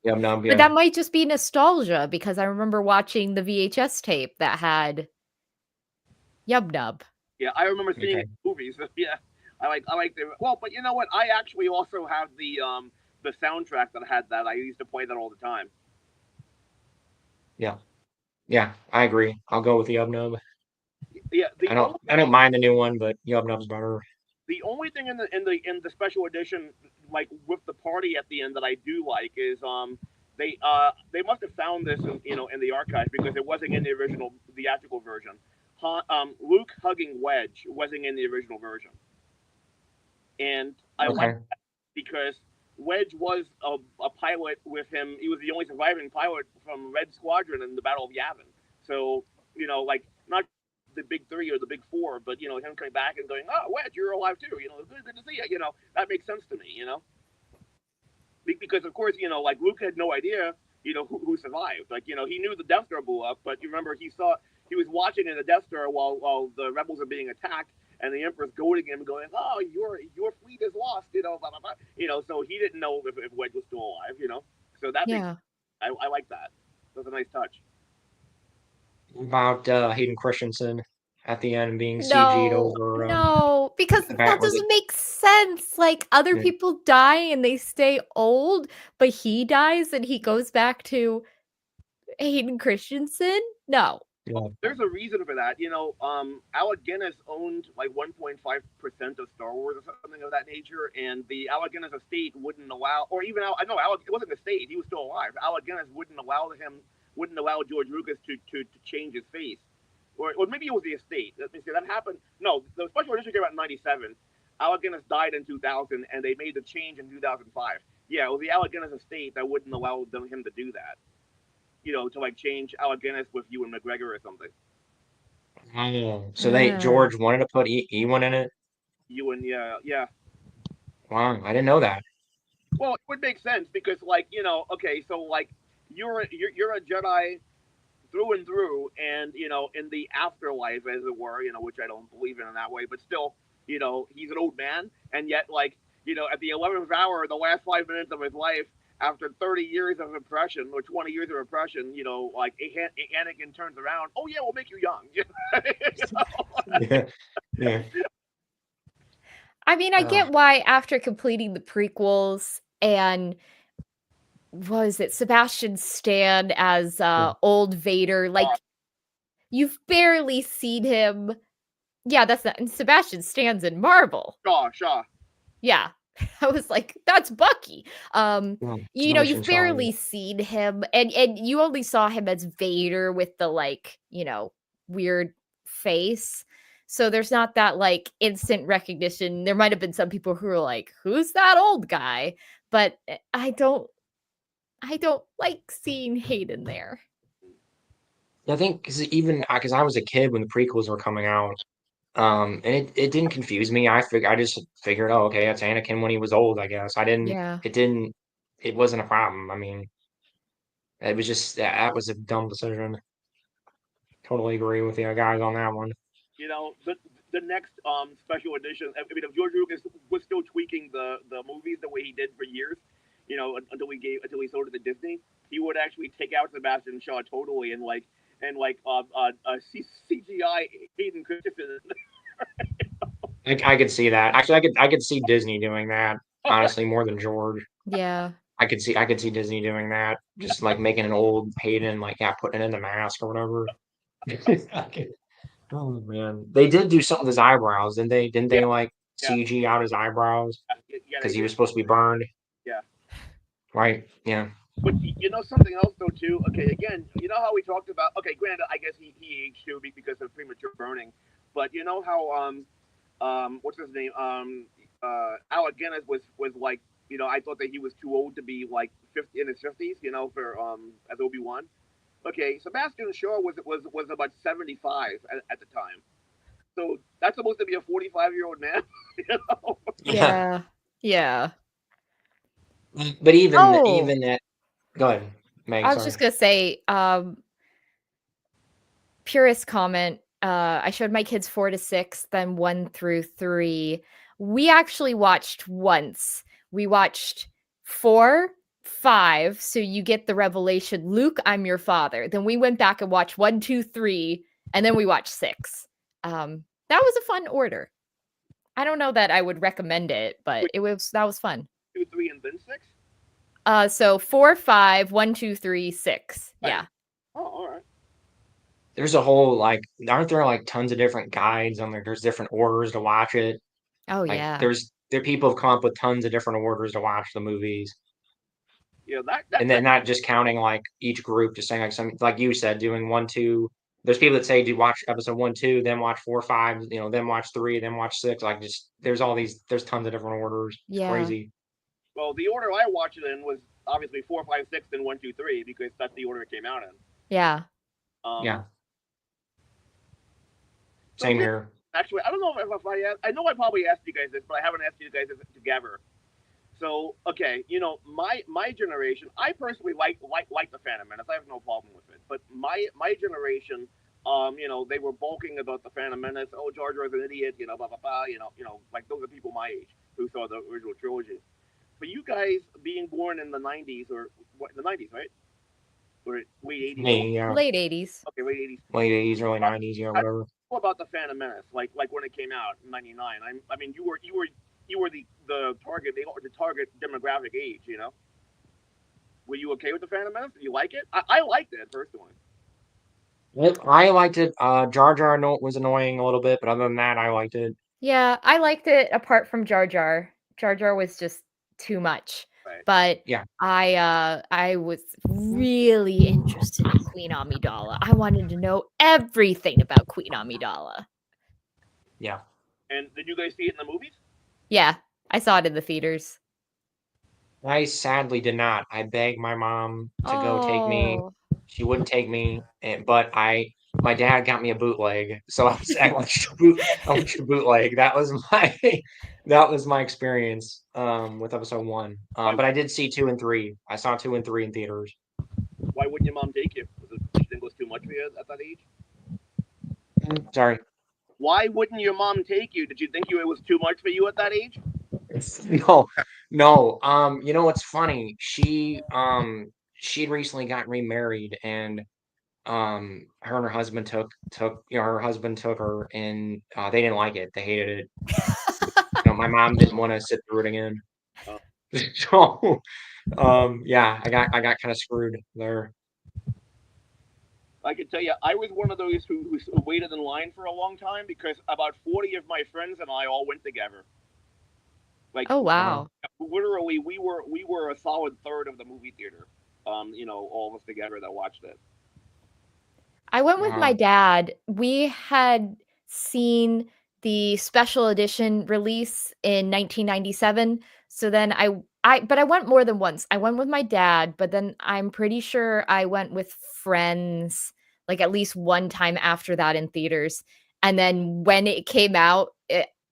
Yub Nub, But yeah. that might just be nostalgia because I remember watching the VHS tape that had Yub Nub. Yeah, I remember seeing it Okay. in movies. Yeah, I like the well, but you know what? I actually also have the soundtrack that had that. I used to play that all the time. Yeah. Yeah, I agree. I'll go with the Yub Nub. Yeah, I don't mind the new one, but Yub Nub's better. the only thing in the special edition, like with the party at the end that I do like is they must have found this in the archive because it wasn't in the original theatrical version. Luke hugging Wedge wasn't in the original version, and I like Okay. because Wedge was a pilot with him. He was the only surviving pilot from Red Squadron in the Battle of Yavin. So like not the big three or the big four, but him coming back and going, "Oh, Wedge, you're alive too." Good to see you. That makes sense to me. Because of course like Luke had no idea who survived. Like he knew the Death Star blew up, but you remember he was watching in the Death Star while the rebels are being attacked, and the Emperor's goading him, going, "Oh, your fleet is lost," blah blah blah. So he didn't know if Wedge was still alive. So that makes Yeah. I like that. That's a nice touch. About Hayden Christensen at the end being CG'd No, over no, because the bat that was it? doesn't make sense. Like other Yeah. people die and they stay old, but he dies and he goes back to Hayden Christensen? No. Yeah. There's a reason for that. Alec Guinness owned like 1.5% of Star Wars or something of that nature, and the Alec Guinness estate wouldn't allow, or even I know Alec, it wasn't the estate, he was still alive. Alec Guinness wouldn't allow George Lucas to change his face, or maybe it was the estate. Let me see, that happened. No, the special edition came out in '97. Alec Guinness died in 2000, and they made the change in 2005. Yeah, it was the Alec Guinness estate that wouldn't allow him to do that. To like change Alec Guinness with Ewan McGregor or something. Oh, so Uh, George wanted to put Ewan in it? Ewan, yeah, yeah. Wow, I didn't know that. Well, it would make sense because, like, okay, so like you're a Jedi through and through, and in the afterlife, as it were, which I don't believe in that way, but still, he's an old man, and yet, like, at the 11th hour, the last 5 minutes of his life, after 30 years of oppression or 20 years of oppression, like Anakin turns around, oh yeah, we'll make you young. Yeah, yeah. I mean, I get why after completing the prequels and was it Sebastian Stan as old Vader, like you've barely seen him. Yeah, that's not, and Sebastian Stan's in Marvel. Shaw. Yeah. I was like, that's Bucky. Sebastian You've Shaw, yeah. barely seen him, and you only saw him as Vader with the like, weird face. So there's not that like instant recognition. There might have been some people who were like, "Who's that old guy?" But I don't like seeing Hayden there. I think because I was a kid when the prequels were coming out, and it didn't confuse me. I just figured, oh, okay, that's Anakin when he was old, I guess. Yeah. It wasn't a problem. I mean, it was just that was a dumb decision. Totally agree with you guys on that one. The next special edition. I mean, if George Lucas was still tweaking the movies the way he did for years, until he sold it to Disney, he would actually take out Sebastian Shaw totally and CGI Hayden Christensen. I could see that. Actually, I could see Disney doing that, honestly, more than George. Yeah. I could see Disney doing that, just like making an old Hayden, like yeah, putting it in the mask or whatever. Oh man, they did do something with his eyebrows, didn't they? Didn't Yeah, they like yeah, CG out his eyebrows yeah, they because he did. was supposed to be burned, Yeah. right? Yeah, But something else though too. Okay, again, you know how we talked about. Okay, granted, I guess he aged too because of premature burning. But you know how what's his name Alec Guinness was like, I thought that he was too old to be like 50 in his 50s. For as Obi-Wan. Okay, Sebastian Shaw was about 75 at the time. So that's supposed to be a 45-year-old man. you know? yeah. Yeah. Yeah. But Oh, even that. Go ahead, Meg. I was just Sorry. gonna say, purist comment. I showed my kids 4 to 6, then 1 through 3. We actually watched once. We watched 4, 5, so you get the revelation, Luke, I'm your father. Then we went back and watched 1, 2, 3, and then we watched 6. That was a fun order. I don't know that I would recommend it, but that was fun. 2, 3, and then 6. So 4, 5, 1, 2, 3, 6. Right. Yeah. Oh, all right. There's a whole like, aren't there like tons of different guides on there? There's different orders to watch it. Oh Like yeah. there people have come up with tons of different orders to watch the movies. Yeah, And then not just counting like each group, just saying like some like you said, doing 1, 2. There's people that say do watch episode 1, 2, then watch 4, 5, then watch 3, then watch 6. Like just there's tons of different orders. It's Yeah. crazy. well, the order I watched it in was obviously 4, 5, 6, then 1, 2, 3 because that's the order it came out in. Yeah. Yeah, So same here. actually, I don't know if I know I probably asked you guys this, but I haven't asked you guys this together. So okay, my generation, I personally like the Phantom Menace. I have no problem with it. But my generation, they were bulking about the Phantom Menace. Oh, Jar Jar's an idiot. Blah blah blah. Like those are people my age who saw the original trilogy. For you guys being born in the '90s or what, the '90s, right? Or late '80s? Me, yeah. Late 80s. Okay, late '80s. Late 80s, early 90s, yeah, How do whatever. you know about the Phantom Menace? Like when it came out in '99. I mean, you were the target demographic age. Were you okay with the Phantom Menace? Did you like it? I liked it personally. I liked it. Jar Jar was annoying a little bit, but other than that, I liked it. Yeah, I liked it apart from Jar Jar. Jar Jar was just too much. Right. But Yeah. I was really interested in Queen Amidala. I wanted to know everything about Queen Amidala. Yeah. And did you guys see it in the movies? Yeah, I saw it in the theaters. I sadly did not. I begged my mom to go take me. Oh. She wouldn't take me, but my dad got me a bootleg, so I watched I watched a bootleg. That was my experience with episode 1. But I did see 2 and 3. I saw 2 and 3 in theaters. Why wouldn't your mom take you? Did you think it was too much for you at that age? Sorry. Why wouldn't your mom take you? Did you think it was too much for you at that age? No. You know what's funny? She'd recently got remarried, and her and her husband her husband took her, and they didn't like it. They hated it. My mom didn't want to sit through it again. Uh, So, yeah, I got kind of screwed there. I can tell you, I was one of those who waited in line for a long time because about 40 of my friends and I all went together. Like Oh Wow. wow. literally, we were a solid third of the movie theater. All of us together that watched it. I went with my Wow. dad. We had seen the special edition release in 1997. So then but I went more than once. I went with my dad, but then I'm pretty sure I went with friends like at least one time after that in theaters. And then when it came out,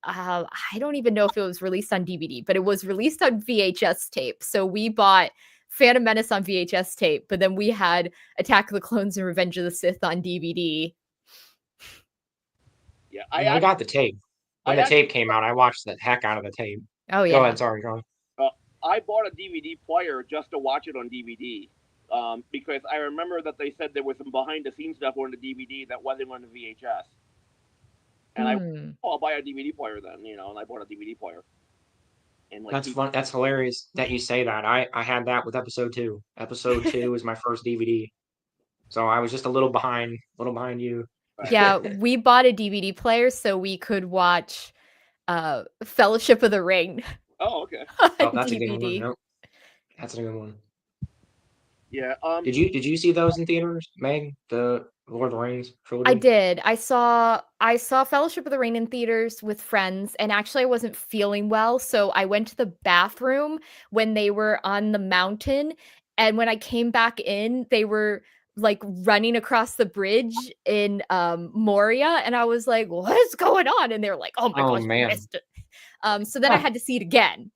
I don't even know if it was released on DVD, but it was released on VHS tape. So we bought Phantom Menace on VHS tape, but then we had Attack of the Clones and Revenge of the Sith on DVD. Yeah, I got the tape. When I the actually, tape came out, I watched the heck out of the tape. Oh Go yeah. ahead, sorry, go on. uh, I bought a DVD player just to watch it on DVD. Because I remember that they said there was some behind the scenes stuff on the DVD that wasn't on the VHS. And Hmm. I'll buy a DVD player then, and I bought a DVD player. And like That's fun. That's hilarious that you say that. I had that with episode two. Episode two was my first DVD. So I was just a little behind you. right. Yeah, we bought a DVD player so we could watch Fellowship of the Ring Oh, okay. Oh, on that's a good one. DVD. Nope. That's a good one. Yeah. Did you see those in theaters, Meg? The Lord of the Rings I trilogy? did. I saw Fellowship of the Ring in theaters with friends, and actually I wasn't feeling well, so I went to the bathroom when they were on the mountain, and when I came back in, they were like running across the bridge in Moria, and I was like, "What is going on?" And they were like, "Oh my Oh gosh, you man. missed it." So then I had to see it again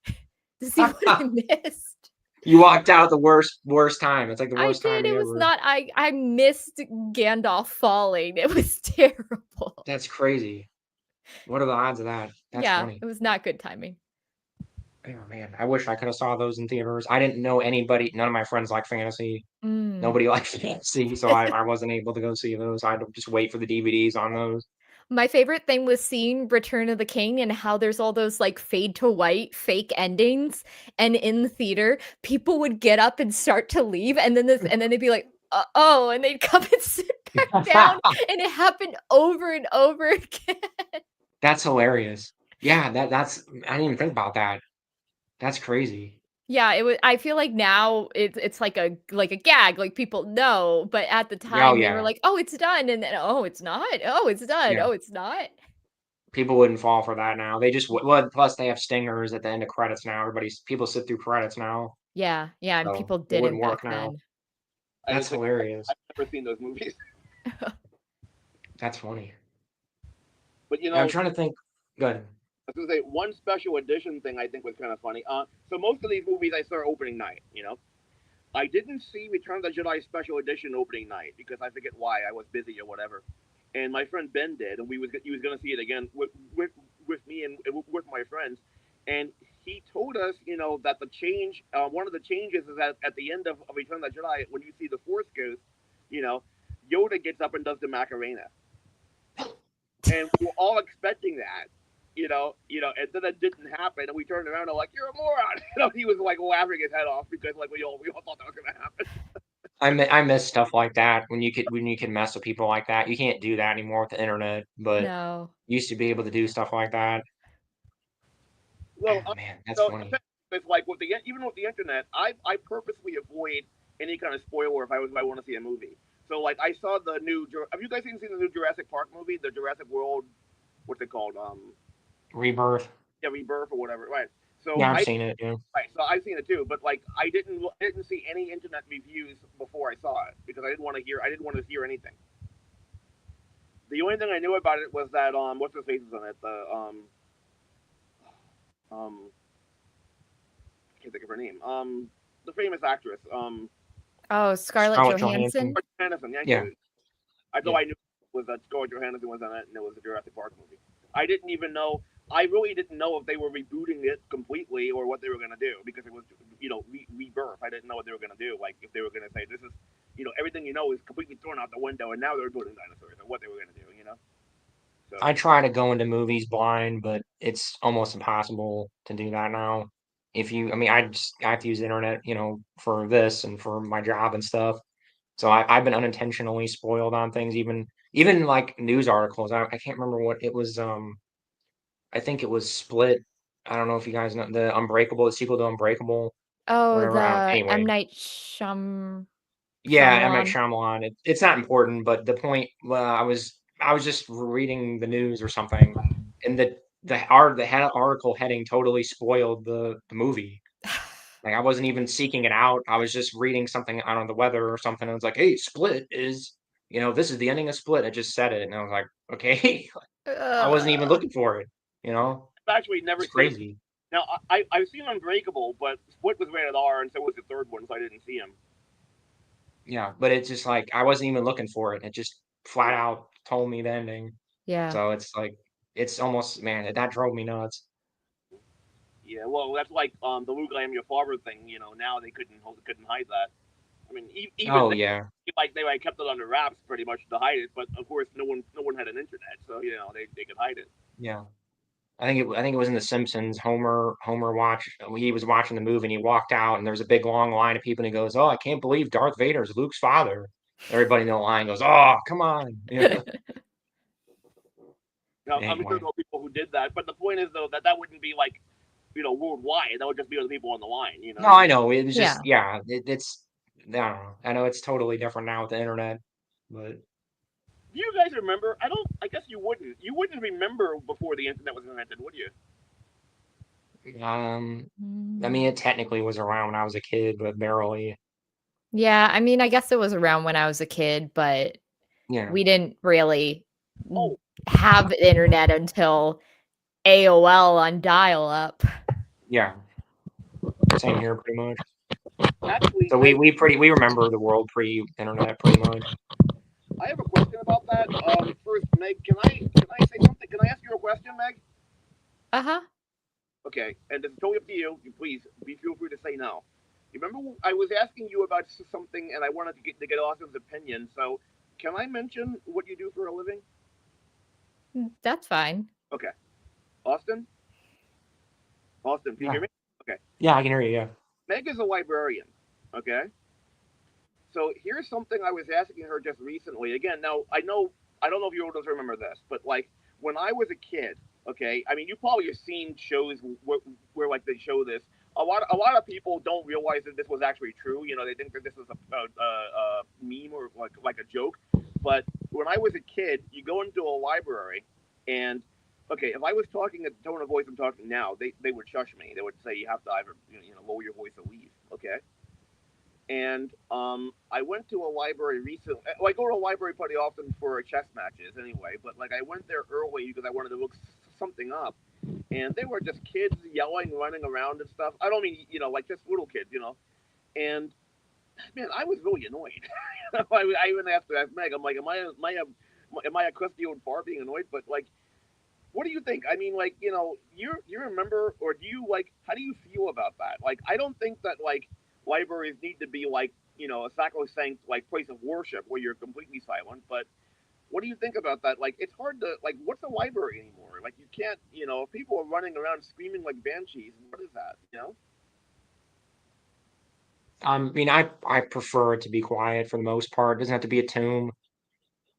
to see what I missed. You walked out the worst time. It's like the I worst did. time It you was ever. not. I missed Gandalf falling. It was terrible. That's crazy. What are the odds of that? That's Yeah, funny. it was not good timing. Oh man, I wish I could have saw those in theaters. I didn't know anybody. None of my friends like fantasy. Mm. Nobody likes fantasy, so I wasn't able to go see those. I had to just wait for the DVDs on those. My favorite thing was seeing Return of the King and how there's all those like fade to white fake endings, and in the theater, people would get up and start to leave, and then they'd be like, "Oh," and they'd come and sit back down, and it happened over and over again. That's hilarious. Yeah, that's I didn't even think about that. That's crazy. Yeah, it was. I feel like now it's like a gag, like people know, but at the Oh time they were yeah, like, "Oh, it's done," and then, "Oh, it's not. Oh, it's done. yeah. Oh, it's not." People wouldn't fall for that now. They just well, plus they have stingers at the end of credits now. People sit through credits now, Yeah, yeah, and so people it wouldn't didn't work back now. then. I That's was like, hilarious. I've never seen those movies. That's funny. But Yeah, I'm trying to think. Good. I was gonna say one special edition thing I think was kind of funny. So most of these movies I saw opening night. I didn't see Return of the Jedi special edition opening night because I forget why I was busy or whatever. And my friend Ben did, and he was gonna see it again with me and with my friends. And he told us, that the change, one of the changes is that at the end of Return of the Jedi, when you see the Force Ghost, you know, Yoda gets up and does the Macarena, and we were all expecting that. And then it didn't happen, and we turned around and like, "You're a moron!" He was like laughing his head off because like we all thought that was gonna happen. I miss stuff like that when you can mess with people like that. You can't do that anymore with the internet, but No. used to be able to do stuff like that. Well, Oh man, that's so funny. it's like even with the internet, I purposely avoid any kind of spoiler if I want to see a movie. So like I saw the new. Have you guys seen the new Jurassic Park movie, the Jurassic World? What's it called? Rebirth. Yeah, Rebirth or whatever. Right. So Yeah, I've I seen it. Yeah. right. So I've seen it too, but like I didn't see any internet reviews before I saw it because I didn't want to hear anything. The only thing I knew about it was that what's her face is on it, the um I can't think of her name, the famous actress, Oh, Scarlett Scarlett Johansson. Johansson? Johansson. Thank Yeah, you. I thought yeah. I knew was that Scarlett Johansson was on it, and it was a Jurassic Park movie. I didn't even know I really didn't know if they were rebooting it completely or what they were going to do because it was, rebirth. I didn't know what they were going to do. Like if they were going to say this is, everything is completely thrown out the window, and now they're rebooting dinosaurs, or what they were going to do. So I try to go into movies blind, but it's almost impossible to do that now. I mean, I have to use the internet, for this and for my job and stuff. So I've been unintentionally spoiled on things, even like news articles. I can't remember what it was. I think it was Split. I don't know if you guys know the sequel to Unbreakable, Oh, whatever. I don't, the M. anyway, Night yeah, M. Night Shyamalan. Shyamalan. It's not important, but the point. I was just reading the news or something, and the article heading totally spoiled the movie. Like I wasn't even seeking it out. I was just reading something out on the weather or something. And it was like, hey, Split is, this is the ending of Split. It just said it, and I was like, okay, I wasn't even Ugh. looking for it. I've actually never It's seen. crazy. Now I've seen Unbreakable, but Split was rated R, and so was the third one, so I didn't see him. Yeah, but it's just like I wasn't even looking for it. It just flat out told me the ending. Yeah. So it's like it's almost man, that drove me nuts. Yeah, well, that's like the Luke I am your father thing. Now they couldn't hide that. I mean, even Oh they, yeah, they kept it under wraps pretty much to hide it, but of course no one had an internet, so they could hide it. yeah. I think it was in The Simpsons. He was watching the movie and he walked out and there was a big long line of people and he goes, "Oh, I can't believe Darth Vader is Luke's father." Everybody in the line goes, "Oh, come on." Now, I'm sure Anyway. there are people who did that, but the point is though that wouldn't be like worldwide. That would just be other people on the line. No, I know. It was just Yeah. yeah, it's I don't know. I know it's totally different now with the internet, but Do you guys remember? I don't. I guess you wouldn't. You wouldn't remember before the internet was invented, would you? um I mean Mm. it technically was around when I was a kid, but barely. Yeah, I mean, I guess it was around when I was a kid, but Yeah. we didn't really Oh, have internet until AOL on dial-up. Yeah. Same here pretty much. actually, So we remember the world pre-internet pretty much. I have a question about that. First, Meg, can I say something? Can I ask you a question, Meg? Uh-huh. Okay, and it's totally up to you. You please feel free to say no. You remember I was asking you about something, and I wanted to get Austin's opinion. So, can I mention what you do for a living? That's fine. Okay, Austin. Austin, can you hear Yeah. me? Okay, Yeah, I can hear you, yeah. Meg is a librarian. Okay, so here's something I was asking her just recently. Again, now I don't know if you all remember this, but like when I was a kid, okay, I mean you probably have seen shows where like they show this. A lot of people don't realize that this was actually true. They think that this is a meme or like a joke. But when I was a kid, you go into a library, and okay, if I was talking at the tone of voice I'm talking now, they would shush me. They would say you have to either lower your voice or leave. Okay, and I went to a library recently. Well, I go to a library pretty often for chess matches anyway. But like I went there early because I wanted to look something up, and they were just kids yelling, running around and stuff. I don't mean like just little kids. And man, I was really annoyed. I even asked Meg. I'm like, am I a crusty old fart being annoyed? But like, what do you think? I mean, like, you remember, or do you like? How do you feel about that? Like, I don't think that like libraries need to be like a sacrosanct like place of worship where you're completely silent. But what do you think about that? Like, it's hard to like, what's a library anymore? Like, you can't, if people are running around screaming like banshees, what is that? I mean I prefer it to be quiet for the most part. It doesn't have to be a tomb.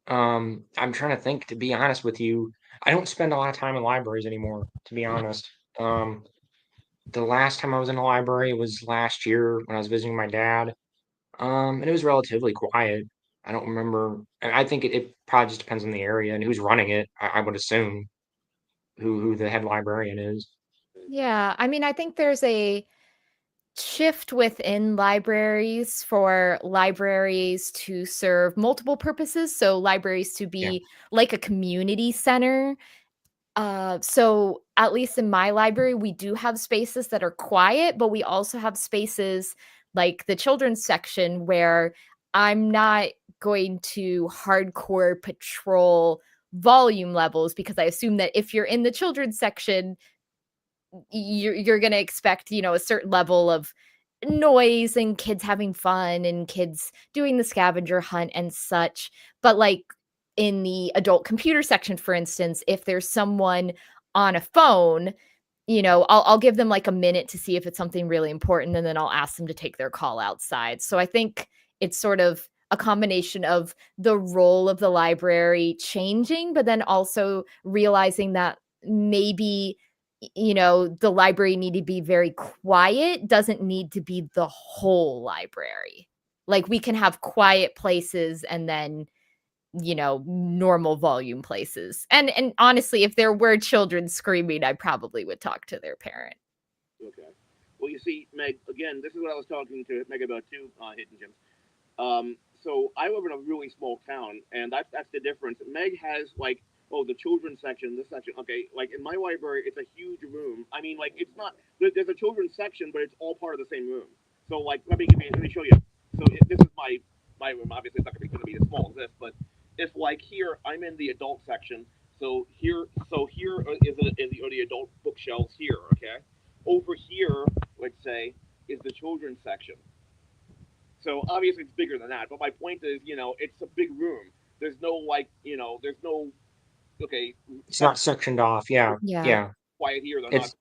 I'm trying to think, to be honest with you. I don't spend a lot of time in libraries anymore, to be honest. The last time I was in a library was last year when I was visiting my dad. And it was relatively quiet. I don't remember. I think it probably just depends on the area and who's running it. I would assume who the head librarian is. Yeah, I mean, I think there's a shift within libraries for libraries to serve multiple purposes. So libraries to Yeah, be like a community center. So at least in my library, we do have spaces that are quiet, but we also have spaces like the children's section where I'm not going to hardcore patrol volume levels, because I assume that if you're in the children's section, you're going to expect, you know, a certain level of noise and kids having fun and kids doing the scavenger hunt and such. But like in the adult computer section, for instance, if there's someone on a phone, you know, I'll give them like a minute to see if it's something really important, and then I'll ask them to take their call outside. So I think it's sort of a combination of the role of the library changing, but then also realizing that maybe, you know, the library need to be very quiet, doesn't need to be the whole library. Like we can have quiet places and then, you know, normal volume places. And honestly, if there were children screaming, I probably would talk to their parent. Okay. Well, you see, Meg, again, this is what I was talking to Meg about too, Hidden Gems. So I live in a really small town, and that's the difference. Meg has like, oh, the children's section, this section. Okay, like in my library, it's a huge room. I mean, like it's not there's a children's section, but it's all part of the same room. So like, let me show you. So this is my room. Obviously, it's not going to be as small as this, but if like here, I'm in the adult section. So here are the adult bookshelves here. Okay, over here, let's say, is the children's section. So obviously it's bigger than that. But my point is, you know, it's a big room. There's no like, you know, there's no okay. It's not sectioned off. Yeah, Yeah. yeah. Quiet here. They're not. It's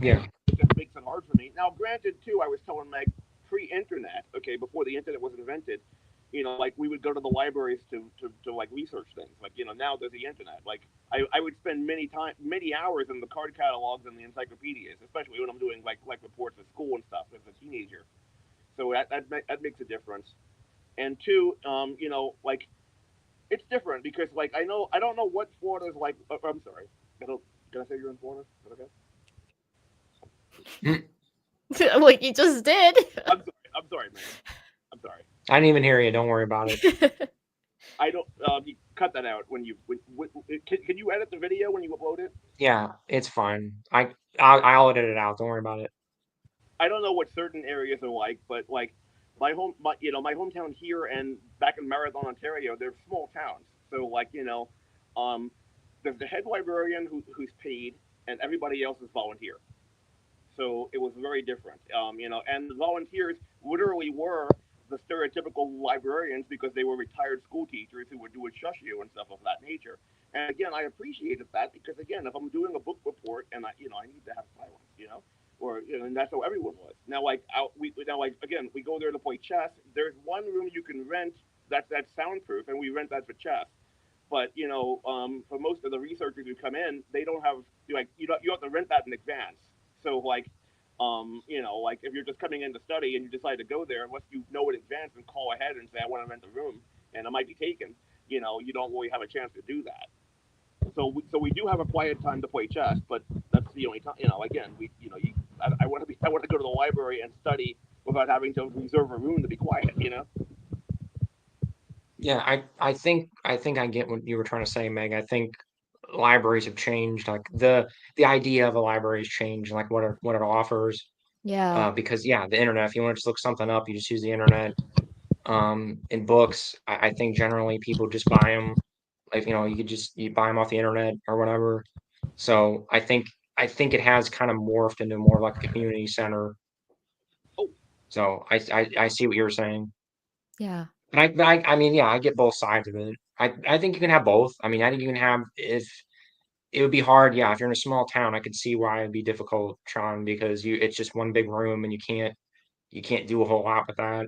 yeah. It just makes it hard for me. Now, granted, too, I was telling Meg pre-internet, okay, before the internet was invented, you know, like we would go to the libraries to like research things. Like, you know, now there's the internet. Like I would spend many hours in the card catalogs and the encyclopedias, especially when I'm doing like reports at school and stuff as a teenager. So that makes a difference. And two, you know, like it's different because like I don't know what Florida's like. I'm sorry. I don't. Can I say you're in Florida? Is that okay? Like you just did. I'm sorry. I'm sorry, man. I'm sorry. I didn't even hear you. Don't worry about it. I don't. You cut that out when can you edit the video when you upload it? Yeah, it's fine. I'll edit it out. Don't worry about it. I don't know what certain areas are like, but like my hometown here and back in Marathon, Ontario, they're small towns. So like um, there's the head librarian who's paid, and everybody else is volunteer. So it was very different. And the volunteers literally were the stereotypical librarians because they were retired school teachers who would shush you and stuff of that nature. And again, I appreciated that because again, if I'm doing a book report and I need to have silence, or and that's how everyone was. Now, like we now like again, we go there to play chess. There's one room you can rent that's soundproof, and we rent that for chess. But for most of the researchers who come in, they don't have you have to rent that in advance. So like, like if you're just coming in to study and you decide to go there, unless you know in advance and call ahead and say I want to rent the room and it might be taken, you don't really have a chance to do that. So we do have a quiet time to play chess, but that's the only time. Again, I want to go to the library and study without having to reserve a room to be quiet. Yeah, I think I get what you were trying to say, Meg. I think libraries have changed. Like the idea of a library has changed, like what it offers. Yeah. Because yeah, the internet. If you want to just look something up, you just use the internet. In books, I think generally people just buy them. Like you buy them off the internet or whatever. So I think it has kind of morphed into more like a community center. Oh, So I see what you're saying. Yeah. I mean, yeah, I get both sides of it. I think you can have both. I mean, I think you can have if it would be hard, yeah, if you're in a small town, I could see why it'd be difficult, Sean, because it's just one big room and you can't do a whole lot with that.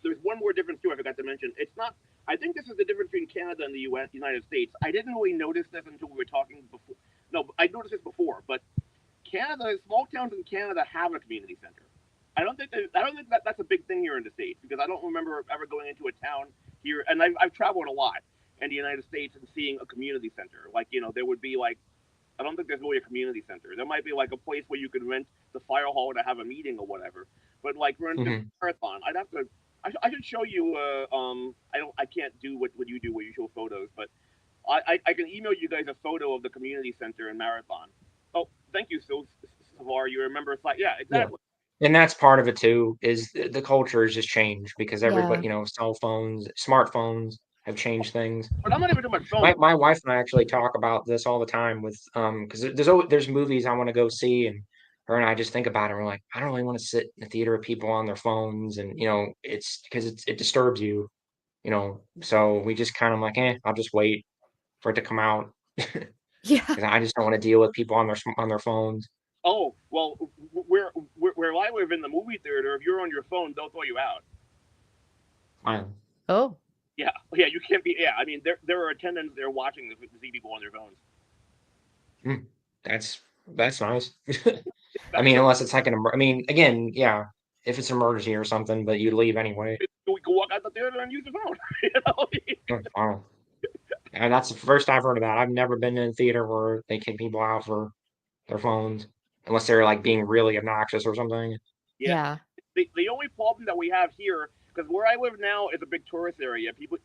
there's one more difference too. I forgot to mention. It's not. I think this is the difference between Canada and the U.S. United States. I didn't really notice this until we were talking before. No, I noticed this before, but Canada, small towns in Canada have a community center. I don't think that's a big thing here in the states because I don't remember ever going into a town here, and I've traveled a lot in the United States and seeing a community center. Like there would be like I don't think there's really a community center. There might be like a place where you could rent the fire hall to have a meeting or whatever. But like rent a Hmm. marathon, I'd have to. I should show you. I can't do what you do where you show photos, but I can email you guys a photo of the community center in Marathon. Oh, thank you, so Savar. You remember? Yeah, Yeah. exactly. And that's part of it too, is the culture has just changed because Yeah. everybody, cell phones, smartphones have changed things. But I'm not even talking about My phones. my wife and I actually talk about this all the time with because there's movies I want to go see, and her and I just think about it. And we're like, I don't really want to sit in the theater with people on their phones, and it's because it disturbs you, So we just kind of like, I'll just wait for it to come out because Yeah. I just don't want to deal with people on their phones. Oh well, where I live in the movie theater, if you're on your phone, they'll throw you out. Fine. Oh. Yeah, yeah, you can't be. Yeah, I mean, there are attendants there watching to see people on their phones. Mm, that's nice. I That's mean, the unless it's like I mean, again, yeah, if it's an emergency or something, but you leave anyway. we can walk out the theater and use the phone. you know? Wow. And that's the first I've heard of that. I've never been in a theater where they kick people out for their phones, unless they're like being really obnoxious or something. Yeah. Yeah. The only problem that we have here, because where I live now is a big tourist area. People,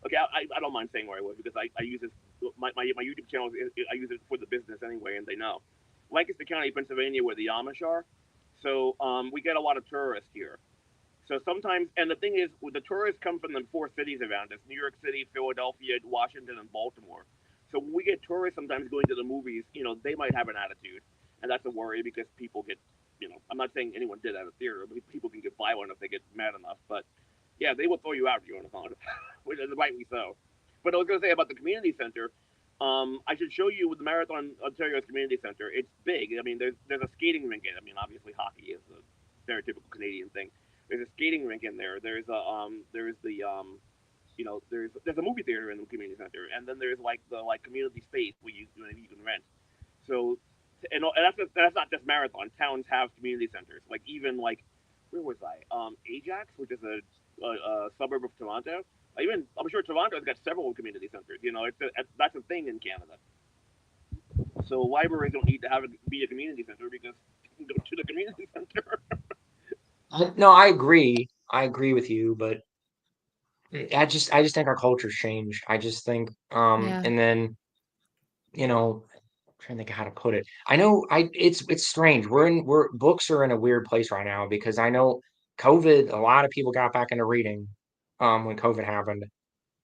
okay, I don't mind saying where I live because I use this my YouTube channel. I use it for the business anyway, and they know. Lancaster County, Pennsylvania, where the Amish are. So we get a lot of tourists here. So sometimes, and the thing is, the tourists come from the four cities around us: New York City, Philadelphia, Washington, and Baltimore. So when we get tourists sometimes going to the movies, they might have an attitude, and that's a worry because people get, I'm not saying anyone did at a theater, but people can get violent if they get mad enough. But yeah, they will throw you out if you're on a phone, which is rightly so. But I was going to say about the community center. I should show you the Marathon Ontario's community center. It's big. I mean, there's a skating rink in it. I mean, obviously hockey is a stereotypical Canadian thing. There's a skating rink in there. There's the there's a movie theater in the community center, and then there's like the community space where you can rent. So, and that's not just Marathon. Towns have community centers. Like even like where was I? Ajax, which is a suburb of Toronto. Even I'm sure Toronto's got several community centers. That's a thing in Canada. So libraries don't need to be a community center because you can go to the community center. No, I agree. I agree with you, but I just think our culture's changed. I just think, Yeah. and then, I'm trying to think of how to put it. I know it's strange. We're books are in a weird place right now because I know COVID, a lot of people got back into reading, when COVID happened.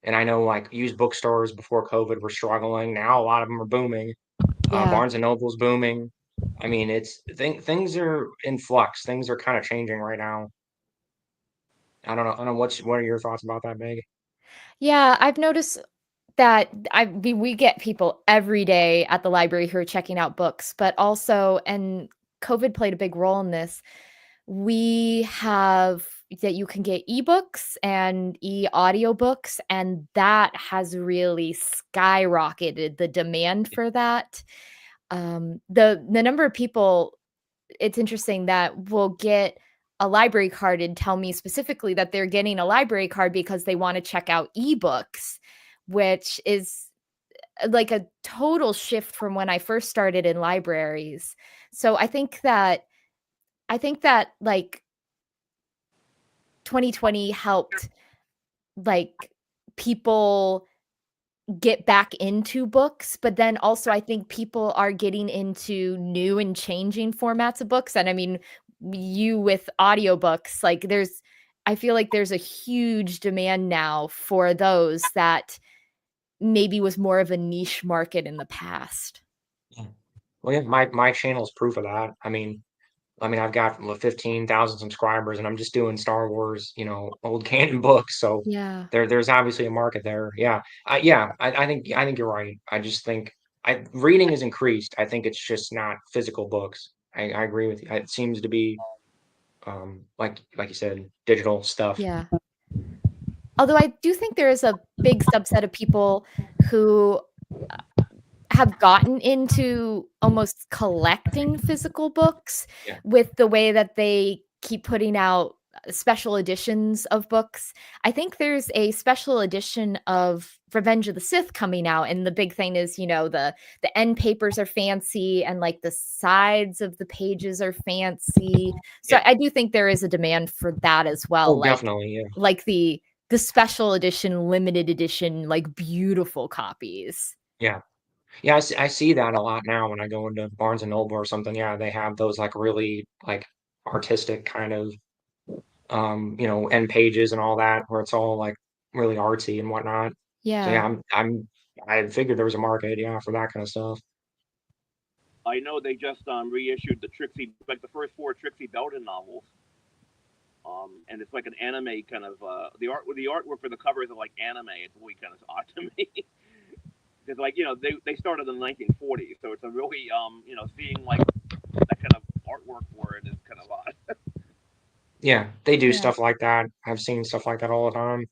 And I know like used bookstores before COVID were struggling. Now a lot of them are booming. Yeah. Barnes and Noble's booming. I mean, things are in flux. Things are kind of changing right now. I don't know what are your thoughts about that, Meg? Yeah, I've noticed that we get people every day at the library who are checking out books, but also, and COVID played a big role in this. We have that you can get ebooks and e-audiobooks, and that has really skyrocketed the demand for that. The number of people, it's interesting that will get a library card and tell me specifically that they're getting a library card because they want to check out ebooks, which is like a total shift from when I first started in libraries. So I think that like 2020 helped like people get back into books, but then also I think people are getting into new and changing formats of books. And I mean, you with audiobooks, like I feel like there's a huge demand now for those that maybe was more of a niche market in the past. Yeah. Well, yeah, my channel's proof of that. I mean, I've got 15,000 subscribers, and I'm just doing Star Wars, old canon books. So Yeah. there's obviously a market there. Yeah, I think you're right. I just think reading is increased. I think it's just not physical books. I agree with you. It seems to be, like you said, digital stuff. Yeah. Although I do think there is a big subset of people who have gotten into almost collecting physical books Yeah. with the way that they keep putting out special editions of books. I think there's a special edition of Revenge of the Sith coming out, and the big thing is, the end papers are fancy and like the sides of the pages are fancy. So Yeah. I do think there is a demand for that as well, Oh, definitely. Yeah. like the special edition, limited edition, like beautiful copies. Yeah. Yeah, I see that a lot now when I go into Barnes and Noble or something. Yeah, they have those like really like artistic kind of end pages and all that where it's all like really artsy and whatnot. So yeah, Yeah. I figured there was a market, yeah, for that kind of stuff. I know they just reissued the Trixie, like the first four Trixie Belden novels. And it's like an anime kind of the artwork for the covers are like anime. It's really kind of odd to me because like they started in the 1940s, so it's a really seeing like that kind of artwork for it is kind of odd. Yeah, they do Yeah. stuff like that. I've seen stuff like that all the time.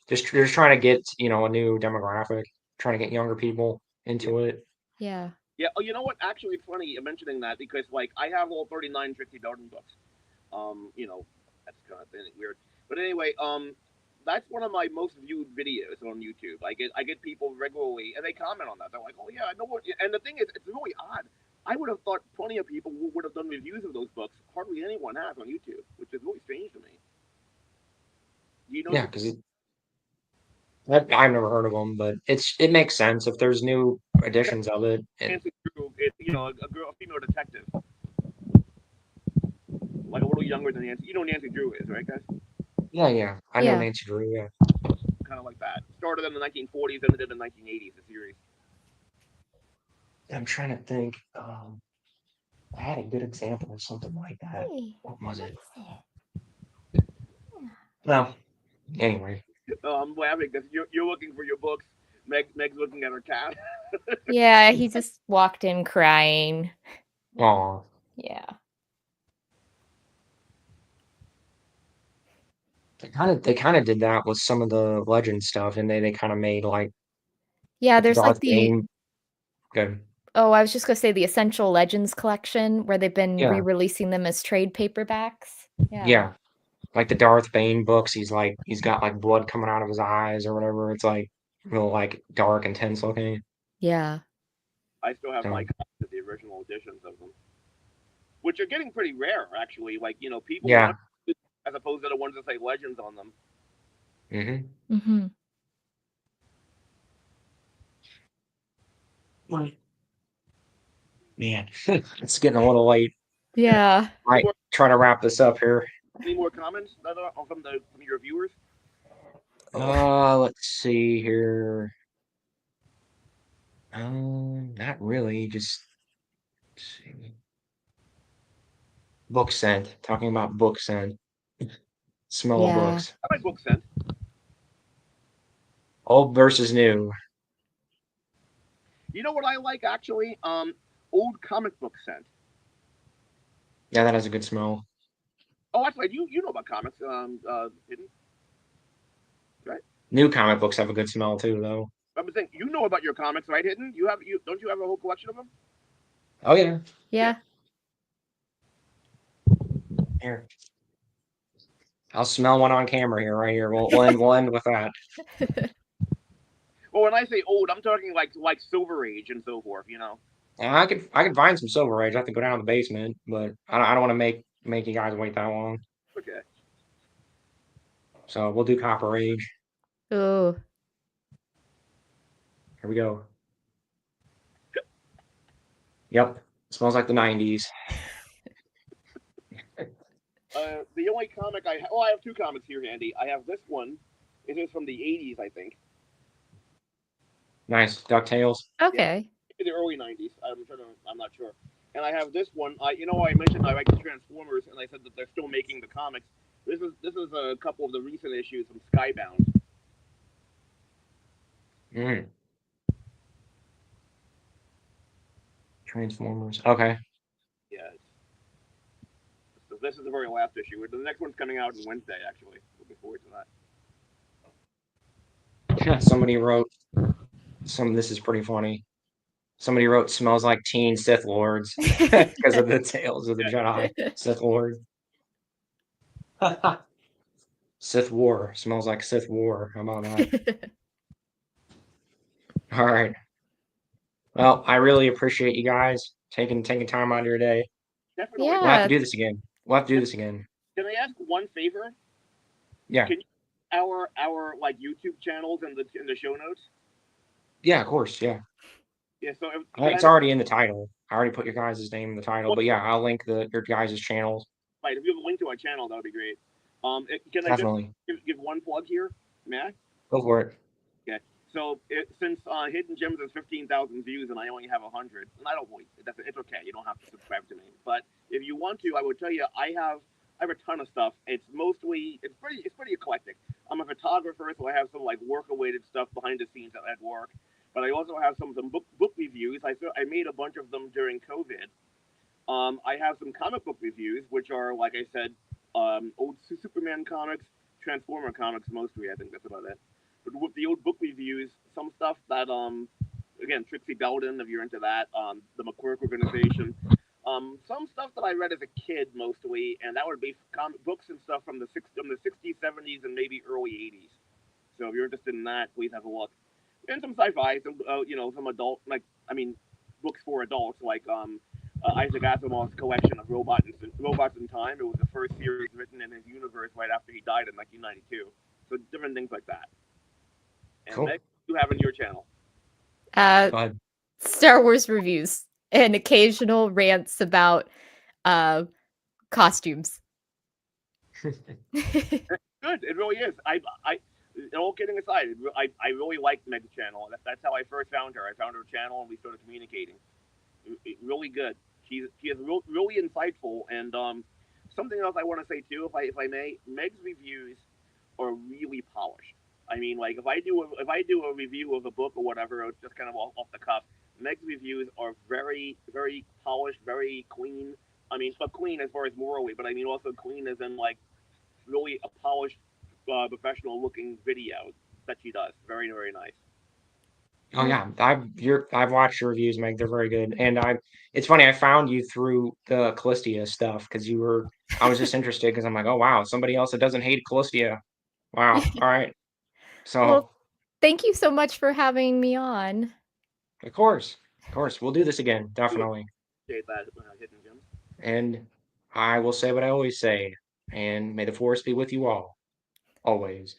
Just trying to get, a new demographic, trying to get younger people Yeah. into it. Yeah. Yeah. Oh, you know what? Actually, it's funny mentioning that because like I have all 39 Trixie Belden books. You know, that's kind of weird. But anyway, that's one of my most viewed videos on YouTube. I get people regularly, and they comment on that. They're like, "Oh yeah, I know what." And the thing is, it's really odd. I would have thought plenty of people would have done reviews of those books. Hardly anyone has on YouTube, which is really strange to me. Do you know Yeah, any because I've never heard of them, but it makes sense if there's new editions of it. Nancy Drew? It's a girl, a female detective, like a little younger than Nancy. You know who Nancy Drew is, right, guys? Yeah, yeah, I know Yeah. Nancy Drew. Yeah, Kind of like that. Started in the 1940s, ended in the 1980s. The series. I'm trying to think. I had a good example of something like that. Hey, What was it? what's it? Well, anyway. I'm laughing because you're looking for your books. Meg's looking at her cat. Yeah, he just walked in crying. Aw. Yeah. They kind of did that with some of the legend stuff, and they kind of made Yeah, like the there's like Darth the Bane. Good. I was just gonna say the Essential Legends collection where they've been Yeah, re-releasing them as trade paperbacks. Yeah. yeah. Like the Darth Bane books, he's got like blood coming out of his eyes or whatever. It's like real like dark, intense looking. Yeah. I still have my So copies of the original editions of them, which are getting pretty rare, actually. Like people yeah. want it as opposed to the ones that say legends on them. Mm-hmm. Mm-hmm. Man, it's getting a little late. Yeah. Yeah. Any Right, more, try to wrap this up here. any more comments from your viewers? Let's see here. Not really. Just let's see. Book scent. Talking about book scent. Smell of Yeah. books. I like book scent. Old versus new. You know what I like actually? Old comic book scent. Yeah, that has a good smell. Oh, actually, you know about comics, Hidden, right? New comic books have a good smell too, though. I'm saying you know about your comics, right? Hidden. You don't you have a whole collection of them? Oh yeah. Yeah. Yeah. Here, I'll smell one on camera here, right here. We'll end with that. Well, when I say old, I'm talking like Silver Age and so forth. I could find some Silver Age. I have to go down to the basement, but I don't want to make you guys wait that long. Okay. So we'll do Copper Age. Ooh. Here we go. Yep, smells like the '90s. The only comic I have two comics here, Andy. I have this one. It is from the '80s, I think. Nice DuckTales. Yeah, Okay. maybe the early '90s. I'm not sure. And I have this one. I mentioned I like the Transformers, and I said that they're still making the comics. This is a couple of the recent issues from Skybound. Mm, Transformers. Okay. Yeah. So this is the very last issue. The next one's coming out on Wednesday, actually. Looking forward to that. Somebody wrote This is pretty funny. Somebody wrote "smells like teen Sith lords" because of the tales of the Yeah. Jedi Sith Lord. Sith War smells like Sith War. How about that? All right. Well, I really appreciate you guys taking time out of your day. Definitely. We'll have to Yeah. do this again. We'll have to do this again. Can I ask one favor? Yeah. Can you our like YouTube channels in the show notes? Yeah, of course. Yeah. Yeah. So It's already in the title. I already put your guys' name in the title, well, but yeah, I'll link your guys' channels. if you have a link to our channel, that would be great. Can I just Definitely. give one plug here? May I? Go for it. Okay. So since Hidden Gems has 15,000 views and I only have 100, and I don't really, it's okay. You don't have to subscribe to me. But if you want to, I would tell you I have a ton of stuff. It's pretty eclectic. I'm a photographer, so I have some like work related stuff behind the scenes at work. But I also have some book reviews. I made a bunch of them during COVID. I have some comic book reviews, which are, like I said, old Superman comics, Transformer comics mostly. I think that's about it. But with the old book reviews, some stuff that, again, Trixie Belden, if you're into that, the McQuirk organization, some stuff that I read as a kid mostly, and that would be comic books and stuff from the 60s, 70s, and maybe early 80s. So if you're interested in that, please have a look. And some sci-fi, some adult, books for adults, like Isaac Asimov's collection of Robots in Time. It was the first series written in his universe right after he died in 1992. So different things like that. And Cool. Meg, you have on your channel. Go ahead. Star Wars reviews and occasional rants about uh costumes. Good, it really is. All kidding aside, I really liked Meg's channel. That's how I first found her. I found her channel and we started communicating. Really good. She is really insightful, and something else I want to say too, if I may, Meg's reviews are really polished. I mean, like if I do a review of a book or whatever, it's just kind of off the cuff. Meg's reviews are very very polished, very clean. I mean, but clean as far as morally, but I mean also clean as in like really a polished, professional looking video that she does. Very very nice. Oh Well, yeah, I've watched your reviews, Meg. They're very good. And it's funny, I found you through the Callistia stuff because I was just interested because I'm like, oh wow, somebody else that doesn't hate Callistia. Wow. All right. well, So thank you so much for having me on. of course, we'll do this again, Really definitely. appreciate that, Hidden Gems. And I will say what I always say, and may the force be with you all, always.